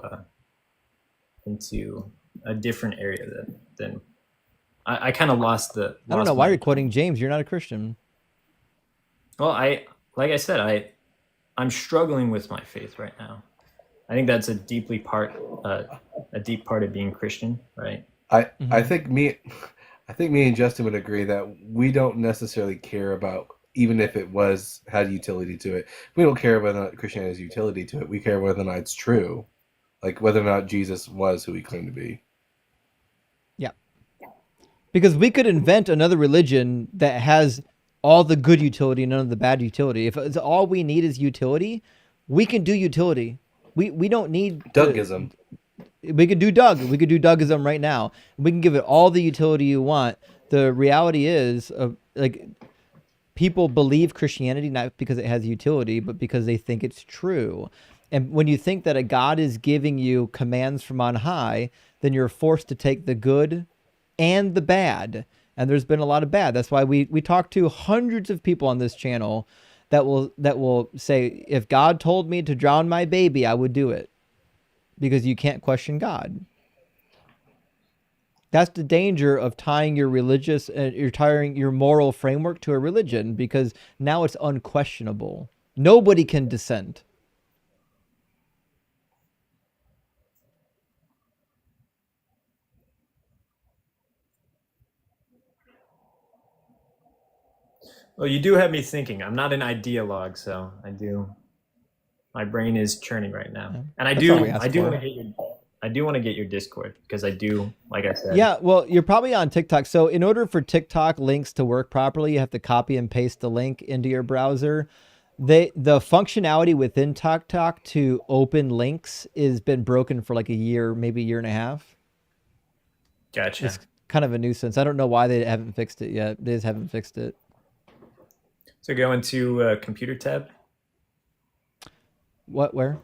a different area than I kind of lost the. I don't know why you're quoting James. You're not a Christian. Well, like I said, I'm struggling with my faith right now. I think that's a deep part of being Christian, right? I think me and Justin would agree that we don't necessarily care about, even if it had utility to it. We don't care whether or not Christianity has utility to it. We care whether or not it's true, like whether or not Jesus was who he claimed to be. Yeah. Because we could invent another religion that has all the good utility and none of the bad utility. If it's all we need is utility, we can do utility. We don't need Dougism. We could do Doug. We could do Dougism right now. We can give it all the utility you want. The reality is, like, people believe Christianity not because it has utility, but because they think it's true. And when you think that a God is giving you commands from on high, then you're forced to take the good and the bad. And there's been a lot of bad. That's why we talk to hundreds of people on this channel that will say, if God told me to drown my baby, I would do it. Because you can't question God. That's the danger of tying your religious, you're tying your moral framework to a religion, because now it's unquestionable. Nobody can dissent. Well, you do have me thinking. I'm not an ideologue, so I do. My brain is churning right now, and I do want to get your Discord, because I do, like I said. Yeah, well, you're probably on TikTok. So in order for TikTok links to work properly, you have to copy and paste the link into your browser. The functionality within TikTok to open links has been broken for like a year, maybe a year and a half. Gotcha. It's kind of a nuisance. I don't know why they haven't fixed it yet. They just haven't fixed it. So go into computer tab. What? Where?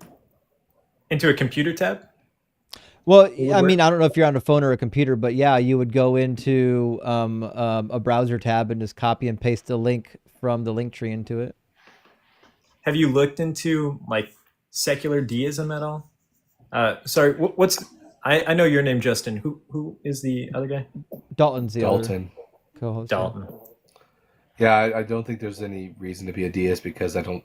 Into a computer tab? Well, I mean, I don't know if you're on a phone or a computer, but yeah, you would go into a browser tab and just copy and paste the link from the link tree into it. Have you looked into like secular deism at all? Sorry, what's? I know your name, Justin. Who is the other guy? Dalton's the Dalton. other co-host. Dalton. Yeah, I don't think there's any reason to be a deist, because I don't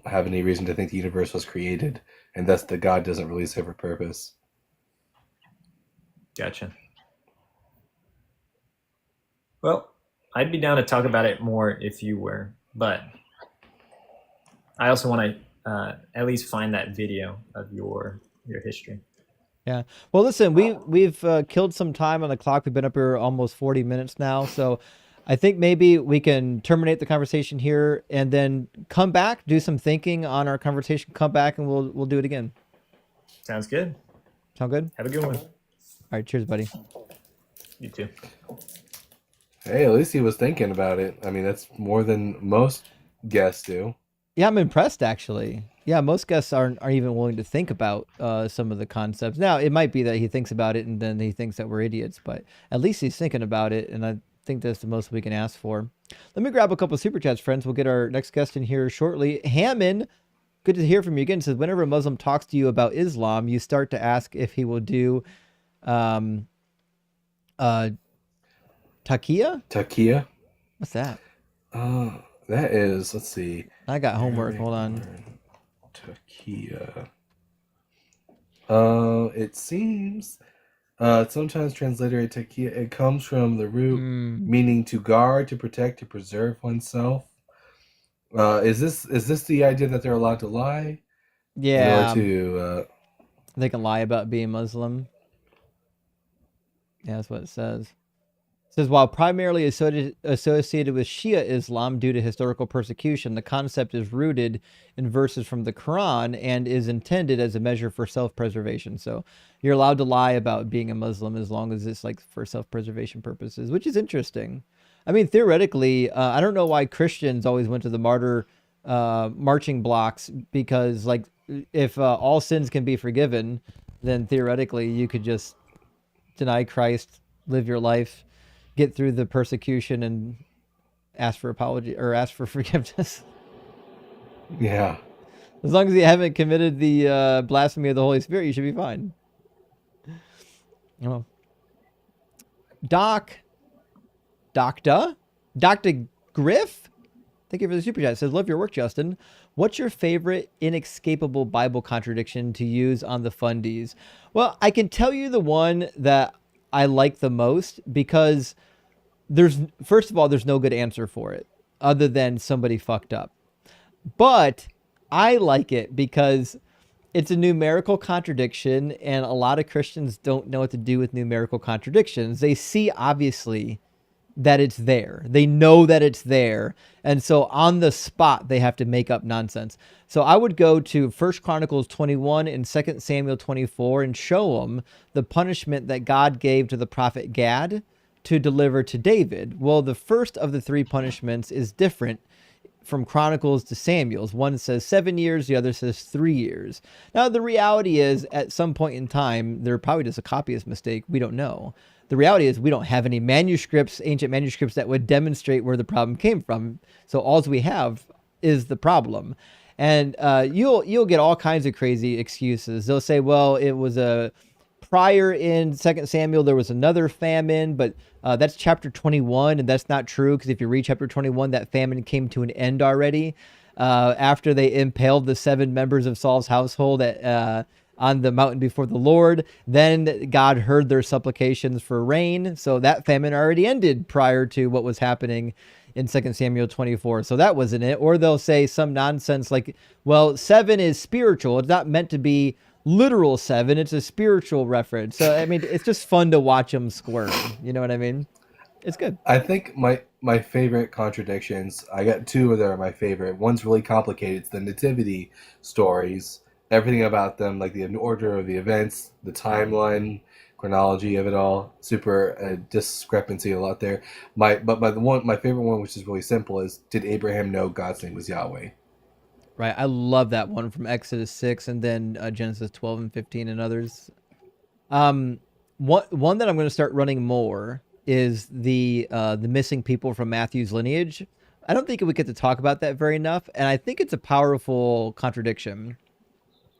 have any reason to think the universe was created, and thus the God doesn't really serve a purpose. Gotcha. Well, I'd be down to talk about it more if you were, but I also want to at least find that video of your history. Yeah. Well, listen, we've killed some time on the clock. We've been up here almost 40 minutes now, so I think maybe we can terminate the conversation here and then come back, do some thinking on our conversation, come back, and we'll do it again. Sounds good. Sound good? Have a good one. All right. Cheers, buddy. You too. Hey, at least he was thinking about it. I mean, that's more than most guests do. Yeah, I'm impressed, actually. Yeah, most guests aren't even willing to think about some of the concepts. Now, it might be that he thinks about it and then he thinks that we're idiots, but at least he's thinking about it, and I think that's the most we can ask for. Let me grab a couple of super chats, friends. We'll get our next guest in here shortly. Hammond, good to hear from you again. Says, whenever a Muslim talks to you about Islam, you start to ask if he will do Taqiyya? Taqiyya? What's that? That is, let's see. I got homework. Hold on. Taqiyya. It seems sometimes transliterated taqiyya. It comes from the root meaning to guard, to protect, to preserve oneself. Is this the idea that they're allowed to lie? Yeah. They can lie about being Muslim. Yeah, that's what it says. It says, while primarily associated with Shia Islam due to historical persecution, the concept is rooted in verses from the Quran and is intended as a measure for self-preservation. So you're allowed to lie about being a Muslim as long as it's like for self-preservation purposes, which is interesting. I mean, theoretically, I don't know why Christians always went to the martyr marching blocks, because like if all sins can be forgiven, then theoretically you could just deny Christ, live your life, get through the persecution, and ask for apology or ask for forgiveness. Yeah. As long as you haven't committed the blasphemy of the Holy Spirit, you should be fine. Oh. Dr. Griff? Thank you for the super chat. It says, love your work, Justin. What's your favorite inescapable Bible contradiction to use on the fundies? Well, I can tell you the one that I like the most, because first of all, there's no good answer for it other than somebody fucked up. But I like it because It's a numerical contradiction, and a lot of Christians don't know what to do with numerical contradictions. They see, obviously, that it's there. They know that it's there. And so on the spot, they have to make up nonsense. So I would go to 1 Chronicles 21 and 2 Samuel 24 and show them the punishment that God gave to the prophet Gad to deliver to David. Well, the first of the three punishments is different from Chronicles to Samuel's. One says 7 years, the other says 3 years. Now, the reality is, at some point in time, they're probably just a copyist mistake. We don't know. The reality is we don't have any manuscripts, ancient manuscripts, that would demonstrate where the problem came from. So all we have is the problem. And you'll get all kinds of crazy excuses. They'll say, well, it was a prior in 2 Samuel, there was another famine, but that's chapter 21, and that's not true, because if you read chapter 21, that famine came to an end already after they impaled the 7 members of Saul's household on the mountain before the Lord. Then God heard their supplications for rain, so that famine already ended prior to what was happening in 2 Samuel 24. So that wasn't it. Or they'll say some nonsense like, well, 7 is spiritual. It's not meant to be literal 7. It's a spiritual reference. So, I mean, it's just fun to watch them squirm. You know what I mean? It's good. I think my favorite contradictions, I got 2 that are my favorite. One's really complicated. It's the nativity stories. Everything about them, like the order of the events, the timeline, chronology of it all, super discrepancy a lot there. My favorite one, which is really simple, is did Abraham know God's name was Yahweh? Right. I love that one from Exodus 6 and then Genesis 12 and 15 and others. One that I'm going to start running more is the missing people from Matthew's lineage. I don't think we get to talk about that very enough, and I think it's a powerful contradiction.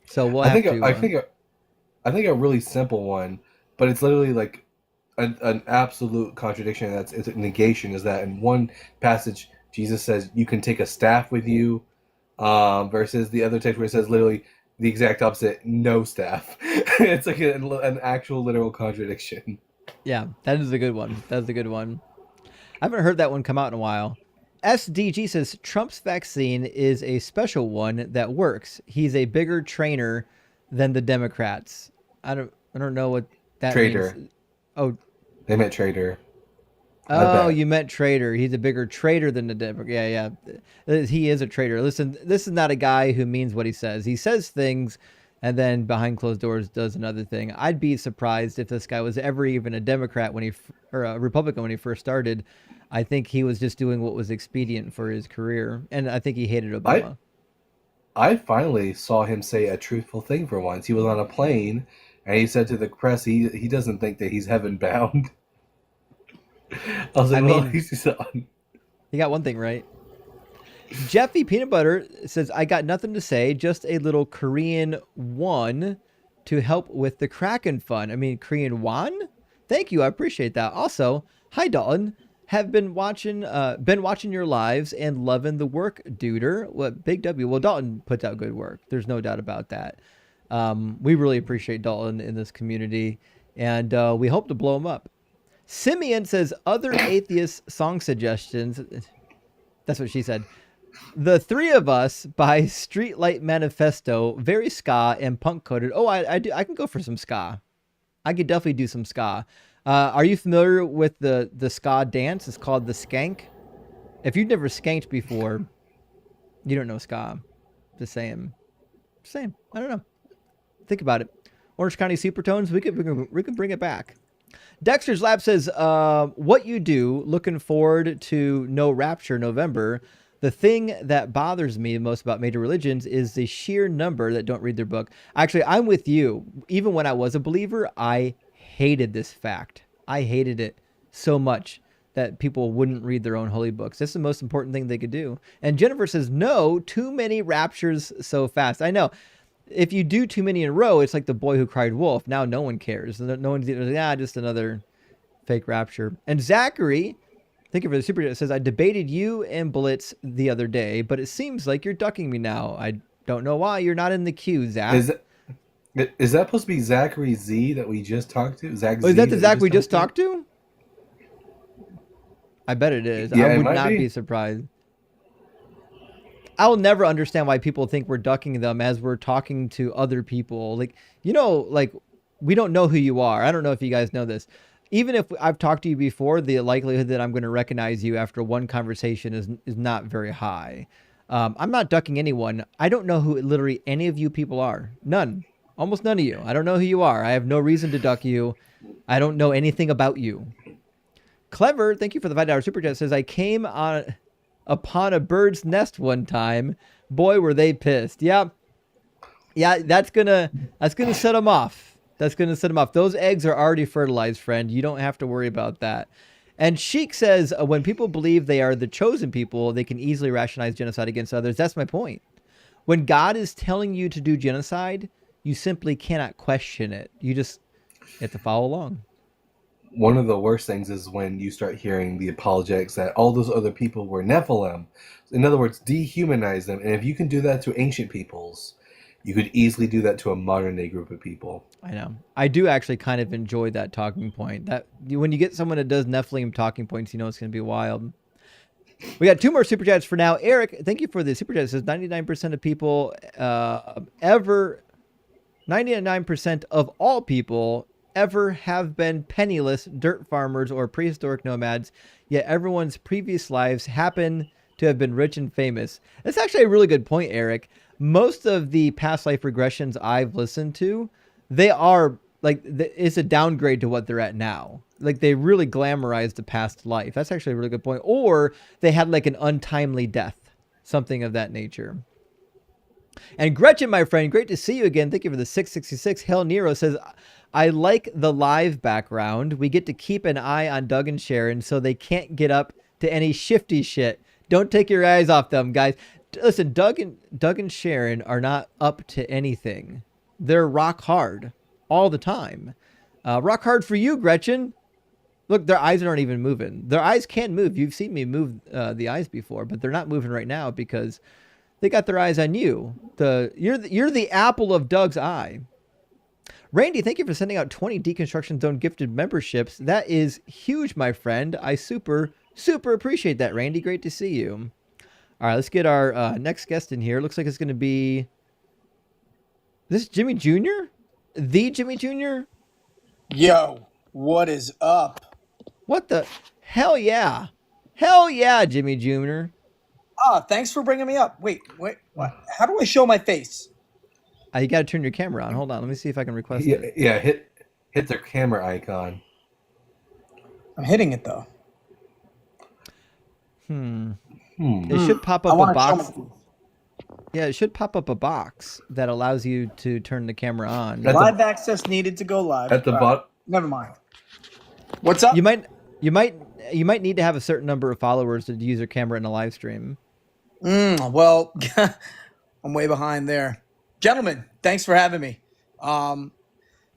So we'll have to. I think a really simple one, but it's literally like an absolute contradiction. It's a negation. Is that in one passage Jesus says you can take a staff with you, versus the other text where it says literally the exact opposite, no staff. It's like an actual literal contradiction. Yeah, that is a good one. That's a good one. I haven't heard that one come out in a while. SDG says Trump's vaccine is a special one that works. He's a bigger trainer than the Democrats. I don't know what that Traitor. means. Oh, They meant traitor. oh, you meant traitor. He's a bigger traitor than the Democrat. Yeah. He is a traitor. Listen, this is not a guy who means what he says. He says things and then behind closed doors does another thing. I'd be surprised if this guy was ever even a Democrat or a Republican when he first started. I think he was just doing what was expedient for his career, and I think he hated Obama. I finally saw him say a truthful thing for once. He was on a plane, and he said to the press he doesn't think that he's heaven bound. I was like, well, he got one thing right. Jeffy Peanut Butter says, I got nothing to say, just a little Korean won to help with the Kraken fund. I mean, Korean won? Thank you. I appreciate that. Also, hi, Dalton. Have been watching your lives and loving the work, duder. What big W? Well, Dalton puts out good work. There's no doubt about that. We really appreciate Dalton in this community, and we hope to blow him up. Simeon says other atheist song suggestions. That's what she said. The Three of Us by Streetlight Manifesto, very ska and punk coded. Oh, I can go for some ska. I could definitely do some ska. Are you familiar with the ska dance? It's called the skank. If you've never skanked before, you don't know ska. Just saying. I don't know. Think about it. Orange County Supertones, we can bring it back. Dexter's Lab says, what you do, looking forward to No Rapture November. The thing that bothers me most about major religions is the sheer number that don't read their book. Actually, I'm with you. Even when I was a believer, I hated this fact. I hated it so much that people wouldn't read their own holy books. That's the most important thing they could do. And Jennifer says, no, too many raptures so fast. I know. If you do too many in a row, it's like the boy who cried wolf. Now no one cares. No one's just another fake rapture. And Zachary, thank you for the super chat, says, I debated you and Blitz the other day, but it seems like you're ducking me now. I don't know why you're not in the queue, Zach. Is that supposed to be Zachary Z that we just talked to? Zach Z is that the Zach we just talked to? I bet it is. Yeah, I would not be surprised. I'll never understand why people think we're ducking them as we're talking to other people. Like, like we don't know who you are. I don't know if you guys know this. Even if I've talked to you before, the likelihood that I'm going to recognize you after one conversation is not very high. I'm not ducking anyone. I don't know who literally any of you people are. None. Almost none of you. I don't know who you are. I have no reason to duck you. I don't know anything about you. Clever, thank you for the $5 super chat, says I came upon a bird's nest one time. Boy, were they pissed. Yeah, that's gonna set them off. That's gonna set them off. Those eggs are already fertilized, friend. You don't have to worry about that. And Sheik says when people believe they are the chosen people, they can easily rationalize genocide against others. That's my point. When God is telling you to do genocide, you simply cannot question it. You just have to follow along. One of the worst things is when you start hearing the apologetics that all those other people were Nephilim. In other words, dehumanize them. And if you can do that to ancient peoples, you could easily do that to a modern day group of people. I know. I do actually kind of enjoy that talking point. That when you get someone that does Nephilim talking points, you know it's going to be wild. We got 2 more super chats for now. Eric, thank you for the super chat. It says 99% of people 99% of all people ever have been penniless dirt farmers or prehistoric nomads, yet everyone's previous lives happen to have been rich and famous. That's actually a really good point, Eric. Most of the past life regressions I've listened to, they are like, it's a downgrade to what they're at now. Like they really glamorize the past life. That's actually a really good point. Or they had like an untimely death, something of that nature. And Gretchen, my friend, great to see you again. Thank you for the 666. Hell Nero says, I like the live background. We get to keep an eye on Doug and Sharon so they can't get up to any shifty shit. Don't take your eyes off them, guys. Listen, Doug and Sharon are not up to anything. They're rock hard all the time. Rock hard for you, Gretchen. Look, their eyes aren't even moving. Their eyes can move. You've seen me move the eyes before, but they're not moving right now because they got their eyes on you. You're the apple of Doug's eye. Randy, thank you for sending out 20 Deconstruction Zone gifted memberships. That is huge, my friend. I super appreciate that, Randy. Great to see you. All right, let's get our next guest in here. Looks like it's going to be this Jimmy Jr.? The Jimmy Jr.? Yo, what is up? What the? Hell yeah. Hell yeah, Jimmy Jr. Thanks for bringing me up. Wait, what? How do I show my face? You got to turn your camera on. Hold on. Let me see if I can request it. Yeah, hit their camera icon. I'm hitting it, though. It should pop up a box. Yeah, it should pop up a box that allows you to turn the camera on. Live access needed to go live. At the bottom. Never mind. What's up? You might need to have a certain number of followers to use your camera in a live stream. Well, I'm way behind there. Gentlemen, thanks for having me.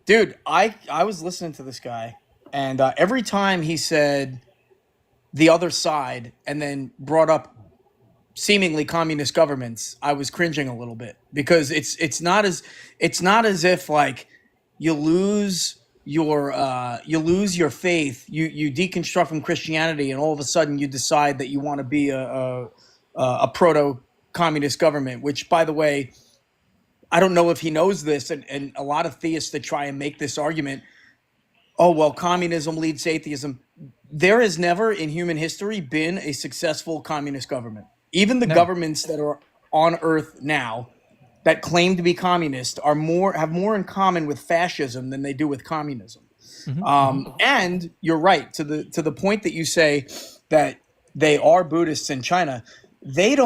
Dude, I was listening to this guy, and every time he said the other side and then brought up seemingly communist governments, I was cringing a little bit because it's not as if like you lose your faith, you deconstruct from Christianity, and all of a sudden you decide that you want to be a proto-communist government, which, by the way, I don't know if he knows this, and a lot of theists that try and make this argument, oh, well, communism leads to atheism. There has never in human history been a successful communist government. Even the governments that are on Earth now that claim to be communist have more in common with fascism than they do with communism. And you're right, to the point that you say that they are Buddhists in China. They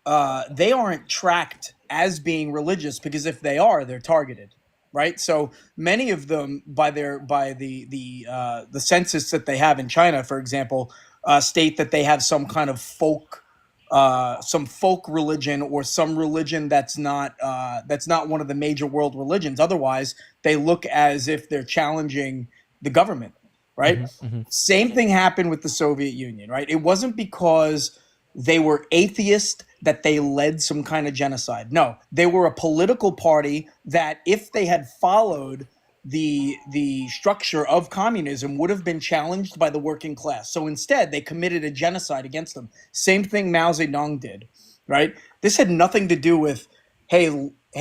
aren't tracked as being religious, because if they are, they're targeted, right? So many of them, by the census that they have in China, for example, state that they have some kind of folk religion, or some religion that's not one of the major world religions. Otherwise, they look as if they're challenging the government, right? Same thing happened with the Soviet Union, right? It wasn't because they were atheist that they led some kind of genocide. No, they were a political party that, if they had followed the structure of communism, would have been challenged by the working class. So instead, they committed a genocide against them. Same thing Mao Zedong did. right? This had nothing to do with, hey,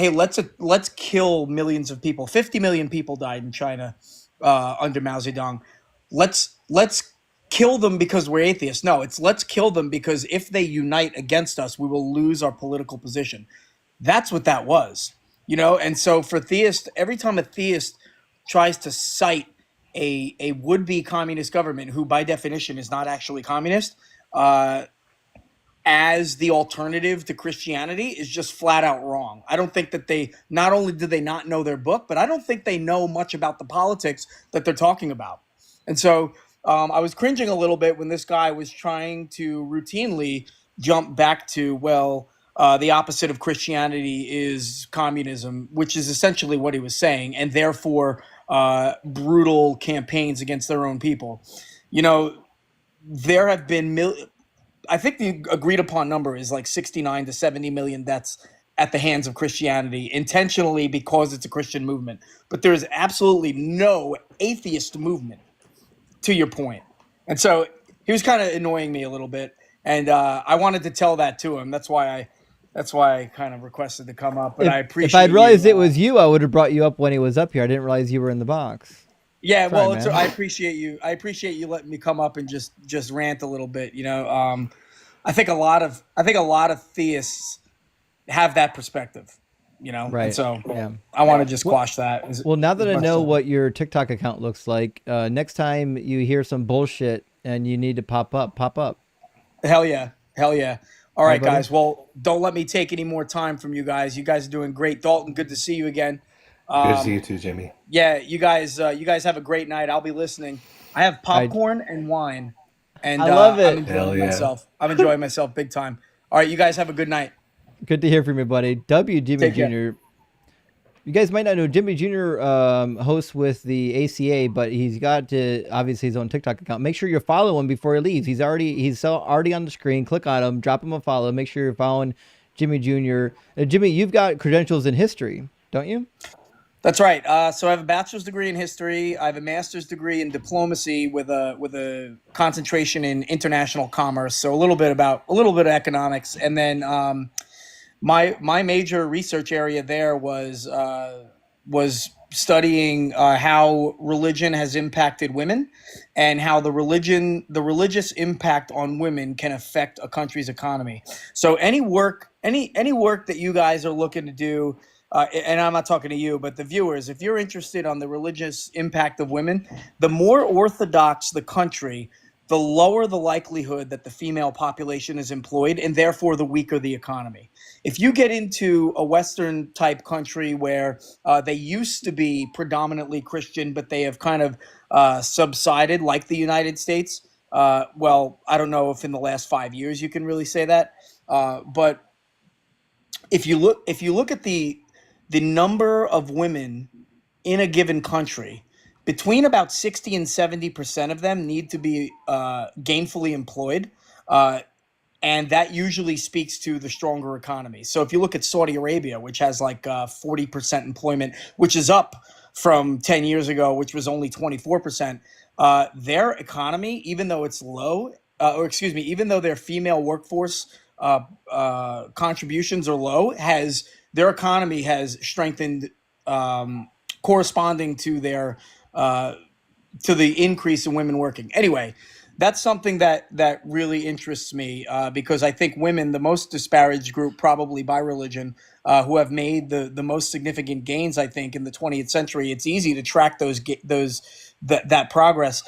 let's kill millions of people. 50 million people died in China under Mao Zedong. Let's kill them because we're atheists. No, it's let's kill them because if they unite against us, we will lose our political position. That's what that was, And so for theists, every time a theist tries to cite a would-be communist government, who by definition is not actually communist, as the alternative to Christianity, is just flat out wrong. I don't think that not only do they not know their book, but I don't think they know much about the politics that they're talking about. And so I was cringing a little bit when this guy was trying to routinely jump back to, the opposite of Christianity is communism, which is essentially what he was saying, and therefore brutal campaigns against their own people. There have been I think the agreed upon number is like 69 to 70 million deaths at the hands of Christianity, intentionally, because it's a Christian movement. But there is absolutely no atheist movement, to your point. And so he was kind of annoying me a little bit, and I wanted to tell that to him. That's why I kind of requested to come up. But I appreciate. If I'd realized it was you, I would have brought you up when he was up here. I didn't realize you were in the box. Yeah, Sorry, well, man. I appreciate you. I appreciate you letting me come up and just rant a little bit. I think a lot of theists have that perspective. Right. And so yeah. I want to just quash that. Well, now that I know what your TikTok account looks like, next time you hear some bullshit and you need to pop up. Hell yeah. All right, buddy. guys. Well, don't let me take any more time from you guys. You guys are doing great. Dalton, good to see you again. Good to see you too, Jimmy. Yeah, you guys have a great night. I'll be listening. I have popcorn and wine, and I love it. I'm enjoying myself. I'm enjoying myself big time. All right, you guys have a good night. Good to hear from you, buddy. Jimmy Take Jr. care. You guys might not know Jimmy Jr. Hosts with the ACA, but he's got obviously his own TikTok account. Make sure you follow him before he leaves. He's already on the screen. Click on him, drop him a follow. Make sure you're following Jimmy Jr. Jimmy, you've got credentials in history, don't you? That's right. So I have a bachelor's degree in history. I have a master's degree in diplomacy with a concentration in international commerce. So a little bit of economics, and then my major research area there was studying how religion has impacted women, and how the religious impact on women can affect a country's economy. So any work that you guys are looking to do. And I'm not talking to you, but the viewers, if you're interested on the religious impact of women, the more orthodox the country, the lower the likelihood that the female population is employed, and therefore the weaker the economy. If you get into a Western type country where they used to be predominantly Christian, but they have kind of subsided, like the United States, I don't know if in the last 5 years you can really say that, but if you look at the number of women in a given country, between about 60 and 70% of them need to be gainfully employed. And that usually speaks to the stronger economy. So if you look at Saudi Arabia, which has like 40% employment, which is up from 10 years ago, which was only 24%, their economy, even though it's low, even though their female workforce contributions are low, their economy has strengthened, corresponding to their to the increase in women working. Anyway, that's something that really interests me, because I think women, the most disparaged group probably by religion, who have made the most significant gains, I think, in the 20th century. It's easy to track that progress.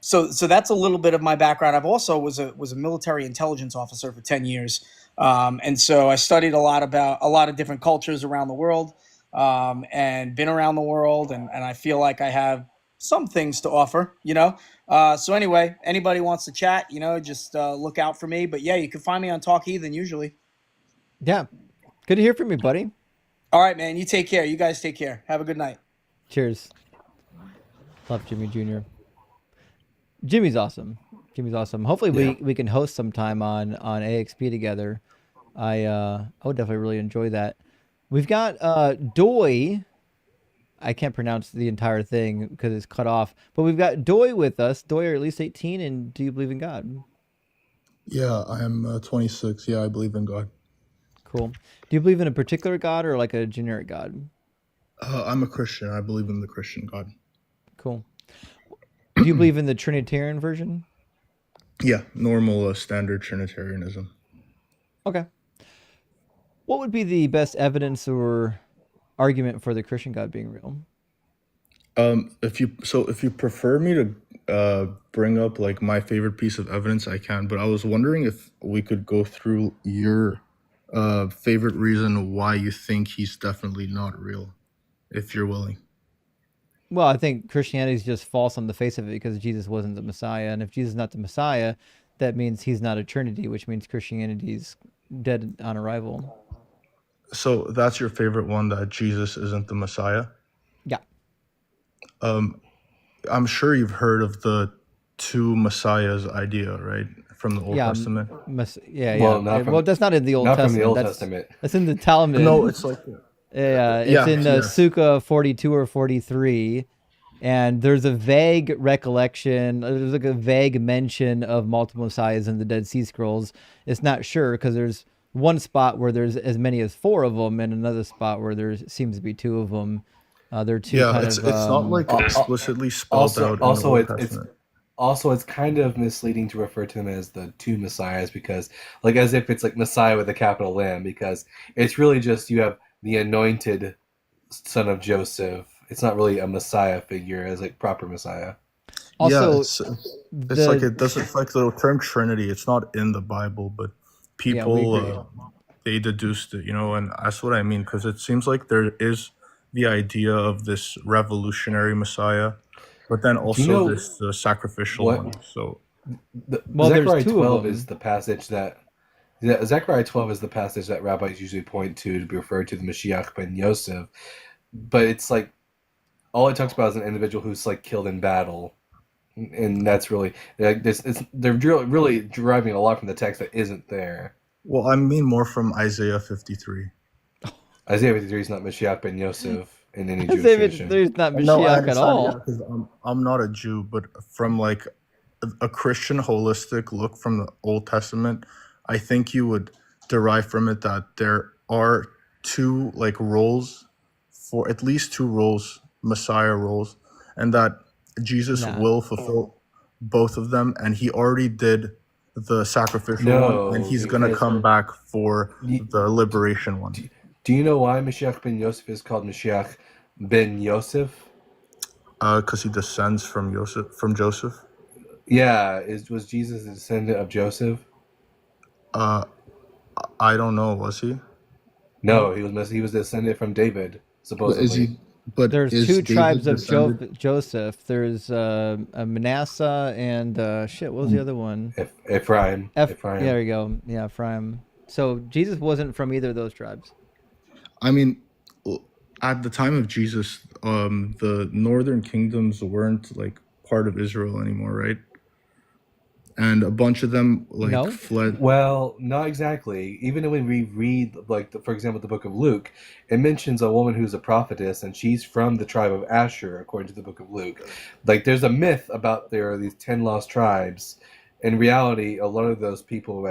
So that's a little bit of my background. I've also was a military intelligence officer for 10 years. And so I studied a lot about a lot of different cultures around the world, and been around the world. And I feel like I have some things to offer, So anyway, anybody wants to chat, just look out for me. But yeah, you can find me on Talk Heathen usually. Yeah. Good to hear from you, buddy. All right, man. You take care. You guys take care. Have a good night. Cheers. Love Jimmy Jr. Jimmy's awesome. Hopefully we can host sometime on AXP together. I would definitely really enjoy that. We've got Doi. I can't pronounce the entire thing because it's cut off. But we've got Doi with us. Doi, are at least 18, and do you believe in God? Yeah, I am 26. Yeah, I believe in God. Cool. Do you believe in a particular God or like a generic God? I'm a Christian. I believe in the Christian God. Cool. Do you believe in the Trinitarian version? Yeah, normal standard Trinitarianism. Okay. What would be the best evidence or argument for the Christian God being real? If you prefer me to bring up like my favorite piece of evidence, I can. But I was wondering if we could go through your favorite reason why you think he's definitely not real, if you're willing. Well, I think Christianity is just false on the face of it because Jesus wasn't the Messiah. And if Jesus is not the Messiah, that means he's not a Trinity, which means Christianity's dead on arrival. So that's your favorite one, that Jesus isn't the Messiah? Yeah. I'm sure you've heard of the two Messiahs idea, right? From the Old Testament. Well, that's not in the Old not Testament. from the Old That's Testament. That's in the Talmud. No, it's like it's in Sukkah 42 or 43, and there's a vague recollection. There's like a vague mention of multiple messiahs in the Dead Sea Scrolls. It's not sure because there's one spot where there's as many as 4 of them, and another spot where there seems to be 2 of them. They're two kind of. It's not like explicitly spelled out in the Old Testament. Also, it's kind of misleading to refer to them as the two messiahs because, like, as if it's like Messiah with a capital M, because it's really just you have the anointed son of Joseph. It's not really a Messiah figure as like proper Messiah. Also, it's like it doesn't like the term Trinity. It's not in the Bible, but people they deduced it, and that's what I mean, because it seems like there is the idea of this revolutionary Messiah, but then also this sacrificial one. So, Zechariah 12 is the passage that Zechariah 12 is the passage that rabbis usually point to be referred to the Mashiach ben Yosef, but it's like all it talks about is an individual who's like killed in battle, and that's really like this. They're really deriving a lot from the text that isn't there. Well, I mean more from Isaiah 53. Isaiah 53 is not Mashiach ben Yosef in any Jewish tradition. There's not Mashiach at all. Because I'm not a Jew, but from like a Christian holistic look from the Old Testament, I think you would derive from it that there are 2 like roles, for at least 2 roles, Messiah roles, and that Jesus will fulfill both of them, and he already did the sacrificial one, and he's gonna come back for the liberation one. Do you know why Mashiach ben Yosef is called Mashiach ben Yosef? Because he descends from Joseph. Yeah, was Jesus a descendant of Joseph? I don't know. Was he? No, he was descended from David, supposedly. But there's 2 tribes of Joseph. There's Manasseh and what was the other one? Ephraim. Ephraim. There you go. Yeah, Ephraim. So Jesus wasn't from either of those tribes. I mean, at the time of Jesus, the northern kingdoms weren't like part of Israel anymore, right? And a bunch of them fled. Well, not exactly. Even when we read, for example, the book of Luke, it mentions a woman who's a prophetess, and she's from the tribe of Asher, according to the book of Luke. Like, there's a myth about there are these 10 lost tribes. In reality, a lot of those people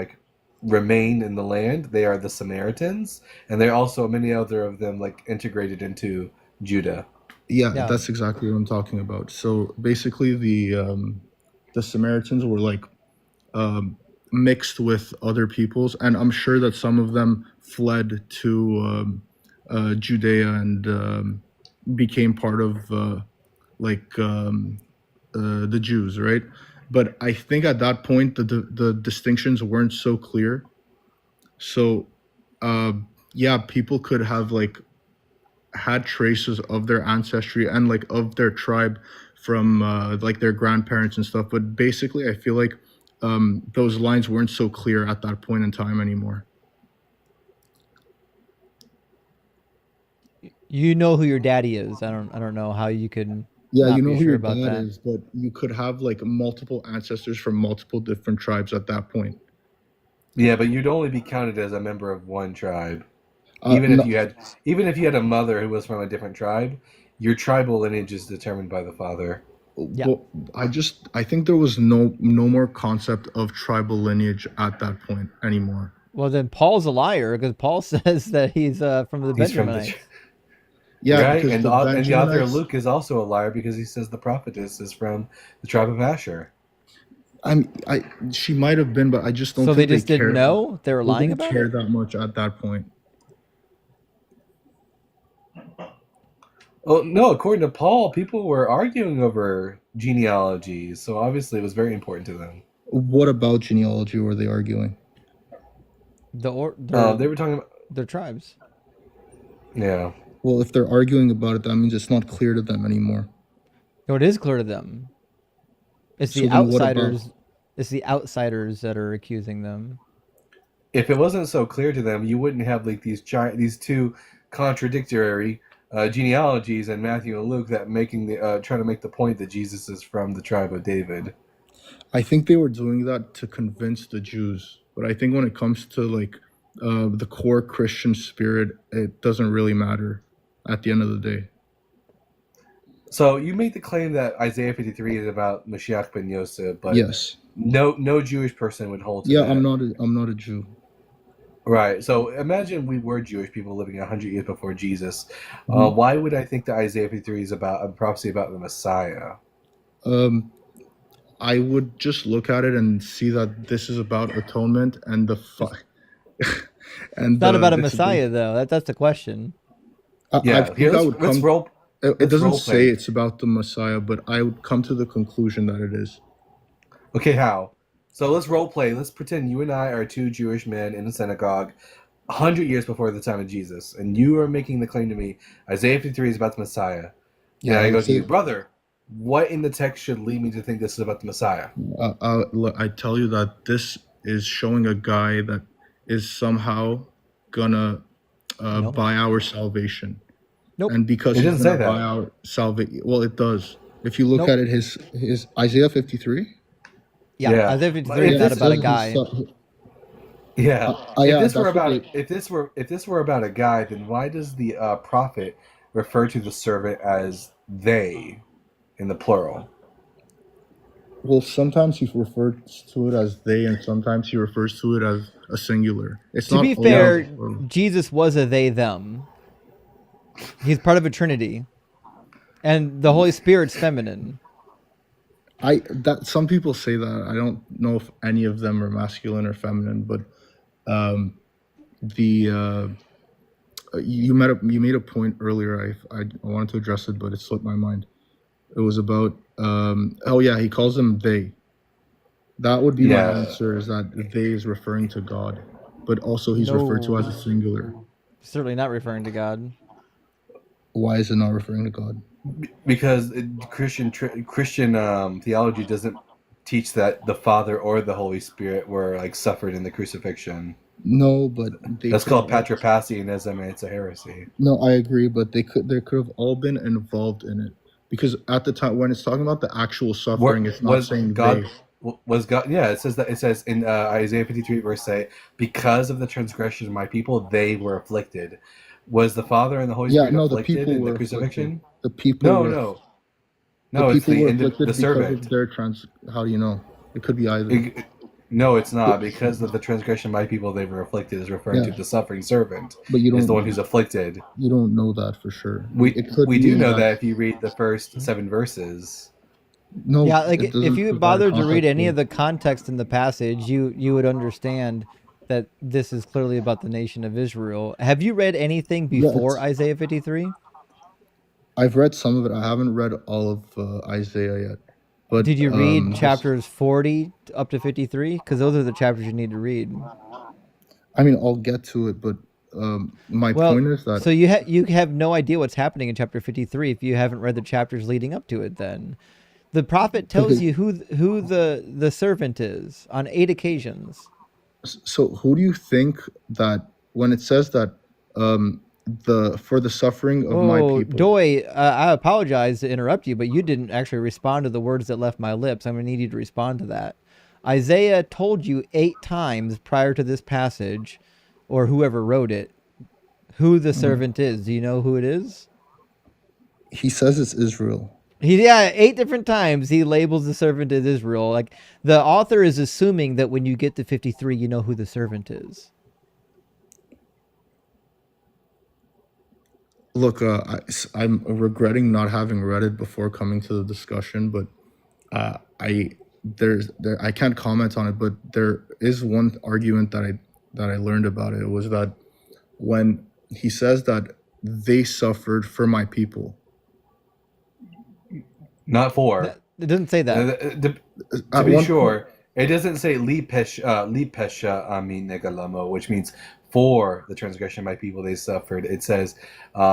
remain in the land. They are the Samaritans, and there are also many other of them integrated into Judah. Yeah, that's exactly what I'm talking about. So basically, the Samaritans were mixed with other peoples, and I'm sure that some of them fled to Judea and became part of the Jews, right? But I think at that point the distinctions weren't so clear. So people could have had traces of their ancestry and of their tribe from their grandparents and stuff, but basically I feel like those lines weren't so clear at that point in time anymore. You know who your daddy is. I don't know how you can. Yeah, you know who your dad is, but you could have multiple ancestors from multiple different tribes at that point. Yeah, but you'd only be counted as a member of one tribe. Even if you had a mother who was from a different tribe, your tribal lineage is determined by the father. Yeah. Well, I think there was no more concept of tribal lineage at that point anymore. Well, then Paul's a liar because Paul says that he's from the He's from the Benjaminites. Yeah, right, because and the and the author of Benjaminites. Luke is also a liar because he says the prophetess is from the tribe of Asher. She might have been, but I just don't So they think just didn't cared. know? They were They lying didn't about care it? that much at that point. Well, no, according to Paul, people were arguing over genealogies, so obviously it was very important to them. What about genealogy were they arguing? They were talking about their tribes. Yeah. Well, if they're arguing about it, that means it's not clear to them anymore. No, it is clear to them. It's So the then what about- outsiders. It's the outsiders that are accusing them. If it wasn't so clear to them, you wouldn't have like these two contradictory genealogies in Matthew and Luke that trying to make the point that Jesus is from the tribe of David. I think they were doing that to convince the Jews, but I think when it comes to like the core Christian spirit, it doesn't really matter at the end of the day. So you make the claim that Isaiah 53 is about Mashiach ben Yosef, but Yes. No Jewish person would hold to Yeah, that. I'm not a Jew. Right. So imagine we were Jewish people living 100 years before Jesus. Mhm. Why would I think that Isaiah 53 is about a prophecy about the Messiah? I would just look at it and see that this is about atonement and the and It's not about a Messiah, though. That's the question. I think here, I would come. let's role. It let's doesn't role say play. it's about the Messiah, but I would come to the conclusion that it is. Okay, how? So let's role play. Let's pretend you and I are two Jewish men in a synagogue 100 years before the time of Jesus, and you are making the claim to me, Isaiah 53 is about the Messiah. Yeah, and I I go would to you, say- brother, what in the text should lead me to think this is about the Messiah? I tell you that this is showing a guy that is somehow gonna buy our salvation. Nope. And because It he's doesn't gonna say that. buy our salvation, well, it does. If you look Nope. at it, his Isaiah 53. Yeah, Isaiah 53 is not about a guy. Yeah. Yeah, if this were that's what about if this were about a guy, then why does the prophet refer to the servant as they in the plural? Well, sometimes he refers to it as they, and sometimes he refers to it as a singular. It's To not be always fair, plural. Jesus was a they them. He's part of a trinity, and the Holy Spirit's feminine. Some people say that. I don't know if any of them are masculine or feminine, but you made a point earlier. I wanted to address it, but it slipped my mind. It was about he calls them they. That would be my answer. Is that they is referring to God, but also he's referred to as a singular. Certainly not referring to God. Why is it not referring to God? Because Christian theology doesn't teach that the Father or the Holy Spirit were like suffered in the crucifixion. No, but that's called patripassianism, and it's a heresy. No, I agree, but they could have all been involved in it, because at the time when it's talking about the actual suffering, it's not saying God. they. Was God? Yeah, it says in Isaiah 53 verse 8, because of the transgression of my people, they were afflicted. Was the Father and the Holy Spirit afflicted in the crucifixion? Afflicted. The people. No. The It's people were the afflicted servant. because of their How do you know? It could be either. No, it's not. Because of the transgression of my people, they were afflicted is referring to the suffering servant. But you don't. Is the one who's afflicted. You don't know that for sure. We do know that if you read the first 7 verses. No. Yeah, like if you bothered to read any of the context in the passage, you would understand that this is clearly about the nation of Israel. Have you read anything before Isaiah 53? I've read some of it. I haven't read all of Isaiah yet. But did you read chapters 40 up to 53? Because those are the chapters you need to read. I mean, I'll get to it, but my point is that. So you have no idea what's happening in chapter 53 if you haven't read the chapters leading up to it. Then the prophet tells you who the servant is on 8 occasions. So who do you think that when it says that for the suffering of my people? Doi, I apologize to interrupt you, but you didn't actually respond to the words that left my lips. I'm going to need you to respond to that. Isaiah told you 8 times prior to this passage, or whoever wrote it, who the servant is. Do you know who it is? He says it's Israel. Yeah, 8 different times he labels the servant as Israel. Like the author is assuming that when you get to 53, you know who the servant is. Look, I'm regretting not having read it before coming to the discussion, but I I can't comment on it. But there is one argument that I learned about it. It was that when he says that they suffered for my people, Not for. It doesn't say that. To at be one point, sure, it doesn't say li pesha ami negalamo, which means for the transgression of my people they suffered. It says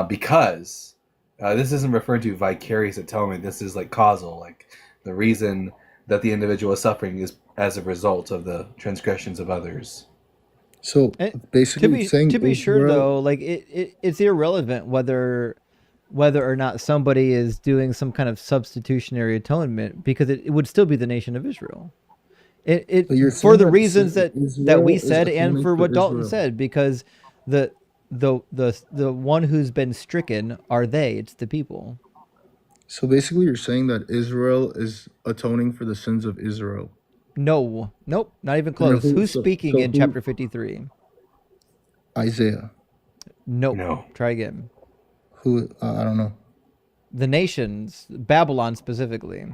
because. This isn't referring to vicarious atonement. This is like causal, like the reason that the individual is suffering is as a result of the transgressions of others. so And basically saying to be sure Israel. though, like it's irrelevant whether or not somebody is doing some kind of substitutionary atonement because it would still be the nation of Israel. It But you're for saying the that reasons that we Israel is said and atoning for for what Dalton Israel. said because the one who's been stricken are they, it's the people. So basically, you're saying that Israel is atoning for the sins of Israel. No, nope, not even And close. Who's so speaking in who? chapter 53? Isaiah. Nope. No. Try again. Who? I don't know. The nations, Babylon specifically.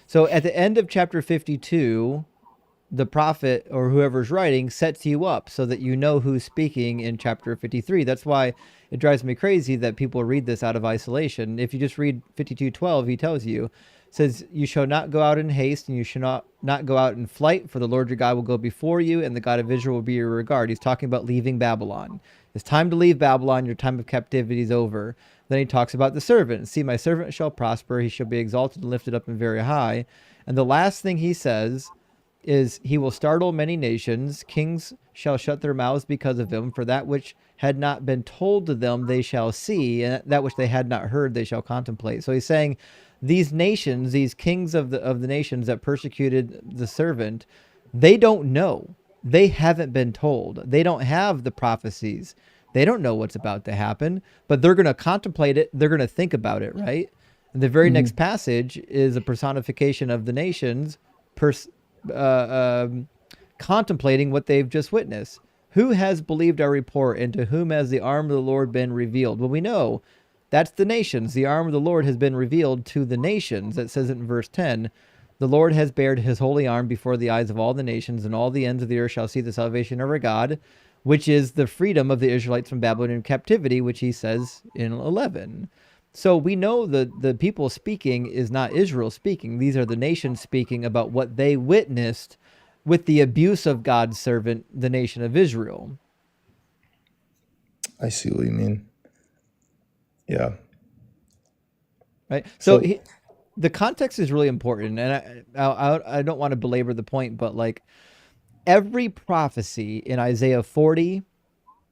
So at the end of chapter 52, the prophet or whoever's writing sets you up so that you know who's speaking in chapter 53. That's why it drives me crazy that people read this out of isolation. If you just read 52:12, he tells you, says, you shall not go out in haste and you shall not go out in flight, for the Lord your God will go before you and the God of Israel will be your regard. He's talking about leaving Babylon. It's time to leave Babylon. Your time of captivity is over. Then he talks about the servant. See, my servant shall prosper. He shall be exalted and lifted up and very high. And the last thing he says is he will startle many nations. Kings shall shut their mouths because of him. For that which had not been told to them they shall see, and that which they had not heard they shall contemplate. So he's saying these nations, these kings of the nations that persecuted the servant, they don't know. They haven't been told. They don't have the prophecies. They don't know what's about to happen, but they're going to contemplate it. They're going to think about it, right? And the very next passage is a personification of the nations contemplating what they've just witnessed. Who has believed our report, and to whom has the arm of the Lord been revealed? Well, we know that's the nations. The arm of the Lord has been revealed to the nations. That says it in verse 10. The Lord has bared his holy arm before the eyes of all the nations, and all the ends of the earth shall see the salvation of our God, which is the freedom of the Israelites from Babylonian captivity, which he says in 11. So we know that the people speaking is not Israel speaking. These are the nations speaking about what they witnessed with the abuse of God's servant, the nation of Israel. I see what you mean. Yeah. Right. So the context is really important, and I don't want to belabor the point, but like every prophecy in Isaiah 40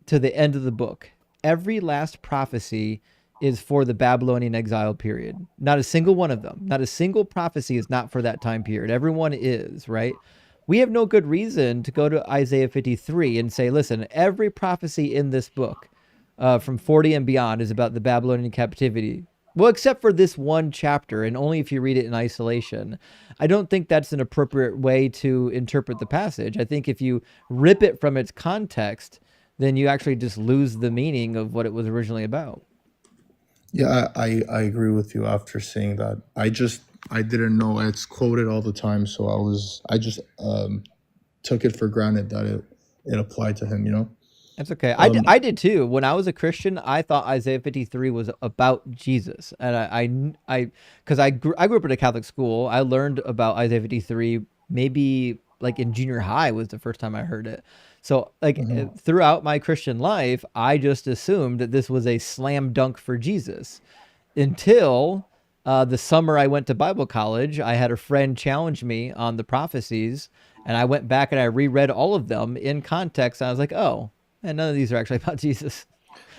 to the end of the book, every last prophecy is for the Babylonian exile period. Not a single one of them. Not a single prophecy is not for that time period. Everyone is, right? We have no good reason to go to Isaiah 53 and say, listen, every prophecy in this book from 40 and beyond is about the Babylonian captivity. Well, except for this one chapter, and only if you read it in isolation. I don't think that's an appropriate way to interpret the passage. I think if you rip it from its context, then you actually just lose the meaning of what it was originally about. Yeah, I agree with you after seeing that. I didn't know it's quoted all the time, so I just took it for granted that it applied to him, you know? That's okay. I did too. When I was a Christian, I thought Isaiah 53 was about Jesus. And because I grew up in a Catholic school, I learned about Isaiah 53 maybe like in junior high was the first time I heard it. So like throughout my Christian life, I just assumed that this was a slam dunk for Jesus until the summer I went to Bible college. I had a friend challenge me on the prophecies, and I went back and I reread all of them in context. And I was like, oh, and none of these are actually about Jesus,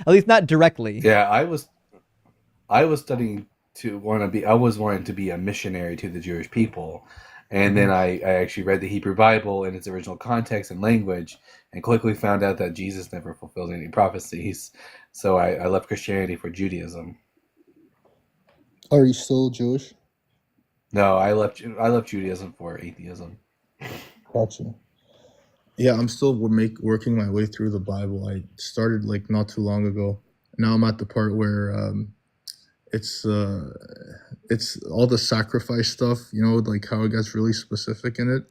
at least not directly. Yeah, I was studying to want to be. I was wanting to be a missionary to the Jewish people, and then I actually read the Hebrew Bible in its original context and language, and quickly found out that Jesus never fulfilled any prophecies. So I left Christianity for Judaism. Are you still Jewish? No, I left Judaism for atheism. Gotcha. Yeah, I'm still working my way through the Bible. I started like not too long ago. Now I'm at the part where it's all the sacrifice stuff, like how it gets really specific in it.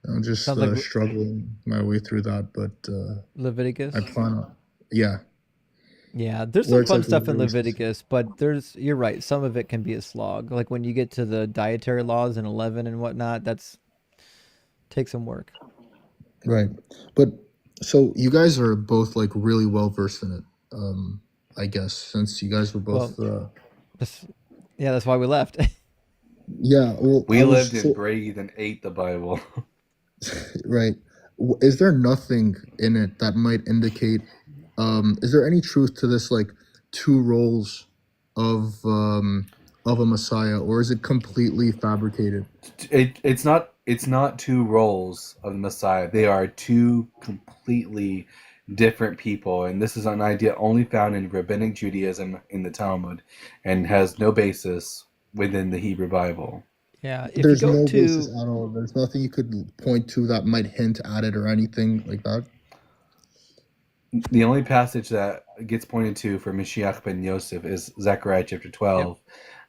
I'm just Sounds like struggling my way through that, but Leviticus. I plan on, yeah. Yeah, there's Where some it's fun like stuff in really specific. Leviticus, but you're right, some of it can be a slog. Like when you get to the dietary laws in 11 and whatnot, takes some work. Right. But so you guys are both like really well versed in it, I guess, since you guys were both That's why we left. yeah, well, We lived and breathed and ate the Bible. Right. Is there nothing in it that might indicate is there any truth to this like two roles of a Messiah, or is it completely fabricated? It's not two roles of the Messiah. They are two completely different people, and this is an idea only found in rabbinic Judaism in the Talmud, and has no basis within the Hebrew Bible. Yeah, There's no basis at all. There's nothing you could point to that might hint at it or anything like that. The only passage that gets pointed to for Mashiach ben Yosef is Zechariah chapter 12. Yep.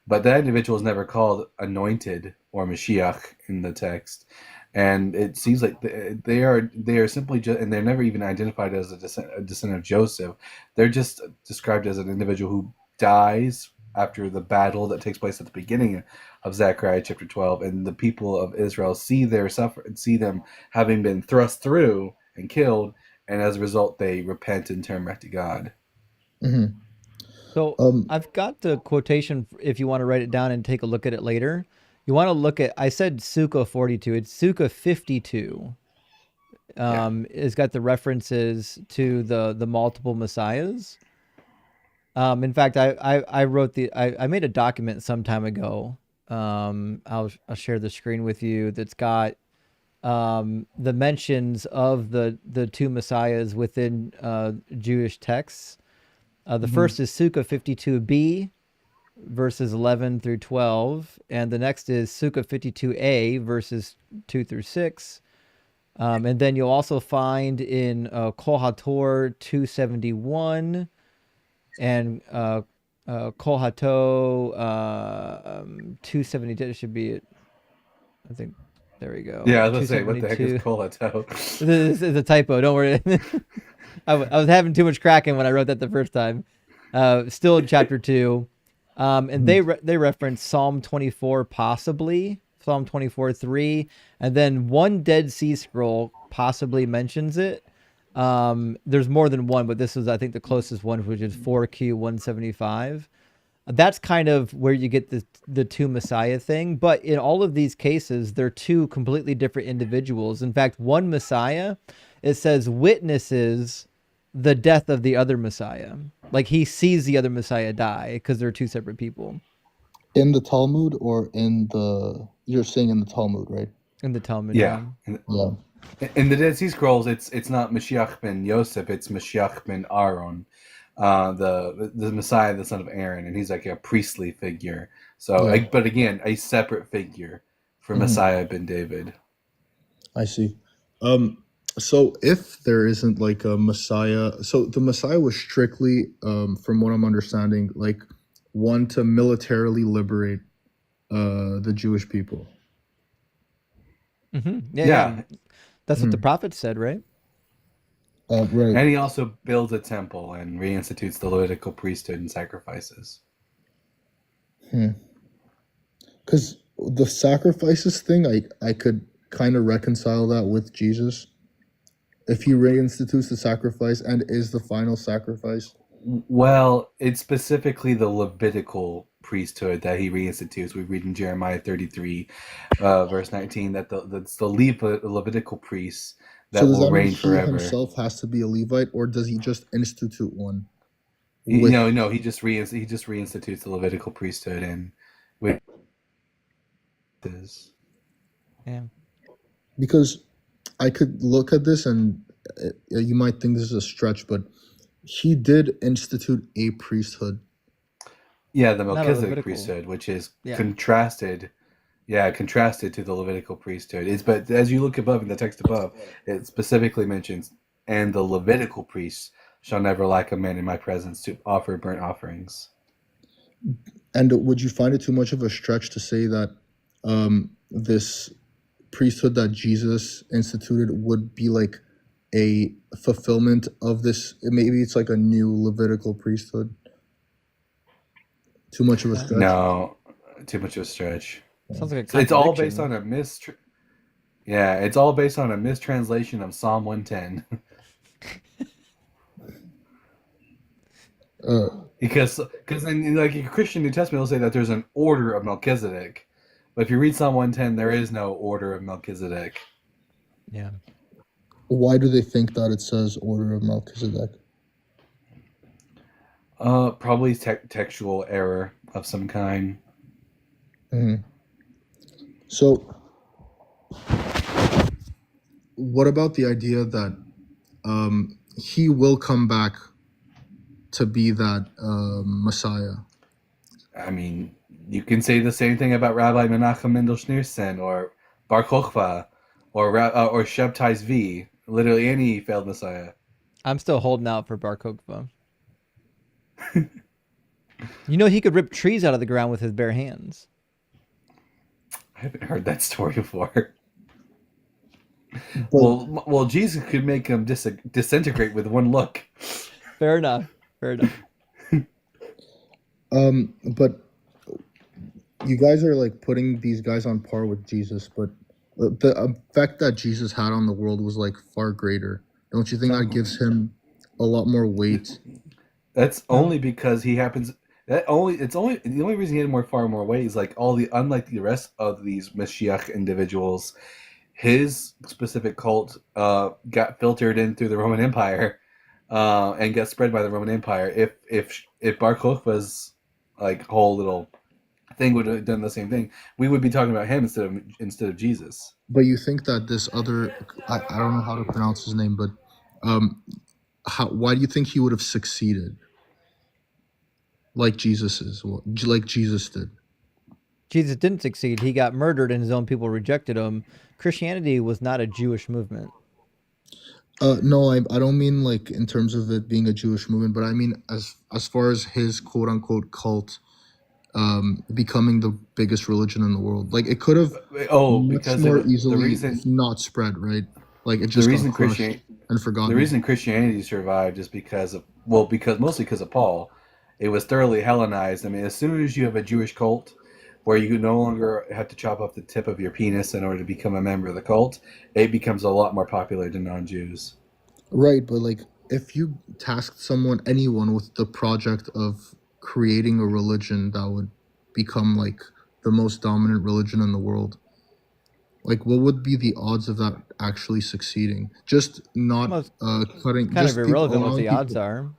But that individual is never called anointed or Mashiach in the text. And it seems like they are simply just, and they're never even identified as a descendant of Joseph. They're just described as an individual who dies after the battle that takes place at the beginning of Zechariah chapter 12. And the people of Israel see them having been thrust through and killed. And as a result, they repent and turn back to God. Mm-hmm. So I've got the quotation if you want to write it down and take a look at it later. You want to look at, I said Sukkah 42, it's Sukkah 52. It's got the references to the multiple messiahs. In fact, I wrote I made a document some time ago. I'll share the screen with you. That's got the mentions of the two messiahs within Jewish texts. The first is Sukkah 52b, verses 11 through 12, and the next is Sukkah 52a, verses 2 through 6. And then you'll also find in Kol HaTor 271 and Kol HaTo 272. It should be it. I think. There we go. Yeah, I was going to say, what the heck is Kol HaTo? This is a typo. Don't worry. I was having too much Kraken when I wrote that the first time. Still in chapter 2. And they reference Psalm 24, possibly Psalm 24:3, and then one Dead Sea Scroll possibly mentions it. There's more than one, but this is, I think, the closest one, which is 4Q 175. That's kind of where you get the two Messiah thing. But in all of these cases, they're two completely different individuals. In fact, one Messiah, it says, witnesses the death of the other Messiah. Like he sees the other Messiah die because they're two separate people. In the Talmud, or you're saying in the Talmud, right? In the Talmud, yeah. Yeah. In the Dead Sea Scrolls, it's not Mashiach ben Yosef, it's Mashiach ben Aaron, the Messiah, the son of Aaron, and he's like a priestly figure. So, but again, a separate figure for Messiah ben David. I see. So if there isn't like a Messiah, so the Messiah was strictly, from what I'm understanding, like one to militarily liberate the Jewish people. Mm-hmm. Yeah. That's what the prophet said, right? Right. And he also builds a temple and reinstitutes the Levitical priesthood and sacrifices. Because the sacrifices thing, I could kind of reconcile that with Jesus. If he reinstitutes the sacrifice and is the final sacrifice. Well, it's specifically the Levitical priesthood that he reinstitutes. We read in Jeremiah 33, verse 19, that that's the Levitical priests that will reign forever. He himself has to be a Levite, or does he just institute one? No, he just reinstitutes the Levitical priesthood and with this. Yeah. Because I could look at this and you might think this is a stretch, but he did institute a priesthood. Yeah, the Not a Melchizedek Levitical. priesthood, which is Yeah. contrasted to the Levitical priesthood. But as you look above in the text above, it specifically mentions, and the Levitical priests shall never lack a man in my presence to offer burnt offerings. And would you find it too much of a stretch to say that this priesthood that Jesus instituted would be like a fulfillment of this? Maybe it's like a new Levitical priesthood. Too much of a stretch? No, too much of a stretch. Sounds like a So it's all contradiction. based on it's all based on a mistranslation of Psalm 110. Because in like a Christian New Testament will say that there's an order of Melchizedek, but if you read Psalm 110, there is no order of Melchizedek. Yeah. Why do they think that it says order of Melchizedek? Probably textual error of some kind. Mm-hmm. So, what about the idea that he will come back to be that Messiah? I mean, you can say the same thing about Rabbi Menachem Mendel Schneerson or Bar Kokhba or Shabtai Zvi. Literally any failed Messiah. I'm still holding out for Bar Kokhba. You know, he could rip trees out of the ground with his bare hands. I haven't heard that story before. Well, Jesus could make him disintegrate with one look. Fair enough. But you guys are like putting these guys on par with Jesus, but the effect that Jesus had on the world was like far greater. Don't you think that gives him a lot more weight? That's only because he happens. The only reason he had far more weight is like unlike the rest of these Mashiach individuals, his specific cult got filtered in through the Roman Empire, and got spread by the Roman Empire. If Bar Kokhba's like whole little thing would have done the same thing, we would be talking about him instead of Jesus. But you think that this other, I don't know how to pronounce his name, but why do you think he would have succeeded like Jesus did? Jesus didn't succeed. He got murdered and his own people rejected him. Christianity was not a Jewish movement. No, I don't mean like in terms of it being a Jewish movement, but I mean as far as his quote unquote cult becoming the biggest religion in the world. Like it could have much more easily not spread, right? Like it just got crushed and forgotten. The reason Christianity survived is mostly because of Paul. It was thoroughly Hellenized. I mean, as soon as you have a Jewish cult where you no longer have to chop off the tip of your penis in order to become a member of the cult, it becomes a lot more popular to non-Jews. Right, but like if you tasked anyone with the project of creating a religion that would become like the most dominant religion in the world, like what would be the odds of that actually succeeding? Just not cutting. Kind of irrelevant what the odds are.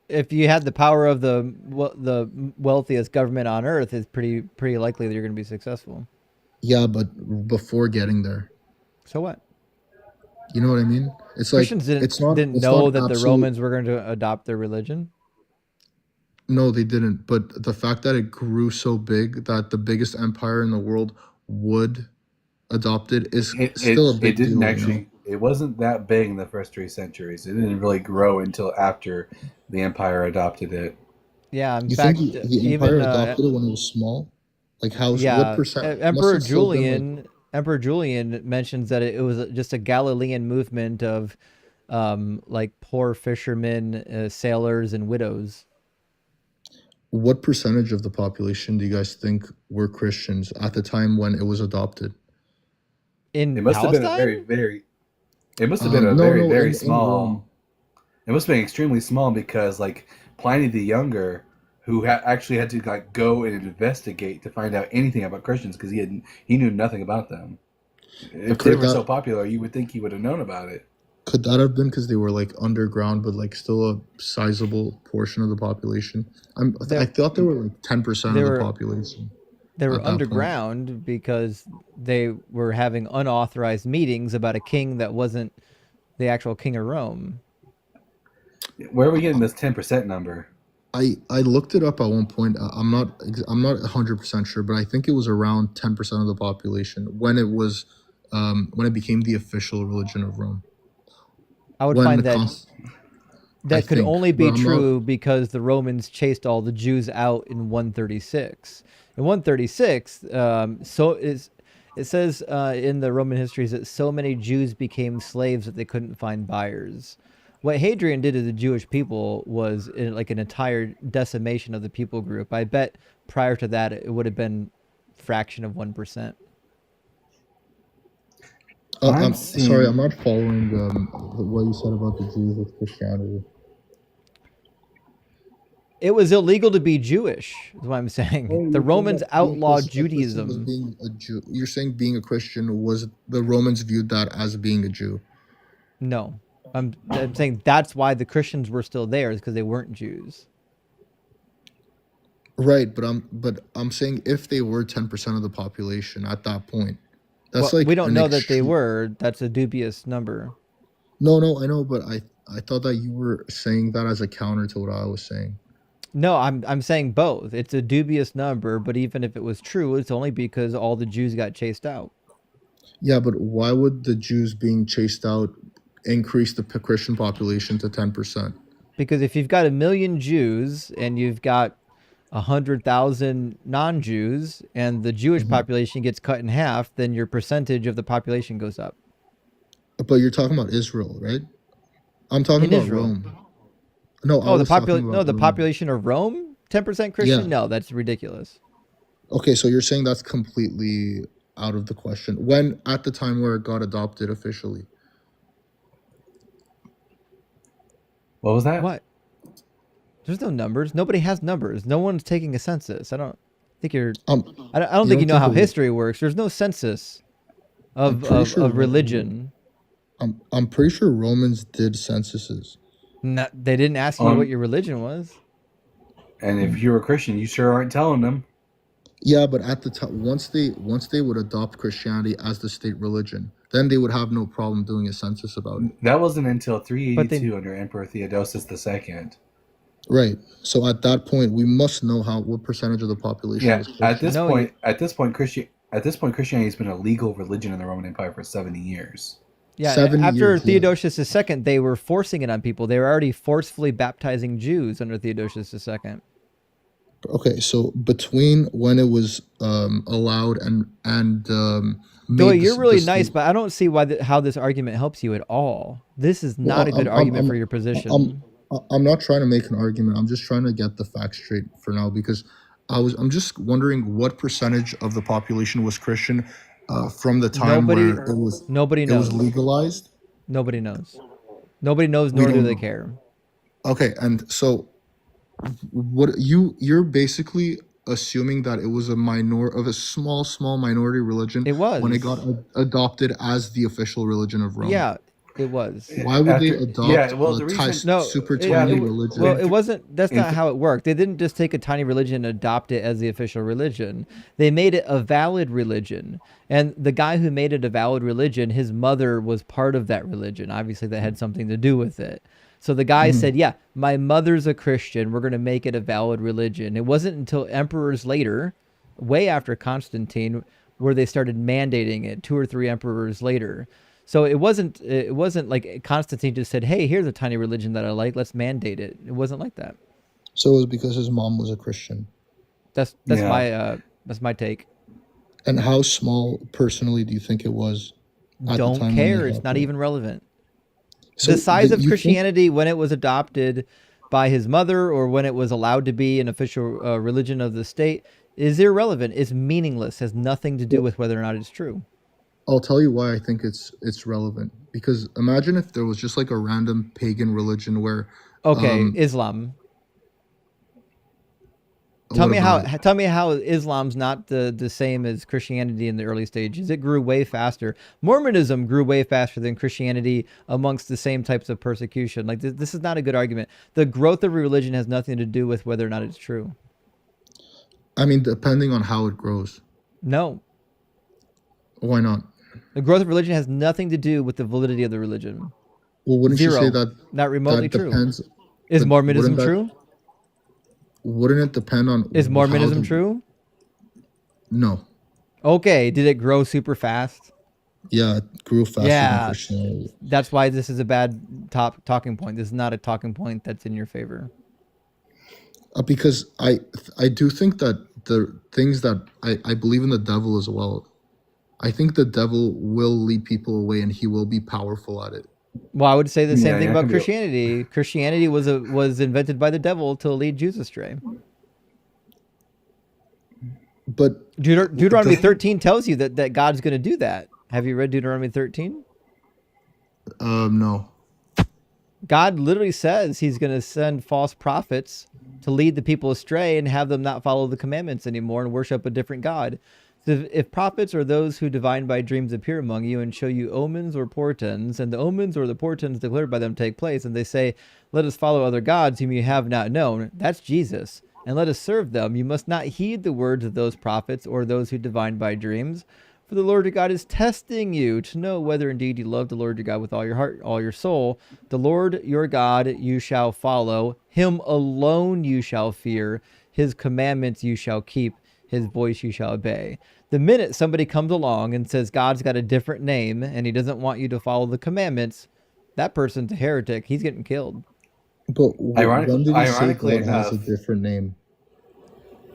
If you had the power of the wealthiest government on earth, it's pretty likely that you're going to be successful. Yeah, but before getting there, so what? You know what I mean? It's Christians like didn't know that the Romans were going to adopt their religion. No, they didn't. But the fact that it grew so big that the biggest empire in the world would adopt it is still a big deal. It wasn't that big in the first 3 centuries. It didn't really grow until after the empire adopted it. Yeah, in fact, think the empire adopted it when it was small? Like how? Yeah, what percent? Emperor Julian mentions that it was just a Galilean movement of like poor fishermen, sailors, and widows. What percentage of the population do you guys think were Christians at the time when it was adopted? In it must Palestine? Have been a very it must have been a very small. It must have been extremely small because like Pliny the Younger, who actually had to like go and investigate to find out anything about Christians because he knew nothing about them. If they were so popular, you would think he would have known about it. Could that have been because they were like underground, but like still a sizable portion of the population? I thought they were like 10% of the population. They were underground because they were having unauthorized meetings about a king that wasn't the actual king of Rome. Where are we getting this 10% number? I looked it up at one point. I'm not 100% sure, but I think it was around 10% of the population when it became the official religion of Rome. I would When find the that cons- I that could think, only but be I'm not. true because the Romans chased all the Jews out in 136. In 136, it says in the Roman histories that so many Jews became slaves that they couldn't find buyers. What Hadrian did to the Jewish people was like an entire decimation of the people group. I bet prior to that it would have been fraction of 1%. I'm sorry, I'm not following what you said about the Jews with Christianity. It was illegal to be Jewish, is what I'm saying. Oh, The you're saying Romans that outlawed a Christian was Judaism. being a Jew. You're saying being a Christian was the Romans viewed that as being a Jew. No. I'm saying that's why the Christians were still there, is because they weren't Jews. Right, but I'm saying if they were 10% of the population at that point, that's Well, like we don't an know that they extreme. were. That's a dubious number. No, I know, but I thought that you were saying that as a counter to what I was saying. No, I'm saying both. It's a dubious number, but even if it was true, it's only because all the Jews got chased out. Yeah, but why would the Jews being chased out increase the Christian population to 10%? Because if you've got 1 million Jews and you've got 100,000 non-Jews and the Jewish population gets cut in half, then your percentage of the population goes up. But you're talking about Israel, right? I'm talking In about Israel. Rome. No, I Oh, was talking about the Rome. population of Rome, 10% Christian? Yeah. No, that's ridiculous. Okay, so you're saying that's completely out of the question. When at the time where it got adopted officially. What was that? What? There's no numbers. Nobody has numbers. No one's taking a census. I don't think you're. I don't think you know how history works. There's no census of religion. I'm pretty sure Romans did censuses. They didn't ask you what your religion was. And if you're a Christian, you sure aren't telling them. Yeah, but at the time, once they would adopt Christianity as the state religion, then they would have no problem doing a census about it. That wasn't until 382 under Emperor Theodosius II. Right. So at that point, we must know what percentage of the population was Christian. At this point, Christianity has been a legal religion in the Roman Empire for 70 years. Yeah, after Theodosius II, they were forcing it on people. They were already forcefully baptizing Jews under Theodosius II. Okay, so between when it was allowed and Joey, you're really nice, but I don't see how this argument helps you at all. This is not a good argument for your position. I'm not trying to make an argument. I'm just trying to get the facts straight for now, because I'm just wondering what percentage of the population was Christian from the time where it was legalized. Nobody knows. Nobody knows, nor do they care. Okay, and so what you're basically assuming that it was a small minority religion. It was when it got adopted as the official religion of Rome. Yeah, it was. Why would they adopt super tiny religion? Well, it wasn't. That's not how it worked. They didn't just take a tiny religion and adopt it as the official religion. They made it a valid religion. And the guy who made it a valid religion, his mother was part of that religion. Obviously, that had something to do with it. So the guy said, yeah, my mother's a Christian. We're going to make it a valid religion. It wasn't until emperors later, way after Constantine, where they started mandating it, 2 or 3 emperors later. So it wasn't like Constantine just said, hey, here's a tiny religion that I like. Let's mandate it. It wasn't like that. So it was because his mom was a Christian. That's my take. And how small personally do you think it was? Don't care. It's not even relevant. So the size of Christianity when it was adopted by his mother or when it was allowed to be an official religion of the state is irrelevant. It's meaningless. Has nothing to do with whether or not it's true. I'll tell you why I think it's relevant. Because imagine if there was just like a random pagan religion where Islam. Tell me how Islam's not the same as Christianity in the early stages. It grew way faster. Mormonism grew way faster than Christianity amongst the same types of persecution. Like this is not a good argument. The growth of a religion has nothing to do with whether or not it's true. I mean, depending on how it grows. No. Why not? The growth of religion has nothing to do with the validity of the religion. Well, wouldn't you say that not remotely true? Depends, is Mormonism true? wouldn't it depend on Is how Mormonism the true? no? Okay. Did it grow super fast? Yeah, it grew faster than Yeah. Christianity. That's why this is a bad talking point. This is not a talking point that's in your favor. Because I do think that the things that I believe in the devil as well. I think the devil will lead people away, and he will be powerful at it. Well, I would say the same Yeah, thing yeah, it about can be- Christianity. Christianity was invented by the devil to lead Jews astray. But Deuteronomy the- 13 tells you that God's going to do that. Have you read Deuteronomy 13? No. God literally says he's going to send false prophets to lead the people astray and have them not follow the commandments anymore and worship a different God. So if prophets or those who divine by dreams appear among you and show you omens or portents, and the omens or the portents declared by them take place, and they say, let us follow other gods whom you have not known, that's Jesus, and let us serve them, you must not heed the words of those prophets or those who divine by dreams. For the Lord your God is testing you to know whether indeed you love the Lord your God with all your heart, all your soul. The Lord your God you shall follow. Him alone you shall fear. His commandments you shall keep. His voice you shall obey. The minute somebody comes along and says God's got a different name and he doesn't want you to follow the commandments, that person's a heretic. He's getting killed. But when did he say ironically God has a enough, different name?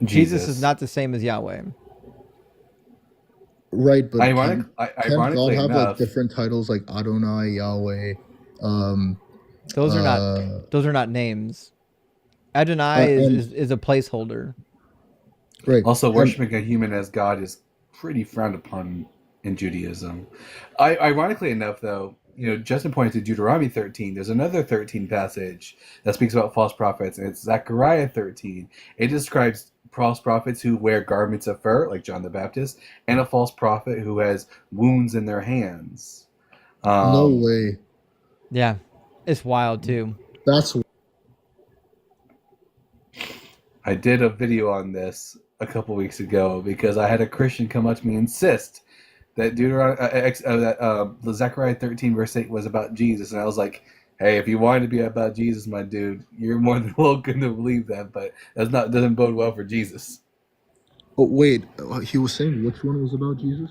Jesus is not the same as Yahweh. Right, but Ironic, can't God ironically have like enough, different titles like Adonai, Yahweh? Those are not names. Adonai is a placeholder. Right. Also, worshiping a human as God is pretty frowned upon in Judaism. Ironically enough, though, Justin pointed to Deuteronomy 13. There's another 13 passage that speaks about false prophets, and it's Zechariah 13. It describes false prophets who wear garments of fur, like John the Baptist, and a false prophet who has wounds in their hands. No way. Yeah, it's wild too. That's I did a video on this a couple weeks ago because I had a Christian come up to me and insist that Zechariah 13 verse 8 was about Jesus, and I was like, hey, if you wanted to be about Jesus, my dude, you're more than welcome to believe that, but doesn't bode well for Jesus. Oh wait, he was saying which one was about Jesus?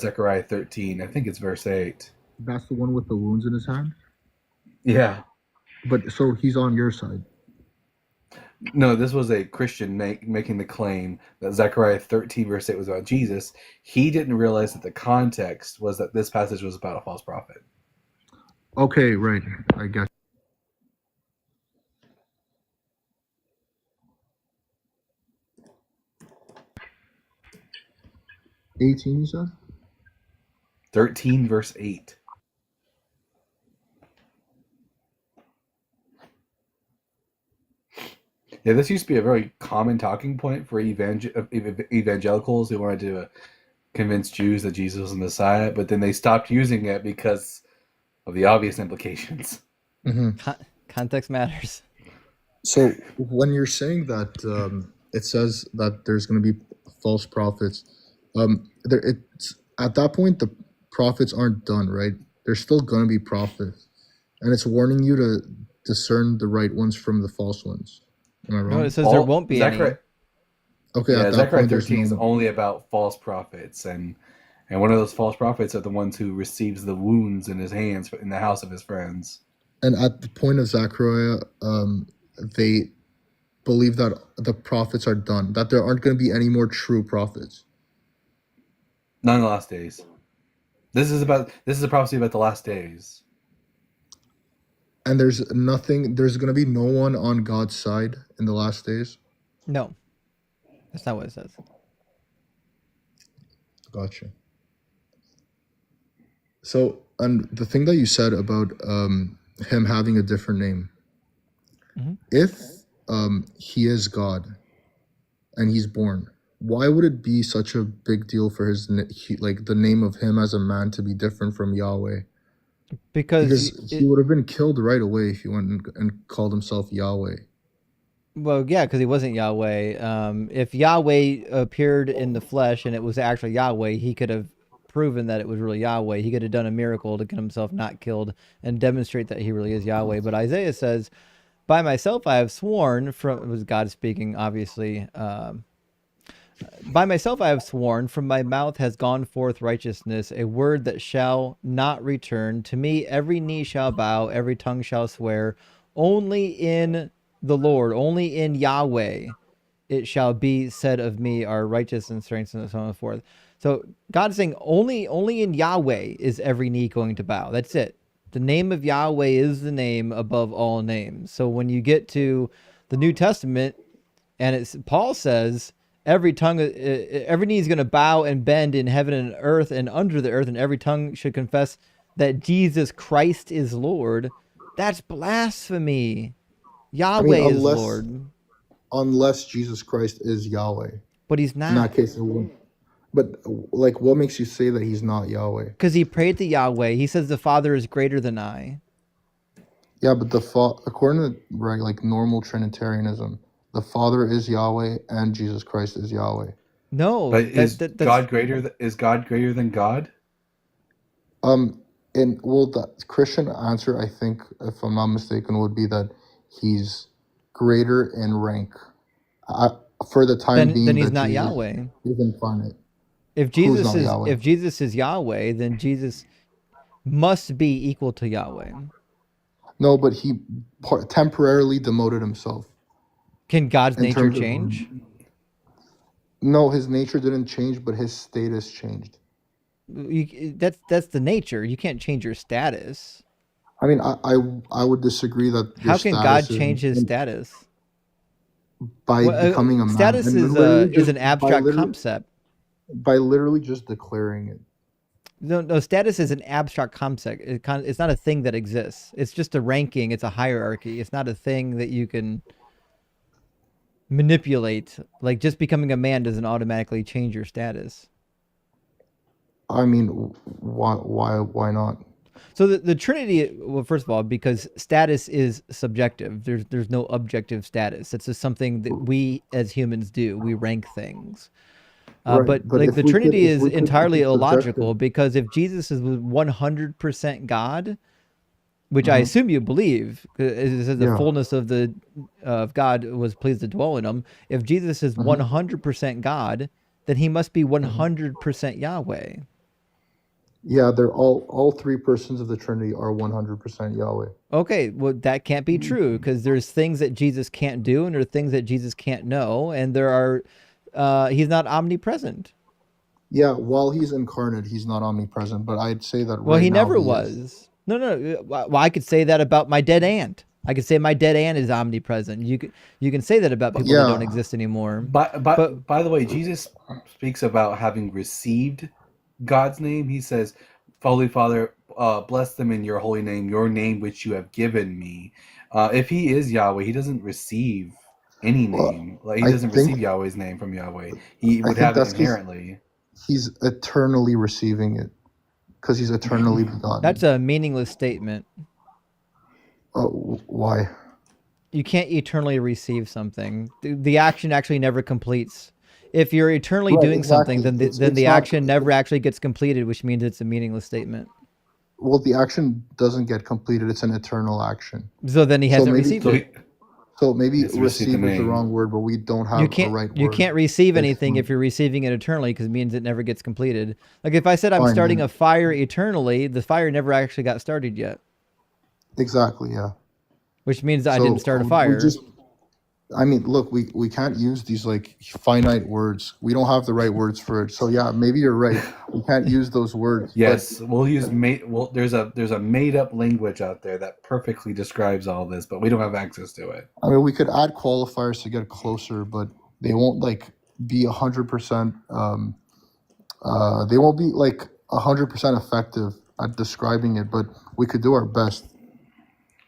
Zechariah 13, I think it's verse 8. That's the one with the wounds in his hand? Yeah. But so he's on your side. No, this was a Christian making the claim that Zechariah 13 verse 8 was about Jesus. He didn't realize that the context was that this passage was about a false prophet. Okay, right. I guess. $18, you said? 13 verse 8. Yeah, this used to be a very common talking point for evangelicals who wanted to convince Jews that Jesus was the Messiah, but then they stopped using it because of the obvious implications. Mm-hmm. Context matters. So when you're saying that it says that there's going to be false prophets, it's at that point the prophets aren't done, right? There's still going to be prophets, and it's warning you to discern the right ones from the false ones. Am I wrong? No, it says there won't be any. Okay, yeah, at that Zechariah point, 13 is only about false prophets, and one of those false prophets are the ones who receives the wounds in his hands in the house of his friends. And at the point of Zechariah, they believe that the prophets are done, that there aren't going to be any more true prophets. Not in the last days. This is a prophecy about the last days. And there's going to be no one on God's side in the last days? No. That's not what it says. Gotcha. So, and the thing that you said about him having a different name, if he is God and he's born, why would it be such a big deal for the name of him as a man to be different from Yahweh? Because he would have been killed right away if he went and called himself Yahweh. Well, yeah, because he wasn't Yahweh. If Yahweh appeared in the flesh and it was actually Yahweh, he could have proven that it was really Yahweh. He could have done a miracle to get himself not killed and demonstrate that he really is Yahweh. But Isaiah says, By myself I have sworn from, it was God speaking, obviously. By myself I have sworn, from my mouth has gone forth righteousness, a word that shall not return. To me every knee shall bow, every tongue shall swear. Only in the Lord, only in Yahweh, it shall be said of me are righteous and strength and so on and so forth. So God's saying only in Yahweh is every knee going to bow. That's it. The name of Yahweh is the name above all names. So when you get to the New Testament, and it's Paul says every knee is going to bow and bend in heaven and earth and under the earth, and every tongue should confess that Jesus Christ is Lord. That's blasphemy. Yahweh is Lord. Unless Jesus Christ is Yahweh. But he's In that not. case, it wouldn't. But like, what makes you say that he's not Yahweh? Because he prayed to Yahweh. He says the Father is greater than I. Yeah, but according to like normal Trinitarianism, the Father is Yahweh and Jesus Christ is Yahweh. No, But is that's God greater? Is God greater than God? And well, the Christian answer, I think, if I'm not mistaken, would be that he's greater in rank. For the time being, then he's that not Jesus Yahweh. is infinite. If Who's not Yahweh? Jesus is Yahweh, then Jesus must be equal to Yahweh. No, but he temporarily demoted himself. Can God's in nature terms of- change? No, his nature didn't change, but his status changed. That's the nature. You can't change your status. I mean, I would disagree that your How can God status change his status? by becoming a man. Status And is literally just an abstract concept. By literally just declaring it. No, status is an abstract concept. It's not a thing that exists. It's just a ranking. It's a hierarchy. It's not a thing that you can manipulate. Like, just becoming a man doesn't automatically change your status. I mean, why not? So the Trinity, well, first of all, because status is subjective. There's no objective status. It's just something that we as humans do. We rank things. Right, but like the Trinity is entirely illogical, because if Jesus is 100% God, which I assume you believe, it says the fullness of God was pleased to dwell in him. If Jesus is 100% God, then he must be 100% Yahweh. Yeah, they're all three persons of the Trinity are 100% Yahweh. Okay, well, that can't be true, because there's things that Jesus can't do, and there are things that Jesus can't know, and there are he's not omnipresent. Yeah, while he's incarnate, he's not omnipresent, but I'd say that Well, right he now never was. No. Well, I could say that about my dead aunt. I could say my dead aunt is omnipresent. You can say that about people that don't exist anymore. But by the way, Jesus speaks about having received God's name. He says, Holy Father, bless them in your holy name, your name which you have given me. If he is Yahweh, he doesn't receive any name. Like, he doesn't receive Yahweh's name from Yahweh. He would have it inherently. He's eternally receiving it, because he's eternally begotten. That's a meaningless statement. Why? You can't eternally receive something. The action actually never completes. If you're eternally doing something, then the action never actually gets completed, which means it's a meaningless statement. Well, the action doesn't get completed. It's an eternal action. So then he hasn't received it. So maybe receive is the wrong word, but we don't have the right word. You can't receive anything if you're receiving it eternally, because it means it never gets completed. Like, if I said I'm starting a fire eternally, the fire never actually got started yet. Exactly, yeah. Which means I didn't start a fire. I mean, look, we can't use these like finite words. We don't have the right words for it. So yeah, maybe you're right. We can't use those words. Yes, we'll use there's a made up language out there that perfectly describes all this, but we don't have access to it. I mean, we could add qualifiers to get closer, but they won't like be 100%. They won't be like 100% effective at describing it, but we could do our best.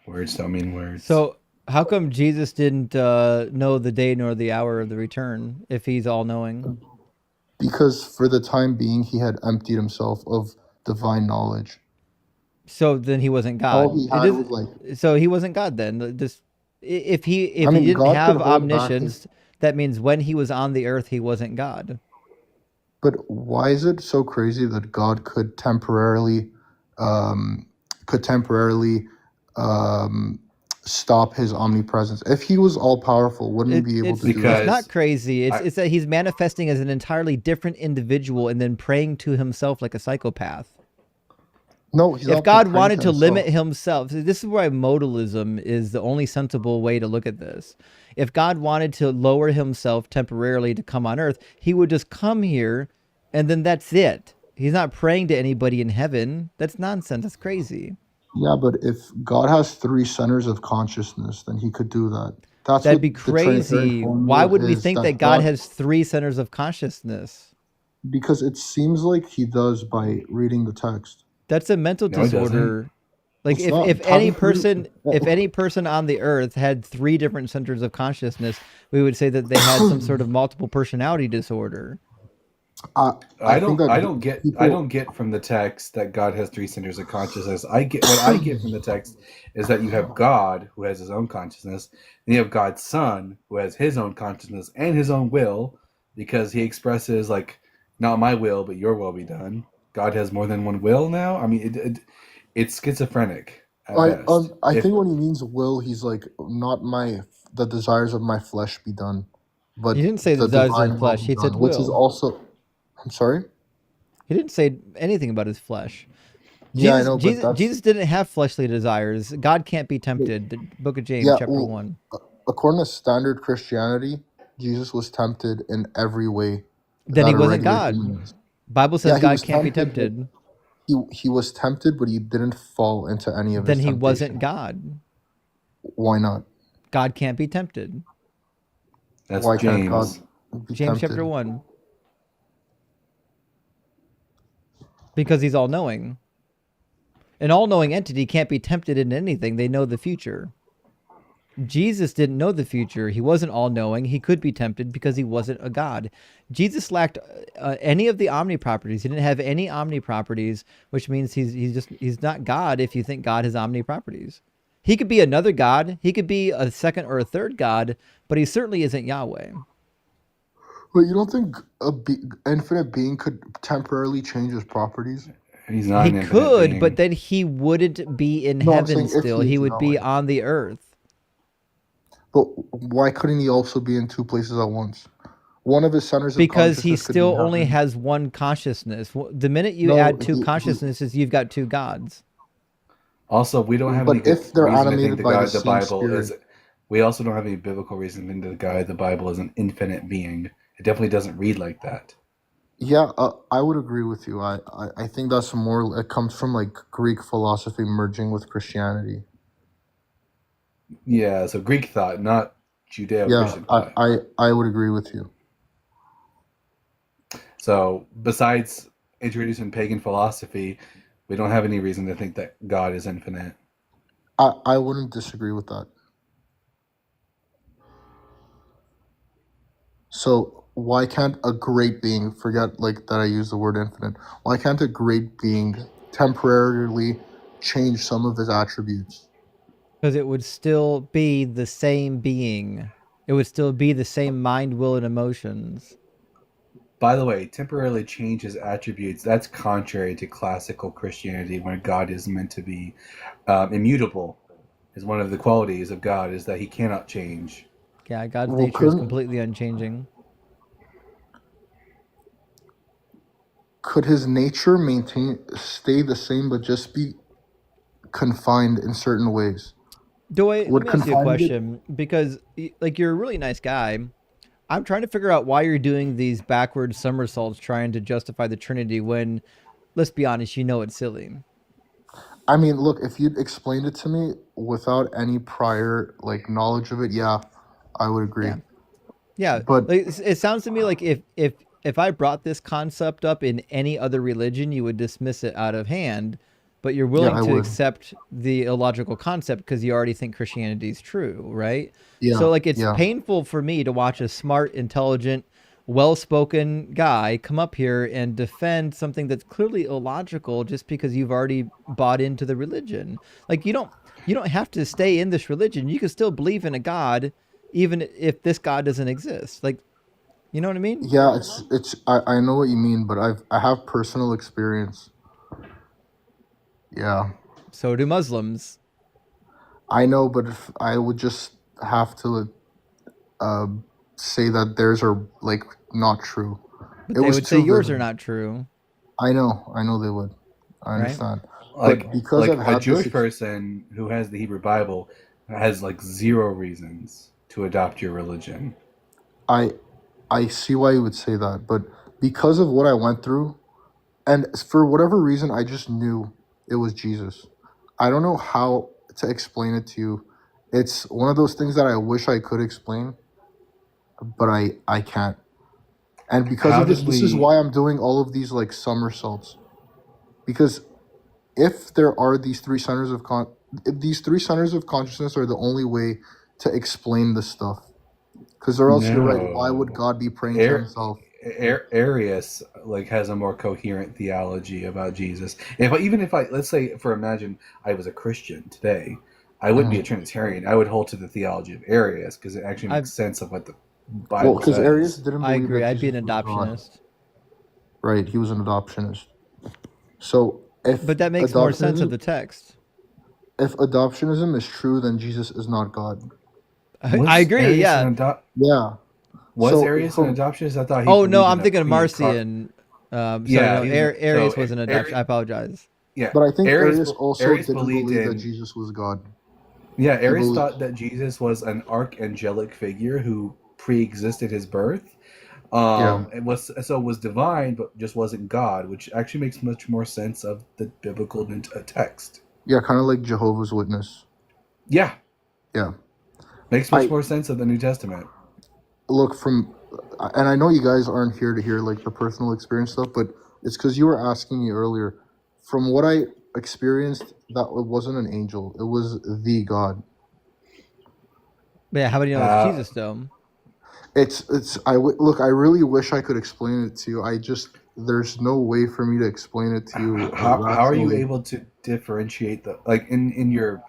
Words don't mean words. So how come Jesus didn't know the day nor the hour of the return if he's all-knowing? Because for the time being, he had emptied himself of divine knowledge. So then he wasn't God. So he wasn't God then. If he didn't have omniscience, that means when he was on the earth, he wasn't God. But why is it so crazy that God could temporarily stop his omnipresence? If he was all powerful, wouldn't he be able to do It's that? not crazy. I- It's that he's manifesting as an entirely different individual and then praying to himself like a psychopath. No, he's If not God praying wanted to limit himself. himself, this is why modalism is the only sensible way to look at this. If God wanted to lower himself temporarily to come on earth, he would just come here and then that's it. He's not praying to anybody in heaven. That's nonsense. That's crazy. Yeah, but if God has three centers of consciousness, then he could do that. That's That'd what be the Trinitarian crazy. Why formula would we is. think that God has three centers of consciousness? Because it seems like he does by reading the text. That's a mental No, it doesn't. disorder. Like It's if, not. if Having any three- person if any person on the earth had three different centers of consciousness, we would say that they had some sort of multiple personality disorder. I think don't. that I don't get. I people- don't get from the text that God has three centers of consciousness. I get what I get from the text is that you have God who has his own consciousness, and you have God's Son who has his own consciousness and his own will, because he expresses like, not my will but your will be done. God has more than one will now. I mean, it's schizophrenic at best. I think when he means will, he's like, not the desires of my flesh be done, but He didn't say the desires of divine his flesh. will He be said done, which is will. also. I'm sorry. He didn't say anything about his flesh. Yeah, I Jesus, know, but Jesus, that's- Jesus didn't have fleshly desires. God can't be tempted. The Book of James, Yeah, chapter well, 1. According to standard Christianity, Jesus was tempted in every way. Then he that a wasn't regular God. human is. Bible says he God was can't be tempted, but tempted. He was tempted, but he didn't fall into any of Then his he temptations. wasn't God. Why not? God can't be tempted. That's Why can't God James. be James tempted? chapter 1. Because he's all knowing. An all knowing entity can't be tempted in anything. They know the future. Jesus didn't know the future. He wasn't all knowing. He could be tempted because he wasn't a God. Jesus lacked any of the omni properties. He didn't have any omni properties, which means he's not God if you think God has omni properties. He could be another God. He could be a second or a third God, but he certainly isn't Yahweh. But you don't think infinite being could temporarily change his properties? He's not He an infinite could, being. but then he wouldn't be in No, I'm heaven saying if still. he He is would be Yahweh. on the earth. But why couldn't he also be in two places at once? One of his centers of Because consciousness he could be still only heaven. has one consciousness. The minute you No, add two he- consciousnesses, you've got two gods. Also, we don't have But any good if they're reason to think animated the by God the of the same Bible spirit. is. We also don't have any biblical reason to think the God of the Bible is an infinite being. It definitely doesn't read like that. Yeah, I would agree with you. I think that's more. It comes from like Greek philosophy merging with Christianity. Yeah, so Greek thought, not Yeah, Judeo-Christian thought. I would agree with you. So besides introducing pagan philosophy, we don't have any reason to think that God is infinite. I wouldn't disagree with that. So why can't a great being, forget like that I use the word infinite, why can't a great being temporarily change some of his attributes? Because it would still be the same being. It would still be the same mind, will, and emotions. By the way, temporarily change his attributes. That's contrary to classical Christianity, where God is meant to be immutable. Is one of the qualities of God is that he cannot change. Yeah, God's Well, nature is couldn't- completely unchanging. Could his nature stay the same but just be confined in certain ways? Doy, let Would me ask you a confinement- question. Because, like, you're a really nice guy. I'm trying to figure out why you're doing these backward somersaults trying to justify the Trinity when, let's be honest, you know it's silly. I mean, look, if you'd explained it to me without any prior like knowledge of it, yeah, I would agree. Yeah. Yeah, But- like, it sounds to me like if I brought this concept up in any other religion, you would dismiss it out of hand, but you're willing I to would. accept the illogical concept because you already think Christianity is true, right? Yeah, So like it's yeah. painful for me to watch a smart, intelligent, well-spoken guy come up here and defend something that's clearly illogical just because you've already bought into the religion. Like you don't have to stay in this religion. You can still believe in a God even if this God doesn't exist. Like, you know what I mean? Yeah, I know what you mean, but I have personal experience. Yeah. So do Muslims. I know, but if I would just have to uh, say that theirs are like not true. But It they was would say too yours are vivid. not true, I know they would. I right? understand. Like But because I've a had this, Jewish person who has the Hebrew Bible has like zero reasons to adopt your religion. I I see why you would say that, but because of what I went through, and for whatever reason, I just knew it was Jesus. I don't know how to explain it to you. It's one of those things that I wish I could explain, but I can't. And because How of this, did this is we? why I'm doing all of these like somersaults. Because if there are these three centers of if these three centers of consciousness are the only way to explain this stuff. Because or else you're right. Why would No. God be praying to himself? Arius like has a more coherent theology about Jesus. Even if I let's say for imagine I was a Christian today, I wouldn't be a Trinitarian. I would hold to the theology of Arius because it actually I makes sense of what the Well, Bible because Arius says. didn't I believe agree. that I'd be Jesus an was God. adoptionist. Right, he was an adoptionist. So But that makes more sense of the text. if adoptionism is true, then Jesus is not God. I agree. Arius Yeah. an Yeah. Was So Arius an from adoptionist? I thought he Oh no, believed I'm in a thinking of pre-incarnate. Marcion. Sorry, Yeah, no, he was. Arius was an adoption. I apologize. Yeah, But I think Arius. Arius also Arius didn't believed believe that in. Jesus was God. Yeah, He Arius believed. thought that Jesus was an archangelic figure who pre-existed his birth. Yeah. It was divine, but just wasn't God, which actually makes much more sense of the biblical text. Yeah, kind of like Jehovah's Witness. Yeah, Yeah. makes much more sense of the New Testament. Look from, and I know you guys aren't here to hear like the personal experience stuff, but it's because you were asking me earlier. From what I experienced, that it wasn't an angel; it was the God. But yeah, how do you know it's Jesus though? Look. I really wish I could explain it to you. There's no way for me to explain it to you How are you rationally. able to differentiate in your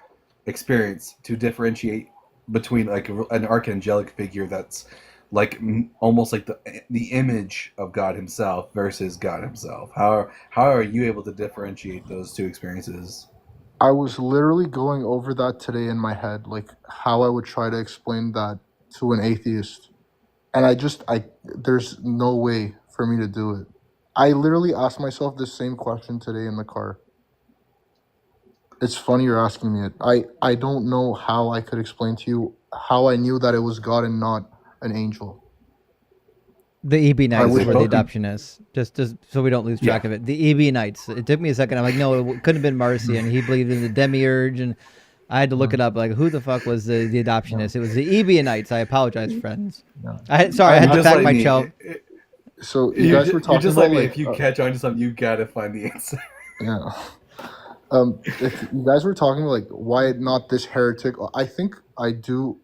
experience to differentiate between like an archangelic figure that's like almost like the image of God Himself versus God Himself? How are you able to differentiate those two experiences? I was literally going over that today in my head, like how I would try to explain that to an atheist. And there's no way for me to do it. I literally asked myself this same question today in the car. It's funny you're asking me it. I don't know how I could explain to you how I knew that it was God and not an angel. The Ebionites they were the both adoptionists. Just so we don't lose track of it. The Ebionites. It took me a second. I'm like, no, it couldn't have been Marcion. He believed in the demiurge, and I had to look it up. Like, who the fuck was the adoptionist? It was the Ebionites. I apologize, friends. Sorry, I had to fact my child. So you guys were You're talking just about like me. like If you catch on to something, you gotta find the answer. yeah. If you guys were talking like why not this heretic, I think I do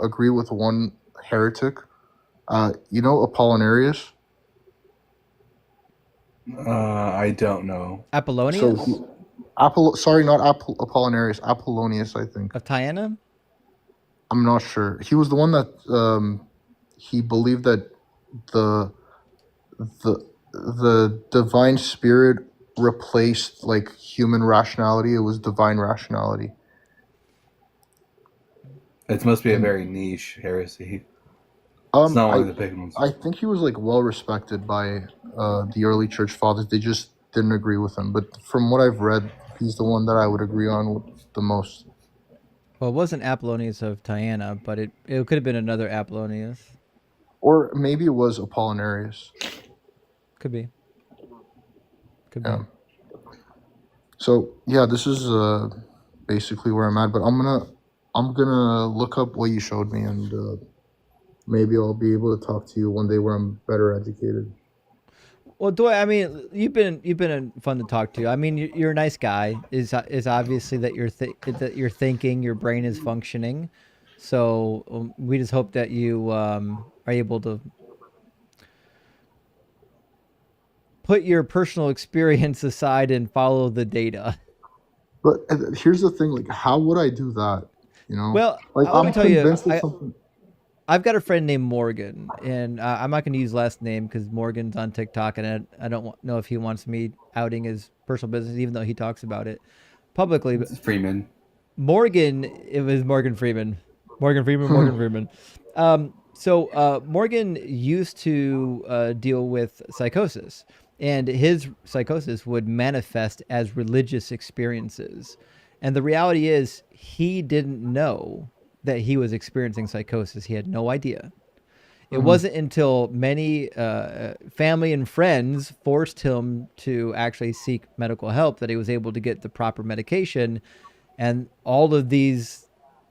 agree with one heretic. You know Apollinarius. I don't know. Apollonius Sorry, not Apollinarius. Apollonius, I think. of Tyana. I'm not sure. He was the one that he believed that the the divine spirit replaced like human rationality. It was divine rationality. It must be a very niche heresy. It's not one of the big ones. I think he was like well respected by the early church fathers. They just didn't agree with him. But from what I've read, he's the one that I would agree on with the most. Well, it wasn't Apollonius of Tyana, but it could have been another Apollonius. Or maybe it was Apollinarius. Could be. Could Yeah. be. So yeah, this is basically where I'm at. But I'm gonna look up what you showed me, and maybe I'll be able to talk to you one day where I'm better educated. Well, Doy, I mean, you've been fun to talk to. I mean, you're a nice guy. Is obviously that you're thinking, your brain is functioning. So we just hope that you are able to put your personal experience aside and follow the data. But here's the thing: like, how would I do that? You know, Well, like let I'm me tell you, convinced of something. I've got a friend named Morgan, and I'm not going to use last name because Morgan's on TikTok, and I don't know if he wants me outing his personal business, even though he talks about it publicly. It's Freeman. Morgan, it was Morgan Freeman. Morgan Freeman. So Morgan used to deal with psychosis, and his psychosis would manifest as religious experiences. And the reality is, he didn't know that he was experiencing psychosis. He had no idea. It wasn't until many family and friends forced him to actually seek medical help that he was able to get the proper medication, and all of these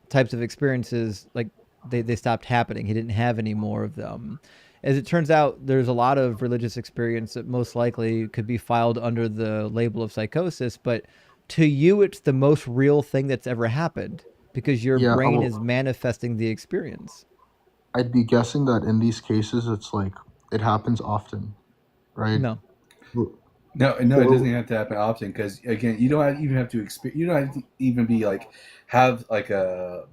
types of experiences, like they stopped happening. He didn't have any more of them. As it turns out, there's a lot of religious experience that most likely could be filed under the label of psychosis, but to you, it's the most real thing that's ever happened because your Yeah, brain is manifesting the experience. I'd be guessing that in these cases, it's like it happens often, right? No. No, it doesn't have to happen often because again, you don't even have to experience. You don't have to even be like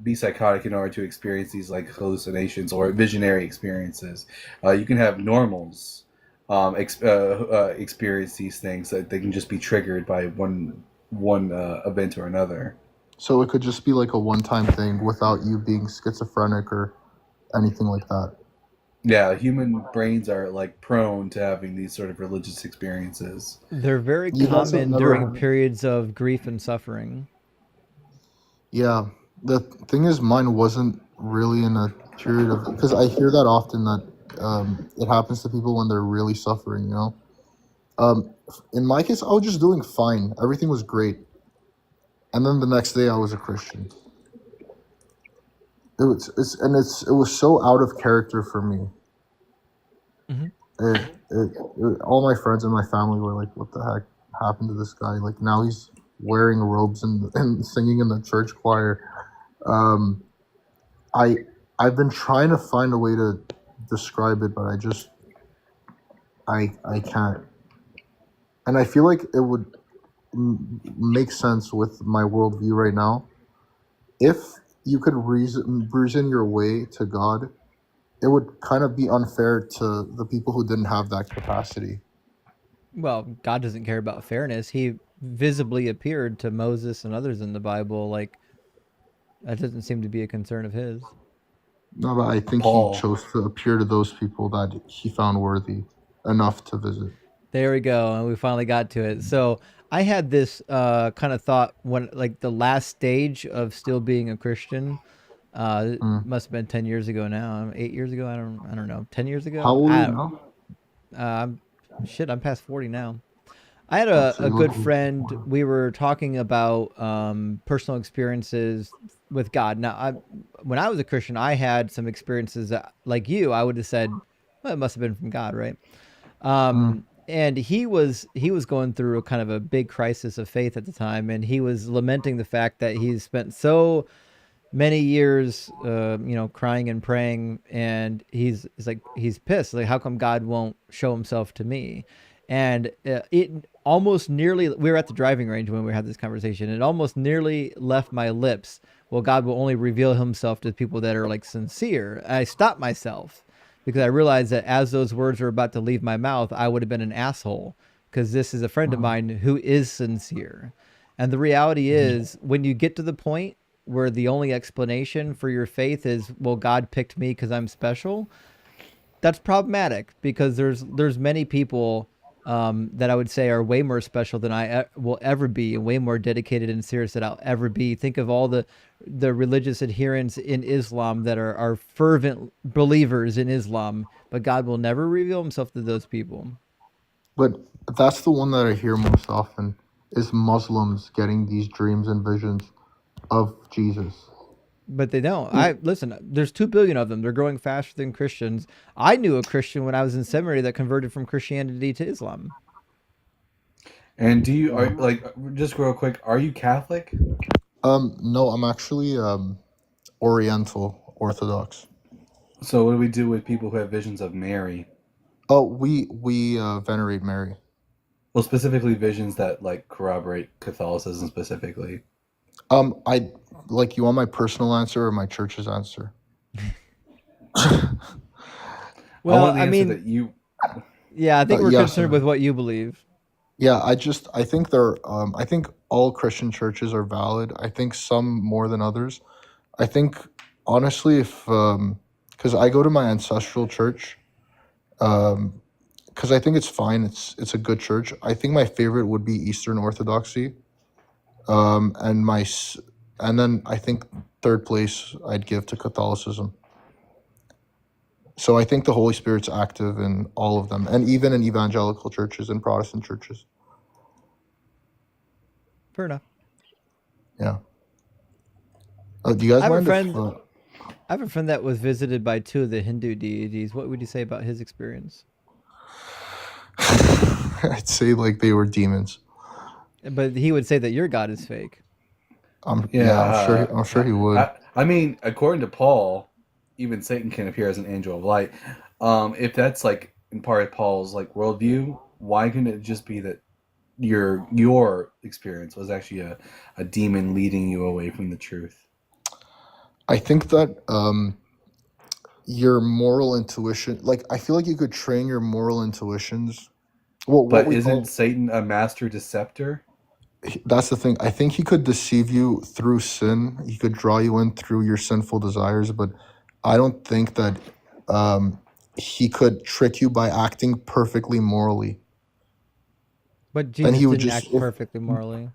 be psychotic in order to experience these like hallucinations or visionary experiences. You can have normals experience these things that they can just be triggered by one event or another. So it could just be like a one-time thing without you being schizophrenic or anything like that. Yeah, human brains are like prone to having these sort of religious experiences. They're very You guys have common never during had- periods of grief and suffering. Yeah, the thing is, mine wasn't really in a period of, because I hear that often that it happens to people when they're really suffering. You know, in my case, I was just doing fine. Everything was great, and then the next day, I was a Christian. It was so out of character for me. Mhm. All my friends and my family were like, "What the heck happened to this guy? Like now he's wearing robes and singing in the church choir." Um, I've been trying to find a way to describe it, but I can't. And I feel like it would make sense with my worldview right now if you could reason your way to God. It would kind of be unfair to the people who didn't have that capacity. Well, God doesn't care about fairness. He visibly appeared to Moses and others in the Bible. Like, that doesn't seem to be a concern of his. No, but I think Paul. he chose to appear to those people that he found worthy enough to visit. There we go. And we finally got to it. So I had this kind of thought when, like, the last stage of still being a Christian. It must have been 10 years ago now. 8 years ago. I don't know. 10 years ago. How old are you now? I'm past 40 now. I had So a you good look- friend. We were talking about personal experiences with God. Now, when I was a Christian, I had some experiences that, like you, I would have said, well, it must have been from God, right? And he was going through a kind of a big crisis of faith at the time, and he was lamenting the fact that he's spent so many years, crying and praying, and he's pissed. Like, how come God won't show himself to me? And it almost nearly, we were at the driving range when we had this conversation. It almost nearly left my lips. Well, God will only reveal himself to people that are like sincere. I stopped myself because I realized that as those words were about to leave my mouth, I would have been an asshole because this is a friend of mine who is sincere. And the reality is, when you get to the point where the only explanation for your faith is, well, God picked me because I'm special, that's problematic because there's many people that I would say are way more special than I will ever be, and way more dedicated and serious than I'll ever be. Think of all the religious adherents in Islam that are fervent believers in Islam, but God will never reveal himself to those people. But that's the one that I hear most often is Muslims getting these dreams and visions of Jesus. But they don't. Listen, there's 2 billion of them. They're growing faster than Christians. I knew a Christian when I was in seminary that converted from Christianity to Islam. And do you are like just real quick? Are you Catholic? No, I'm actually Oriental Orthodox. So what do we do with people who have visions of Mary? Oh, we venerate Mary. Well, specifically visions that like corroborate Catholicism specifically. I like, you want my personal answer or my church's answer? Well, I want the answer that you. Yeah, I think we're yeah, concerned so- with what you believe. Yeah, I think I think all Christian churches are valid. I think some more than others. I think honestly, if because I go to my ancestral church, because I think it's fine. It's a good church. I think my favorite would be Eastern Orthodoxy, and and then I think third place I'd give to Catholicism. So I think the Holy Spirit's active in all of them, and even in evangelical churches and Protestant churches. Fair enough. Yeah. Do you guys I have a mind if? friend. I have a friend that was visited by two of the Hindu deities. What would you say about his experience? I'd say like they were demons. But he would say that your God is fake. I'm Yeah, sure he would. I mean, according to Paul, even Satan can appear as an angel of light. If that's like in part of Paul's like worldview, why couldn't it just be that your experience was actually a demon leading you away from the truth? I think that your moral intuition, like I feel like you could train your moral intuitions. Well, what But we isn't call Satan a master deceptor? that's the thing. I think he could deceive you through sin. He could draw you in through your sinful desires, but I don't think that he could trick you by acting perfectly morally. But Then Jesus he would didn't just act perfectly morally.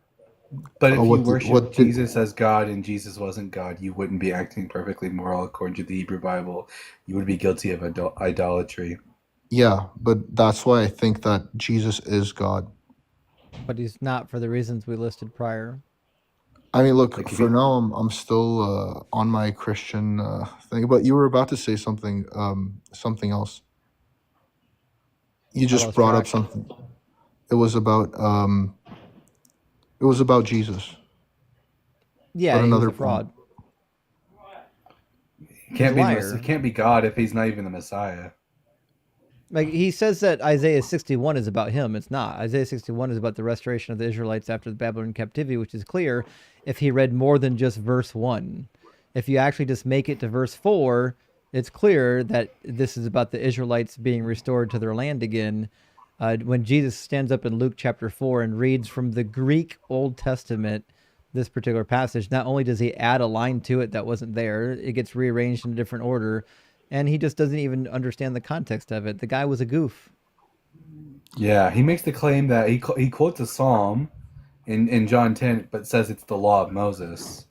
But if you worship what did Jesus as God and Jesus wasn't God, you wouldn't be acting perfectly moral according to the Hebrew Bible. You would be guilty of idolatry. yeah, but that's why I think that Jesus is God. But he's not for the reasons we listed prior. I mean, look, Like if for you, now, I'm still on my Christian thing, but you were about to say something else. You I just lost brought up track. something. It was about Jesus, Yeah, but he was another a point. fraud. He's a He liar. can't be God if he's not even the Messiah. Like he says that Isaiah 61 is about him. It's not. Isaiah 61 is about the restoration of the Israelites after the Babylonian captivity, which is clear if he read more than just verse 1. If you actually just make it to verse 4, it's clear that this is about the Israelites being restored to their land again. When Jesus stands up in Luke chapter 4 and reads from the Greek Old Testament this particular passage, not only does he add a line to it that wasn't there, it gets rearranged in a different order, and he just doesn't even understand the context of it. The guy was a goof. Yeah, he makes the claim that he quotes a psalm in John 10, but says it's the law of Moses.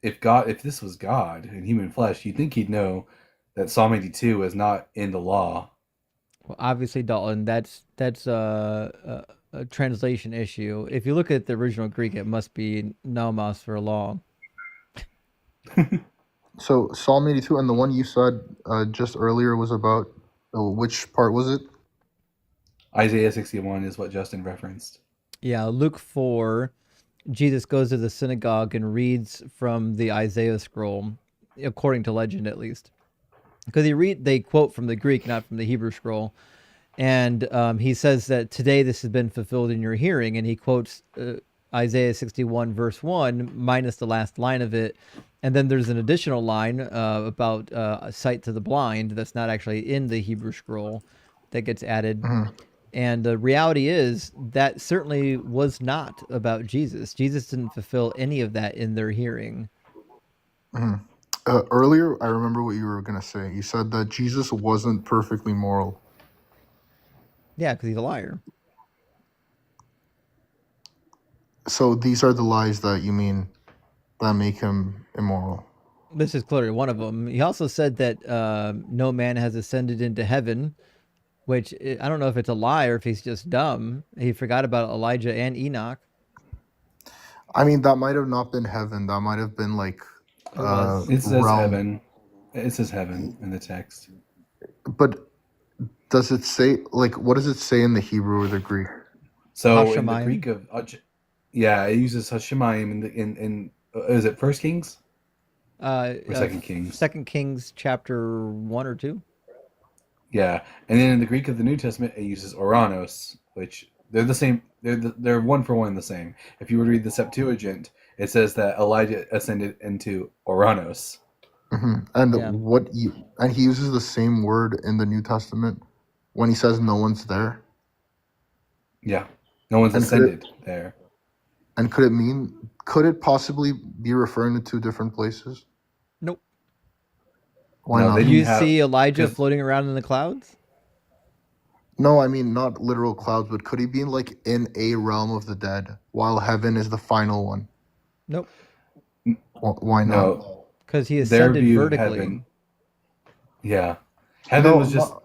If this was God in human flesh, you'd think he'd know that Psalm 82 is not in the law. Well, obviously, Dalton, that's a translation issue. If you look at the original Greek, it must be nomos for law. So Psalm 82, and the one you said just earlier was about which part was it? Isaiah 61 is what Justin referenced. Yeah, Luke 4, Jesus goes to the synagogue and reads from the Isaiah scroll, according to legend at least. Because they quote from the Greek, not from the Hebrew scroll. And he says that today this has been fulfilled in your hearing. And he quotes Isaiah 61, verse 1, minus the last line of it. And then there's an additional line about a sight to the blind that's not actually in the Hebrew scroll that gets added. Mm-hmm. And the reality is that certainly was not about Jesus. Jesus didn't fulfill any of that in their hearing. Mm-hmm. Earlier, I remember what you were going to say. You said that Jesus wasn't perfectly moral. Yeah, because he's a liar. So these are the lies that you mean that make him immoral. This is clearly one of them. He also said that no man has ascended into heaven, which I don't know if it's a lie or if he's just dumb. He forgot about Elijah and Enoch. I mean, that might have not been heaven. That might have been like It says realm. heaven. It says heaven in the text. But does it say, like, what does it say in the Hebrew or the Greek? So in the Greek of it uses Hashemayim in is it First Kings? Or Second Kings? Second Kings chapter 1 or 2. Yeah, and then in the Greek of the New Testament, it uses Oranos, which they're the same. They're one for one the same. If you would read the Septuagint, it says that Elijah ascended into Oranos. Mm-hmm. And he uses the same word in the New Testament when he says no one's there. Yeah, no one's And ascended there. And could it possibly be referring to two different places? Nope. Why No, not? they didn't You have see Elijah because floating around in the clouds? No, I mean not literal clouds, but could he be like in a realm of the dead while heaven is the final one? Nope. Why not? no, Because he their ascended view of vertically. heaven. Yeah, heaven No, was just no.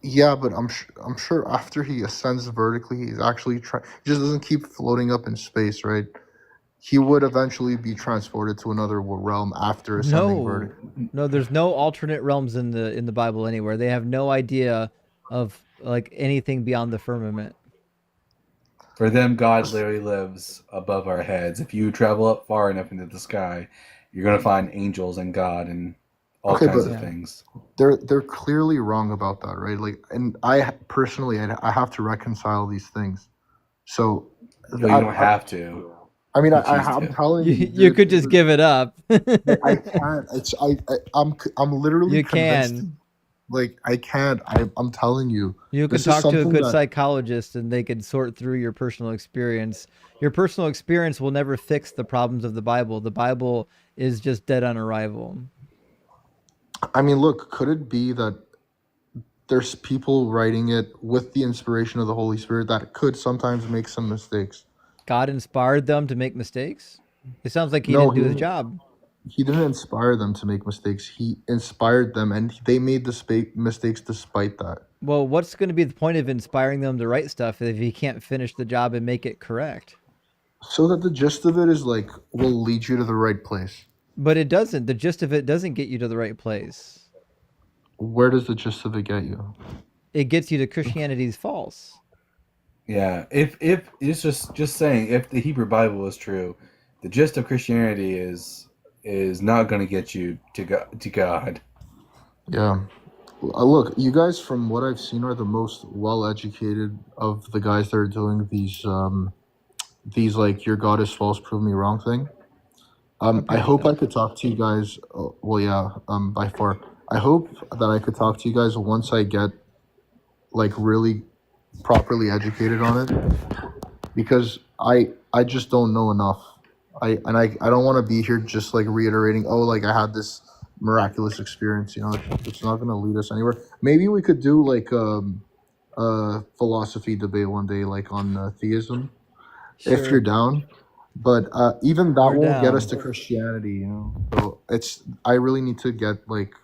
Yeah, but I'm sure after he ascends vertically, he's actually he just doesn't keep floating up in space, right? He would eventually be transported to another realm after ascending No. vertically. No, there's no alternate realms in the Bible anywhere. They have no idea of like anything beyond the firmament. for them. God literally lives above our heads. If you travel up far enough into the sky, you're gonna find angels and God and all Okay, kinds but of things. they're clearly wrong about that, right? Like, and I personally, I have to reconcile these things. So, Well, you don't have to. I mean, You choose I'm to. telling you, You could just give it up. I can't. I'm literally You convinced. can. Like, I can't. I'm telling you, You could this is talk to a something good that. psychologist and they could sort through your personal experience. Your personal experience will never fix the problems of the Bible. The Bible is just dead on arrival. I mean, look, could it be that there's people writing it with the inspiration of the Holy Spirit that could sometimes make some mistakes? God inspired them to make mistakes? It sounds like he No, didn't he do his didn't. job. He didn't inspire them to make mistakes. He inspired them, and they made the mistakes despite that. Well, what's going to be the point of inspiring them to write stuff if he can't finish the job and make it correct? So that the gist of it is like will lead you to the right place. But it doesn't. The gist of it doesn't get you to the right place. Where does the gist of it get you? It gets you to Christianity's false. Yeah, if it's just saying, if the Hebrew Bible is true, the gist of Christianity is not going to get you to God. Yeah. Look, you guys, from what I've seen, are the most well-educated of the guys that are doing these like your God is false, prove me wrong thing. I Apparently hope so. I could talk to you guys. Well, yeah, by far. I hope that I could talk to you guys once I get like really properly educated on it, because I just don't know enough. I don't want to be here just like reiterating, oh, like I had this miraculous experience. You know, it's not going to lead us anywhere. Maybe we could do like a philosophy debate one day, like on theism, if Sure. you're down. But even that We're won't get us down. to Christianity, you know. So I really need to get like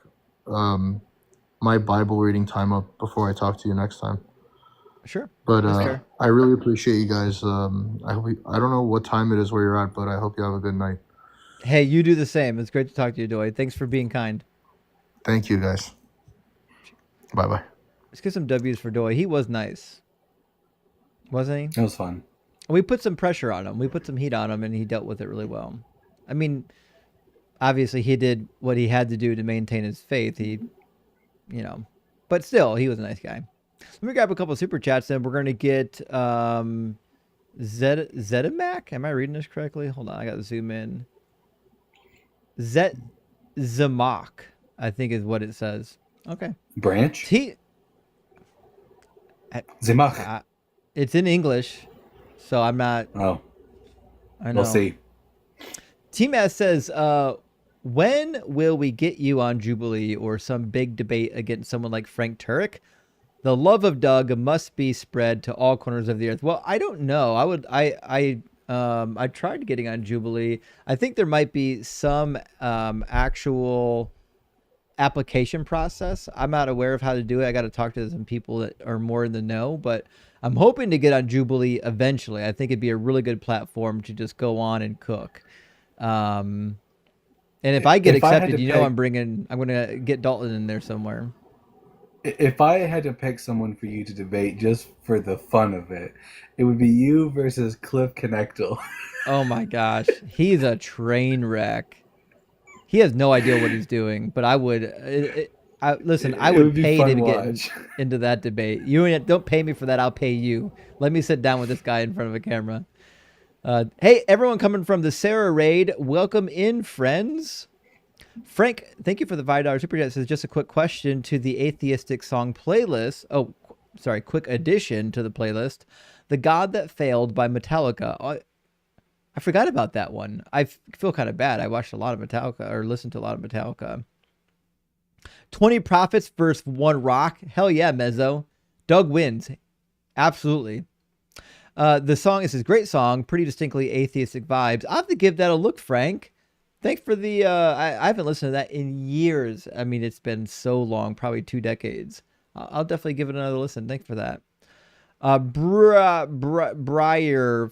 my Bible reading time up before I talk to you next time. Sure. But That's fair. I really appreciate you guys. I hope I don't know what time it is where you're at, but I hope you have a good night. Hey, you do the same. It's great to talk to you, Doy. Thanks for being kind. Thank you, guys. Bye bye. Let's get some W's for Doy. He was nice, wasn't he? It was fun. We put some pressure on him. We put some heat on him, and he dealt with it really well. I mean, obviously, he did what he had to do to maintain his faith. He, you know, but still, he was a nice guy. Let me grab a couple of super chats, then we're going to get Zedimac. Am I reading this correctly? Hold on, I got to zoom in. Zamak, I think is what it says. Okay. Branch? Zemach. It's in English, so I'm not. Oh. I know. We'll see. T-Mass says, when will we get you on Jubilee or some big debate against someone like Frank Turek? The love of Doug must be spread to all corners of the earth. Well, I don't know. I tried getting on Jubilee. I think there might be some actual application process. I'm not aware of how to do it. I got to talk to some people that are more in the know, but I'm hoping to get on Jubilee eventually. I think it'd be a really good platform to just go on and cook. And if I get accepted, I'm going to get Dalton in there somewhere. If I had to pick someone for you to debate just for the fun of it, it would be you versus Cliff Connectal. Oh my gosh. He's a train wreck. He has no idea what he's doing, but I would listen, I would pay to get into that debate. You don't pay me for that. I'll pay you. Let me sit down with this guy in front of a camera. Hey, everyone coming from the Sarah raid, welcome in, friends. Frank, thank you for the $5 super chat. Says just a quick question to the atheistic song playlist. Oh, quick addition to the playlist. The God That Failed by Metallica. I forgot about that one. I feel kind of bad. I watched a lot of Metallica, or listened to a lot of Metallica. 20 Prophets versus 1 Rock. Hell yeah, Mezzo. Doug wins. Absolutely. The song is a great song, pretty distinctly atheistic vibes. I'll have to give that a look, Frank. Thanks for the, I haven't listened to that in years. I mean, it's been so long, probably 2 decades. I'll definitely give it another listen. Thanks for that. Breyer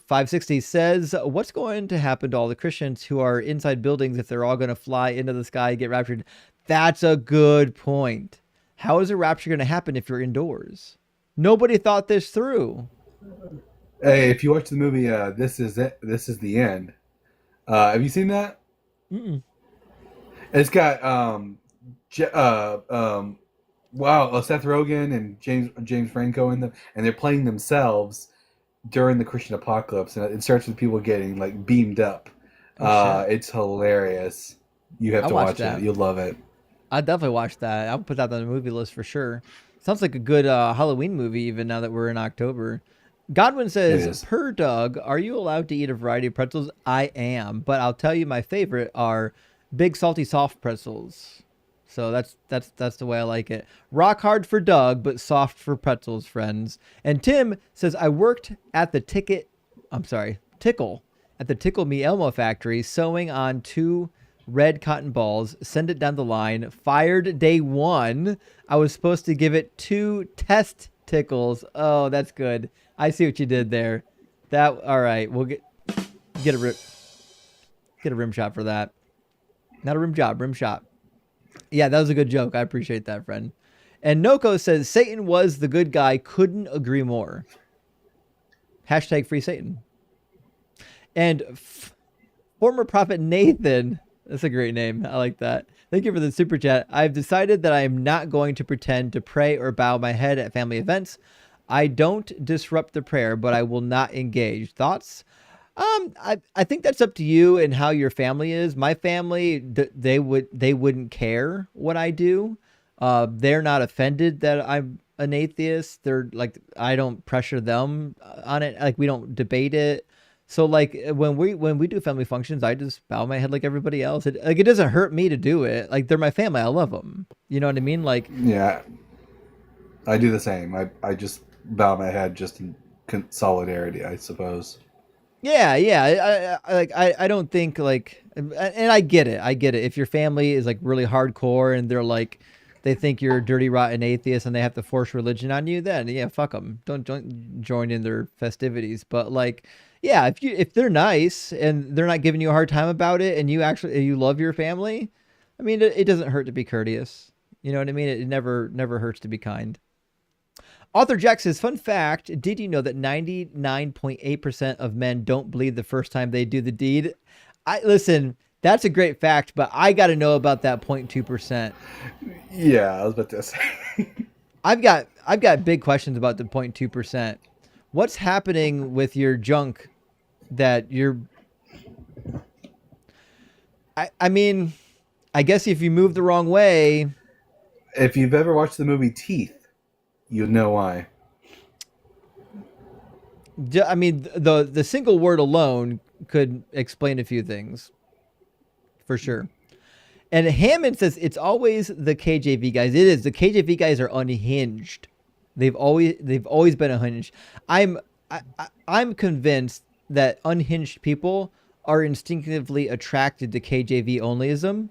560 says, what's going to happen to all the Christians who are inside buildings if they're all going to fly into the sky and get raptured? That's a good point. How is a rapture going to happen if you're indoors? Nobody thought this through. Hey, if you watch the movie, This Is It, This Is the End. Have you seen that? Mm-mm. It's got Seth Rogen and James Franco in them, and they're playing themselves during the Christian apocalypse, and it starts with people getting like beamed up. It's hilarious. You have to watch it. You'll love it. I'll definitely watch that. I'll put that on the movie list for sure. Sounds like a good Halloween movie, even now that we're in October. Godwin says, per Doug, are you allowed to eat a variety of pretzels? I am, but I'll tell you my favorite are big salty soft pretzels. So that's the way I like it. Rock hard for Doug, but soft for pretzels, friends. And Tim says, I worked at the Tickle at the Tickle Me Elmo factory, sewing on 2 red cotton balls, send it down the line, fired day 1. I was supposed to give it 2 test tickles. Oh, that's good. I see what you did there. All right. We'll get a rim shot for that. Not a rim job, rim shot. Yeah, that was a good joke. I appreciate that, friend. And Noko says, Satan was the good guy. Couldn't agree more. Hashtag free Satan. And former prophet Nathan. That's a great name. I like that. Thank you for the super chat. I've decided that I am not going to pretend to pray or bow my head at family events. I don't disrupt the prayer, but I will not engage. Thoughts? I think that's up to you and how your family is. My family, they wouldn't care what I do. They're not offended that I'm an atheist. They're like, I don't pressure them on it. Like, we don't debate it. So like when we do family functions, I just bow my head like everybody else. It doesn't hurt me to do it. Like, they're my family. I love them. You know what I mean? Like, yeah, I do the same. I just bow my head just in solidarity, I suppose. Yeah. I don't think like, and I get it. If your family is like really hardcore and they're like, they think you're a dirty, rotten atheist and they have to force religion on you, then yeah, fuck them. Don't join in their festivities. But like, yeah, if they're nice and they're not giving you a hard time about it and you love your family, I mean, it doesn't hurt to be courteous. You know what I mean? It never hurts to be kind. Author Jack says, fun fact, did you know that 99.8% of men don't bleed the first time they do the deed? Listen, that's a great fact, but I got to know about that 0.2%. Yeah, I was about to say. I've got big questions about the 0.2%. What's happening with your junk that you're... I mean, I guess if you move the wrong way... If you've ever watched the movie Teeth, you'll know why. I mean, the single word alone could explain a few things, for sure. And Hammond says it's always the KJV guys. It is. The KJV guys are unhinged. They've always been unhinged. I'm convinced that unhinged people are instinctively attracted to KJV onlyism,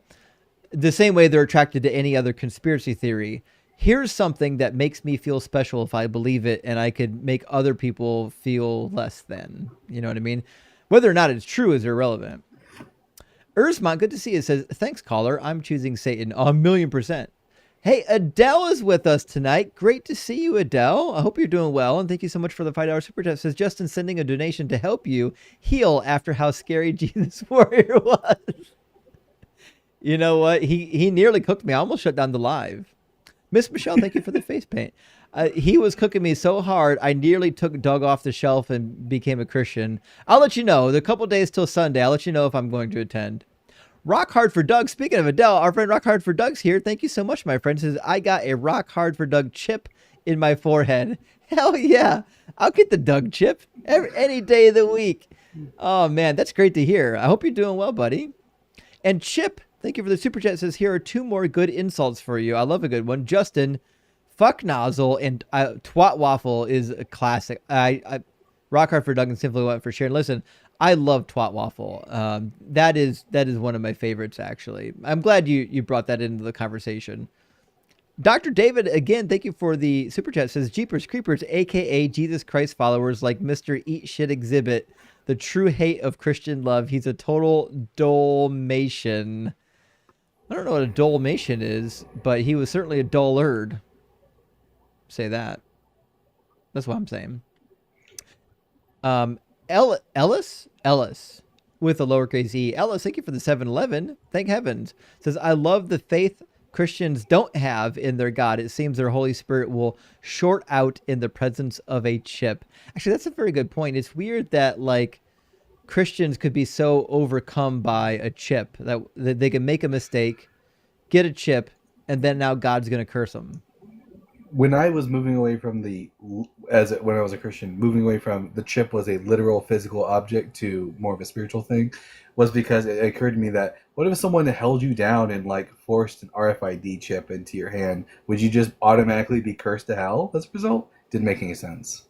the same way they're attracted to any other conspiracy theory. Here's something that makes me feel special if I believe it, and I could make other people feel less than. You know what I mean? Whether or not it's true is irrelevant. Ursmont, good to see you, says, thanks, caller. I'm choosing Satan 1,000,000%. Hey, Adele is with us tonight. Great to see you, Adele. I hope you're doing well, and thank you so much for the $5 super chat. Says Justin sending a donation to help you heal after how scary Jesus Warrior was. You know what? He nearly cooked me. I almost shut down the live. Miss Michelle, thank you for the face paint. He was cooking me so hard, I nearly took Doug off the shelf and became a Christian. I'll let you know. The couple days till Sunday, I'll let you know if I'm going to attend. Rock Hard for Doug. Speaking of Adele, our friend Rock Hard for Doug's here. Thank you so much, my friend. Says, I got a Rock Hard for Doug chip in my forehead. Hell yeah. I'll get the Doug chip any day of the week. Oh, man, that's great to hear. I hope you're doing well, buddy. And Chip, thank you for the super chat, says, here are 2 more good insults for you. I love a good one. Justin, fuck nozzle and twat waffle is a classic. Rock hard for Doug and simply went for sharing. Listen, I love twat waffle. That is one of my favorites, actually. I'm glad you brought that into the conversation. Dr. David, again, thank you for the super chat, says, Jeepers Creepers, a.k.a. Jesus Christ followers like Mr. Eat Shit Exhibit, the true hate of Christian love. He's a total Dalmatian. I don't know what a Dalmatian is, but he was certainly a dullard. Say that. That's what I'm saying. Ellis with a lowercase e. Ellis, thank you for the 7-Eleven. Thank heavens. Says, I love the faith Christians don't have in their God. It seems their Holy Spirit will short out in the presence of a chip. Actually, that's a very good point. It's weird that like Christians could be so overcome by a chip that they can make a mistake, get a chip, and then now God's going to curse them. When I was moving away from when I was a Christian, moving away from the chip was a literal physical object to more of a spiritual thing, was because it occurred to me that what if someone held you down and like forced an RFID chip into your hand? Would you just automatically be cursed to hell as a result? Didn't make any sense.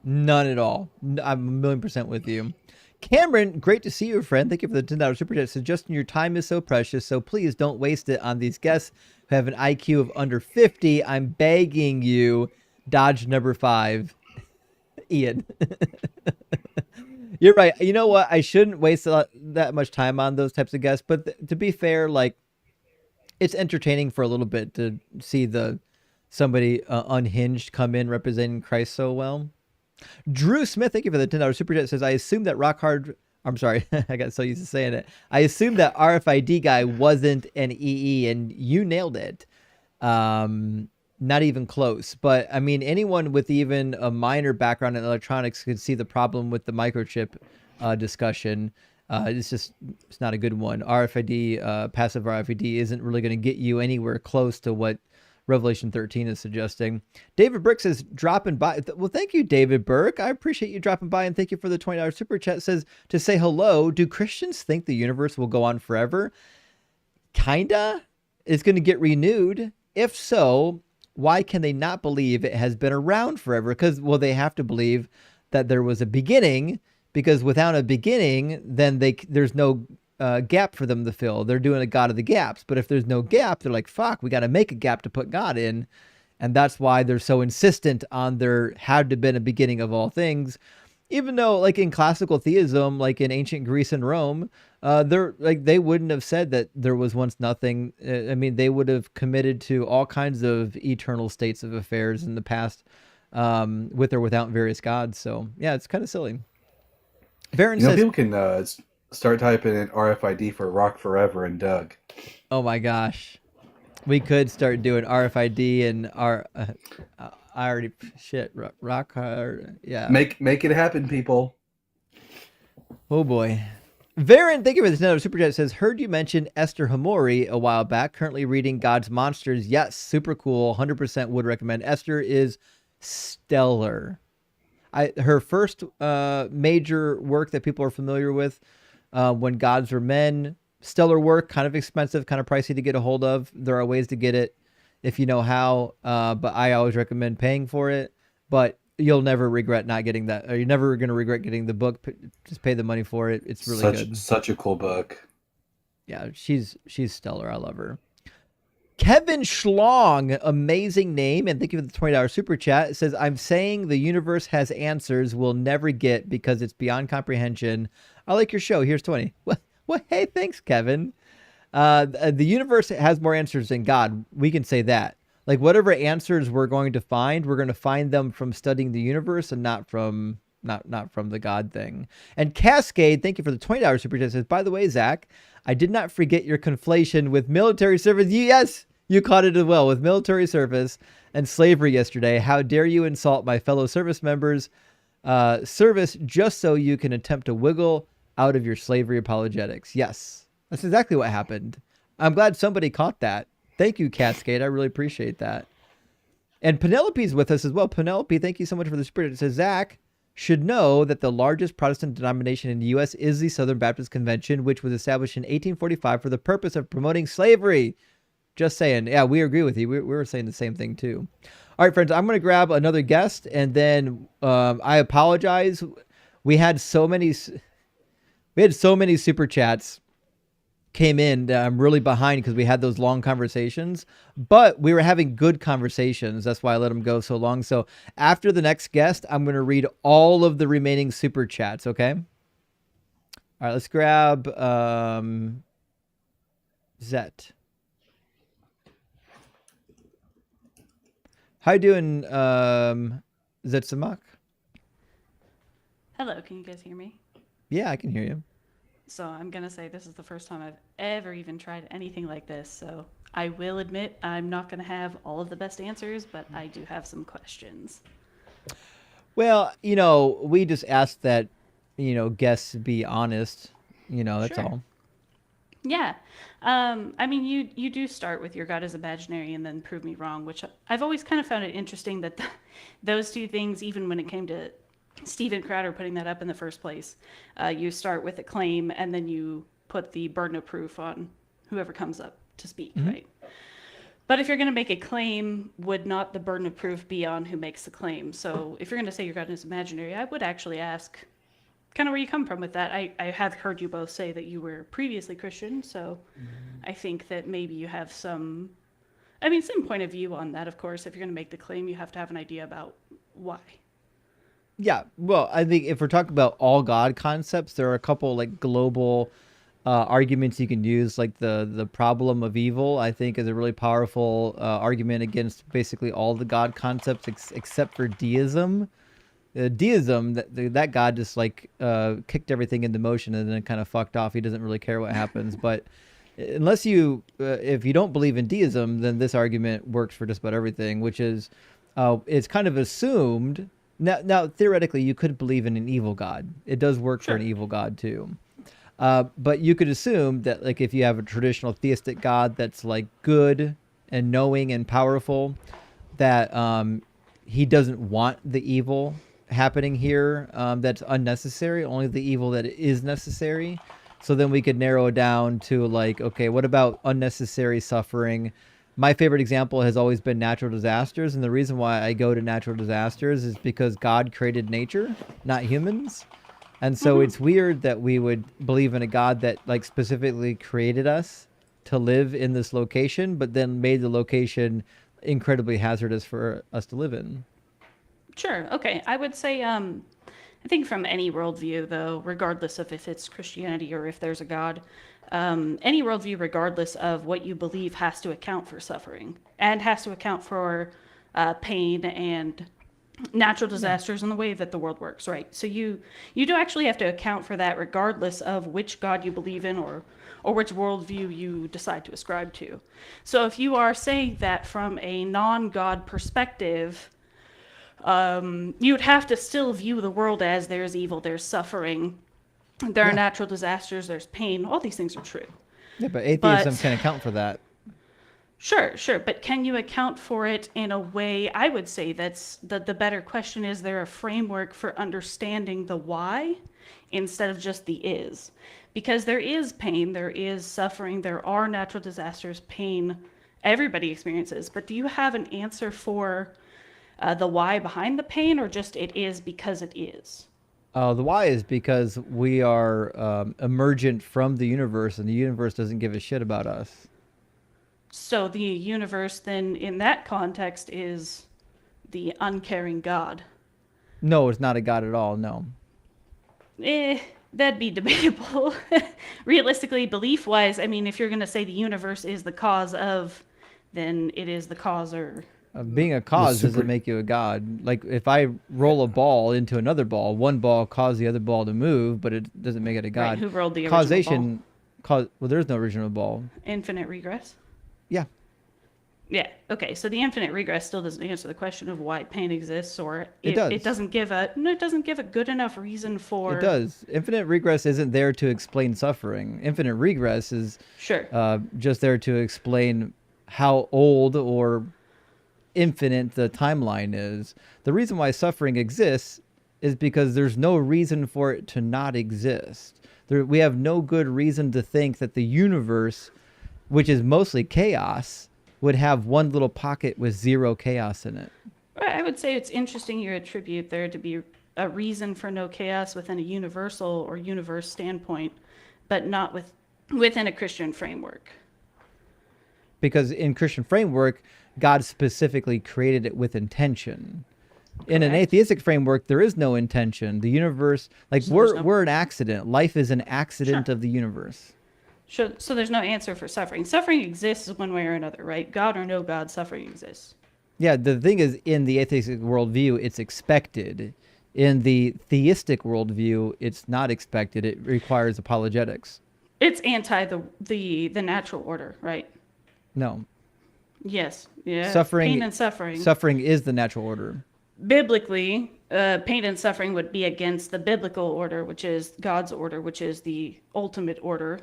None at all. I'm 1,000,000% with you. Cameron, great to see you, friend. Thank you for the $10 super chat. So, Justin, your time is so precious, so please don't waste it on these guests who have an IQ of under 50. I'm begging you, dodge number 5. Ian. You're right. You know what? I shouldn't waste that much time on those types of guests, but to be fair, like, it's entertaining for a little bit to see somebody unhinged come in representing Christ so well. Drew Smith, thank you for the $10 super chat, says, I assume that I'm sorry, I got so used to saying it. I assume that RFID guy wasn't an EE, and you nailed it. Not even close. But, I mean, anyone with even a minor background in electronics could see the problem with the microchip discussion. It's not a good one. RFID, passive RFID isn't really going to get you anywhere close to what Revelation 13 is suggesting. David Burke says, dropping by. Well, thank you, David Burke. I appreciate you dropping by, and thank you for the $20 super chat. Says, to say hello, do Christians think the universe will go on forever? Kinda. It's going to get renewed. If so, why can they not believe it has been around forever? Because, well, they have to believe that there was a beginning, because without a beginning, then there's no gap for them to fill. They're doing a God of the gaps. But if there's no gap, they're like, fuck, we got to make a gap to put God in. And that's why they're so insistent on there had to have been a beginning of all things. Even though, like in classical theism, like in ancient Greece and Rome, they wouldn't have said that there was once nothing. I mean, they would have committed to all kinds of eternal states of affairs in the past, with or without various gods. So yeah, it's kind of silly. Varen says, people can start typing in RFID for Rock Forever and Doug. Oh my gosh, we could start doing RFID and rock hard. Yeah, make it happen, people. Oh boy. Varen, thank you for this. Another super chat says, heard you mention Esther Hamori a while back. Currently reading God's Monsters. Yes, super cool. 100% would recommend. Esther is stellar. Her first major work that people are familiar with, When Gods Were Men, stellar work, kind of expensive, kind of pricey to get a hold of. There are ways to get it if you know how, but I always recommend paying for it. But you'll never regret not getting that, or you're never going to regret getting the book. Just pay the money for it. It's really good. Such a cool book. Yeah, she's stellar. I love her. Kevin Schlong, amazing name, and thank you for the $20 super chat. It says, I'm saying the universe has answers we'll never get because it's beyond comprehension. I like your show. Here's 20. Well, hey, thanks, Kevin. The universe has more answers than God. We can say that. Like, whatever answers we're going to find them from studying the universe and not from the God thing. And Cascade, thank you for the $20 super chat. Says, by the way, Zach, I did not forget your conflation with military service. Yes, you caught it as well, with military service and slavery yesterday. How dare you insult my fellow service members' service just so you can attempt to wiggle out of your slavery apologetics. Yes, that's exactly what happened. I'm glad somebody caught that. Thank you, Cascade. I really appreciate that. And Penelope's with us as well. Penelope, thank you so much for the spirit. It says, Zach should know that the largest Protestant denomination in the U.S. is the Southern Baptist Convention, which was established in 1845 for the purpose of promoting slavery. Just saying. Yeah, we agree with you. We were saying the same thing too. All right, friends, I'm going to grab another guest, and then I apologize. We had so many super chats came in that I'm really behind because we had those long conversations, but we were having good conversations. That's why I let them go so long. So after the next guest, I'm going to read all of the remaining super chats. Okay. All right, let's grab Zet. How you doing, Zetsamak? Hello, can you guys hear me? Yeah, I can hear you. So I'm going to say this is the first time I've ever even tried anything like this. So I will admit I'm not going to have all of the best answers, but I do have some questions. Well, we just ask that, guests be honest. That's Sure. all. Yeah. I mean, you do start with your God is imaginary and then prove me wrong, which I've always kind of found it interesting that those two things, even when it came to Stephen Crowder putting that up in the first place, you start with a claim and then you put the burden of proof on whoever comes up to speak, right? But if you're going to make a claim, would not the burden of proof be on who makes the claim? So if you're going to say your God is imaginary, I would actually ask kind of where you come from with that. I have heard you both say that you were previously Christian, so I think that maybe you have some point of view on that. Of course, if you're going to make the claim, you have to have an idea about why. Yeah, well, I think if we're talking about all God concepts, there are a couple like global arguments you can use, like the problem of evil. I think is a really powerful argument against basically all the God concepts except for deism. Deism, that God just like kicked everything into motion and then kind of fucked off. He doesn't really care what happens. But unless if you don't believe in deism, then this argument works for just about everything, which is it's kind of assumed. Now, theoretically, you could believe in an evil God. It does work for an evil God too. But you could assume that like if you have a traditional theistic God that's like good and knowing and powerful, that he doesn't want the evil happening here that's unnecessary, only the evil that is necessary. So then we could narrow it down to like, okay, what about unnecessary suffering? My favorite example has always been natural disasters. And the reason why I go to natural disasters is because God created nature, not humans. And so it's weird that we would believe in a God that like specifically created us to live in this location, but then made the location incredibly hazardous for us to live in. Sure. Okay. I would say, I think from any worldview, though, regardless of if it's Christianity or if there's a God, any worldview, regardless of what you believe, has to account for suffering and has to account for pain and natural disasters and the way that the world works, right? So you do actually have to account for that regardless of which God you believe in or which worldview you decide to ascribe to. So if you are saying that from a non-God perspective, you would have to still view the world as there's evil, there's suffering, there are natural disasters, there's pain. All these things are true. Yeah, but atheism can account for that. Sure. But can you account for it in a way? I would say that's the better question. Is there a framework for understanding the why instead of just the is? Because there is pain, there is suffering, there are natural disasters, pain, everybody experiences. But do you have an answer for the why behind the pain, or just it is because it is? The why is because we are emergent from the universe, and the universe doesn't give a shit about us. So the universe then, in that context, is the uncaring God. No, it's not a God at all, no. That'd be debatable. Realistically, belief-wise, I mean, if you're going to say the universe is the cause of, then it is the cause or... Being a cause doesn't make you a God. Like, if I roll a ball into another ball, one ball caused the other ball to move, but it doesn't make it a God. Right, who rolled the original Causation, well, there's no original ball. Infinite regress? Yeah. Yeah, okay, so the infinite regress still doesn't answer the question of why pain exists, or it does. It doesn't give a good enough reason for... It does. Infinite regress isn't there to explain suffering. Infinite regress is sure just there to explain how old or infinite the timeline is. The reason why suffering exists is because there's no reason for it to not exist. We have no good reason to think that the universe, which is mostly chaos, would have one little pocket with zero chaos in it. I would say it's interesting you attribute there to be a reason for no chaos within a universal or universe standpoint, but not within a Christian framework. Because in Christian framework, God specifically created it with intention. In an atheistic framework, there is no intention. The universe, like So we're an accident. Life is an accident of the universe. So there's no answer for suffering. Suffering exists one way or another, right? God or no God, suffering exists. Yeah, the thing is, in the atheistic worldview, it's expected. In the theistic worldview, it's not expected. It requires apologetics. It's anti the natural order, right? No. Yes. Yeah. Suffering, Pain and suffering. Suffering is the natural order. Biblically, pain and suffering would be against the biblical order, which is God's order, which is the ultimate order.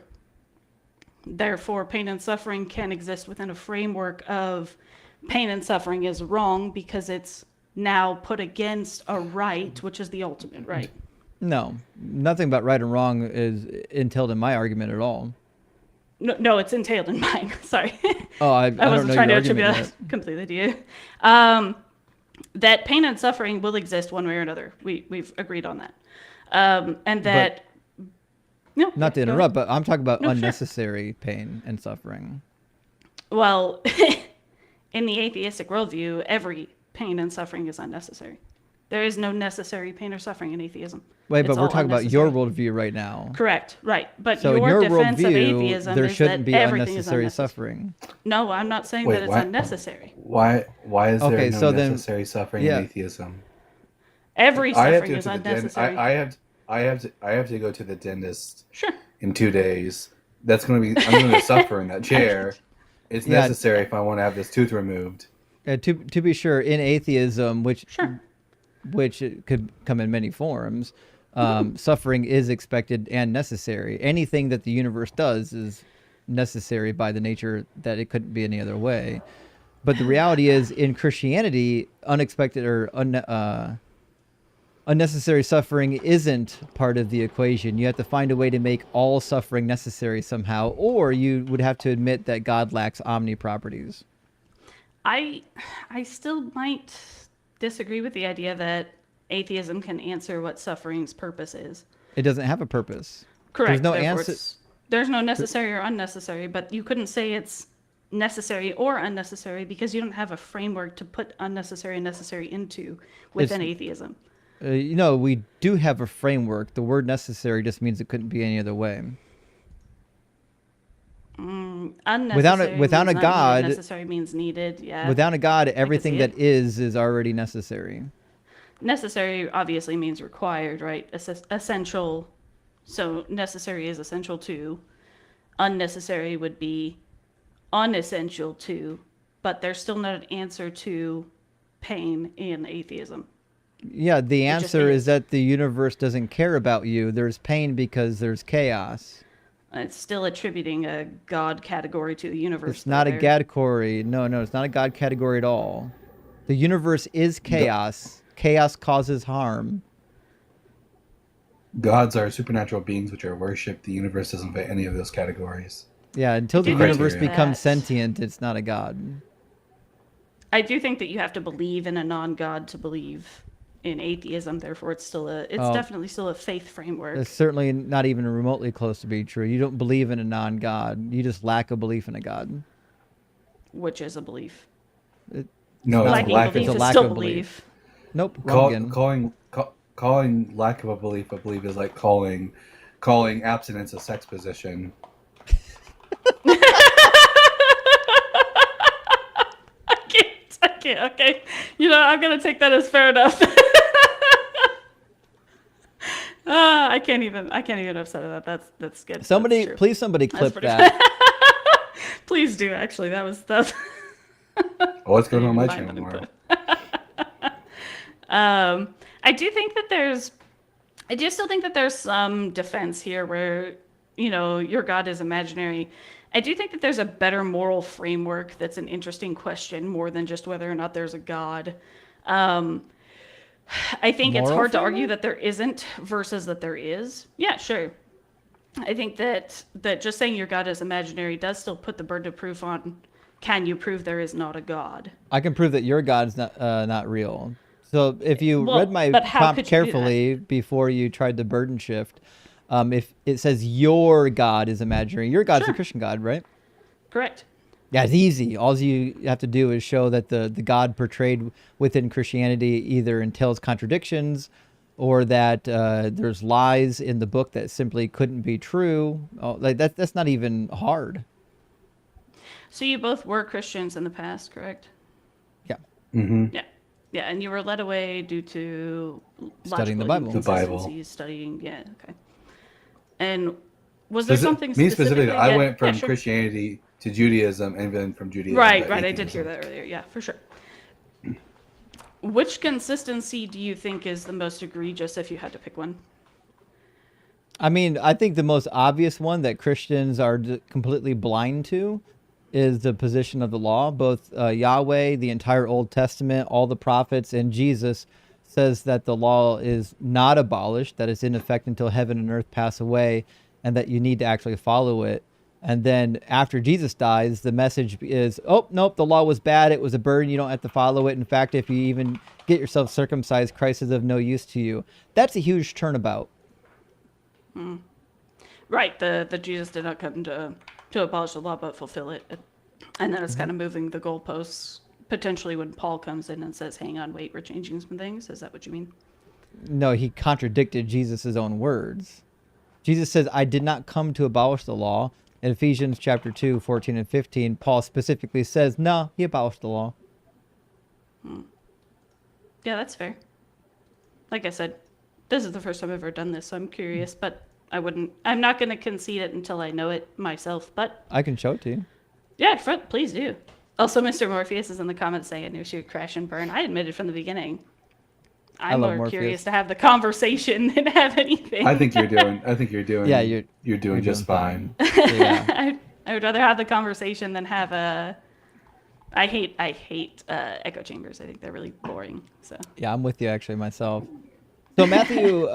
Therefore, pain and suffering can exist within a framework of pain and suffering is wrong because it's now put against a right, which is the ultimate right. No, nothing about right and wrong is entailed in my argument at all. No, it's entailed in mine. Sorry. Oh, I wasn't don't know trying to your attribute argument that completely to you. That pain and suffering will exist one way or another. We've agreed on that. And that... No, not to interrupt, but I'm talking about No, sure. unnecessary pain and suffering. Well, in the atheistic worldview, every pain and suffering is unnecessary. There is no necessary pain or suffering in atheism. Wait, It's but we're all talking about your unnecessary. worldview right now. Correct, right. But So in your your defense of worldview, atheism there is shouldn't that be everything is unnecessary unnecessary. suffering. No, I'm not saying Wait, that it's why- unnecessary. Why is there Okay, no so then- necessary suffering yeah. in atheism? Every I have suffering to is go to the unnecessary. I have to go to the dentist Sure. in 2 days. That's going to be I'm going to suffer in that chair. It's Yeah. necessary if I want to have this tooth removed. To be sure, in atheism, which it could come in many forms, suffering is expected and necessary. Anything that the universe does is necessary by the nature that it couldn't be any other way. But the reality is, in Christianity, unexpected or unnecessary suffering isn't part of the equation. You have to find a way to make all suffering necessary somehow, or you would have to admit that God lacks omni-properties. I still might disagree with the idea that atheism can answer what suffering's purpose is. It doesn't have a purpose. Correct. There's no Therefore, answer. there's no necessary or unnecessary, but you couldn't say it's necessary or unnecessary because you don't have a framework to put unnecessary and necessary into within atheism. We do have a framework. The word necessary just means it couldn't be any other way. Unnecessary without means a not God, needed, necessary means needed. Yeah. Without a God, everything see that it. is already necessary. Necessary obviously means required, right? Essential. So necessary is essential to. Unnecessary would be unessential to, but there's still not an answer to pain in atheism. Yeah, the It just answer is. is that the universe doesn't care about you. There's pain because there's chaos. It's still attributing a God category to the universe. It's not a there. category. No, it's not a God category at all. The universe is chaos. Chaos causes harm. Gods are supernatural beings which are worshipped. The universe doesn't fit any of those categories. Yeah, until the do universe think becomes that- sentient, it's not a God. I do think that you have to believe in a non-God to believe in atheism. Therefore, it's Oh. definitely still a faith framework. It's certainly not even remotely close to being true. You don't believe in a non-God. You just lack a belief in a God. Which is a belief. No, it's Lacking lack belief of is lack still of belief. Nope, wrong again. calling lack of a belief is like calling abstinence a sex position. I can't. Okay, I'm gonna take that as fair enough. I can't even upset at that. That's good. That's Somebody true. clip That's pretty that. Please do. Actually, that's. What's going on my Fine, channel tomorrow? I do still think that there's some defense here where your God is imaginary. I do think that there's a better moral framework that's an interesting question more than just whether or not there's a God. Um, I think it's Moral hard to argue framework? that there isn't versus that there is. Yeah, sure. I think that just saying your God is imaginary does still put the burden of proof on, can you prove there is not a God? I can prove that your God's not real. So if you read Well, my but how prompt could you do that? carefully before you tried to burden shift, if it says your God is imaginary, your God's a Sure. Christian God, right? Correct. Yeah, it's easy. All you have to do is show that the God portrayed within Christianity either entails contradictions or that there's lies in the book that simply couldn't be true. Oh, like that's not even hard. So you both were Christians in the past, correct? Yeah. Mm-hmm. Yeah. Yeah, and you were led away due to Studying the logical Bible. The Bible. inconsistencies, studying, yeah, okay. And was there something Me specifically, I yeah, went from sure. Christianity to Judaism, and then from Judaism Right, to right. I did atheism. hear that earlier. Yeah, for sure. Which consistency do you think is the most egregious if you had to pick one? I mean, I think the most obvious one that Christians are completely blind to is the position of the law. Both Yahweh, the entire Old Testament, all the prophets, and Jesus says that the law is not abolished, that it's in effect until heaven and earth pass away, and that you need to actually follow it. And then after Jesus dies, the message is, oh, nope, the law was bad. It was a burden. You don't have to follow it. In fact, if you even get yourself circumcised, Christ is of no use to you. That's a huge turnabout. Right, the Jesus did not come to abolish the law but fulfill it. And then it's kind of moving the goalposts potentially when Paul comes in and says, hang on, wait, we're changing some things. Is that what you mean? No, he contradicted Jesus' own words. Jesus says, I did not come to abolish the law. In Ephesians chapter 2, 14 and 15, Paul specifically says, no, he abolished the law. Yeah, that's fair. Like I said, this is the first time I've ever done this, so I'm curious, but I'm not going to concede it until I know it myself, but I can show it to you. yeah, please do. Also, Mr. Morpheus is in the comments saying I knew she would crash and burn. I admitted from the beginning. I'm love more Morpheus. curious to have the conversation than have anything. I think you're doing. Yeah, you're doing just fine. Yeah. I would rather have the conversation than have a. I hate echo chambers. I think they're really boring. So Yeah, I'm with you actually myself. So Matthew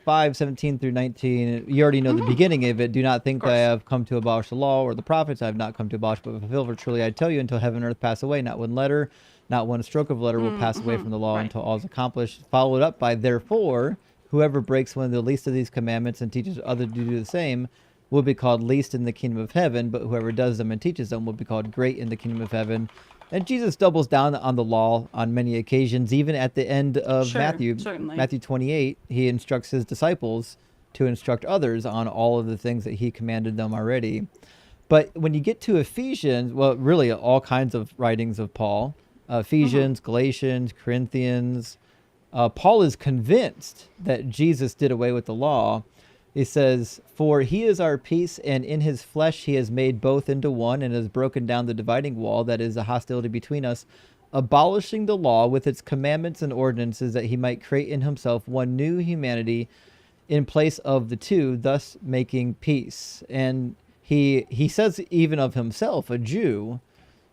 5, 17 through 19, you already know the beginning of it. Do not think that I have come to abolish the law or the prophets. I have not come to abolish but fulfill. For truly I tell you, until heaven and earth pass away, not one letter, not one stroke of letter will pass away from the law until all is accomplished. Followed up by, therefore, whoever breaks one of the least of these commandments and teaches others to do the same will be called least in the kingdom of heaven, but whoever does them and teaches them will be called great in the kingdom of heaven. And Jesus doubles down on the law on many occasions, even at the end of Sure, Matthew. certainly. Matthew 28, he instructs his disciples to instruct others on all of the things that he commanded them already. But when you get to Ephesians, well, really all kinds of writings of Paul, Ephesians, Galatians, Corinthians, Paul is convinced that Jesus did away with the law. He says, for he is our peace, and in his flesh he has made both into one and has broken down the dividing wall, that is the hostility between us, abolishing the law with its commandments and ordinances, that he might create in himself one new humanity in place of the two, thus making peace. And he says even of himself, a Jew,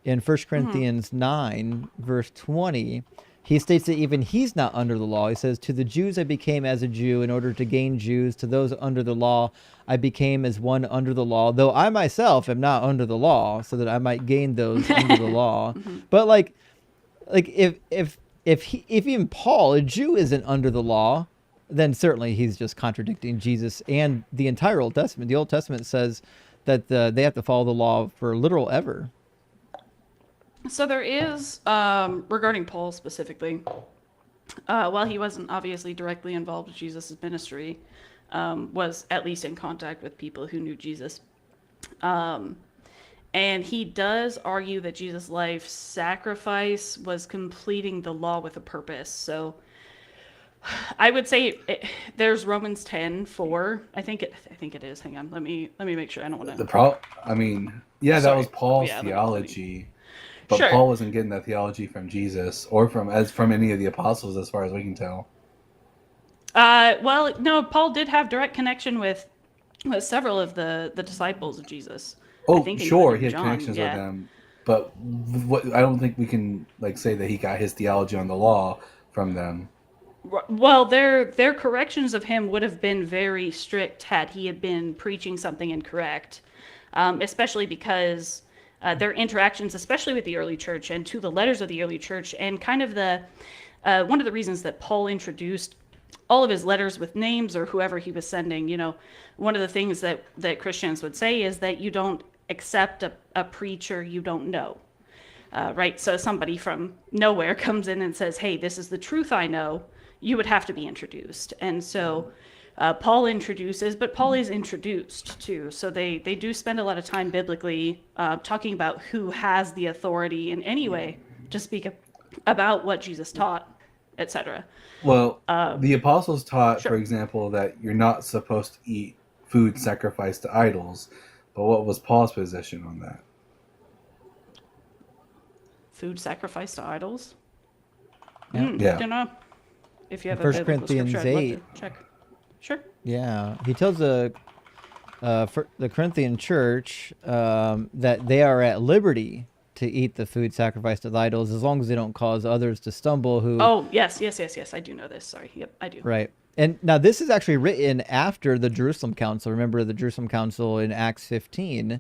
in 1 Corinthians 9, verse 20, he states that even he's not under the law. He says, to the Jews I became as a Jew in order to gain Jews. To those under the law I became as one under the law, though I myself am not under the law, so that I might gain those under the law. But like if even Paul, a Jew, isn't under the law, then certainly he's just contradicting Jesus and the entire Old Testament. The Old Testament says that they have to follow the law for literal ever. So there is, regarding Paul specifically, while he wasn't obviously directly involved with Jesus' ministry, was at least in contact with people who knew Jesus. And he does argue that Jesus' life sacrifice was completing the law with a purpose. So I would say there's Romans 10:4. I think it is. Hang on, let me make sure. I don't want to. That was Paul's theology. But Sure. Paul wasn't getting that theology from Jesus or from any of the apostles, as far as we can tell. Well, no, Paul did have direct connection with several of the disciples of Jesus. I Oh, think sure, including he had John. connections with Yeah. them, but what I don't think we can like say that he got his theology on the law from them. Well, their corrections of him would have been very strict had he had been preaching something incorrect, especially because their interactions, especially with the early church and to the letters of the early church, and kind of the one of the reasons that Paul introduced all of his letters with names or whoever he was sending. One of the things that Christians would say is that you don't accept a preacher you don't know. Right? So somebody from nowhere comes in and says, hey, this is the truth I know. You would have to be introduced. And so Paul introduces, but Paul is introduced too. So they do spend a lot of time biblically talking about who has the authority in any way to speak about what Jesus taught, etc. Well, the apostles taught, Sure. for example, that you're not supposed to eat food sacrificed to idols. But what was Paul's position on that? Food sacrificed to idols? Yeah. Yeah. Don't know. If you have a 1 biblical Corinthians scripture, I'd love 8. to check. Sure. Yeah, he tells the Corinthian church that they are at liberty to eat the food sacrificed to the idols as long as they don't cause others to stumble. Oh, yes. I do know this. Sorry. Yep, I do. Right. And now this is actually written after the Jerusalem Council. Remember the Jerusalem Council in Acts 15.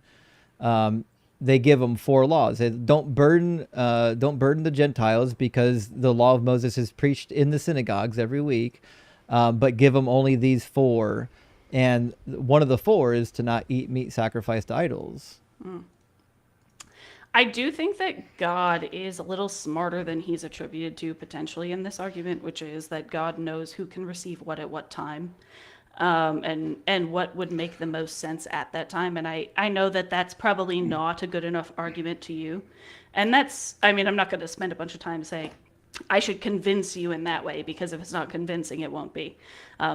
They give them 4 laws. They don't burden the Gentiles because the law of Moses is preached in the synagogues every week, but give them only these 4. And one of the 4 is to not eat meat sacrificed to idols. I do think that God is a little smarter than he's attributed to potentially in this argument, which is that God knows who can receive what at what time. And what would make the most sense at that time. And I know that that's probably not a good enough argument to you. And I'm not going to spend a bunch of time saying, I should convince you in that way, because if it's not convincing, it won't be.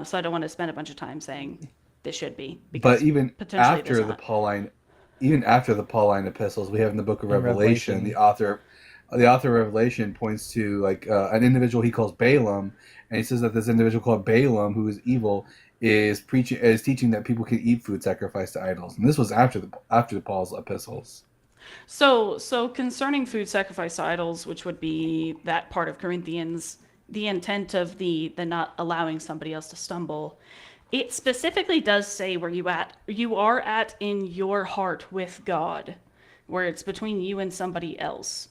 So I don't want to spend a bunch of time saying this should be. But even after the Pauline epistles, we have in the book of Revelation, the author of Revelation points to like an individual he calls Balaam, and he says that this individual called Balaam, who is evil, is teaching that people can eat food sacrificed to idols, and this was after Paul's epistles. So concerning food sacrificed to idols, which would be that part of Corinthians, the intent of the not allowing somebody else to stumble, it specifically does say where you are at in your heart with God, where it's between you and somebody else,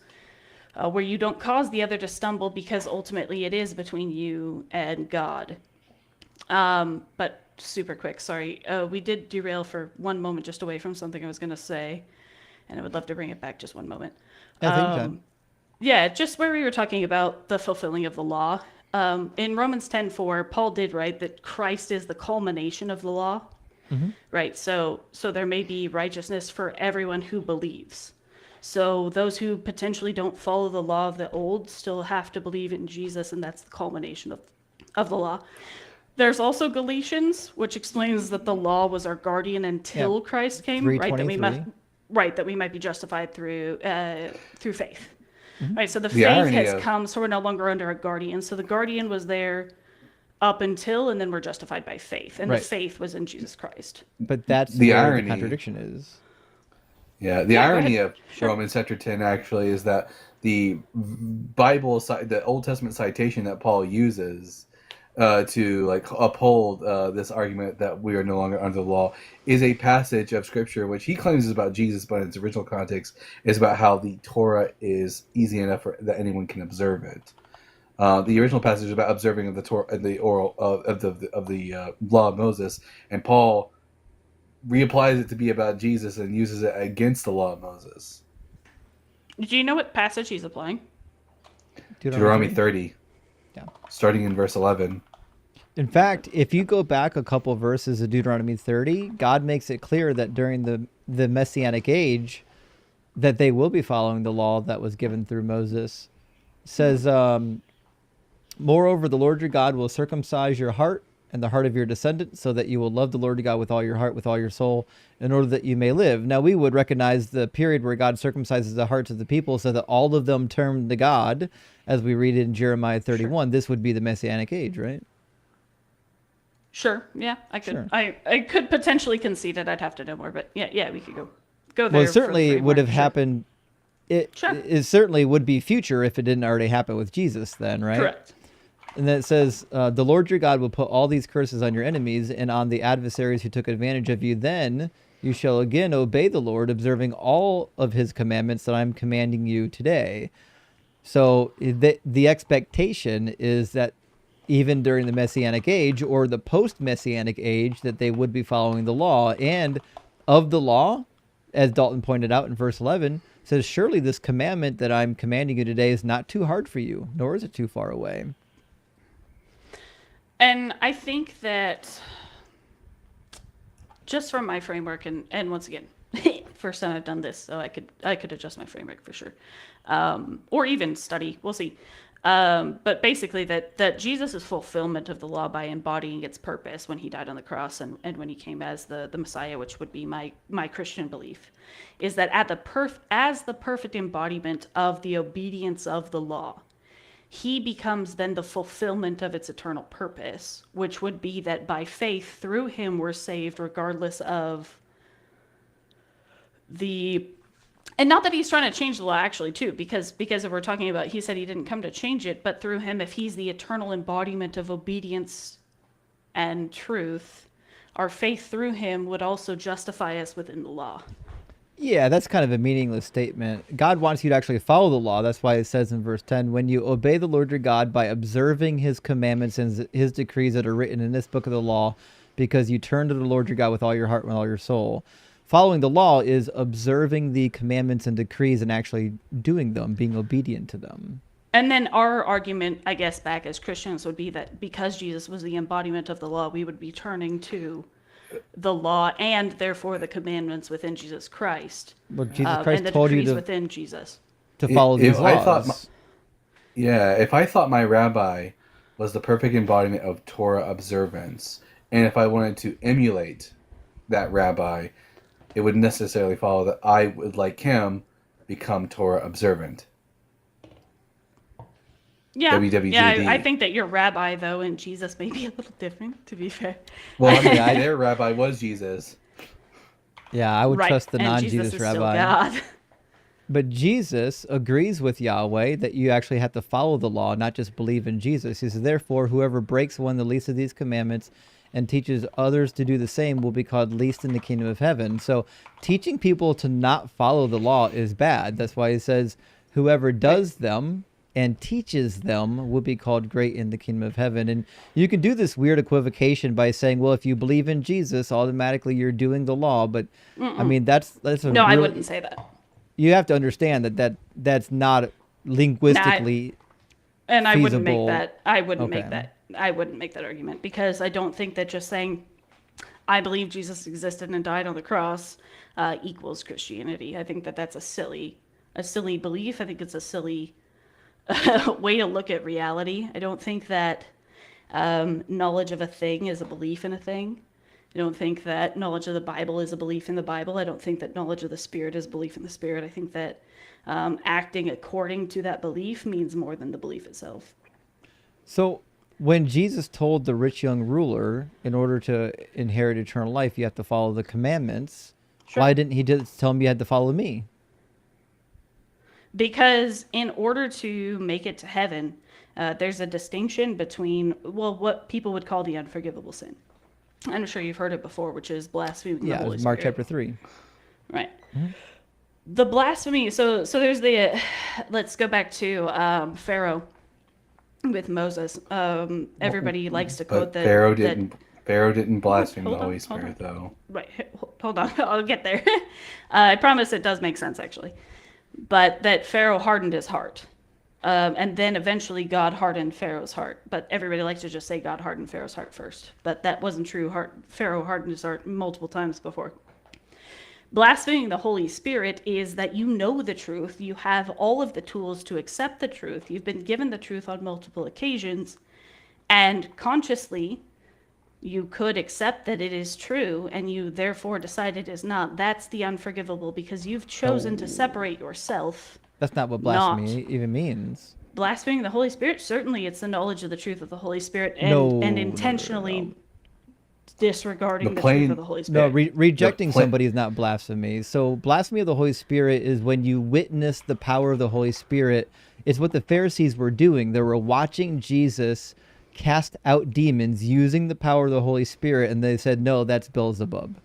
where you don't cause the other to stumble because ultimately it is between you and God. But super quick, sorry. We did derail for one moment just away from something I was going to say, and I would love to bring it back just one moment. Yeah, just where we were talking about the fulfilling of the law. In Romans 10:4, Paul did write that Christ is the culmination of the law. Right? So there may be righteousness for everyone who believes. So those who potentially don't follow the law of the old still have to believe in Jesus, and that's the culmination of the law. There's also Galatians, which explains that the law was our guardian until Christ came, right? That we might be justified through faith. Right, so the faith has come, so we're no longer under a guardian. So the guardian was there up until, and then we're justified by faith, and the faith was in Jesus Christ. But that's where the contradiction is. Yeah, the irony of Romans chapter 10 actually is that the the Old Testament citation that Paul uses to like uphold this argument that we are no longer under the law is a passage of scripture which he claims is about Jesus, but in its original context is about how the Torah is easy enough that anyone can observe it. The original passage is about observing of the Torah, the oral of the law of Moses, and Paul reapplies it to be about Jesus and uses it against the law of Moses. Do you know what passage he's applying? Deuteronomy 30. Yeah. Starting in verse 11. In fact, if you go back a couple of verses of Deuteronomy 30, God makes it clear that during the Messianic age that they will be following the law that was given through Moses. It says, moreover, the Lord your God will circumcise your heart and the heart of your descendants so that you will love the Lord your God with all your heart, with all your soul, in order that you may live. Now, we would recognize the period where God circumcises the hearts of the people so that all of them turn to God, as we read in Jeremiah 31. This would be the Messianic age, right? Sure. Yeah, I could. Sure. I could potentially concede it. I'd have to know more, but yeah, we could go there. Well, it for the certainly would framework, have sure. happened. It certainly would be future if it didn't already happen with Jesus then, right? Correct. And then it says, the Lord your God will put all these curses on your enemies and on the adversaries who took advantage of you. Then you shall again obey the Lord, observing all of his commandments that I'm commanding you today. So the expectation is that even during the Messianic age or the post-Messianic age, that they would be following the law. And of the law, as Dalton pointed out in verse 11, says, surely this commandment that I'm commanding you today is not too hard for you, nor is it too far away. And I think that just from my framework, and once again, first time I've done this, so I could adjust my framework for sure, or even study. We'll see. But basically, that Jesus' fulfillment of the law by embodying its purpose when he died on the cross and when he came as the Messiah, which would be my Christian belief, is that as the perfect embodiment of the obedience of the law, he becomes then the fulfillment of its eternal purpose, which would be that by faith through him we're saved regardless of and not that he's trying to change the law actually too, because if we're talking about, he said he didn't come to change it, but through him, if he's the eternal embodiment of obedience and truth, our faith through him would also justify us within the law. Yeah, that's kind of a meaningless statement. God wants you to actually follow the law. That's why it says in verse 10, when you obey the Lord your God by observing his commandments and his decrees that are written in this book of the law, because you turn to the Lord your God with all your heart and with all your soul. Following the law is observing the commandments and decrees and actually doing them, being obedient to them. And then our argument, I guess, back as Christians would be that because Jesus was the embodiment of the law, we would be turning to the law and therefore the commandments within Jesus Christ. Well, Jesus Christ and the told you decrees to, within Jesus. to follow these laws. If I thought my rabbi was the perfect embodiment of Torah observance, and if I wanted to emulate that rabbi, it would necessarily follow that I would, like him, become Torah observant. Yeah, WWJD. yeah. I think that your rabbi, though, and Jesus may be a little different, to be fair. Well, I mean, their rabbi was Jesus. Yeah, I would Right, trust the and non-Jesus Jesus is still rabbi. God. But Jesus agrees with Yahweh that you actually have to follow the law, not just believe in Jesus. He says, therefore, whoever breaks one of the least of these commandments and teaches others to do the same will be called least in the kingdom of heaven. So teaching people to not follow the law is bad. That's why he says, whoever does them and teaches them will be called great in the kingdom of heaven. And you can do this weird equivocation by saying, well, if you believe in Jesus, automatically you're doing the law. But I mean, that's a No, I wouldn't say that. You have to understand that's not linguistically and I wouldn't feasible. make that. I wouldn't Okay. make that. I wouldn't make that argument because I don't think that just saying I believe Jesus existed and died on the cross equals Christianity. I think that that's a silly belief. I think it's a silly way to look at reality. I don't think that knowledge of a thing is a belief in a thing. I don't think that knowledge of the Bible is a belief in the Bible. I don't think that knowledge of the Spirit is a belief in the Spirit. I think that acting according to that belief means more than the belief itself. So when Jesus told the rich young ruler, in order to inherit eternal life, you have to follow the commandments. Sure. Why didn't he just tell him you had to follow me? Because in order to make it to heaven, there's a distinction between, well, what people would call the unforgivable sin. I'm sure you've heard it before, which is blaspheming the Holy Mark Spirit. chapter 3. Right. The blasphemy. So there's the. Let's go back to Pharaoh with Moses. Everybody likes to quote that. Pharaoh didn't blaspheme Hold the on, Holy hold Spirit, though. Right. Hold on. I'll get there. I promise it does make sense, actually. But that Pharaoh hardened his heart. And then eventually God hardened Pharaoh's heart. But everybody likes to just say God hardened Pharaoh's heart first. But that wasn't true. Pharaoh hardened his heart multiple times before. Blaspheming the Holy Spirit is that you know the truth. You have all of the tools to accept the truth. You've been given the truth on multiple occasions. And consciously, you could accept that it is true, and you therefore decide it is not. That's the unforgivable, because you've chosen to separate yourself. That's not what blasphemy even means. Blaspheming the Holy Spirit, certainly it's the knowledge of the truth of the Holy Spirit and intentionally disregarding The the truth of plain the Holy No, Spirit. rejecting pla- somebody is not blasphemy. So blasphemy of the Holy Spirit is when you witness the power of the Holy Spirit. It's what the Pharisees were doing. They were watching Jesus cast out demons using the power of the Holy Spirit, and they said, "No, that's Beelzebub."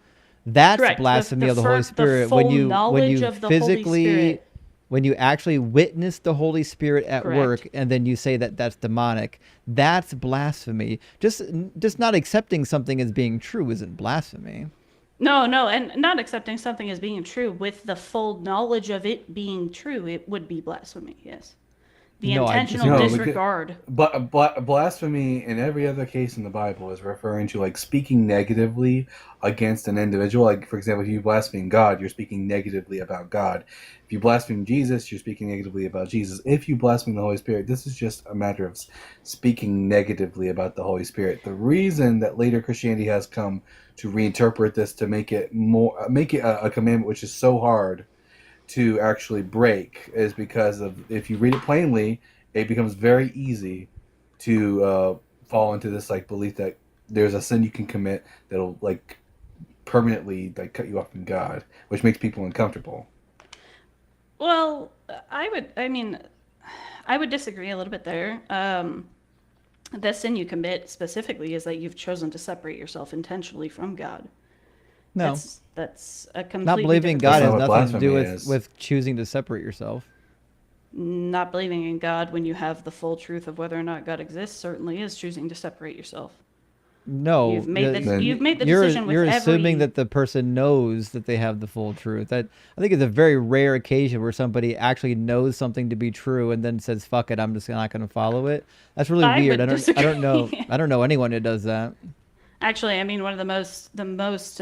That's Correct. blasphemy of the Holy The Spirit full when knowledge you of the Holy physically Spirit. when you actually witness the Holy Spirit at Correct. work and then you say that that's demonic. That's blasphemy. Just not accepting something as being true isn't blasphemy. No, and not accepting something as being true with the full knowledge of it being true, it would be blasphemy, yes. The No, I intentional disagree. No, disregard. but blasphemy in every other case in the Bible is referring to like speaking negatively against an individual. Like, for example, if you blaspheme God, you're speaking negatively about God. If you blaspheme Jesus, you're speaking negatively about Jesus. If you blaspheme the Holy Spirit, this is just a matter of speaking negatively about the Holy Spirit. The reason that later Christianity has come to reinterpret this to make it a commandment which is so hard to actually break is because of, if you read it plainly, it becomes very easy to fall into this like belief that there's a sin you can commit that'll like permanently like cut you off from God, which makes people uncomfortable. Well, I would disagree a little bit there. The sin you commit specifically is that you've chosen to separate yourself intentionally from God. No. That's a completely Not believing different God That's has not what nothing to do blasphemy is. with choosing to separate yourself. Not believing in God when you have the full truth of whether or not God exists certainly is choosing to separate yourself. No, You've made the Then- you've made the you're decision with you're every. assuming that the person knows that they have the full truth. That I think it's a very rare occasion where somebody actually knows something to be true and then says, "Fuck it, I'm just not going to follow it." That's really I weird. would I don't know. disagree. I don't know anyone who does that. Actually, I mean, one of the most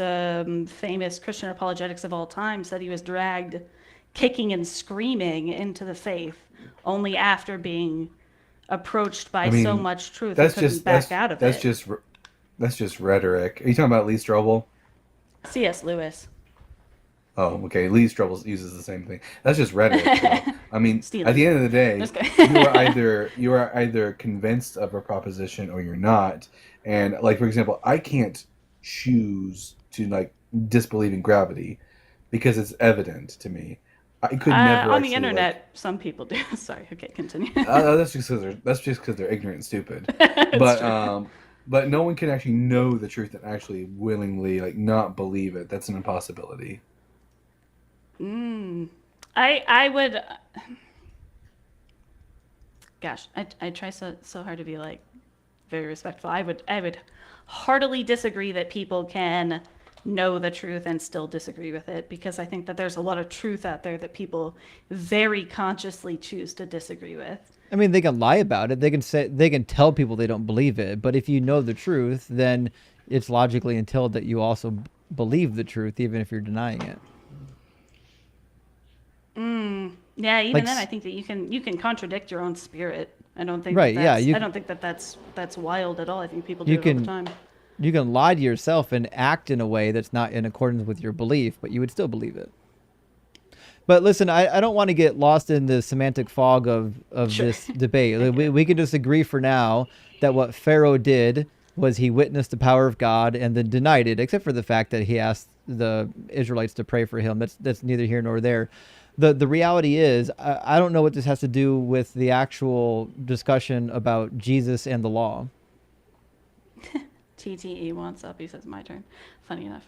famous Christian apologetics of all time said he was dragged kicking and screaming into the faith only after being approached by I mean, so much truth and that's couldn't just back out of that's it. just rhetoric. Are you talking about Lee Strobel? C.S. Lewis. Oh, okay. Lee Strobel uses the same thing. That's just rhetoric. Though. I mean, Stealing. at the end of the day, Just kidding. you are either convinced of a proposition or you're not. And like for example, I can't choose to like disbelieve in gravity because it's evident to me. I could never On actually, the internet, some people do. Sorry. Okay, continue. that's just because they're ignorant and stupid. It's But true. but no one can actually know the truth and actually willingly like not believe it. That's an impossibility. I would. Gosh, I try so hard to be like very respectful. I would heartily disagree that people can know the truth and still disagree with it, because I think that there's a lot of truth out there that people very consciously choose to disagree with. I mean, they can lie about it. They can tell people they don't believe it. But if you know the truth, then it's logically entailed that you also believe the truth, even if you're denying it. Yeah, even Like then, I think that you can contradict your own spirit. I don't think Right, that yeah, that's, you I don't think that that's wild at all. I think people do you it all the can time. you can lie to yourself and act in a way that's not in accordance with your belief, but you would still believe it. But listen, I don't want to get lost in the semantic fog of Sure. this debate. We can just agree for now that what Pharaoh did was he witnessed the power of God and then denied it, except for the fact that he asked the Israelites to pray for him. That's neither here nor there. The reality is, I don't know what this has to do with the actual discussion about Jesus and the law. TTE wants up. He says, "My turn." Funny enough.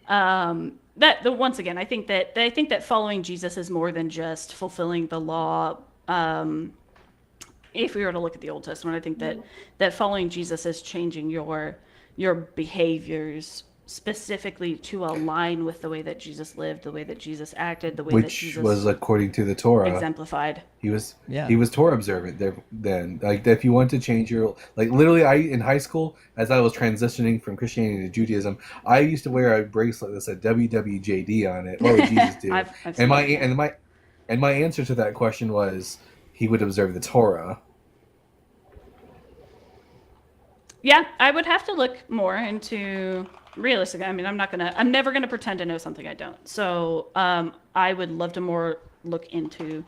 Once again, I think that following Jesus is more than just fulfilling the law. If we were to look at the Old Testament, I think that following Jesus is changing your behaviors specifically to align with the way that Jesus lived, the way that Jesus acted, the way that Which Jesus was according to the Torah. exemplified. He was Yeah. he was Torah observant there then. Like if you want to change your like literally in high school as I was transitioning from Christianity to Judaism, I used to wear a bracelet that said WWJD on it. What would Jesus do? I've and seen my that. and my answer to that question was he would observe the Torah. Yeah, I would have to look more into realistic. I mean, I'm never gonna pretend to know something I don't. So I would love to more look into.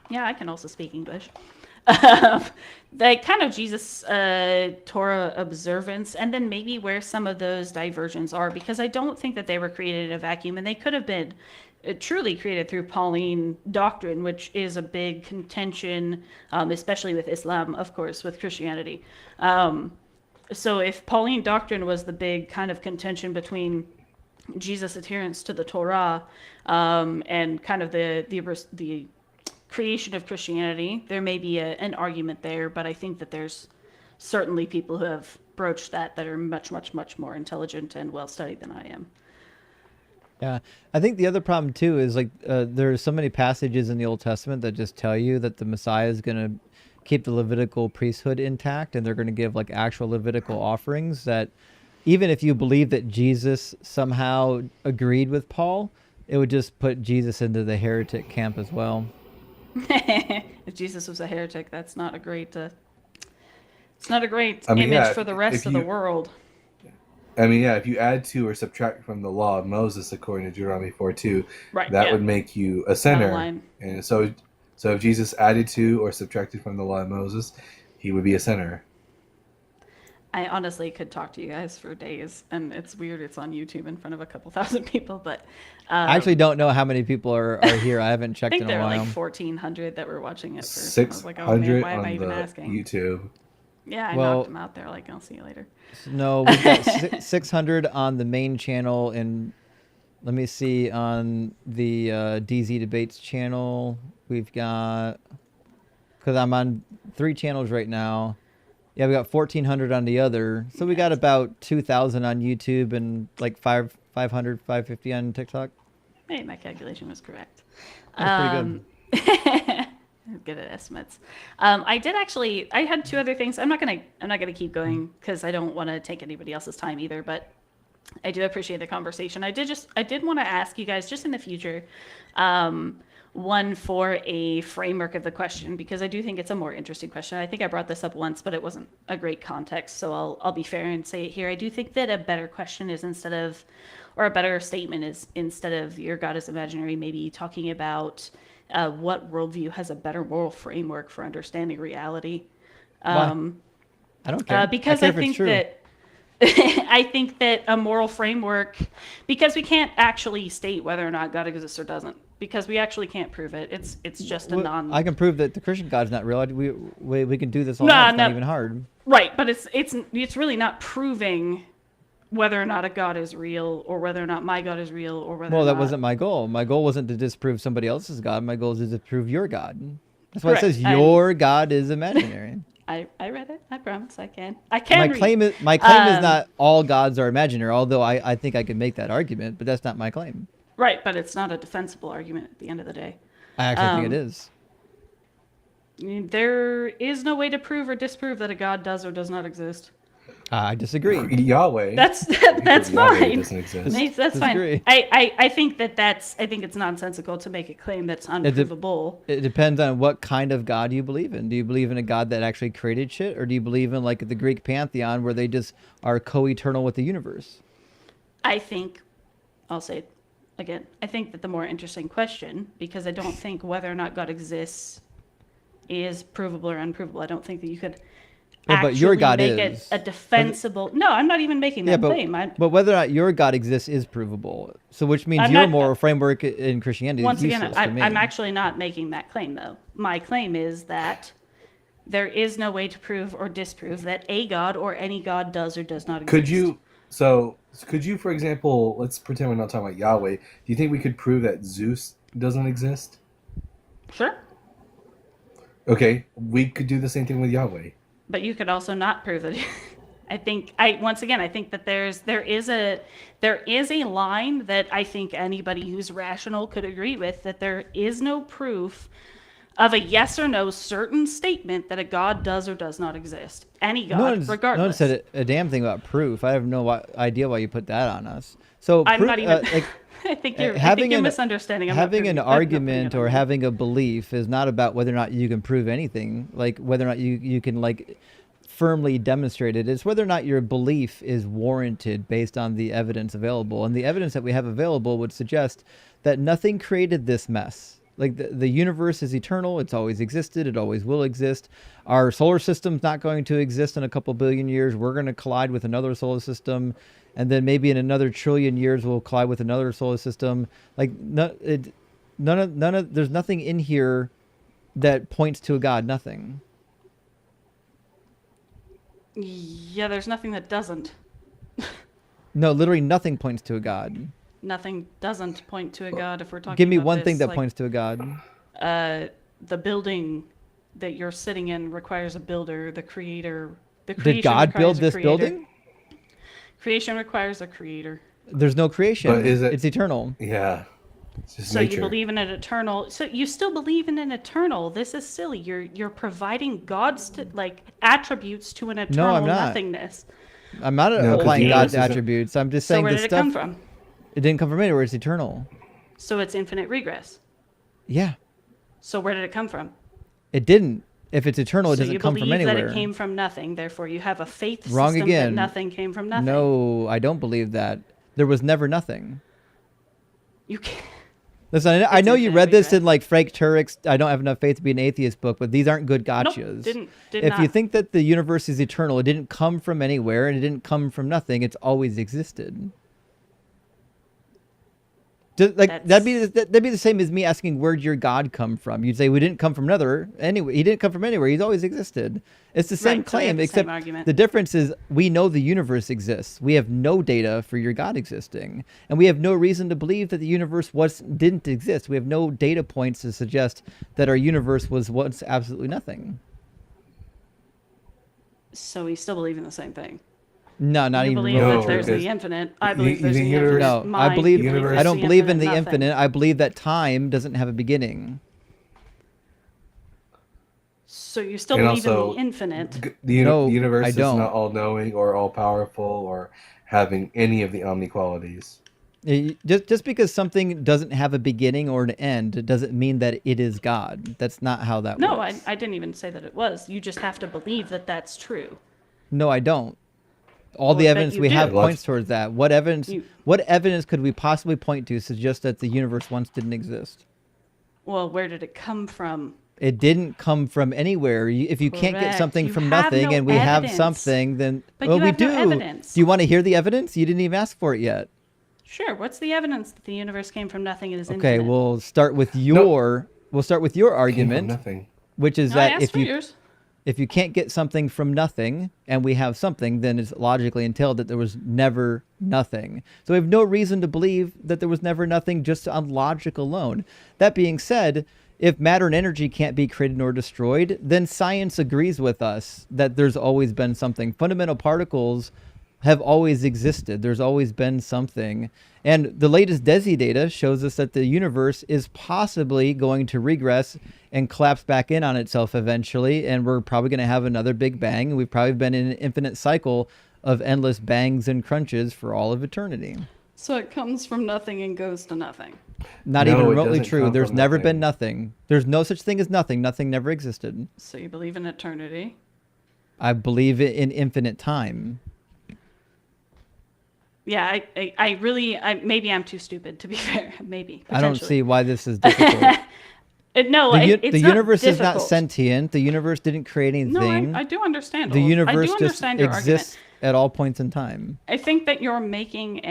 Yeah, I can also speak English. The kind of Jesus Torah observance, and then maybe where some of those diversions are, because I don't think that they were created in a vacuum, and they could have been truly created through Pauline doctrine, which is a big contention, especially with Islam, of course, with Christianity. So if Pauline doctrine was the big kind of contention between Jesus' adherence to the Torah and kind of the creation of Christianity, there may be an argument there, but I think that there's certainly people who have broached that are much, much, much more intelligent and well studied than I am. Yeah, I think the other problem too is like there's so many passages in the Old Testament that just tell you that the Messiah is going to keep the Levitical priesthood intact, and they're going to give like actual Levitical offerings. That even if you believe that Jesus somehow agreed with Paul, it would just put Jesus into the heretic camp as well. If Jesus was a heretic, that's not a great. It's not a great image for the rest of the world. I mean, yeah, if you add to or subtract from the law of Moses, according to Deuteronomy 4:2, right, that would make you a sinner. And so if Jesus added to or subtracted from the law of Moses, he would be a sinner. I honestly could talk to you guys for days, and it's weird. It's on YouTube in front of a couple thousand people, but I actually don't know how many people are here. I haven't checked I think in a there while. are like 1,400 that were watching it. 600 oh, man, why am on I even the asking? YouTube. Yeah, I knocked them out there. Like, I'll see you later. No, we've got 600 on the main channel, and let me see on the DZ Debates channel. We've got, because I'm on 3 channels right now. Yeah, we got 1,400 on the other. So we got about 2,000 on YouTube and like 500, 550 on TikTok. Hey, my calculation was correct. That's pretty good. Good at estimates. I had 2 other things. I'm not gonna keep going because I don't want to take anybody else's time either. But I do appreciate the conversation. I did want to ask you guys just in the future, one for a framework of the question, because I do think it's a more interesting question. I think I brought this up once, but it wasn't a great context. So I'll be fair and say it here. I do think that a better question is a better statement is, instead of your God is imaginary, maybe talking about what worldview has a better moral framework for understanding reality. I don't care. Because I think that I think that a moral framework, because we can't actually state whether or not God exists or doesn't, because we actually can't prove it. It's just a non. I can prove that the Christian God's not real. We can do this all night. It's not even hard. Right, but it's really not proving whether or not a God is real, or whether or not my God is real, or whether. Well, that wasn't my goal. My goal wasn't to disprove somebody else's God. My goal is to disprove your God. That's why it says your God is imaginary. I read it. I promise I can. My claim is not all gods are imaginary, although I think I can make that argument, but that's not my claim. Right, but it's not a defensible argument at the end of the day. I actually think it is. There is no way to prove or disprove that a God does or does not exist. I disagree. Yahweh. That's fine. Doesn't exist. That's fine. I think it's nonsensical to make a claim that's unprovable. It depends on what kind of God you believe in. Do you believe in a God that actually created shit, or do you believe in like the Greek pantheon where they just are co-eternal with the universe? I think, I'll say it again, I think that the more interesting question, because I don't think whether or not God exists is provable or unprovable. I don't think that you could but your God make is it a defensible. No, I'm not even making that claim. But whether or not your God exists is provable. So which means your moral framework in Christianity is useless to me. I'm actually not making that claim, though. My claim is that there is no way to prove or disprove that a God or any God does or does not exist. Could you, for example, let's pretend we're not talking about Yahweh. Do you think we could prove that Zeus doesn't exist? Sure. Okay, we could do the same thing with Yahweh. But you could also not prove it. I think that there is a line that I think anybody who's rational could agree with, that there is no proof of a yes or no certain statement that a God does or does not exist. Any God, regardless. No one said a damn thing about proof. I have no idea why you put that on us. So I'm not even. I think you're misunderstanding. Having an argument or having a belief is not about whether or not you can prove anything, like whether or not you can like firmly demonstrate it. It's whether or not your belief is warranted based on the evidence available. And the evidence that we have available would suggest that nothing created this mess. Like the universe is eternal. It's always existed. It always will exist. Our solar system's not going to exist in a couple billion years. We're going to collide with another solar system. And then maybe in another trillion years, we'll collide with another solar system. Like there's nothing in here that points to a God. Nothing. Yeah, there's nothing that doesn't. No, literally nothing points to a God. Nothing doesn't point to a God if we're talking Give me about one this, thing that like, points to a God. The building that you're sitting in requires a builder, the creator. The Did creation God build requires a this creator. building? Creation requires a creator. There's no creation. But is it? It's eternal. Yeah. It's just So nature. you believe in an eternal. So you still believe in an eternal. This is silly. You're providing God's like attributes to an eternal I'm not. nothingness. I'm not No, 'cause applying the God's universe isn't- attributes. I'm just So saying where this did it stuff. come from? It didn't come from anywhere. It's eternal. So it's infinite regress. Yeah. So where did it come from? It didn't. If it's eternal, it So doesn't you come from believe anywhere. that it came from nothing. Therefore, you have a faith Wrong system again. that nothing came from nothing. No, I don't believe that. There was never nothing. You can't. Listen, I know you infinite read this regress. in like Frank Turek's I Don't Have Enough Faith to Be an Atheist book, but these aren't good gotchas. Did If you not. think that the universe is eternal, it didn't come from anywhere and it didn't come from nothing. It's always existed. That'd be the same as me asking where'd your God come from. You'd say we didn't come from another. Anyway, he didn't come from anywhere. He's always existed. It's the same Right, so we have claim, the same except argument. the difference is we know the universe exists. We have no data for your God existing, and we have no reason to believe that the universe didn't exist. We have no data points to suggest that our universe was once absolutely nothing. So we still believe in the same thing. No, not You even believe remotely that there's true. the infinite. I believe there's the the universe- infinite. No, I mind. believe. You I don't there's believe in the nothing. infinite. I believe that time doesn't have a beginning. So you still And believe also, in the infinite. The No, universe I is don't. not all-knowing or all-powerful or having any of the omni-qualities. Just because something doesn't have a beginning or an end, it doesn't mean that it is God. That's not how that No, works. I didn't even say that it was. You just have to believe that that's true. No, I don't. All the Well, I bet evidence you we do. have Lots- points towards that. What evidence? You- What evidence could we possibly point to suggest that the universe once didn't exist? Well, where did it come from? It didn't come from anywhere. If you can't get Correct. something You from have nothing, no and we have evidence. something, then But well, you we have do. no evidence. Do you want to hear the evidence? You didn't even ask for it yet. Sure. What's the evidence that the universe came from nothing and is Okay, infinite? we'll start with your Came from argument, nothing. which is No, I that asked if for you yours. if you can't get something from nothing and we have something, then it's logically entailed that there was never nothing. So we have no reason to believe that there was never nothing just on logic alone. That being said, if matter and energy can't be created nor destroyed, then science agrees with us that there's always been something. Fundamental particles have always existed. There's always been something. And the latest DESI data shows us that the universe is possibly going to regress and collapse back in on itself eventually. And we're probably going to have another big bang. We've probably been in an infinite cycle of endless bangs and crunches for all of eternity. So it comes from nothing and goes to nothing. Not No, even it remotely doesn't true. come There's from never nothing. been nothing. There's no such thing as nothing. Nothing never existed. So you believe in eternity. I believe in infinite time. Yeah, I really, maybe I'm too stupid to be fair. Maybe. I don't potentially. see why this is difficult. No, The it's universe not is not difficult. sentient. The universe didn't create anything. No, I do understand. The all of- universe I do just understand your exists argument. at all points in time. I think that you're making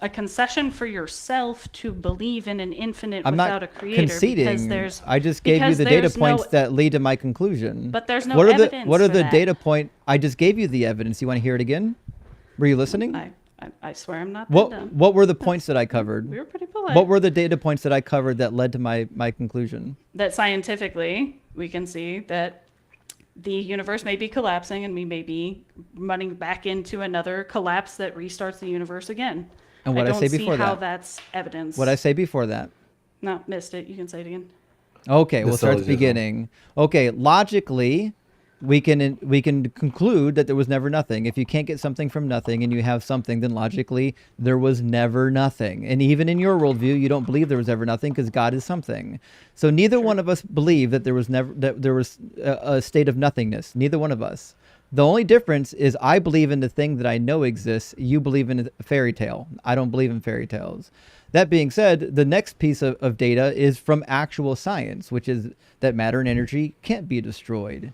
a concession for yourself to believe in an infinite I'm without not a creator because conceding. there's I just gave you because the data there's points no, that lead to my conclusion. But there's no what are evidence what are for the that. data point? I just gave you the evidence. You want to hear it again? Were you listening? I swear I'm not that What dumb. What were the points that I covered? We were pretty polite. What were the data points that I covered that led to my conclusion? That scientifically we can see that the universe may be collapsing and we may be running back into another collapse that restarts the universe again. And what I don't say see before how that? that's evidence. What I say before that? No, missed it. You can say it again. Okay, we'll start at the syllogism. beginning. Okay, logically, we can conclude that there was never nothing. If you can't get something from nothing and you have something, then logically there was never nothing. And even in your worldview, you don't believe there was ever nothing because God is something. So neither one of us believe that there was never that there was a state of nothingness. Neither one of us. The only difference is I believe in the thing that I know exists. You believe in a fairy tale. I don't believe in fairy tales. That being said, the next piece of data is from actual science, which is that matter and energy can't be destroyed.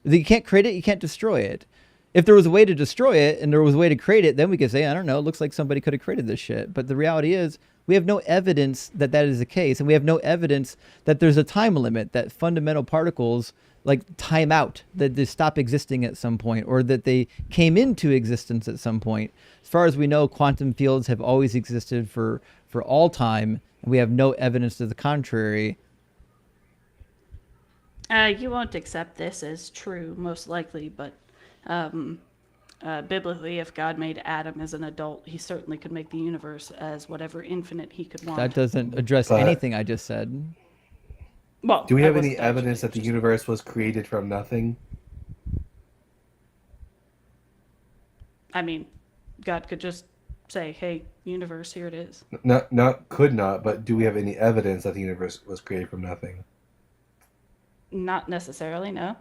You can't create it, you can't destroy it. If there was a way to destroy it and there was a way to create it, then we could say, I don't know, it looks like somebody could have created this shit. But the reality is, we have no evidence that that is the case. And we have no evidence that there's a time limit, that fundamental particles like time out, that they stop existing at some point, or that they came into existence at some point. As far as we know, quantum fields have always existed for all time, and we have no evidence to the contrary. You won't accept this as true, most likely, but biblically, if God made Adam as an adult, he certainly could make the universe as whatever infinite he could want. That doesn't address anything I just said. Well, do we have any evidence that the universe was created from nothing? I mean, God could just say, hey, universe, here it is. Could not, but do we have any evidence that the universe was created from nothing? Not necessarily, no.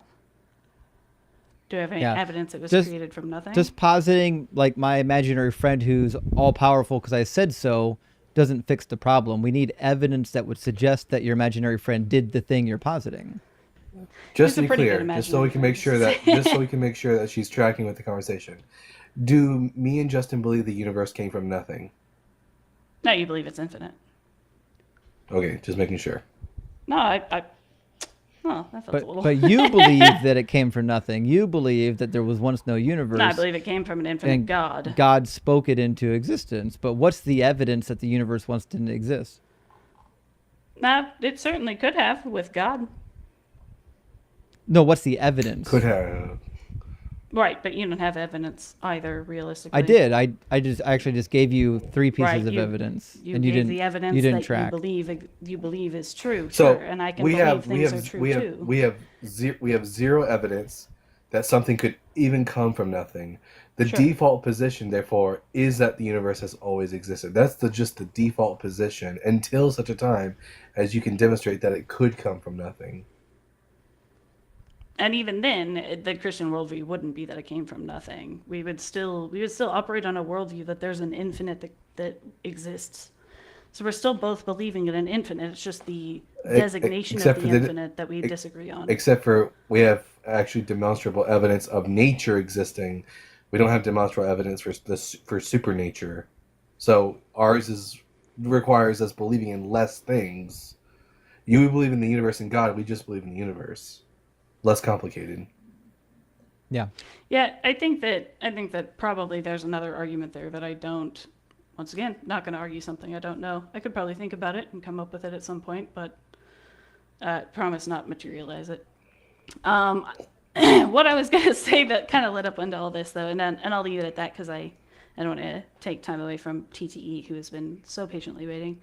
Do we have any Yeah. evidence it was created from nothing? Just positing like my imaginary friend who's all powerful because I said so doesn't fix the problem. We need evidence that would suggest that your imaginary friend did the thing you're positing. Just to be clear, just so we can make sure that she's tracking with the conversation. Do me and Justin believe the universe came from nothing? No, you believe it's infinite. Okay, just making sure. No, that feels a little... But you believe that it came from nothing. You believe that there was once no universe. No, I believe it came from an infinite God. God spoke it into existence. But what's the evidence that the universe once didn't exist? No, it certainly could have with God. No, what's the evidence? Could have. Right, but you don't have evidence either, realistically. I did. I actually just gave you 3 pieces right, of evidence, you and gave you didn't. the evidence you didn't that track. you believe is true. So sure, and I can believe things are true too. We have zero evidence that something could even come from nothing. The default position, therefore, is that the universe has always existed. That's just the default position until such a time as you can demonstrate that it could come from nothing. And even then, the Christian worldview wouldn't be that it came from nothing. We would still operate on a worldview that there's an infinite that exists. So we're still both believing in an infinite. It's just the designation of the infinite that we disagree on. Except for we have actually demonstrable evidence of nature existing. We don't have demonstrable evidence for supernature. So ours requires us believing in less things. You believe in the universe and God. We just believe in the universe. Less complicated. Yeah. Yeah, I think that probably there's another argument there that I don't. Once again, not going to argue something I don't know. I could probably think about it and come up with it at some point, but promise not materialize it. What I was going to say that kind of led up into all this, though, and I'll leave it at that because I don't want to take time away from TTE, who has been so patiently waiting.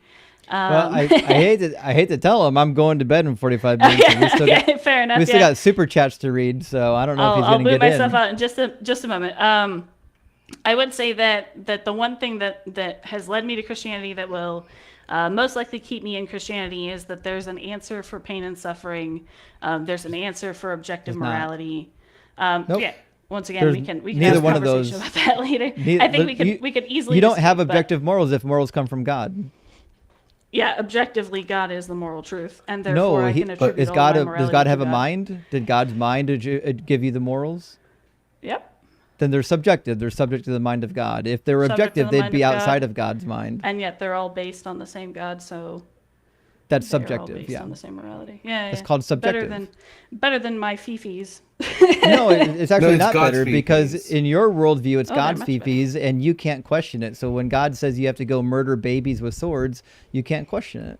Well, I hate to tell him I'm going to bed in 45 minutes. Fair enough. We still got super chats to read, so I don't know if he's going to get in. I'll boot myself out in just a moment. I would say that the one thing that has led me to Christianity that will most likely keep me in Christianity is that there's an answer for pain and suffering. There's an answer for objective morality. Nope. Yeah. Once again, we can neither have a one of conversation those. about that later. I think we could easily. You don't have objective morals if morals come from God. Yeah, objectively, God is the moral truth, and therefore I can attribute is all God my does morality God to have a God. mind? Did God's mind give you the morals? Yep. Then they're subjective. They're subject to the mind of God. If they were Subject to objective, the they'd mind be of outside God. of God's mind. And yet they're all based on the same God, so That's they're all subjective. based Yeah. on the same morality. Yeah, It's yeah. called subjective. Better than my fifis. No, it's actually not God's better because in your worldview, it's Oh, they're God's much better. fifis, and you can't question it. So when God says you have to go murder babies with swords, you can't question it.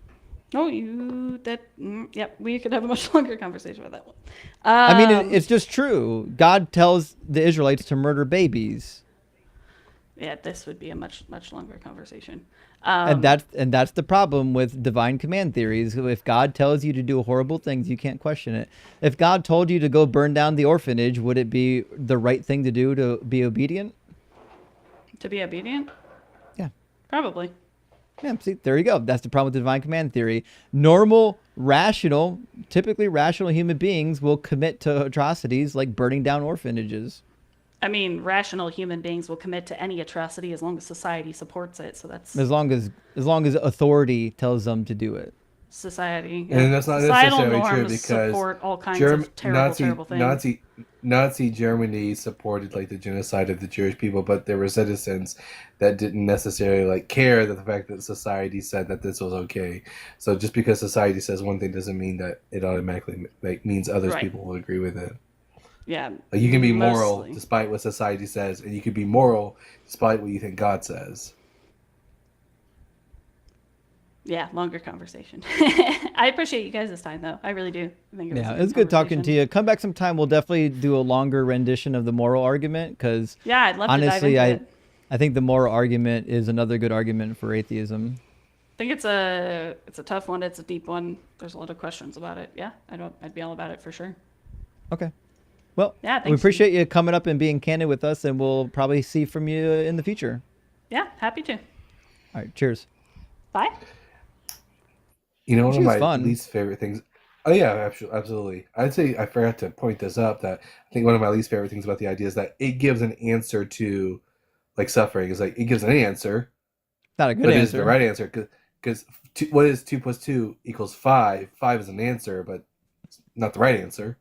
Oh, yep. We could have a much longer conversation about that one. I mean, it's just true. God tells the Israelites to murder babies. Yeah, this would be a much longer conversation. And that's the problem with divine command theories. If God tells you to do horrible things, you can't question it. If God told you to go burn down the orphanage, would it be the right thing to do to be obedient? To be obedient? Yeah. Probably. Yeah, see, there you go. That's the problem with the divine command theory. Typically rational human beings will commit to atrocities like burning down orphanages. I mean, rational human beings will commit to any atrocity as long as society supports it. So that's As long as authority tells them to do it. society. Yeah. And that's not Societal necessarily true norms because support all kinds of terrible things. Nazi Germany supported like the genocide of the Jewish people, but there were citizens that didn't necessarily like care that the fact that society said that this was okay. So just because society says one thing doesn't mean that it automatically means others Right. people will agree with it. Yeah. Like you can be mostly. moral despite what society says, and you can be moral despite what you think God says. Yeah, longer conversation. I appreciate you guys' time, though. I really do. I think Yeah, it's good talking to you. Come back sometime. We'll definitely do a longer rendition of the moral argument because Yeah, I'd love honestly, to dive into it. I think the moral argument is another good argument for atheism. I think it's a tough one. It's a deep one. There's a lot of questions about it. Yeah, I'd be all about it for sure. Okay. Well, Yeah, we thanks. appreciate you coming up and being candid with us, and we'll probably see from you in the future. Yeah, happy to. All right. Cheers. Bye. You know, one She of was my fun. least favorite things. Oh yeah, absolutely. I'd say I forgot to point this up that I think one of my least favorite things about the idea is that it gives an answer to like suffering. It's like it gives an answer, Not a good but it is answer. the right answer because what is 2 + 2 = 5? 5 is an answer, but it's not the right answer.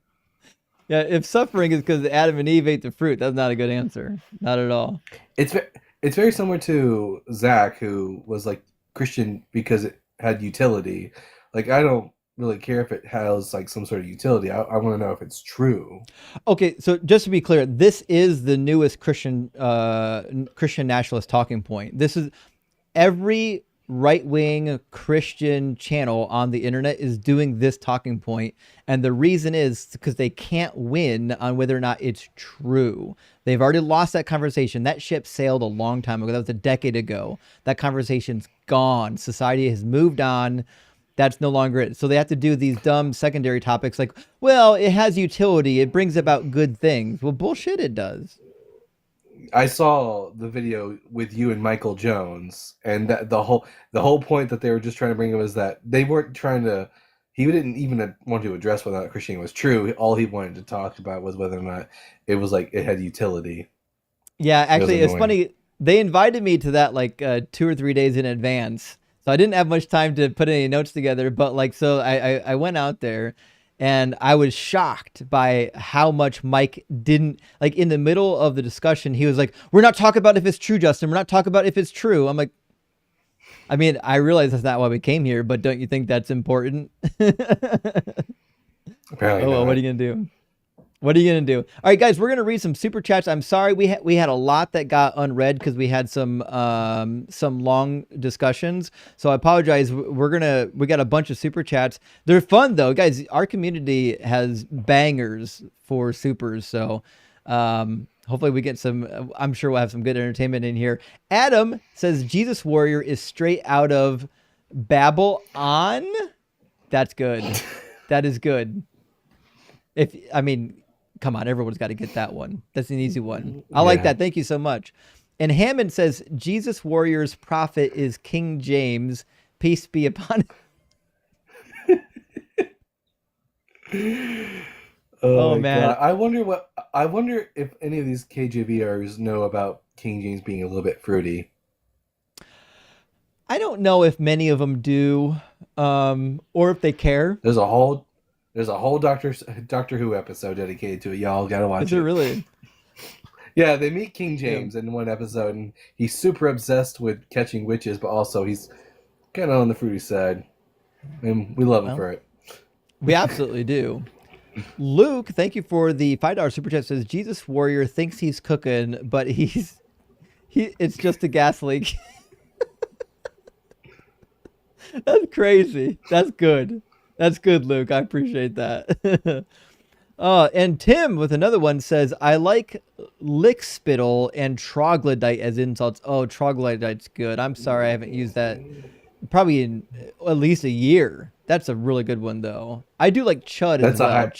Yeah, if suffering is because Adam and Eve ate the fruit, that's not a good answer. Not at all. It's very similar to Zach, who was like Christian because it had utility. Like I don't really care if it has like some sort of utility. I want to know if it's true. Okay, so just to be clear, this is the newest Christian nationalist talking point. This is every right-wing Christian channel on the internet is doing this talking point, and the reason is because they can't win on whether or not it's true. They've already lost that conversation. That ship sailed a long time ago. That was a decade ago. That conversation's gone. Society has moved on. That's no longer it. So they have to do these dumb secondary topics like, well, it has utility. It brings about good things. Well, bullshit, it does. I saw the video with you and Michael Jones, and that the whole point that they were just trying to bring up is that they weren't trying to. He didn't even want to address whether or not Christianity was true. All he wanted to talk about was whether or not it was like it had utility. Yeah, actually, it's annoying. funny. They invited me to that like 2 or 3 days in advance, so I didn't have much time to put any notes together. But like, so I went out there, and I was shocked by how much Mike didn't like. In the middle of the discussion, he was like, "We're not talking about if it's true, Justin. We're not talking about if it's true." I'm like, I mean, I realize that's not why we came here, but don't you think that's important? Apparently Oh, well, not. what are you gonna do? What are you gonna do? All right, guys, we're gonna read some super chats. I'm sorry we had a lot that got unread because we had some long discussions. So I apologize. We got a bunch of super chats. They're fun though, guys. Our community has bangers for supers. So hopefully we get some. I'm sure we'll have some good entertainment in here. Adam says Jesus Warrior is straight out of Babylon. That's good. That is good. Come on, everyone's got to get that one. That's an easy one. I like that. Thank you so much. And Hammond says, Jesus Warrior's prophet is King James. Peace be upon him. Oh, my man. God. I wonder if any of these KJVers know about King James being a little bit fruity. I don't know if many of them do, or if they care. There's a whole Doctor Who episode dedicated to it. Y'all gotta watch it. Is it really? Yeah, they meet King James in one episode, and he's super obsessed with catching witches, but also he's kind of on the fruity side, and we love him for it. We absolutely do. Luke, thank you for the $5 super chat. Says Jesus Warrior thinks he's cooking, but it's just a gas leak. That's crazy. That's good. That's good, Luke. I appreciate that. And Tim with another one says, I like lickspittle and troglodyte as insults. Oh, troglodyte's good. I'm sorry I haven't used that probably in at least a year. That's a really good one, though. I do like chud as well.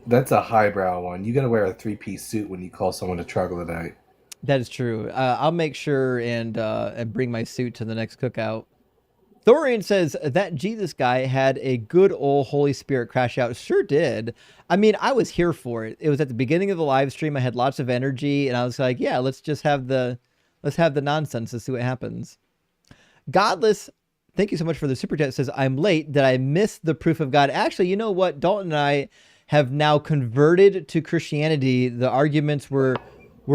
That's a highbrow one. You got to wear a 3-piece suit when you call someone a troglodyte. That is true. I'll make sure and bring my suit to the next cookout. Thorian says that Jesus guy had a good old Holy Spirit crash out. Sure did. I mean, I was here for it. It was at the beginning of the live stream. I had lots of energy, and I was like, yeah, let's have the nonsense. Let's see what happens. Godless, thank you so much for the super chat. Says, I'm late. Did I miss the proof of God? Actually, you know what? Dalton and I have now converted to Christianity. The arguments were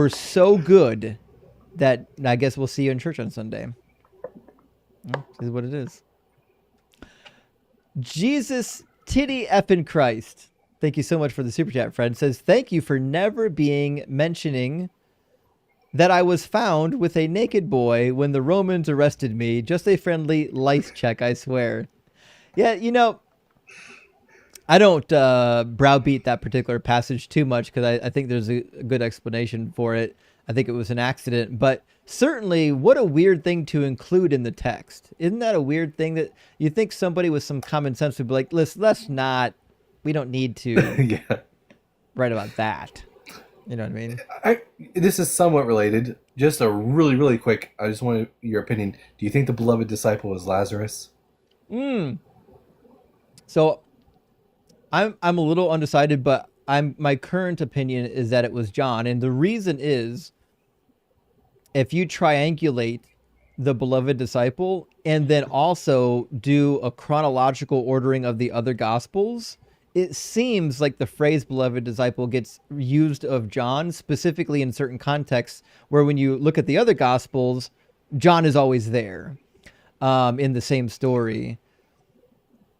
so good that I guess we'll see you in church on Sunday. Well, this is what it is. Jesus titty effing Christ. Thank you so much for the super chat, Fred. Says, thank you for never mentioning that I was found with a naked boy when the Romans arrested me. Just a friendly lice check, I swear. Yeah, you know, I don't browbeat that particular passage too much because I think there's a good explanation for it. I think it was an accident, but certainly what a weird thing to include in the text. Isn't that a weird thing that you think somebody with some common sense would be like, let's not, we don't need to Yeah. write about that. You know what I mean? This is somewhat related. Just a really, really quick, I just want your opinion. Do you think the beloved disciple was Lazarus? So I'm a little undecided, but my current opinion is that it was John. And the reason is, if you triangulate the beloved disciple and then also do a chronological ordering of the other gospels, it seems like the phrase beloved disciple gets used of John specifically in certain contexts, where when you look at the other gospels, John is always there in the same story.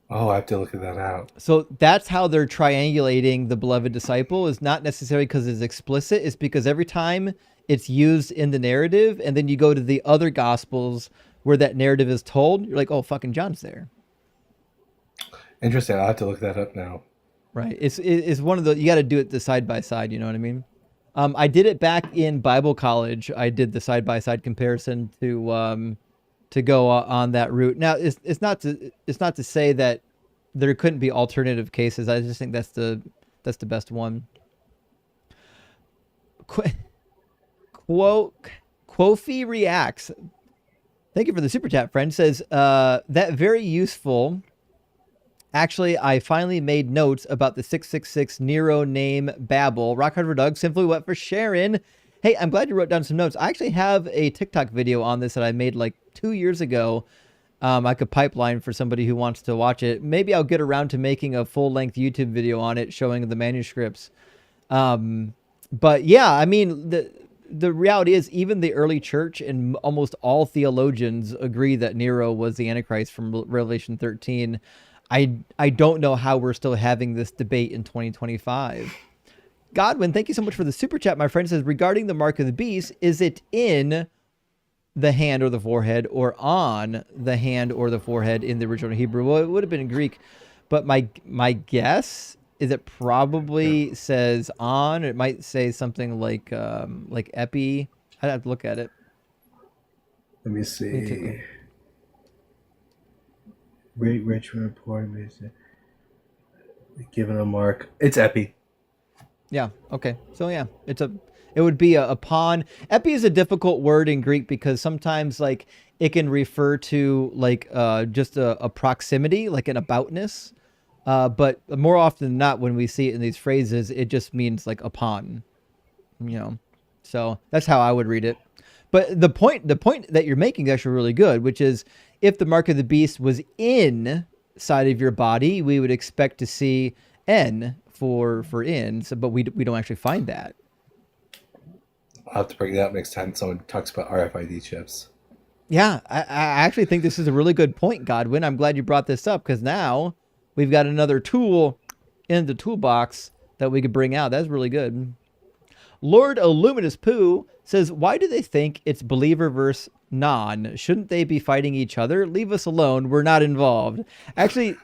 Oh, I have to look at that out. So that's how they're triangulating the beloved disciple, is not necessarily because it's explicit. It's because every time it's used in the narrative, and then you go to the other gospels where that narrative is told, you're like, oh, fucking John's there. Interesting. I'll have to look that up now. Right. It's one of the, you got to do it the side by side. You know what I mean? I did it back in Bible college. I did the side by side comparison to go on that route. Now, it's not to say that there couldn't be alternative cases. I just think that's the best one. Quofi reacts. Thank you for the super chat, friend. Says that very useful. Actually, I finally made notes about the 666 Nero name babble. Rock Hard for Doug, Simply Wet for Sharon. Hey, I'm glad you wrote down some notes. I actually have a TikTok video on this that I made like 2 years ago. I could pipeline for somebody who wants to watch it. Maybe I'll get around to making a full-length YouTube video on it showing the manuscripts. But yeah, I mean, the reality is even the early church and almost all theologians agree that Nero was the Antichrist from Revelation 13. I don't know how we're still having this debate in 2025. Godwin, thank you so much for the super chat. My friend says, regarding the mark of the beast, is it in the hand or the forehead or on the hand or the forehead in the original Hebrew? Well, it would have been in Greek, but my guess is it probably says on. It might say something like epi. I'd have to look at it. Let me see. Great rich report. Given a mark. It's epi. Yeah. Okay. So yeah, it would be a pawn. Epi is a difficult word in Greek because sometimes like it can refer to like just a proximity, like an aboutness. But more often than not, when we see it in these phrases, it just means like a pawn, you know. So that's how I would read it. But the point that you're making is actually really good, which is if the mark of the beast was inside of your body, we would expect to see N for in. So, but we don't actually find that. I'll have to bring that up next time someone talks about RFID chips. Yeah, I actually think this is a really good point, Godwin. I'm glad you brought this up because now we've got another tool in the toolbox that we could bring out. That's really good. Lord Illuminous Pooh says, why do they think it's believer versus non? Shouldn't they be fighting each other? Leave us alone. We're not involved. Actually,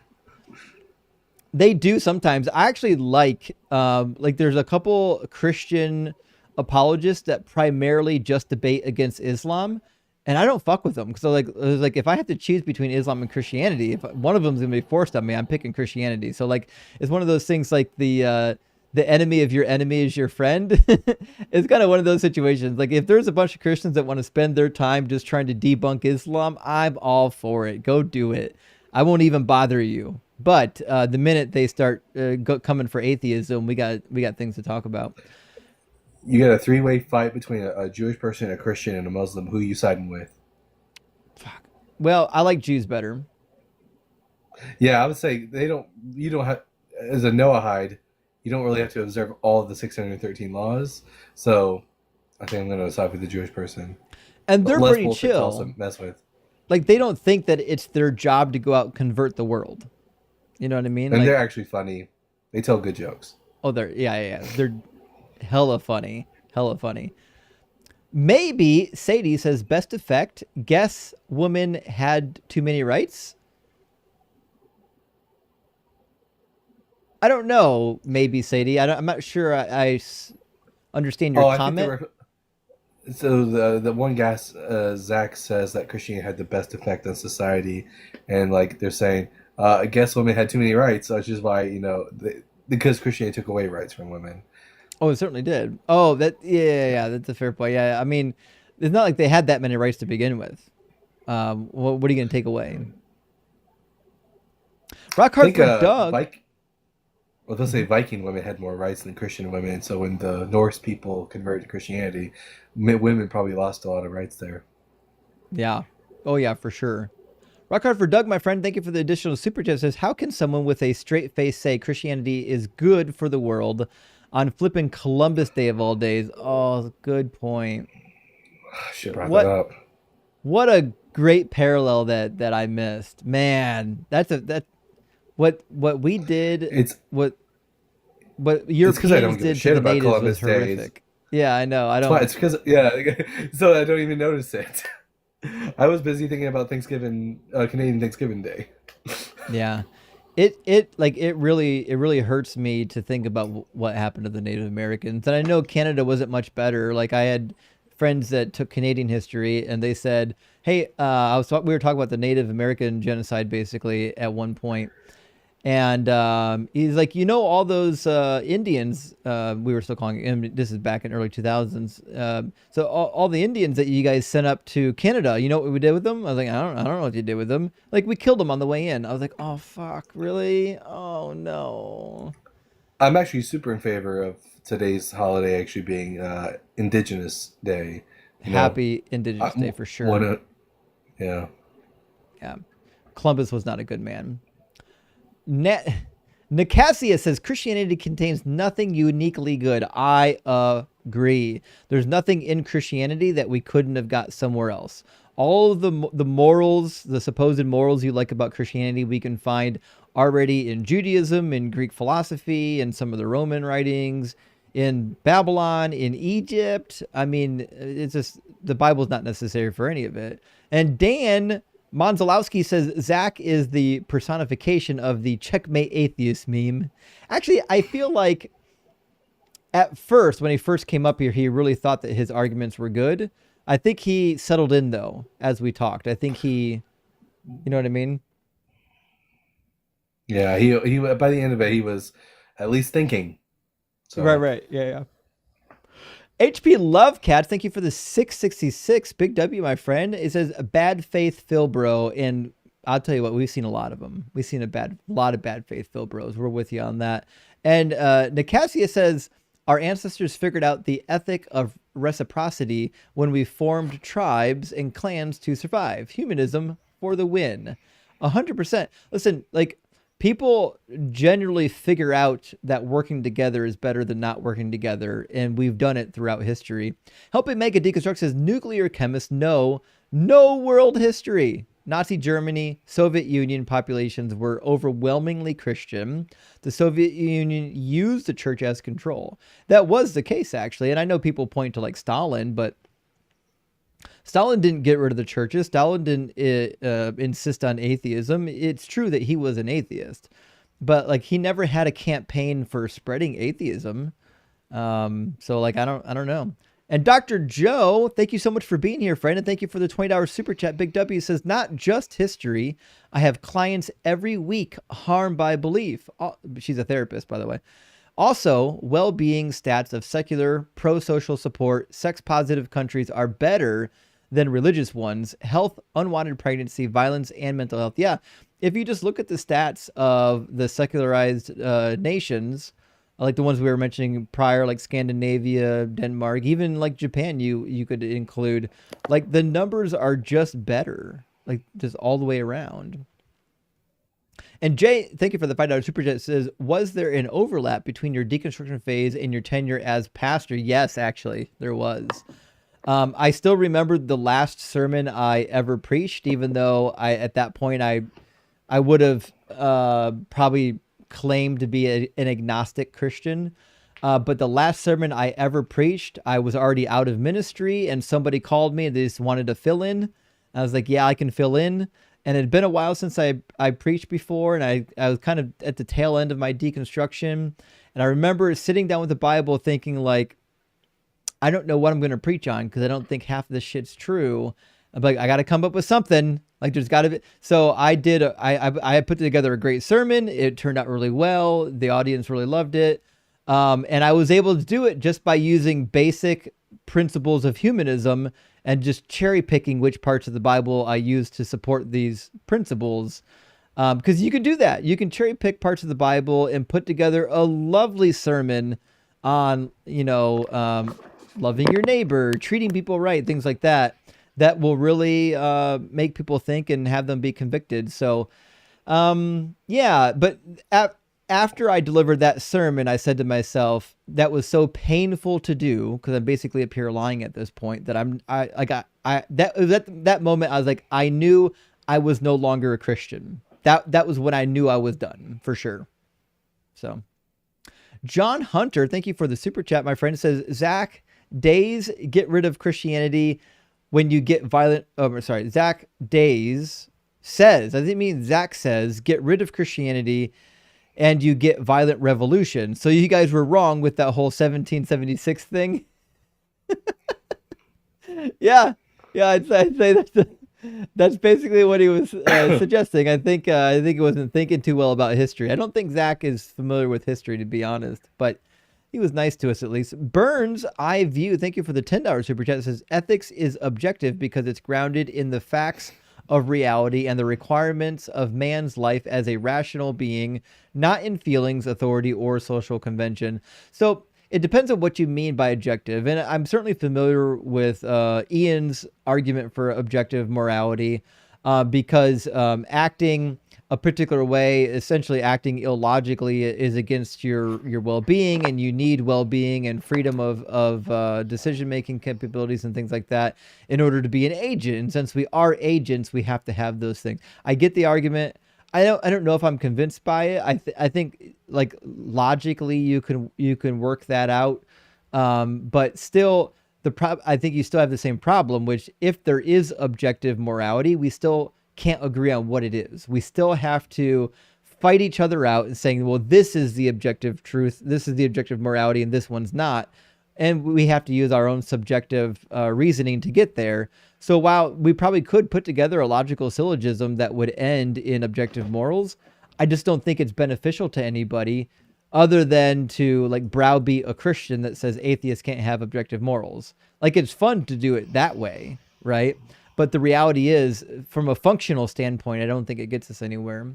they do sometimes. I actually like there's a couple Christian apologists that primarily just debate against Islam. And I don't fuck with them because like if I have to choose between Islam and Christianity, if one of them is gonna be forced on me, I'm picking Christianity. So like it's one of those things like the the enemy of your enemy is your friend. It's kind of one of those situations. Like if there's a bunch of Christians that want to spend their time just trying to debunk Islam, I'm all for it. Go do it. I won't even bother you. But the minute they start coming for atheism, we got things to talk about. You got a three-way fight between a Jewish person, a Christian, and a Muslim. Who are you siding with? Well, I like Jews better. Yeah, I would say you don't have, as a Noahide, you don't really have to observe all of the 613 laws. So I think I'm going to side with the Jewish person. And they're Less pretty bullshit to chill. also mess with. Like they don't think that it's their job to go out and convert the world. You know what I mean? And like, they're actually funny. They tell good jokes. Oh, yeah. They're hella funny. Hella funny. Maybe Sadie says best effect. Guess woman had too many rights. I don't know. Maybe Sadie. I'm not sure. I understand your comment. So the one guy, Zach, says that Christianity had the best effect on society, and like they're saying, I guess women had too many rights, which is why because Christianity took away rights from women. Oh, it certainly did. Oh, yeah, that's a fair point. Yeah, I mean, it's not like they had that many rights to begin with. What are you going to take away? Rock hard for Doug. They'll say Viking women had more rights than Christian women, so when the Norse people converted to Christianity, women probably lost a lot of rights there. Yeah. Oh, yeah, for sure. Rock hard for Doug, my friend. Thank you for the additional super chat. Says, how can someone with a straight face say Christianity is good for the world on flipping Columbus Day of all days? Oh, good point. Should wrap that up. What a great parallel that I missed, man. What we did. What Europeans did to the natives was horrific. Yeah, I know. I don't. It's because so I don't even notice it. I was busy thinking about Thanksgiving, Canadian Thanksgiving Day. Yeah, it really hurts me to think about what happened to the Native Americans. And I know Canada wasn't much better. Like I had friends that took Canadian history, and they said, "Hey, we were talking about the Native American genocide basically at one point." And he's like, all those Indians, we were still calling him, this is back in early 2000s. So all the Indians that you guys sent up to Canada, you know what we did with them? I was like, I don't know what you did with them. Like we killed them on the way in. I was like, oh, fuck, really? Oh, no. I'm actually super in favor of today's holiday actually being Indigenous Day. Happy Indigenous Day for sure. Yeah. Columbus was not a good man. Nicasia says Christianity contains nothing uniquely good. I agree. There's nothing in Christianity that we couldn't have got somewhere else. All of the morals, the supposed morals you like about Christianity, we can find already in Judaism, in Greek philosophy, in some of the Roman writings, in Babylon, in Egypt. I mean, it's just the Bible's not necessary for any of it. And Dan Monzalowski says Zach is the personification of the checkmate atheist meme. Actually, I feel like at first, when he first came up here, he really thought that his arguments were good. I think he settled in, though, as we talked. I think you know what I mean? Yeah, he by the end of it, he was at least thinking. So. Right. Yeah. HP Love Cats, thank you for the 666. Big W, my friend. It says bad faith Phil bro, and I'll tell you what, we've seen a lot of them. We've seen a lot of bad faith Phil bros. We're with you on that. And Nicasia says our ancestors figured out the ethic of reciprocity when we formed tribes and clans to survive. Humanism for the win. 100%. Listen, like, people generally figure out that working together is better than not working together, and we've done it throughout history. Helping Mega Deconstruct says nuclear chemists know no world history. Nazi Germany, Soviet Union populations were overwhelmingly Christian. The Soviet Union used the church as control. That was the case, actually, and I know people point to like Stalin, but Stalin didn't get rid of the churches. Stalin didn't insist on atheism. It's true that he was an atheist, but like he never had a campaign for spreading atheism. So like I don't know. And Dr. Joe, thank you so much for being here, friend, and thank you for the $20 super chat. Big W says, not just history. I have clients every week harmed by belief. She's a therapist, by the way. Also, well-being stats of secular, pro-social support, sex-positive countries are better than religious ones. Health, unwanted pregnancy, violence, and mental health. Yeah, if you just look at the stats of the secularized nations, like the ones we were mentioning prior, like Scandinavia, Denmark, even like Japan, you could include, like the numbers are just better, like just all the way around. And Jay, thank you for the $5 super chat. Says, was there an overlap between your deconstruction phase and your tenure as pastor? Yes, actually, there was. I still remember the last sermon I ever preached, even though at that point I would have probably claimed to be an agnostic Christian. But the last sermon I ever preached, I was already out of ministry, and somebody called me and they just wanted to fill in. I was like, yeah, I can fill in. And it had been a while since I preached before, and I was kind of at the tail end of my deconstruction. And I remember sitting down with the Bible thinking, like, I don't know what I'm going to preach on because I don't think half of this shit's true. I'm like, I got to come up with something. Like, there's got to be. So I did. I put together a great sermon. It turned out really well. The audience really loved it. And I was able to do it just by using basic principles of humanism and just cherry picking which parts of the Bible I use to support these principles. Because you can do that. You can cherry pick parts of the Bible and put together a lovely sermon on, loving your neighbor, treating people right, things like that, that will really make people think and have them be convicted. So, yeah, but after I delivered that sermon, I said to myself, that was so painful to do, because I'm basically a pure lying at this point, that that moment I was like, I knew I was no longer a Christian. That was when I knew I was done, for sure. So, John Hunter, thank you for the super chat, my friend. Says, Zach, days get rid of Christianity when you get violent. Oh, sorry, Zach Days says, I didn't mean Zach says, get rid of Christianity and you get violent revolution. So you guys were wrong with that whole 1776 thing. yeah, I'd say that's basically what he was suggesting. I think he wasn't thinking too well about history. I don't think Zach is familiar with history, to be honest, but he was nice to us at least. Burns I View, thank you for the $10 super chat. It says, ethics is objective because it's grounded in the facts of reality and the requirements of man's life as a rational being, not in feelings, authority, or social convention. So it depends on what you mean by objective. And I'm certainly familiar with Ian's argument for objective morality because acting a particular way, essentially acting illogically, is against your well-being, and you need well-being and freedom of decision-making capabilities and things like that in order to be an agent. And since we are agents, we have to have those things. I get the argument. I don't know if I'm convinced by it. I think like logically you can work that out, but still I think you still have the same problem, which if there is objective morality, we still can't agree on what it is. We still have to fight each other out and saying, well, this is the objective truth, this is the objective morality, and this one's not. And we have to use our own subjective reasoning to get there. So while we probably could put together a logical syllogism that would end in objective morals, I just don't think it's beneficial to anybody other than to like browbeat a Christian that says atheists can't have objective morals. Like, it's fun to do it that way, right? But the reality is, from a functional standpoint, I don't think it gets us anywhere.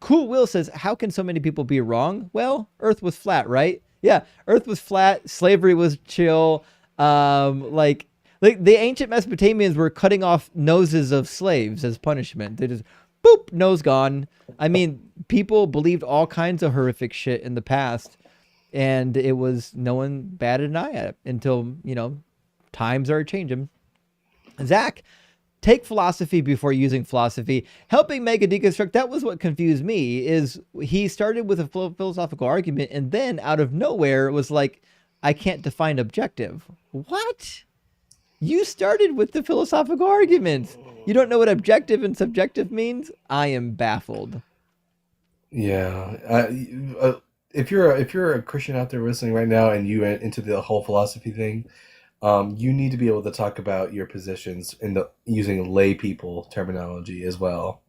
Cool Will says, how can so many people be wrong? Well, Earth was flat, right? Yeah, Earth was flat. Slavery was chill. Like the ancient Mesopotamians were cutting off noses of slaves as punishment. They just, boop, nose gone. I mean, people believed all kinds of horrific shit in the past, and it was no one batted an eye at it until, times are changing. Zach, take philosophy before using philosophy. Helping Mega deconstruct, that was what confused me, is he started with a philosophical argument and then out of nowhere was like, I can't define objective. What? You started with the philosophical argument. You don't know what objective and subjective means? I am baffled. Yeah. If you're a Christian out there listening right now and you went into the whole philosophy thing, you need to be able to talk about your positions using lay people terminology as well.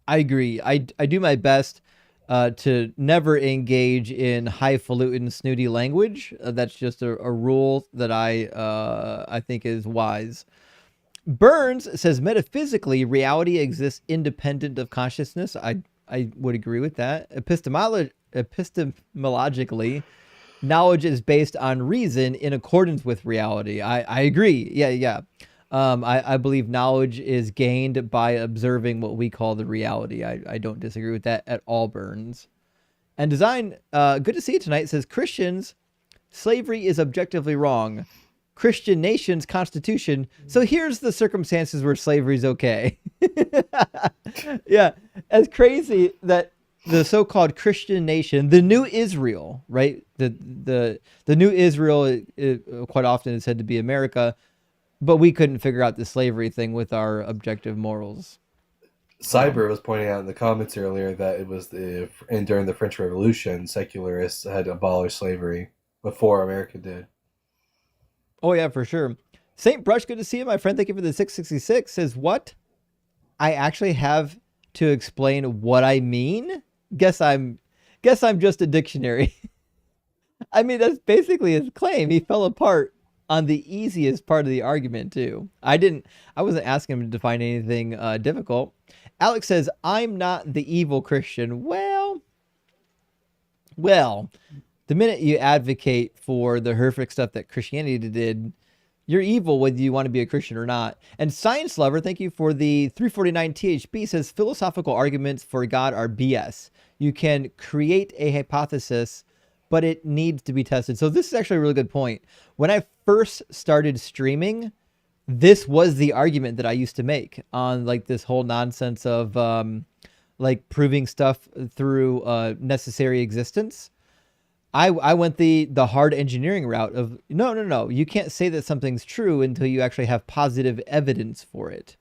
I agree. I do my best to never engage in highfalutin, snooty language. That's just a rule that I think is wise. Burns says metaphysically, reality exists independent of consciousness. I would agree with that. Epistemologically, knowledge is based on reason in accordance with reality. I agree. Yeah. I believe knowledge is gained by observing what we call the reality. I don't disagree with that at all, Burns. And Design, good to see you tonight, says Christians, slavery is objectively wrong. Christian nation's constitution. So here's the circumstances where slavery is okay. Yeah, as crazy that the so-called Christian nation, the new Israel, right? The new Israel quite often is said to be America, but we couldn't figure out the slavery thing with our objective morals. Cyber was pointing out in the comments earlier that it was during the French Revolution, secularists had abolished slavery before America did. Oh yeah, for sure. Saint Brush, good to see you, my friend. Thank you for the 666. Says what? I actually have to explain what I mean. Guess I'm just a dictionary. I mean, that's basically his claim. He fell apart on the easiest part of the argument too. I wasn't asking him to define anything difficult. Alex says, I'm not the evil Christian. Well, the minute you advocate for the horrific stuff that Christianity did, you're evil whether you want to be a Christian or not. And Science Lover, thank you for the 349 THB, says philosophical arguments for God are BS. You can create a hypothesis, but it needs to be tested. So this is actually a really good point. When I first started streaming, this was the argument that I used to make on like this whole nonsense of like proving stuff through necessary existence. I went the hard engineering route of no. You can't say that something's true until you actually have positive evidence for it.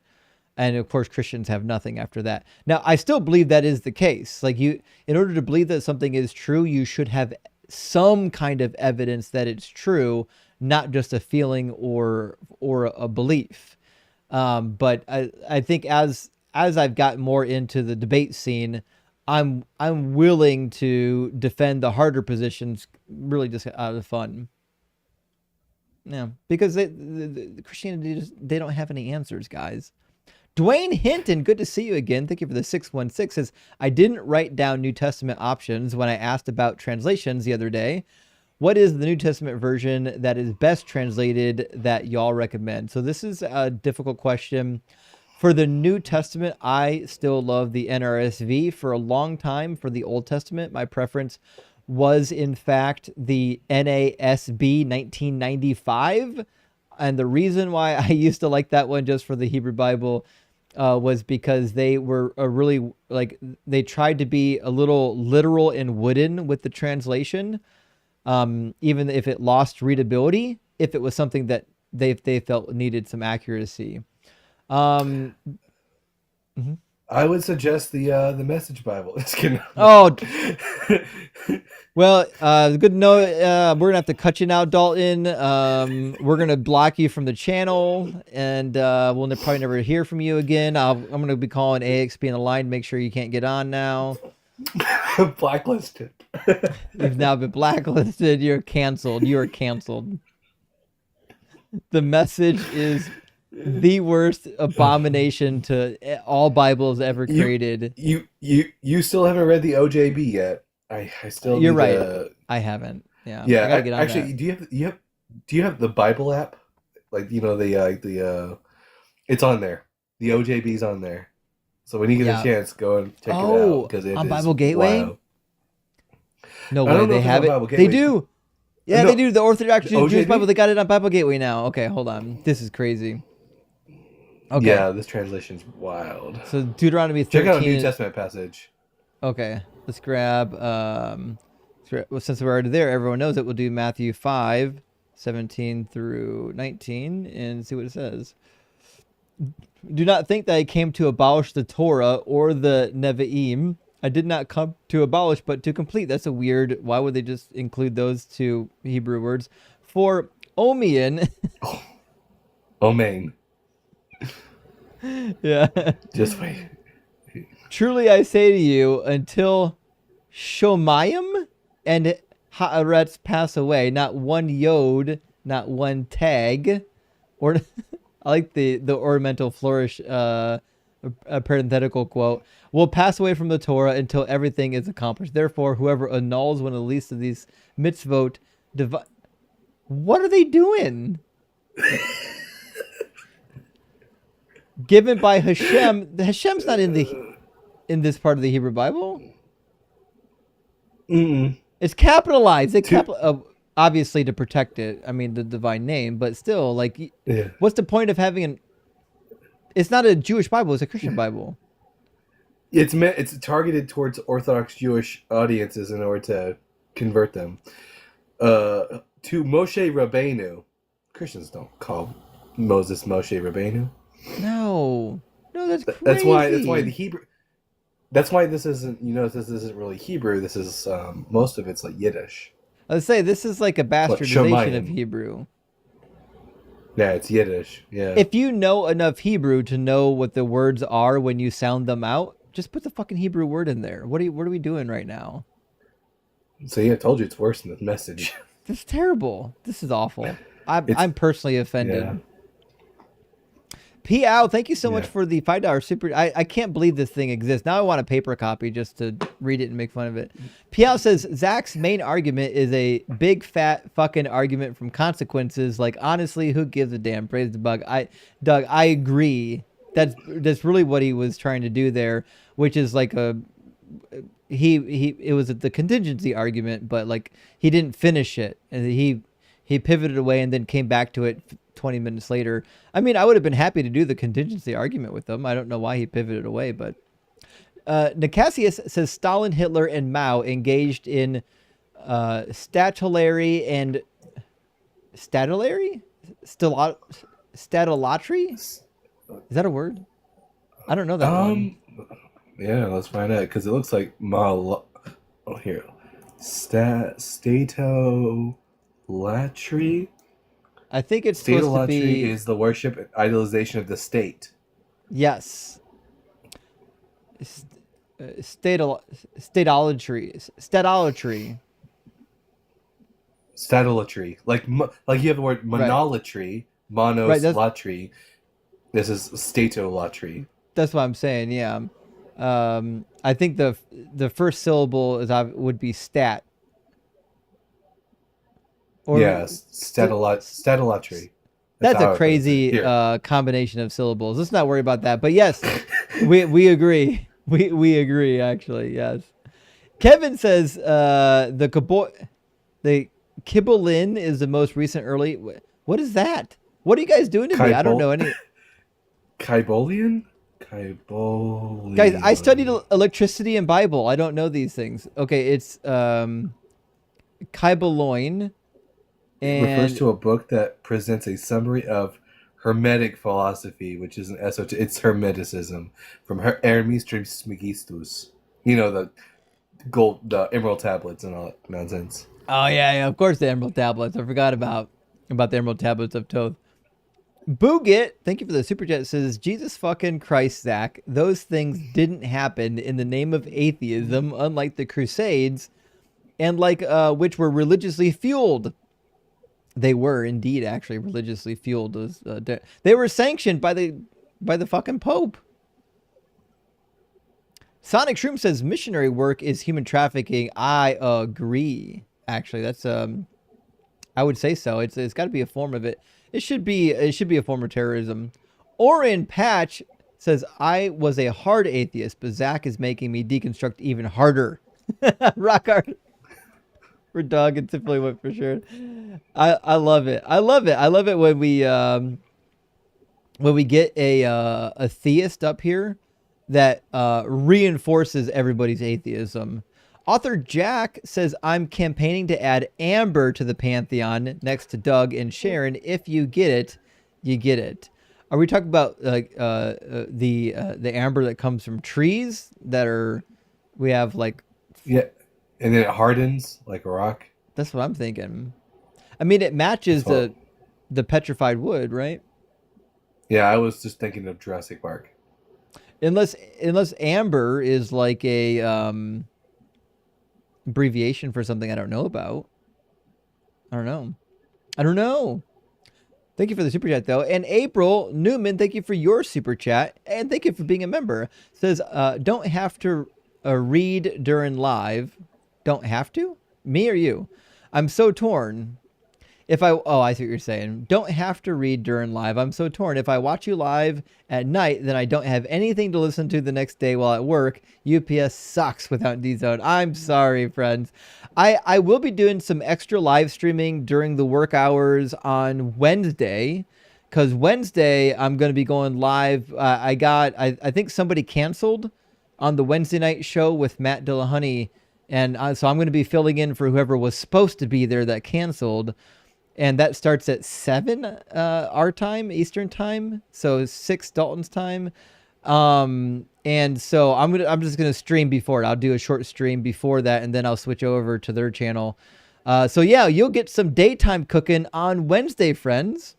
And of course, Christians have nothing after that. Now, I still believe that is the case. Like in order to believe that something is true, you should have some kind of evidence that it's true, not just a feeling or a belief. But I think as I've gotten more into the debate scene, I'm willing to defend the harder positions, really just out of fun. Yeah, because the Christianity they don't have any answers, guys. Dwayne Hinton, good to see you again. Thank you for the 616. Says, I didn't write down New Testament options when I asked about translations the other day. What is the New Testament version that is best translated that y'all recommend? So this is a difficult question. For the New Testament, I still love the NRSV. For a long time, for the Old Testament, my preference was, in fact, the NASB 1995. And the reason why I used to like that one just for the Hebrew Bible was because they were really, like, they tried to be a little literal and wooden with the translation, even if it lost readability, if it was something that they felt needed some accuracy. I would suggest the Message Bible. Oh, well, good to know. We're gonna have to cut you now, Dalton. We're gonna block you from the channel, and we'll probably never hear from you again. I'm gonna be calling AXP in the line to make sure you can't get on now. Blacklisted. You've now been blacklisted. You're canceled. You are canceled. The Message is the worst abomination to all Bibles ever created. You still haven't read the OJB yet. I still. You're right. I haven't. Yeah. Yeah. I gotta get on actually, that. do you have the Bible app? Like it's on there. The OJB's on there. So when you get a chance, go and check it out because it on is Bible Gateway. wild. No way they have it. They do. Yeah, no, they do. The Orthodox Jewish Bible. They got it on Bible Gateway now. Okay, hold on. This is crazy. Okay. Yeah, this translation's wild. So Deuteronomy 13. Check out a New Testament passage. Okay, let's grab. Well, since we're already there, everyone knows it. We'll do Matthew 5:17 through 19 and see what it says. Do not think that I came to abolish the Torah or the Nevi'im. I did not come to abolish, but to complete. That's a weird. Why would they just include those two Hebrew words? For Omian. Omain. Yeah. Just wait. Truly I say to you, until Shomayim and Haaretz pass away. Not one yod, not one tag. Or I like the ornamental flourish a parenthetical quote. Will pass away from the Torah until everything is accomplished. Therefore, whoever annuls one of the least of these mitzvot, what are they doing? Given by Hashem. Hashem's not in this part of the Hebrew Bible. It's capitalized. Obviously to protect it. I mean, the divine name, but still, like, what's the point of having an? It's not a Jewish Bible. It's a Christian Bible. It's targeted towards Orthodox Jewish audiences in order to convert them. To Moshe Rabbeinu, Christians don't call Moses Moshe Rabbeinu. No, that's crazy. That's why the Hebrew. That's why this isn't. This isn't really Hebrew. This is most of it's like Yiddish. Let's say this is like a bastardization of Hebrew. Yeah, it's Yiddish. Yeah. If you know enough Hebrew to know what the words are when you sound them out, just put the fucking Hebrew word in there. What are we doing right now? So I told you it's worse than the Message. This is terrible. This is awful. I'm personally offended. Yeah. P.Al., thank you so much for the $5 super. I can't believe this thing exists. Now I want a paper copy just to read it and make fun of it. P.Al. says, Zach's main argument is a big fat fucking argument from consequences. Like, honestly, who gives a damn? Praise the bug. Doug, I agree. That's really what he was trying to do there, which is like it was the contingency argument, but like he didn't finish it. And he pivoted away and then came back to it 20 minutes later. I mean, I would have been happy to do the contingency argument with them. I don't know why he pivoted away, but Nicasius says Stalin, Hitler, and Mao engaged in statuary. Statulatry? Is that a word? I don't know that one. Yeah, let's find out, because it looks like statolatry. I think it's supposed to be... Statolatry is the worship and idolization of the state. Yes. Statolatry. Statolatry. Like you have the word monolatry, monoslatry. This is statolatry. That's what I'm saying, yeah. I think the first syllable would be stat. Or statolatry. That's a crazy combination of syllables. Let's not worry about that. But yes, we agree. We agree, actually, yes. Kevin says the Kibbolin is the most recent early... What is that? What are you guys doing to me? I don't know any... Kybolian? Guys, I studied electricity and Bible. I don't know these things. Okay, it's Kyboloin. It refers to a book that presents a summary of Hermetic philosophy, which is it's Hermeticism from Hermes Trismegistus. The emerald tablets and all that nonsense. Oh yeah, of course the emerald tablets. I forgot about the emerald tablets of Thoth. Boogit, thank you for the super chat. Says Jesus fucking Christ, Zach. Those things didn't happen in the name of atheism, unlike the Crusades, and which were religiously fueled. They were indeed actually religiously fueled. They were sanctioned by the fucking Pope. Sonic Shroom says missionary work is human trafficking. I agree. Actually, that's I would say so. It's got to be a form of it. It should be a form of terrorism. Orin Patch says I was a hard atheist, but Zach is making me deconstruct even harder. Rock hard. For Doug and Simply Went for sure. I love it. I love it when we get a theist up here that reinforces everybody's atheism. Author Jack says I'm campaigning to add Amber to the pantheon next to Doug and Sharon. If you get it, you get it. Are we talking about the amber that comes from trees we have yeah. And then it hardens like a rock. That's what I'm thinking. I mean, it matches the petrified wood, right? Yeah, I was just thinking of Jurassic Park. Unless amber is like a abbreviation for something I don't know about. I don't know. Thank you for the super chat, though. And April Newman, thank you for your super chat. And thank you for being a member. Says, don't have to read during live. Don't have to? Me or you? I'm so torn. I see what you're saying. Don't have to read during live. I'm so torn. If I watch you live at night, then I don't have anything to listen to the next day while at work. UPS sucks without D-Zone. I'm sorry, friends. I will be doing some extra live streaming during the work hours on Wednesday, because Wednesday I'm going to be going live. I think somebody canceled on the Wednesday night show with Matt Dillahunty, and so I'm going to be filling in for whoever was supposed to be there that canceled. And that starts at 7 our time, Eastern time, so 6 Dalton's time. And so I'm just gonna stream before it. I'll do a short stream before that, and then I'll switch over to their channel. So yeah, you'll get some daytime cooking on Wednesday, friends.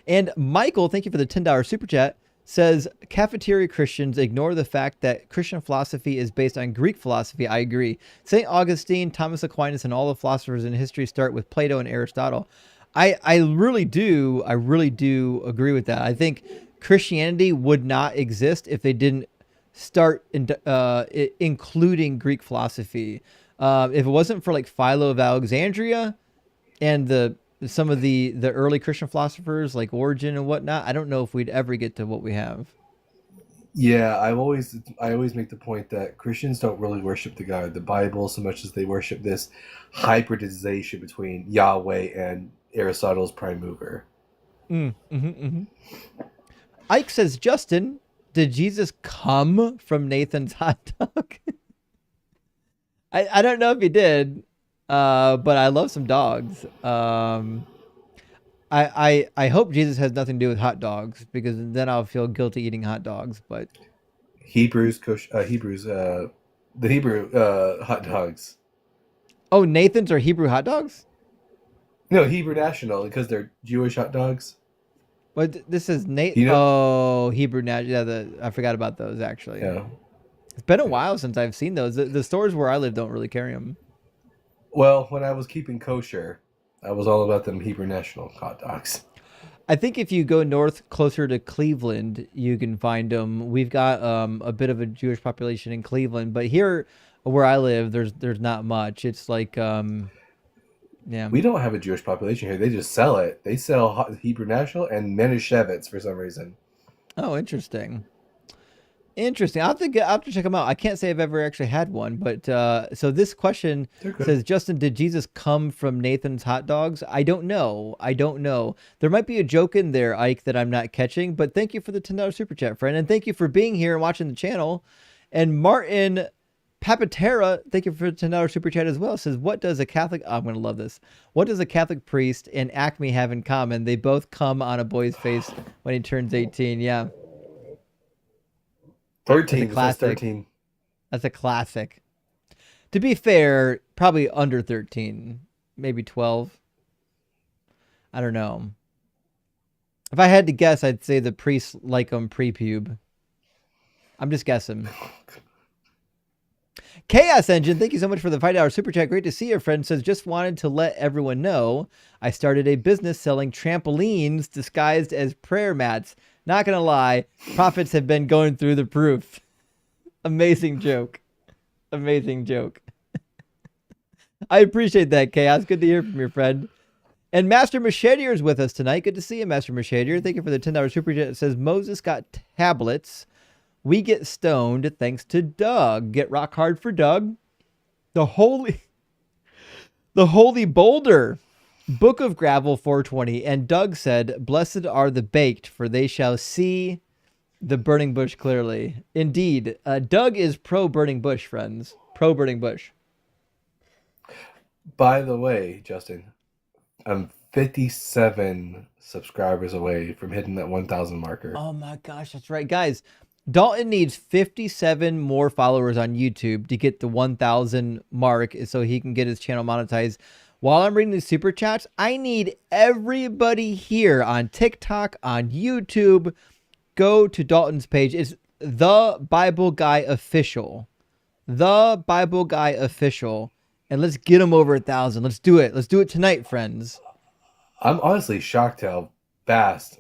And Michael, thank you for the $10 super chat. Says cafeteria Christians ignore the fact that Christian philosophy is based on Greek philosophy. I agree. St. Augustine, Thomas Aquinas, and all the philosophers in history start with Plato and Aristotle. I really do agree with that. I think Christianity would not exist if they didn't start including Greek philosophy. If it wasn't for like Philo of Alexandria and some of the early Christian philosophers like Origen and whatnot, I don't know if we'd ever get to what we have. Yeah, I always make the point that Christians don't really worship the God of the Bible so much as they worship this hybridization between Yahweh and Aristotle's prime mover. Ike says, Justin, did Jesus come from Nathan's hot dog? I don't know if he did. But I love some dogs. I hope Jesus has nothing to do with hot dogs, because then I'll feel guilty eating hot dogs. But the Hebrew hot dogs. Oh, Nathan's are Hebrew hot dogs? No, Hebrew National, because they're Jewish hot dogs. But this is Hebrew National. Yeah, I forgot about those actually. Yeah. It's been a while since I've seen those. The stores where I live don't really carry them. Well, when I was keeping kosher, I was all about them Hebrew National hot dogs. I think if you go north closer to Cleveland, you can find them. We've got a bit of a Jewish population in Cleveland, but here where I live, there's not much. It's like, yeah. We don't have a Jewish population here. They just sell it. They sell Hebrew National and Menashevitz for some reason. Oh, interesting. I'll have to check them out. I can't say I've ever actually had one, but so this question says, Justin, did Jesus come from Nathan's hot dogs? I don't know. There might be a joke in there, Ike, that I'm not catching, but thank you for the $10 super chat, friend. And thank you for being here and watching the channel. And Martin Papatera, thank you for the $10 super chat as well. Says, what does a Catholic, I'm going to love this. What does a Catholic priest and Acme have in common? They both come on a boy's face when he turns 18. Yeah. 13. That's 13. That's a classic. To be fair, probably under 13, maybe 12. I don't know. If I had to guess, I'd say the priests like them pre-pube. I'm just guessing. Chaos Engine, thank you so much for the $5 super chat. Great to see you, friend. Says, just wanted to let everyone know I started a business selling trampolines disguised as prayer mats. Not going to lie, profits have been going through the roof. Amazing joke. I appreciate that, Chaos. Good to hear from your friend. And Master Machadier is with us tonight. Good to see you, Master Machadier. Thank you for the $10 super chat. It says, Moses got tablets. We get stoned thanks to Doug. Get rock hard for Doug. The Holy Boulder. Book of Gravel 420. And Doug said, blessed are the baked, for they shall see the burning bush clearly. Indeed. Doug is pro burning bush, friends. Pro burning bush. By the way, Justin, I'm 57 subscribers away from hitting that 1,000 marker. Oh my gosh, that's right. Guys, Dalton needs 57 more followers on YouTube to get the 1,000 mark so he can get his channel monetized. While I'm reading the super chats, I need everybody here on TikTok, on YouTube. Go to Dalton's page. It's The Bible Guy Official The Bible Guy Official, and let's get him over 1,000. Let's do it. Let's do it tonight, friends. I'm honestly shocked how fast,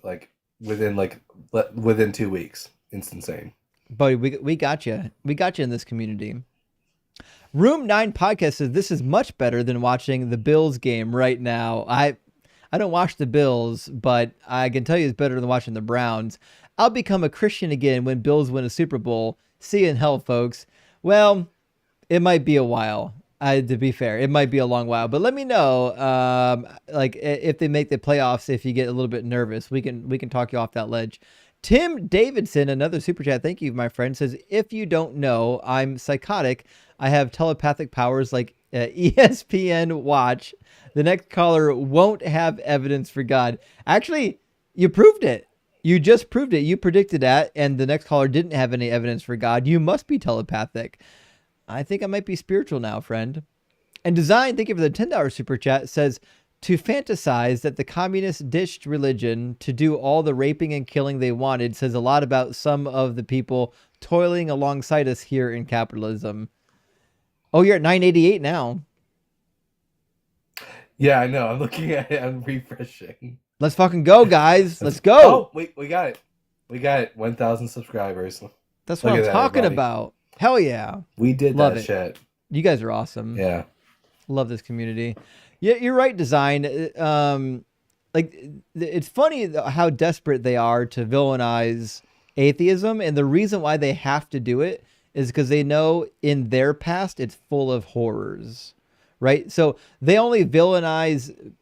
within 2 weeks. It's insane. Buddy, we got you. We got you in this community. Room 9 Podcast says this is much better than watching the Bills game right now. I don't watch the Bills, but I can tell you it's better than watching the Browns. I'll become a Christian again when Bills win a Super Bowl. See you in hell, folks. Well, it might be a while. To be fair, it might be a long while, but let me know, if they make the playoffs, if you get a little bit nervous, we can talk you off that ledge. Tim Davidson, another super chat. Thank you, my friend, says, if you don't know, I'm psychotic. I have telepathic powers like ESPN Watch. The next caller won't have evidence for God. Actually, you proved it. You just proved it. You predicted that, and the next caller didn't have any evidence for God. You must be telepathic. I think I might be spiritual now, friend. And Design, thank you for the $10 super chat, says, to fantasize that the communists ditched religion to do all the raping and killing they wanted says a lot about some of the people toiling alongside us here in capitalism. Oh, you're at 988 now. Yeah, I know. I'm looking at it. I'm refreshing. Let's fucking go, guys. Let's go. Oh, wait, we got it. We got it. 1,000 subscribers. That's what I'm talking about. Hell yeah. We did Love that it. shit. You guys are awesome. Yeah. Love this community. Yeah, you're right, Design. It's funny how desperate they are to villainize atheism, and the reason why they have to do it is because they know in their past it's full of horrors, right? So they only villainize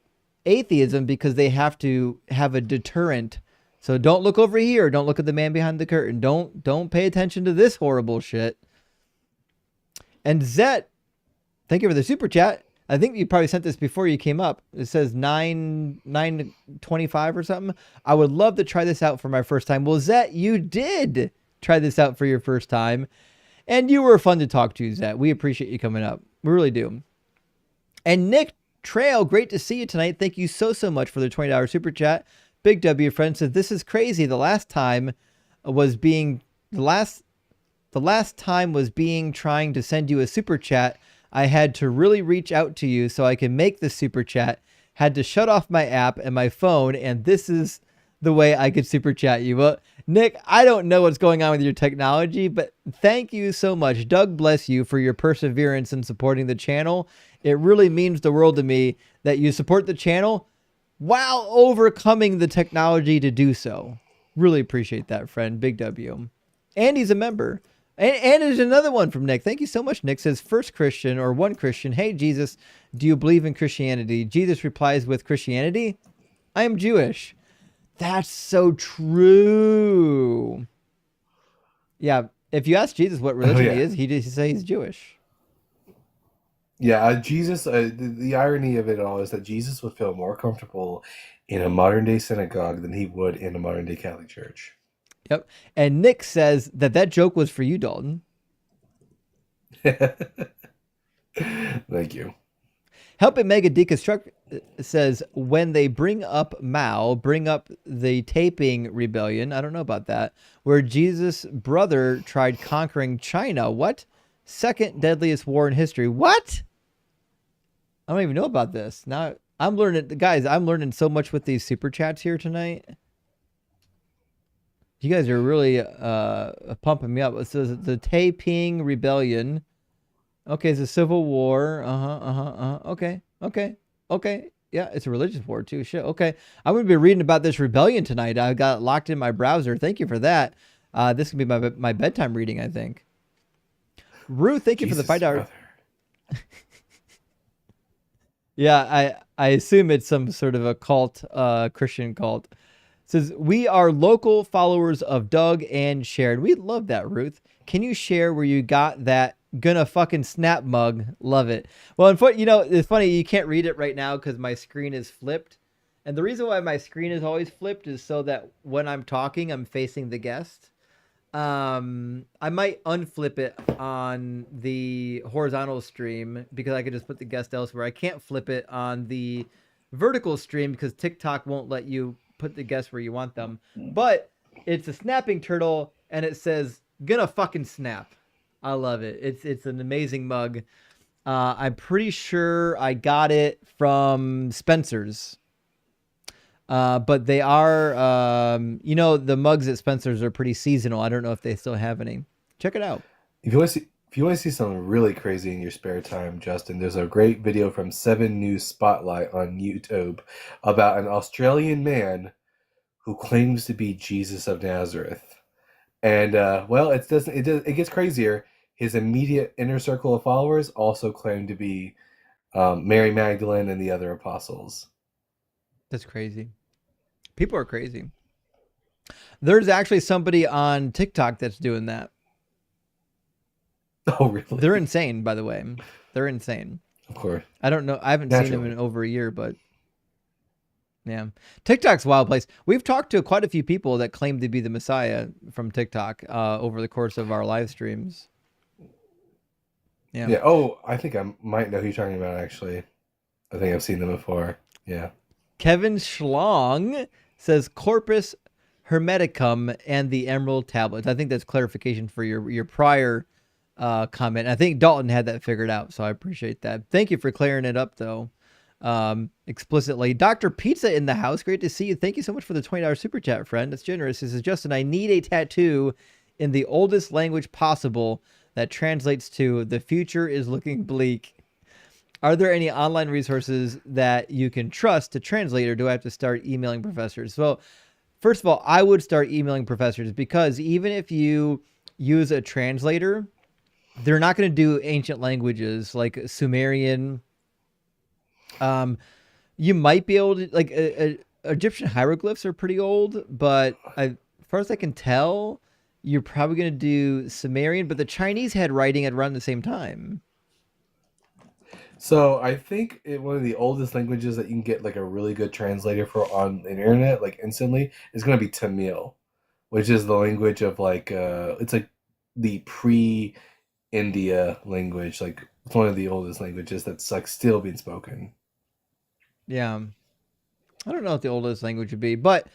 atheism because they have to have a deterrent. So don't look over here. Don't look at the man behind the curtain. Don't pay attention to this horrible shit. And Zet, thank you for the super chat. I think you probably sent this before you came up. It says 925 or something. I would love to try this out for my first time. Well, Zet, you did try this out for your first time. And you were fun to talk to, Zet. We appreciate you coming up. We really do. And Nick Trail, great to see you tonight. Thank you so much for the $20 super chat. Big W friend says, this is crazy. The last time was trying to send you a super chat. I had to really reach out to you so I can make the super chat. Had to shut off my app and my phone, and this is the way I could super chat you. Well, Nick, I don't know what's going on with your technology, but thank you so much. Doug bless you for your perseverance in supporting the channel. It really means the world to me that you support the channel while overcoming the technology to do so. Really appreciate that, friend. Big W. And he's a member. And there's another one from Nick. Thank you so much, Nick. Says, first Christian or one Christian. Hey, Jesus, do you believe in Christianity? Jesus replies with Christianity. I am Jewish. That's so true. Yeah. If you ask Jesus what religion he is, he'd say he's Jewish. Yeah. Jesus, the irony of it all is that Jesus would feel more comfortable in a modern day synagogue than he would in a modern day Catholic church. Yep. And Nick says that joke was for you, Dalton. Thank you. Helping Mega Deconstruct says, when they bring up Mao, bring up the Taiping Rebellion. I don't know about that. Where Jesus' brother tried conquering China. What? Second deadliest war in history. What? I don't even know about this. Now I'm learning, guys, I'm learning so much with these super chats here tonight. You guys are really pumping me up. It says the Taiping Rebellion. Okay, it's a civil war. Okay. Yeah, it's a religious war too. Shit. Okay, I'm gonna be reading about this rebellion tonight. I got locked in my browser. Thank you for that. This can be my bedtime reading, I think. Ruth, thank you for the $5. Yeah, I assume it's some sort of a cult, Christian cult. Says, we are local followers of Doug and Sharon. We love that, Ruth. Can you share where you got that gonna fucking snap mug? Love it. Well, it's funny, you can't read it right now because my screen is flipped. And the reason why my screen is always flipped is so that when I'm talking, I'm facing the guest. I might unflip it on the horizontal stream because I could just put the guest elsewhere. I can't flip it on the vertical stream because TikTok won't let you put the guests where you want them. But it's a snapping turtle and it says gonna fucking snap. I love it. It's an amazing mug. I'm pretty sure I got it from Spencer's. But they are, the mugs at Spencer's are pretty seasonal. I don't know if they still have any. Check it out. If you want to see something really crazy in your spare time, Justin, there's a great video from 7 News Spotlight on YouTube about an Australian man who claims to be Jesus of Nazareth. And it gets crazier. His immediate inner circle of followers also claim to be Mary Magdalene and the other apostles. That's crazy. People are crazy. There's actually somebody on TikTok that's doing that. Oh, really? They're insane, by the way. They're insane. Of course. I don't know. I haven't seen them in over a year, but yeah. TikTok's a wild place. We've talked to quite a few people that claim to be the Messiah from TikTok over the course of our live streams. Yeah. Yeah. Oh, I think I might know who you're talking about, actually. I think I've seen them before. Yeah. Kevin Schlong says Corpus Hermeticum and the Emerald Tablets. I think that's clarification for your prior comment. I think Dalton had that figured out, so I appreciate that. Thank you for clearing it up, though, explicitly. Dr. Pizza in the house. Great to see you. Thank you so much for the $20 super chat, friend. That's generous. This is Justin. I need a tattoo in the oldest language possible that translates to "the future is looking bleak." Are there any online resources that you can trust to translate, or do I have to start emailing professors? Well, first of all, I would start emailing professors, because even if you use a translator, they're not going to do ancient languages like Sumerian. You might be able to, like, Egyptian hieroglyphs are pretty old, but as far as I can tell, you're probably going to do Sumerian, but the Chinese had writing at around the same time. So I think one of the oldest languages that you can get like a really good translator for on the internet, like instantly, is going to be Tamil, which is the language of like, it's like the pre-India language. Like, it's one of the oldest languages that's like still being spoken. Yeah. I don't know what the oldest language would be, but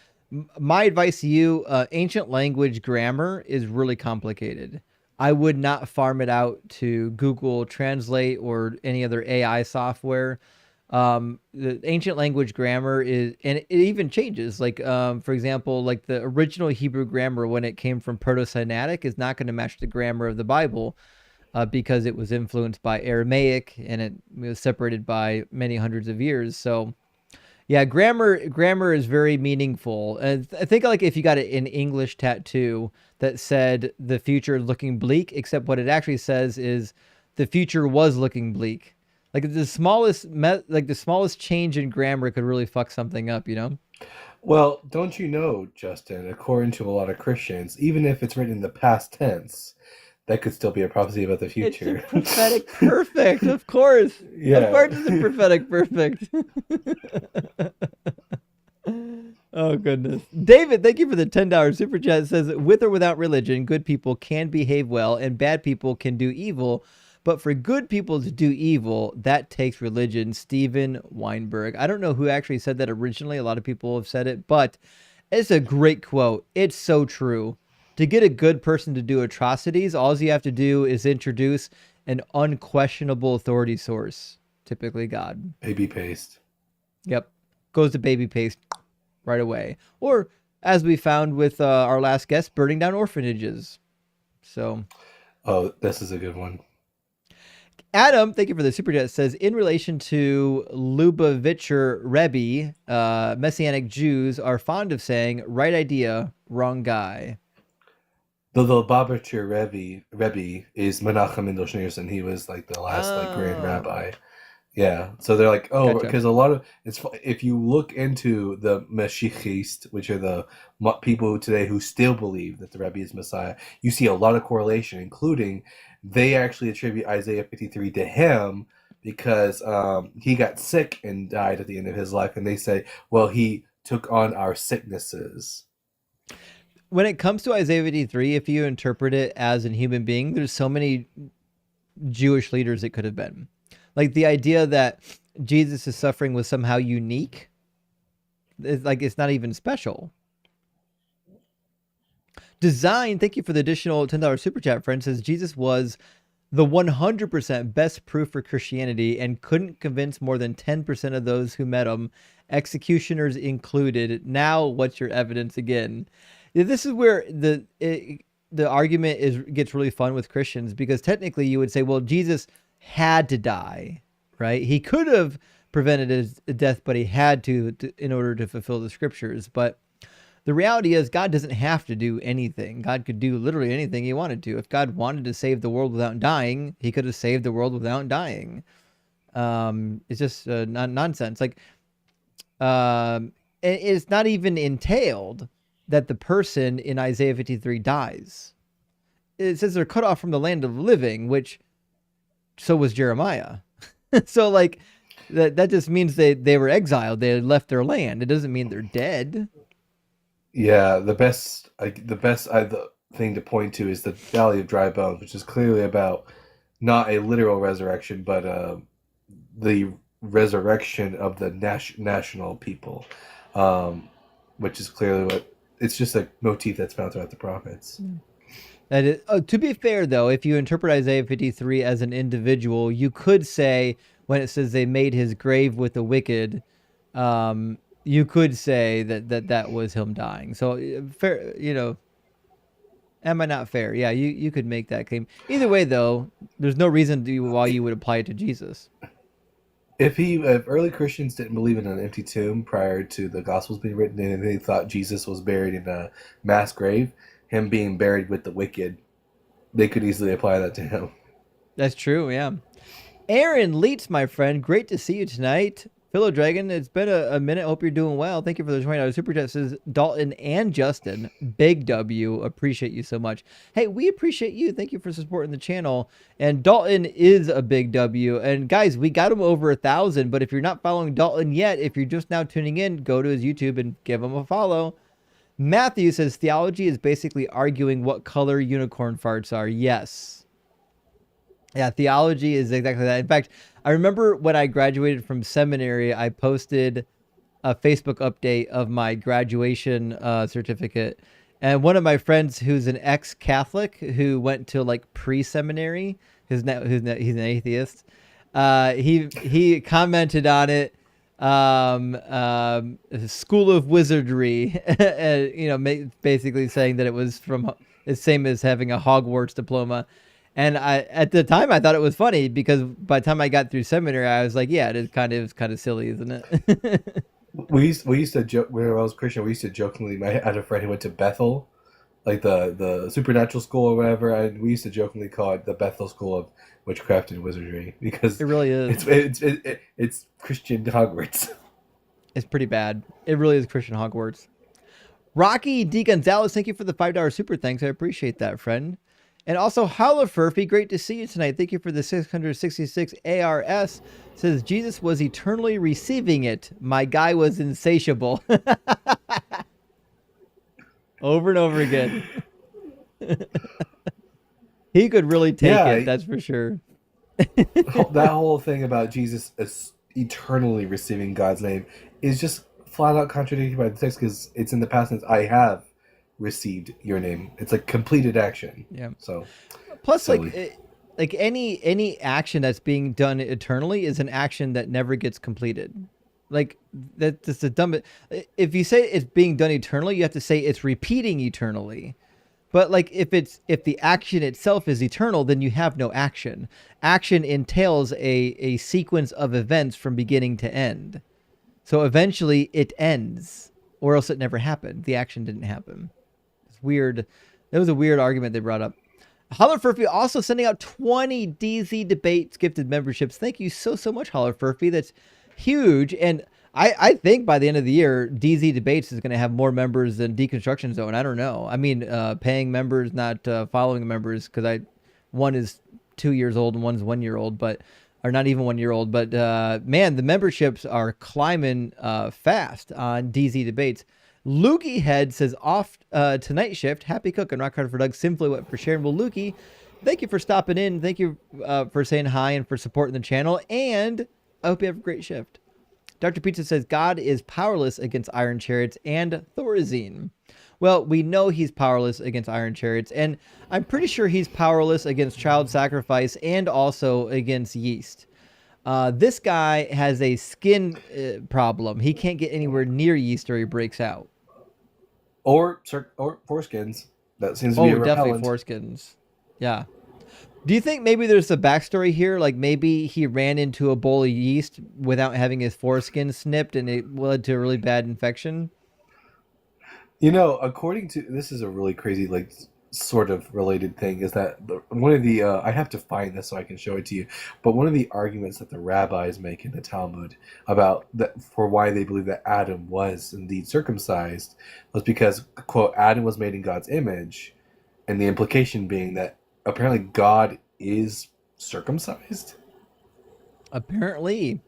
my advice to you, ancient language grammar is really complicated. I would not farm it out to Google Translate or any other AI software. The ancient language grammar is, and it even changes. Like, for example, like the original Hebrew grammar, when it came from Proto-Sinaitic, is not going to match the grammar of the Bible, because it was influenced by Aramaic, and it was separated by many hundreds of years. So yeah, grammar is very meaningful. And I think, like, if you got an English tattoo that said "the future looking bleak," except what it actually says is "the future was looking bleak." Like, the smallest change in grammar could really fuck something up, you know? Well, don't you know, Justin, according to a lot of Christians, even if it's written in the past tense, that could still be a prophecy about the future. It's a prophetic perfect, of course. Yeah. Of course it's a prophetic perfect. Oh, goodness. David, thank you for the $10 super chat. It says, with or without religion, good people can behave well and bad people can do evil. But for good people to do evil, that takes religion. Steven Weinberg. I don't know who actually said that originally. A lot of people have said it, but it's a great quote. It's so true. To get a good person to do atrocities, all you have to do is introduce an unquestionable authority source, typically God. Baby paste. Yep. Goes to baby paste right away. Or, as we found with our last guest, burning down orphanages. So. Oh, this is a good one. Adam, thank you for the super chat, says, in relation to Lubavitcher Rebbe, Messianic Jews are fond of saying, right idea, wrong guy. The Lubavitcher Rebbe is Menachem Mendel Schneerson. He was like the last like grand rabbi. Yeah, so they're like, oh, Gotcha. because a lot of if you look into the Mashiachist, which are the people today who still believe that the Rebbe is Messiah, you see a lot of correlation, including they actually attribute Isaiah 53 to him because he got sick and died at the end of his life, and they say, well, he took on our sicknesses. When it comes to Isaiah 53, if you interpret it as a human being, there's so many Jewish leaders it could have been. Like, the idea that Jesus' suffering was somehow unique, it's like, it's not even special. Design, thank you for the additional $10 super chat, friend. Says Jesus was the 100% best proof for Christianity and couldn't convince more than 10% of those who met him, executioners included. Now, what's your evidence again? This is where the argument gets really fun with Christians, because technically you would say, well, Jesus had to die, right? He could have prevented his death, but he had to in order to fulfill the scriptures. But the reality is God doesn't have to do anything. God could do literally anything he wanted to. If God wanted to save the world without dying, he could have saved the world without dying. It's just nonsense. Like, it's not even entailed that the person in Isaiah 53 dies. It says they're cut off from the land of the living, which so was Jeremiah. So like that just means they were exiled. They had left their land. It doesn't mean they're dead. Yeah, the best thing to point to is the Valley of Dry Bones, which is clearly about not a literal resurrection, but the resurrection of the national people, which is clearly what it's just a motif that's found throughout the prophets. That is, to be fair, though, if you interpret Isaiah 53 as an individual, you could say when it says they made his grave with the wicked, you could say that was him dying. So fair, am I not fair? Yeah, you could make that claim. Either way, though, there's no reason why you would apply it to Jesus. If early Christians didn't believe in an empty tomb prior to the Gospels being written, and they thought Jesus was buried in a mass grave, him being buried with the wicked, they could easily apply that to him. That's true, yeah. Aaron Leitz, my friend, great to see you tonight. Philo Dragon, it's been a minute. Hope you're doing well. Thank you for the $20 super chat. Says Dalton and Justin, big W. Appreciate you so much. Hey, we appreciate you. Thank you for supporting the channel. And Dalton is a big W. And guys, we got him over 1,000. But if you're not following Dalton yet, if you're just now tuning in, go to his YouTube and give him a follow. Matthew says theology is basically arguing what color unicorn farts are. Yes. Yeah, theology is exactly that. In fact, I remember when I graduated from seminary, I posted a Facebook update of my graduation certificate. And one of my friends who's an ex-Catholic who went to like pre-seminary, he's an atheist, he commented on it, School of Wizardry, basically saying that it was from the same as having a Hogwarts diploma. And at the time, I thought it was funny because by the time I got through seminary, I was like, yeah, it is kind of silly, isn't it? we used to joke when I was Christian. We used to jokingly. I had a friend who went to Bethel, like the supernatural school or whatever, and we used to jokingly call it the Bethel School of Witchcraft and Wizardry because it really is. It's Christian Hogwarts. It's pretty bad. It really is Christian Hogwarts. Rocky D. Gonzalez, thank you for the $5 super thanks. I appreciate that, friend. And also, Holla Furphy, great to see you tonight. Thank you for the 666 ARS. Says, Jesus was eternally receiving it. My guy was insatiable. Over and over again. He could really take it, that's for sure. That whole thing about Jesus eternally receiving God's name is just flat out contradicted by the text because it's in the past tense, I have received your name. It's like completed action. Yeah. So plus silly. like any action that's being done eternally is an action that never gets completed. Like that's the dumb. If you say it's being done eternally, you have to say it's repeating eternally. But like if the action itself is eternal, then you have no action. Action entails a sequence of events from beginning to end. So eventually it ends, or else it never happened. The action didn't happen. Weird. That was a weird argument they brought up. Holler Furphy also sending out 20 DZ Debates gifted memberships. Thank you so much, Holler Furphy. That's huge. And I think by the end of the year, DZ Debates is going to have more members than Deconstruction Zone. I don't know. I mean, paying members, not following members, because one is 2 years old and one's 1 year old, or not even 1 year old. But man, the memberships are climbing fast on DZ Debates. Lukey Head says, off tonight shift. Happy cooking. Rock hard for Doug. Simply what for sharing. Well, Lukey, thank you for stopping in. Thank you for saying hi and for supporting the channel. And I hope you have a great shift. Dr. Pizza says, God is powerless against iron chariots and Thorazine. Well, we know he's powerless against iron chariots, and I'm pretty sure he's powerless against child sacrifice and also against yeast. This guy has a skin problem. He can't get anywhere near yeast or he breaks out. Or foreskins. That seems to be a definitely repellent. foreskins. Yeah. Do you think maybe there's a backstory here? Like maybe he ran into a bowl of yeast without having his foreskin snipped and it led to a really bad infection? You know, according to this is a really crazy, like, sort of related thing. Is that one of the I have to find this so I can show it to you. But one of the arguments that the rabbis make in the Talmud about that for why they believe that Adam was indeed circumcised was because, quote, Adam was made in God's image, and the implication being that apparently God is circumcised. Apparently.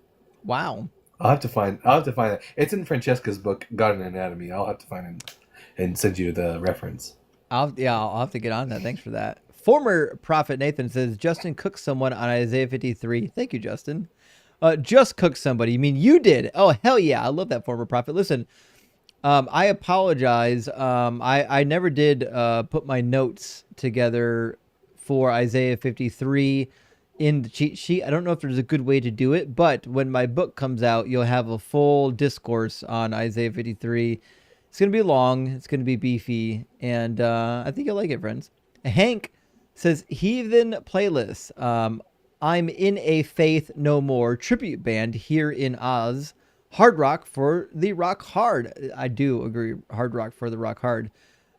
Wow. I'll have to find that. It's in Francesca's book, God and Anatomy. I'll have to find it and send you the reference. I'll have to get on that. Thanks for that. Former prophet Nathan says Justin cooked someone on Isaiah 53. Thank you, Justin. Just cooked somebody. You mean you did? Oh, hell yeah. I love that former prophet. Listen, I apologize. I never did put my notes together for Isaiah 53 in the cheat sheet. I don't know if there's a good way to do it, but when my book comes out, you'll have a full discourse on Isaiah 53. It's going to be long. It's going to be beefy. And I think you'll like it, friends. Hank says, Heathen Playlist. I'm in a Faith No More tribute band here in Oz. Hard rock for the rock hard. I do agree. Hard rock for the rock hard.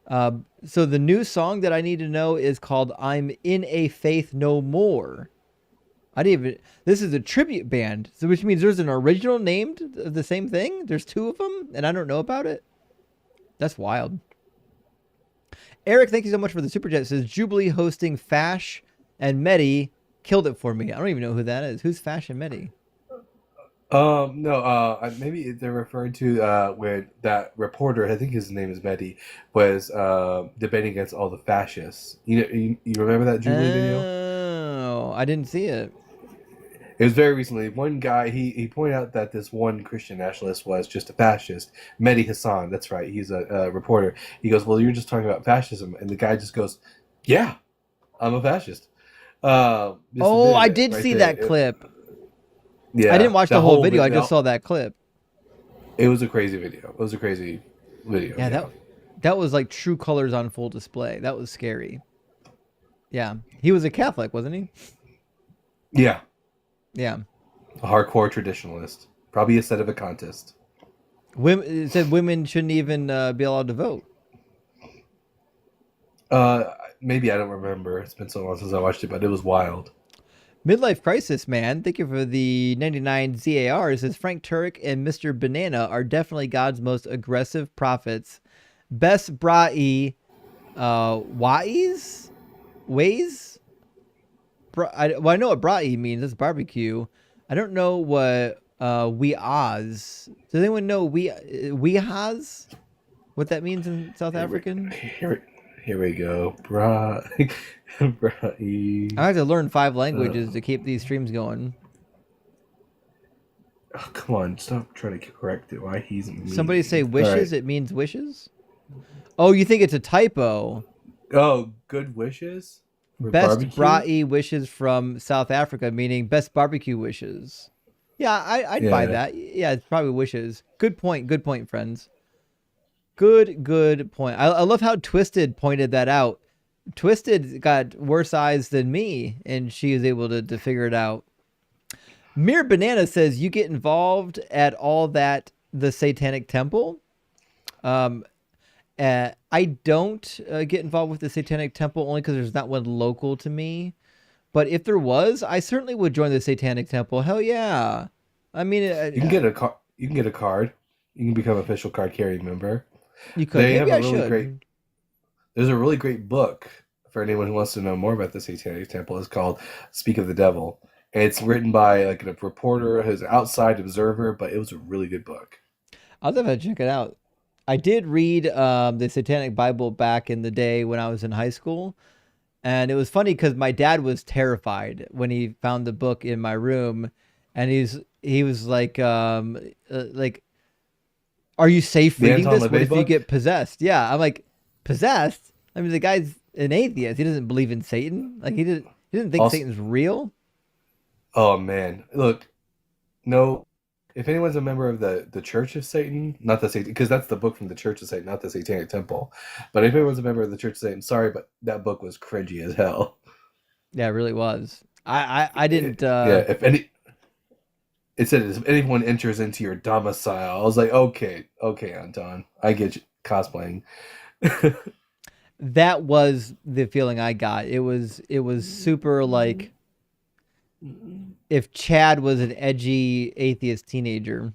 So the new song that I need to know is called I'm in a Faith No More. This is a tribute band, so which means there's an original named the same thing. There's two of them, and I don't know about it. That's wild. Eric, thank you so much for the super chat. It says Jubilee hosting Fash and Medi killed it for me. I don't even know who that is. Who's Fash and Medi? No, maybe they're referring to when that reporter, I think his name is Mehdi, was debating against all the fascists. You remember that Jubilee video? Oh, I didn't see it. It was very recently. One guy, he pointed out that this one Christian nationalist was just a fascist. Mehdi Hassan, that's right. He's a reporter. He goes, well, you're just talking about fascism. And the guy just goes, yeah, I'm a fascist. I did see that clip. Yeah, I didn't watch the whole video. I just saw that clip. It was a crazy video. Yeah, that was like true colors on full display. That was scary. Yeah. He was a Catholic, wasn't he? Yeah. Yeah. A hardcore traditionalist. Probably a sedevacantist. It said women shouldn't even be allowed to vote. Maybe I don't remember. It's been so long since I watched it, but it was wild. Midlife Crisis, man. Thank you for the 99 ZAR. It says Frank Turek and Mr. Banana are definitely God's most aggressive prophets. Best Bra'i ways? I know what Bra'i means. It's barbecue. I don't know what We'az. Does anyone know We'az? What that means in South African? Here we go. Bra'i. I have to learn 5 languages to keep these streams going. Oh, come on, stop trying to correct it. Why he's mean. Somebody say wishes. Right. It means wishes. Oh, you think it's a typo? Oh, good wishes. Best Bra'i wishes from South Africa, meaning best barbecue wishes. Yeah, I'd buy that. Yeah, it's probably wishes. Good point. Good point, friends. Good point. I love how Twisted pointed that out. Twisted got worse eyes than me, and she was able to figure it out. Mere Banana says, you get involved at all that the Satanic Temple. I don't get involved with the Satanic Temple only because there's not one local to me. But if there was, I certainly would join the Satanic Temple. Hell yeah! I mean, you can get a card. You can get a card. You can become an official card carrying member. You could. Maybe I should. There's a really great book for anyone who wants to know more about the Satanic Temple. It's called "Speak of the Devil." And it's written by like a reporter who's an outside observer, but it was a really good book. I'll definitely check it out. I did read the Satanic Bible back in the day when I was in high school. And it was funny because my dad was terrified when he found the book in my room. And he was like, are you safe reading this? What if you get possessed? Yeah. I'm like, Possessed? I mean, the guy's an atheist. He doesn't believe in Satan. Like he didn't think Also, Satan's real. oh man, look, no. If anyone's a member of the Church of Satan, not the Satan, because that's the book from the Church of Satan, not the Satanic Temple. But if anyone's a member of the Church of Satan, sorry, but that book was cringy as hell. Yeah, it really was. I didn't. Yeah, it said if anyone enters into your domicile, I was like, okay, Anton, I get you cosplaying. That was the feeling I got. It was super like if Chad was an edgy atheist teenager.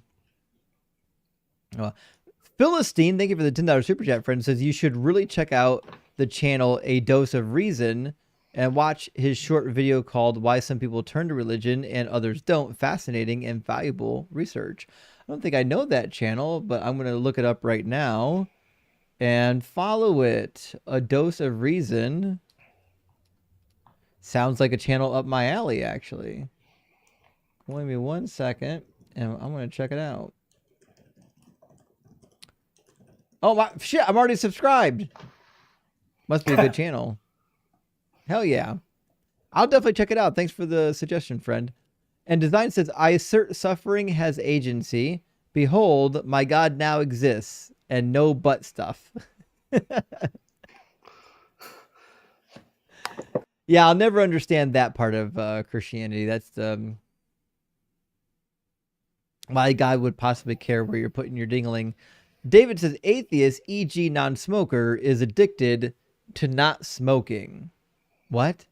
Philistine, thank you for the $10 super chat, friend. Says you should really check out the channel A Dose of Reason and watch his short video called Why Some People Turn to Religion and Others Don't. Fascinating and valuable research. I don't think I know that channel, but I'm going to look it up right now and follow it. A Dose of Reason. Sounds like a channel up my alley, actually. Wait me 1 second, and I'm going to check it out. Oh, my shit, I'm already subscribed. Must be a good channel. Hell yeah. I'll definitely check it out. Thanks for the suggestion, friend. And Design says, I assert suffering has agency. Behold, my God now exists, and no butt stuff. Yeah, I'll never understand that part of Christianity. That's why God would possibly care where you're putting your dingling. David says, atheist, e.g. non-smoker, is addicted to not smoking. What?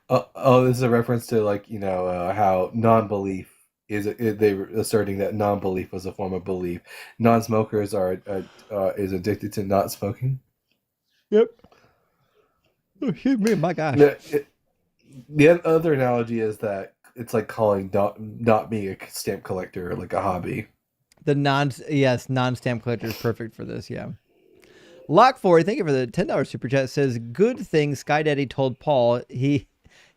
This is a reference to how non-belief they were asserting that non-belief was a form of belief. Non-smokers is addicted to not smoking. Yep. Oh, shoot me, my gosh. The other analogy is that it's like calling not being a stamp collector like a hobby. The non-stamp collector is perfect for this, yeah. Lock4, thank you for the $10 super chat, says, good thing Sky Daddy told Paul he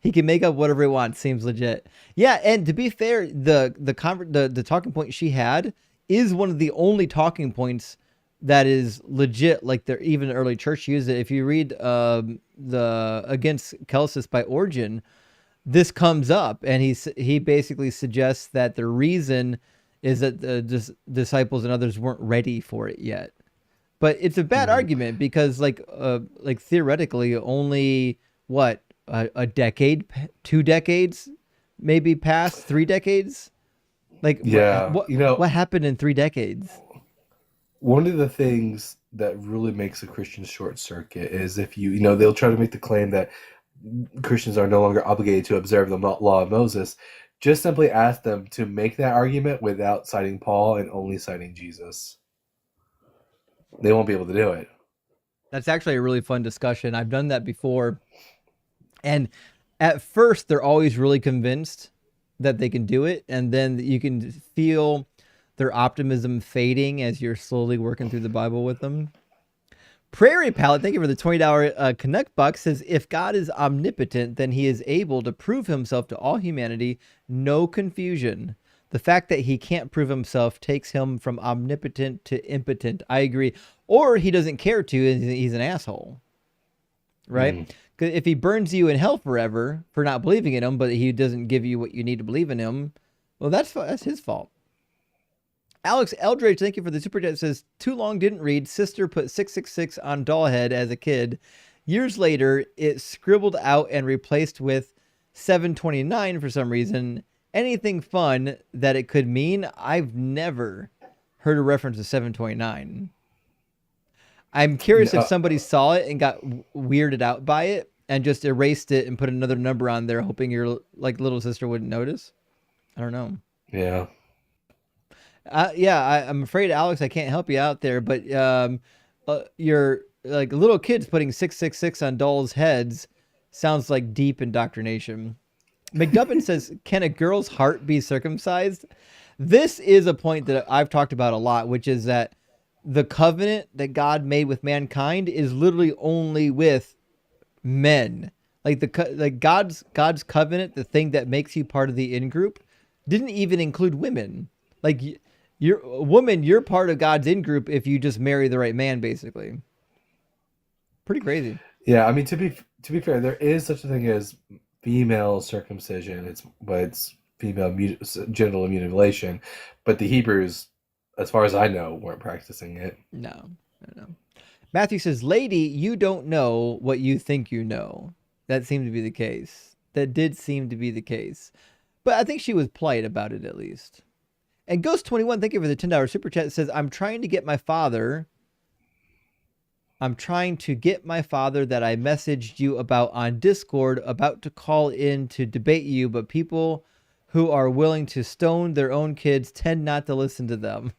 can make up whatever he wants. Seems legit. Yeah, and to be fair, the talking point she had is one of the only talking points that is legit. Like even the early church used it. If you read the Against Celsus by Origen, this comes up, and he basically suggests that the reason is that the disciples and others weren't ready for it yet. But it's a bad argument because like theoretically only what a decade, 2 decades, maybe past 3 decades. Like what happened in 3 decades? One of the things that really makes a Christian short circuit is if they'll try to make the claim that Christians are no longer obligated to observe the law of Moses. Just simply ask them to make that argument without citing Paul and only citing Jesus. They won't be able to do it. That's actually a really fun discussion. I've done that before. And at first, they're always really convinced that they can do it. And then you can feel their optimism fading as you're slowly working through the Bible with them. Prairie Palette, thank you for the $20 Connect Buck, says, if God is omnipotent, then he is able to prove himself to all humanity. No confusion. The fact that he can't prove himself takes him from omnipotent to impotent. I agree. Or he doesn't care to, and he's an asshole. Right? Because if he burns you in hell forever for not believing in him, but he doesn't give you what you need to believe in him, well, that's his fault. Alex Eldridge, thank you for the super chat. Says, too long, didn't read. Sister put 666 on doll head as a kid. Years later, it scribbled out and replaced with 729 for some reason. Anything fun that it could mean? I've never heard a reference to 729. I'm curious if somebody saw it and got weirded out by it and just erased it and put another number on there, hoping your little sister wouldn't notice. I don't know. Yeah. I'm afraid, Alex, I can't help you out there, but your little kids putting 666 on dolls' heads sounds like deep indoctrination. McDubbin says, can a girl's heart be circumcised? This is a point that I've talked about a lot, which is that the covenant that God made with mankind is literally only with men. God's covenant, the thing that makes you part of the in-group, didn't even include women. Like, you're a woman, you're part of God's in-group if you just marry the right man, basically. Pretty crazy. Yeah, I mean, to be fair, there is such a thing as female circumcision. It's female genital mutilation, but the Hebrews, as far as I know, weren't practicing it. No. Matthew says, "Lady, you don't know what you think you know." That seemed to be the case. That did seem to be the case. But I think she was polite about it at least. And Ghost21, thank you for the $10 super chat. It says, I'm trying to get my father that I messaged you about on Discord about to call in to debate you, but people who are willing to stone their own kids tend not to listen to them.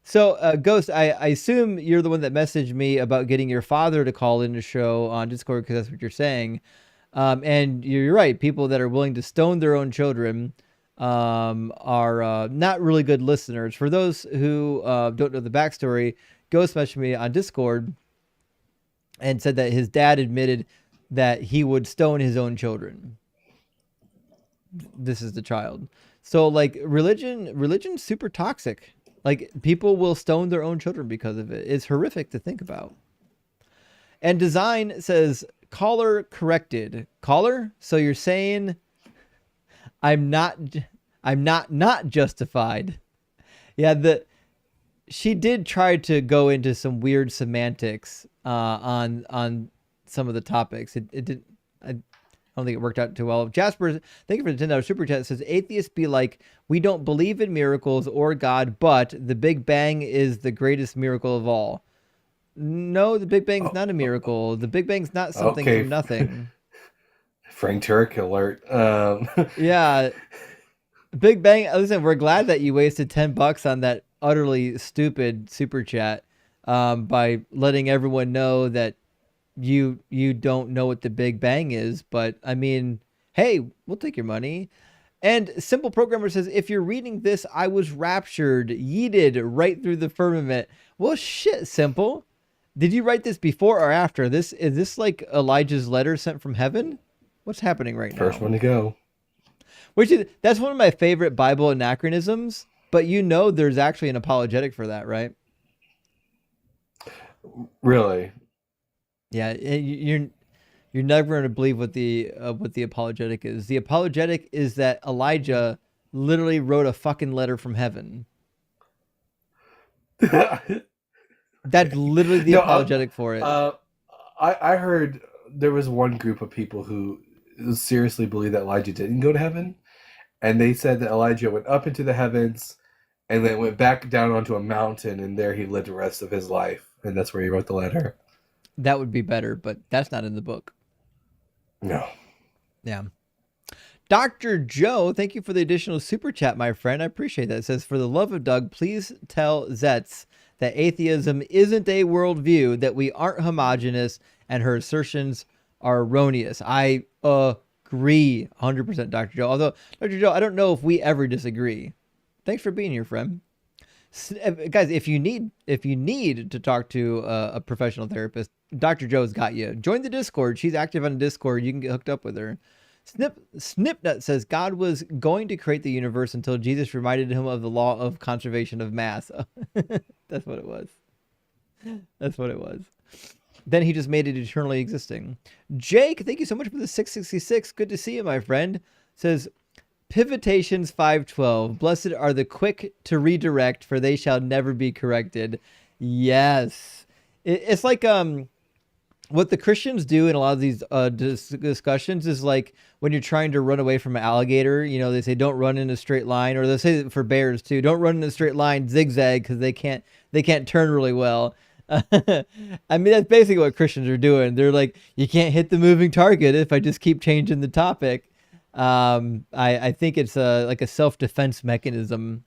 So Ghost, I assume you're the one that messaged me about getting your father to call in the show on Discord, because that's what you're saying. And you're right. People that are willing to stone their own children are not really good listeners. For those who don't know the backstory, Ghost messaged me on Discord and said that his dad admitted that he would stone his own children. This is the child. So like religion's super toxic. Like people will stone their own children because of it. It's horrific to think about. And Design says, caller corrected. Caller? So you're saying I'm not justified. Yeah, she did try to go into some weird semantics on some of the topics. It did. I don't think it worked out too well. Jasper, thank you for the $10 super chat. It says, atheists be like, we don't believe in miracles or God, but the Big Bang is the greatest miracle of all. No, the Big Bang's not a miracle. The Big Bang's not something from nothing. Frank Turek alert. Yeah. Big Bang. Listen, we're glad that you wasted $10 on that utterly stupid super chat by letting everyone know that you don't know what the Big Bang is. But I mean, hey, we'll take your money. And Simple Programmer says, if you're reading this, I was raptured, yeeted right through the firmament. Well, shit, Simple. Did you write this before or after? Is this like Elijah's letter sent from heaven? What's happening right now? First one to go. That's one of my favorite Bible anachronisms, but there's actually an apologetic for that, right? Really? Yeah, you're never going to believe what the apologetic is. The apologetic is that Elijah literally wrote a fucking letter from heaven. That's literally the apologetic for it. I heard there was one group of people who seriously believed that Elijah didn't go to heaven, and they said that Elijah went up into the heavens and then went back down onto a mountain, and there he lived the rest of his life, and that's where he wrote the letter. That would be better, but that's not in the book. No. Yeah. Dr. Joe, thank you for the additional super chat, my friend. I appreciate that. It says, for the love of Doug, please tell Zetz that atheism isn't a worldview, that we aren't homogenous, and her assertions are erroneous. I agree 100%, Dr. Joe. Although, Dr. Joe, I don't know if we ever disagree. Thanks for being here, friend. Guys, if you need to talk to a professional therapist, Dr. Joe's got you. Join the Discord. She's active on Discord. You can get hooked up with her. Snipnut says, God was going to create the universe until Jesus reminded him of the law of conservation of mass. That's what it was. That's what it was. Then he just made it eternally existing. Jake, thank you so much for the 666. Good to see you, my friend. Says, Pivotations 5:12. Blessed are the quick to redirect, for they shall never be corrected. Yes. It's like what the Christians do in a lot of these discussions is like when you're trying to run away from an alligator, they say don't run in a straight line, or they say for bears too, don't run in a straight line, zigzag, because they can't turn really well. I mean, that's basically what Christians are doing. They're like, you can't hit the moving target if I just keep changing the topic. I think it's like a self-defense mechanism.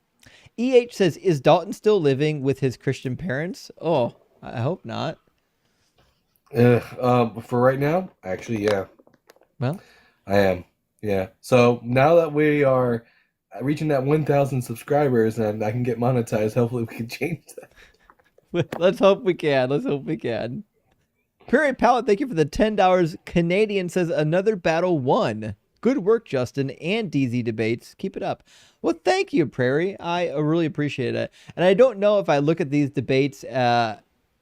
EH says, is Dalton still living with his Christian parents? Oh, I hope not. For right now, actually, yeah. Well, I am. Yeah. So now that we are reaching that 1,000 subscribers and I can get monetized, hopefully we can change that. Let's hope we can. Let's hope we can. Prairie Palette, thank you for the $10. Canadian says, another battle won. Good work, Justin and DZ Debates. Keep it up. Well, thank you, Prairie. I really appreciate it. And I don't know if I look at these debates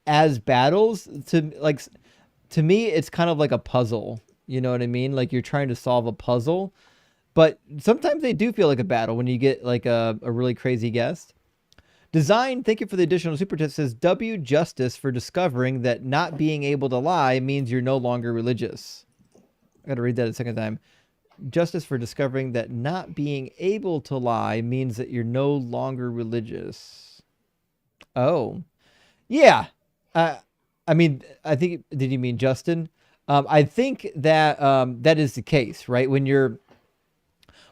as battles. To me, it's kind of like a puzzle. You know what I mean? Like you're trying to solve a puzzle, but sometimes they do feel like a battle when you get like a really crazy guest. Design, thank you for the additional super chat, says W Justice for discovering that not being able to lie means you're no longer religious. I gotta read that a second time. Justice for discovering that not being able to lie means that you're no longer religious. Oh, yeah. I mean, I think, did you mean Justin? I think that that is the case, right? When you're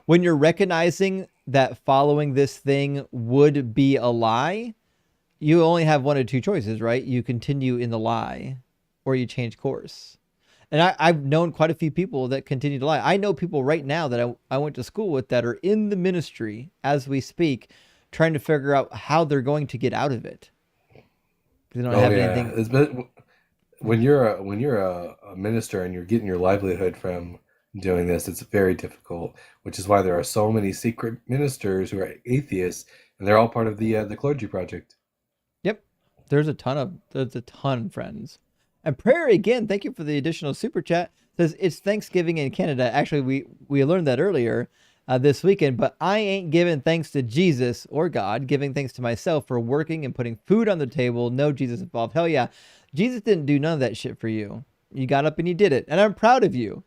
recognizing that following this thing would be a lie, you only have one of two choices, right? You continue in the lie or you change course. And I've known quite a few people that continue to lie. I know people right now that I went to school with that are in the ministry as we speak, trying to figure out how they're going to get out of it. They don't have anything. It's been, when you're a minister and you're getting your livelihood from doing this, it's very difficult, which is why there are so many secret ministers who are atheists, and they're all part of the clergy project. Yep. There's a ton, friends. And Prairie, again, thank you for the additional super chat. Says it's Thanksgiving in Canada. Actually, we learned that earlier this weekend, but I ain't giving thanks to Jesus or God, giving thanks to myself for working and putting food on the table. No Jesus involved. Hell yeah. Jesus didn't do none of that shit for you. You got up and you did it. And I'm proud of you.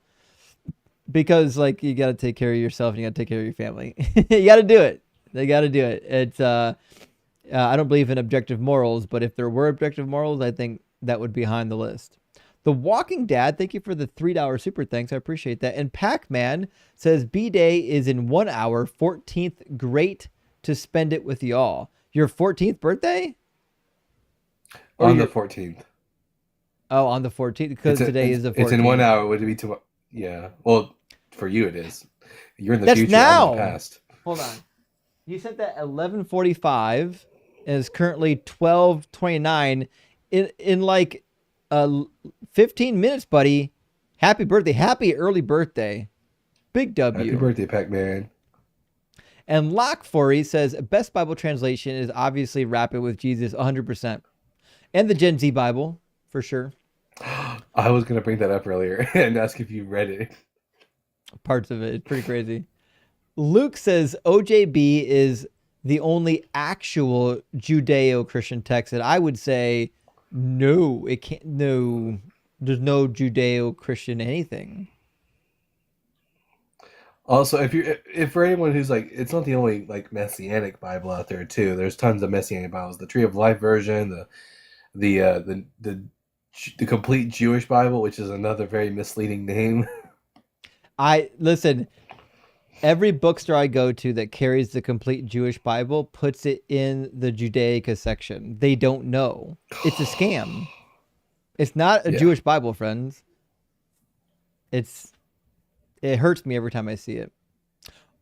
Because like you got to take care of yourself and you got to take care of your family. You got to do it. They got to do it. It's I don't believe in objective morals, but if there were objective morals, I think that would be behind the list. The Walking Dad, thank you for the $3 super thanks. I appreciate that. And Pac-Man says B-Day is in 1 hour, 14th. Great to spend it with y'all. Your 14th birthday? On the 14th. Oh, on the 14th, because today is the 14th. It's in 1 hour. Would it be tomorrow? Yeah. Well, for you it is. You're in the That's future. now. I'm in the past. Hold on. You said that 11:45 and it's currently 12:29. In like 15 minutes, buddy. Happy birthday. Happy early birthday. Big W. Happy birthday, Pac-Man. And Lock4E says best Bible translation is obviously Rapid with Jesus 100%. And the Gen Z Bible, for sure. I was going to bring that up earlier and ask if you read it. Parts of it. It's pretty crazy. Luke says OJB is the only actual Judeo-Christian text that I would say no, it can't. No, there's no Judeo-Christian anything. Also, if for anyone who's like, it's not the only like messianic Bible out there too. There's tons of messianic Bibles. The Tree of Life version, the complete Jewish Bible, which is another very misleading name. Listen. Every bookstore I go to that carries the complete Jewish Bible puts it in the Judaica section. They don't know. It's a scam. It's not a Jewish Bible, friends. It hurts me every time I see it.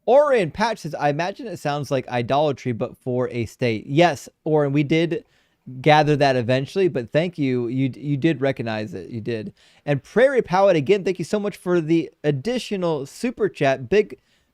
Oren Patch says, I imagine it sounds like idolatry, but for a state. Yes, Oren, we did gather that eventually, but thank you. You did recognize it. You did. And Prairie Powell, again, thank you so much for the additional super chat.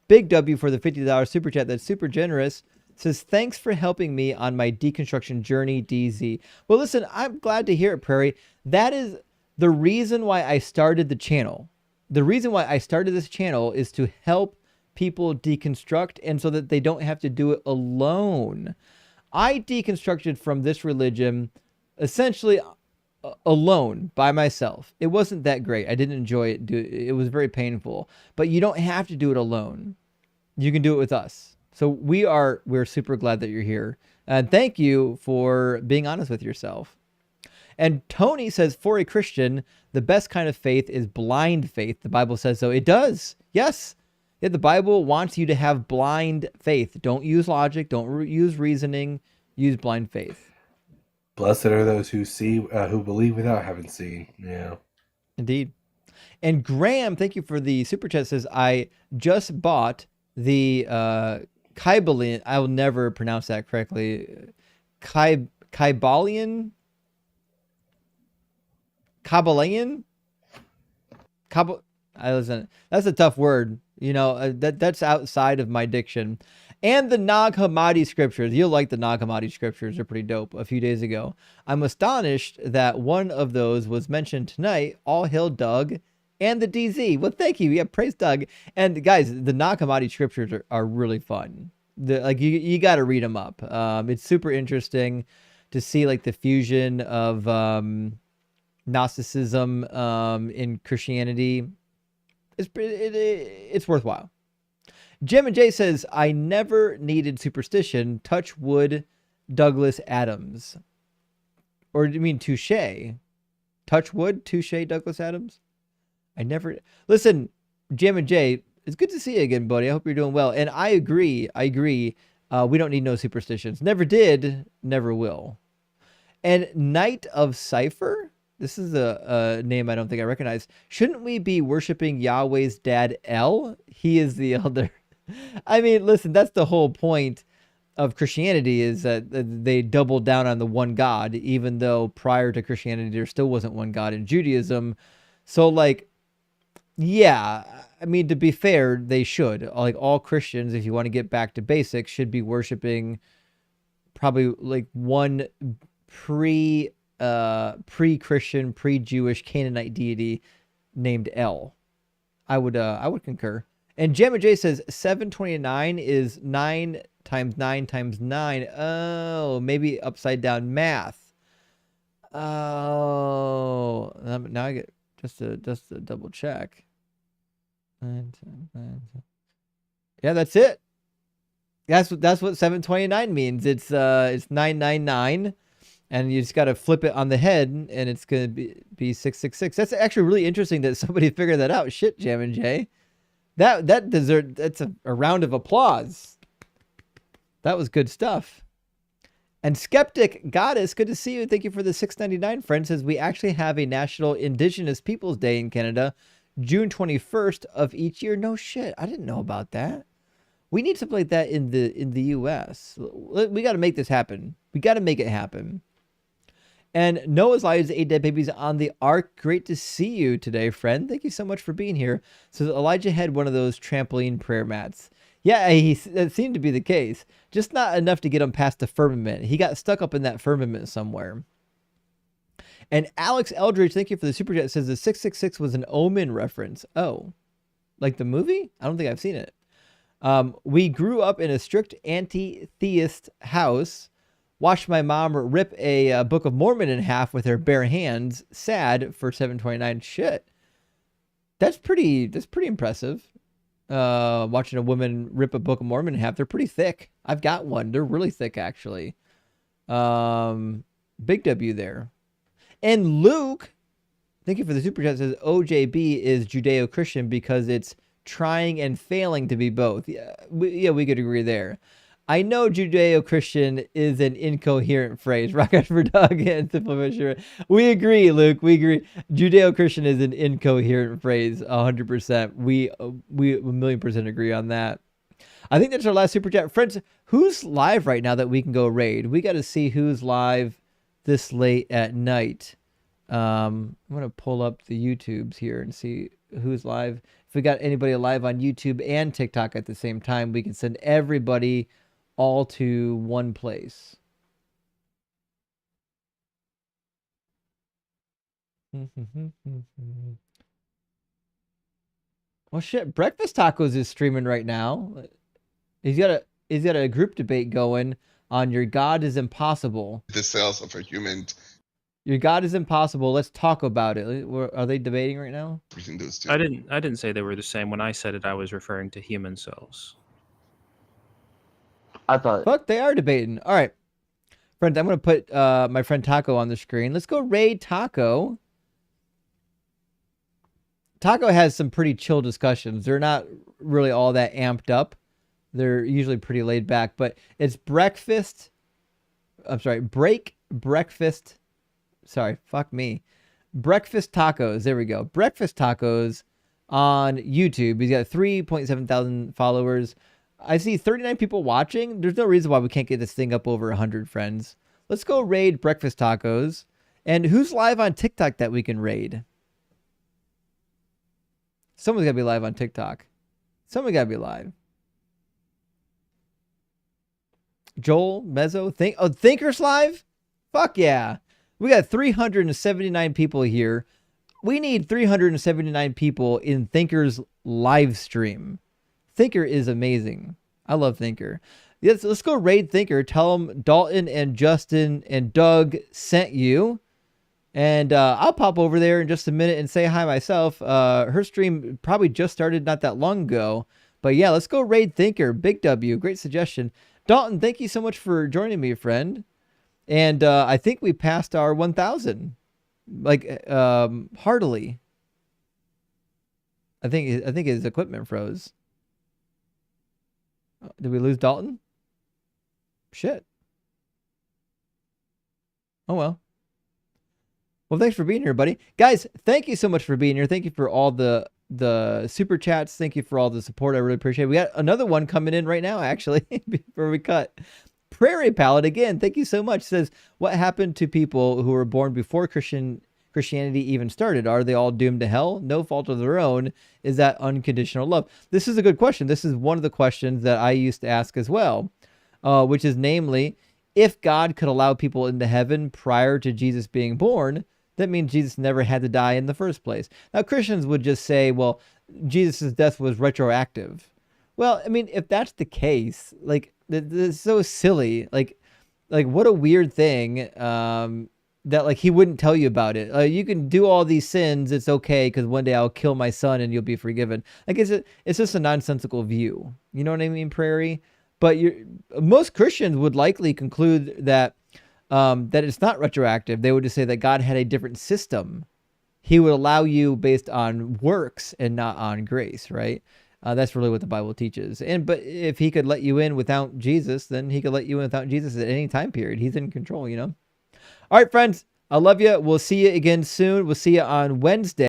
Big W for the $50 super chat. That's super generous. Says, thanks for helping me on my deconstruction journey, DZ. Well, listen, I'm glad to hear it, Prairie. That is the reason why I started the channel. The reason why I started this channel is to help people deconstruct and so that they don't have to do it alone. I deconstructed from this religion essentially alone by myself. It wasn't that great. I didn't enjoy it. It was very painful, but you don't have to do it alone. You can do it with us. So we're super glad that you're here. And thank you for being honest with yourself. And Tony says, for a Christian, the best kind of faith is blind faith. The Bible says so. It does. Yes. Yeah, the Bible wants you to have blind faith. Don't use logic. Don't use reasoning. Use blind faith. Blessed are those who see, who believe without having seen. Yeah. Indeed. And Graham, thank you for the super chat, says, I just bought the Kybalion. I will never pronounce that correctly. Kybalion? Listen, that's a tough word. You know, that's outside of my diction. And the Nag Hammadi scriptures. You'll like the Nag Hammadi scriptures. They're pretty dope. A few days ago. I'm astonished that one of those was mentioned tonight. All hail Doug and the DZ. Well, thank you. Yeah, praise Doug. And guys, the Nag Hammadi scriptures are really fun. Like you got to read them up. It's super interesting to see like the fusion of Gnosticism in Christianity. It's worthwhile. Jim and Jay says, I never needed superstition. Touch wood, Douglas Adams. Or do you mean touche? Touch wood, touche, Douglas Adams? I never... Listen, Jim and Jay, it's good to see you again, buddy. I hope you're doing well. And I agree. We don't need no superstitions. Never did, never will. And Knight of Cypher? This is a name I don't think I recognize. Shouldn't we be worshiping Yahweh's dad, El? He is the elder. I mean, listen, that's the whole point of Christianity, is that they doubled down on the one God, even though prior to Christianity, there still wasn't one God in Judaism. So, like, yeah, I mean, to be fair, they should. Like, all Christians, if you want to get back to basics, should be worshiping probably like one pre-Christian, pre-Jewish Canaanite deity named El. I would concur. And Jamma J says 729 is 9 times 9 times 9. Oh, maybe upside down math. Oh, now I get just to double check. 9 times 9. Yeah, that's it. That's what 729 means. It's 999. And you just got to flip it on the head, and it's going to be 666. That's actually really interesting that somebody figured that out. Shit, Jam and Jay. That's a round of applause. That was good stuff. And Skeptic Goddess, good to see you. Thank you for the $6.99, friend. Says we actually have a National Indigenous Peoples Day in Canada, June 21st of each year. No shit. I didn't know about that. We need something like that in the U.S. We got to make this happen. We got to make it happen. And Noah's Lives 8 Dead Babies on the Ark. Great to see you today, friend. Thank you so much for being here. So Elijah had one of those trampoline prayer mats. Yeah, that seemed to be the case. Just not enough to get him past the firmament. He got stuck up in that firmament somewhere. And Alex Eldridge, thank you for the super chat, says the 666 was an Omen reference. Oh, like the movie? I don't think I've seen it. We grew up in a strict anti-theist house. Watched my mom rip a Book of Mormon in half with her bare hands. Sad for 729. Shit. That's pretty impressive. Watching a woman rip a Book of Mormon in half. They're pretty thick. I've got one. They're really thick, actually. Big W there. And Luke, thank you for the super chat, says OJB is Judeo-Christian because it's trying and failing to be both. Yeah, we could agree there. I know Judeo-Christian is an incoherent phrase. Rocket for Doug and Simple Fisher. We agree, Luke. We agree. Judeo-Christian is an incoherent phrase. 100%. We 1,000,000% agree on that. I think that's our last super chat. Friends, who's live right now that we can go raid? We got to see who's live this late at night. I'm going to pull up the YouTubes here and see who's live. If we got anybody live on YouTube and TikTok at the same time, we can send everybody all to one place. Well, shit, Breakfast Tacos is streaming right now. He's got a group debate going on Your God is Impossible. The cells of a human. Your God is Impossible. Let's talk about it. Are they debating right now? I didn't say they were the same. When I said it, I was referring to human cells. I thought. Fuck, they are debating. All right. Friends, I'm going to put my friend Taco on the screen. Let's go raid Taco. Taco has some pretty chill discussions. They're not really all that amped up. They're usually pretty laid back, but it's breakfast. I'm sorry, breakfast. Sorry, fuck me. Breakfast Tacos. There we go. Breakfast Tacos on YouTube. He's got 3.7 thousand followers. I see 39 people watching. There's no reason why we can't get this thing up over 100, friends. Let's go raid Breakfast Tacos. And who's live on TikTok that we can raid? Someone's got to be live on TikTok. Someone got to be live. Joel, Mezzo, Thinkers Live? Fuck yeah. We got 379 people here. We need 379 people in Thinkers live stream. Thinker is amazing. I love Thinker. Yes, let's go raid Thinker. Tell them Dalton and Justin and Doug sent you. And I'll pop over there in just a minute and say hi myself. Her stream probably just started not that long ago. But yeah, let's go raid Thinker. Big W. Great suggestion. Dalton, thank you so much for joining me, friend. And I think we passed our 1,000. Like, heartily. I think his equipment froze. Did we lose Dalton? Shit. Oh, well. Well, thanks for being here, buddy. Guys, thank you so much for being here. Thank you for all the super chats. Thank you for all the support. I really appreciate it. We got another one coming in right now, actually, before we cut. Prairie Palette, again, thank you so much. Says, what happened to people who were born before Christianity even started? Are they all doomed to hell? No fault of their own. Is that unconditional love? This is a good question. This is one of the questions that I used to ask as well, which is namely, if God could allow people into heaven prior to Jesus being born, that means Jesus never had to die in the first place. Now, Christians would just say, well, Jesus' death was retroactive. Well, I mean, if that's the case, like, it's so silly. Like what a weird thing that, like, he wouldn't tell you about it. You can do all these sins. It's okay because one day I'll kill my son and you'll be forgiven. Like, it's just a nonsensical view. You know what I mean, Prairie? But most Christians would likely conclude that that it's not retroactive. They would just say that God had a different system. He would allow you based on works and not on grace, right? That's really what the Bible teaches. But if he could let you in without Jesus, then he could let you in without Jesus at any time period. He's in control, you know? All right, friends, I love you. We'll see you again soon. We'll see you on Wednesday.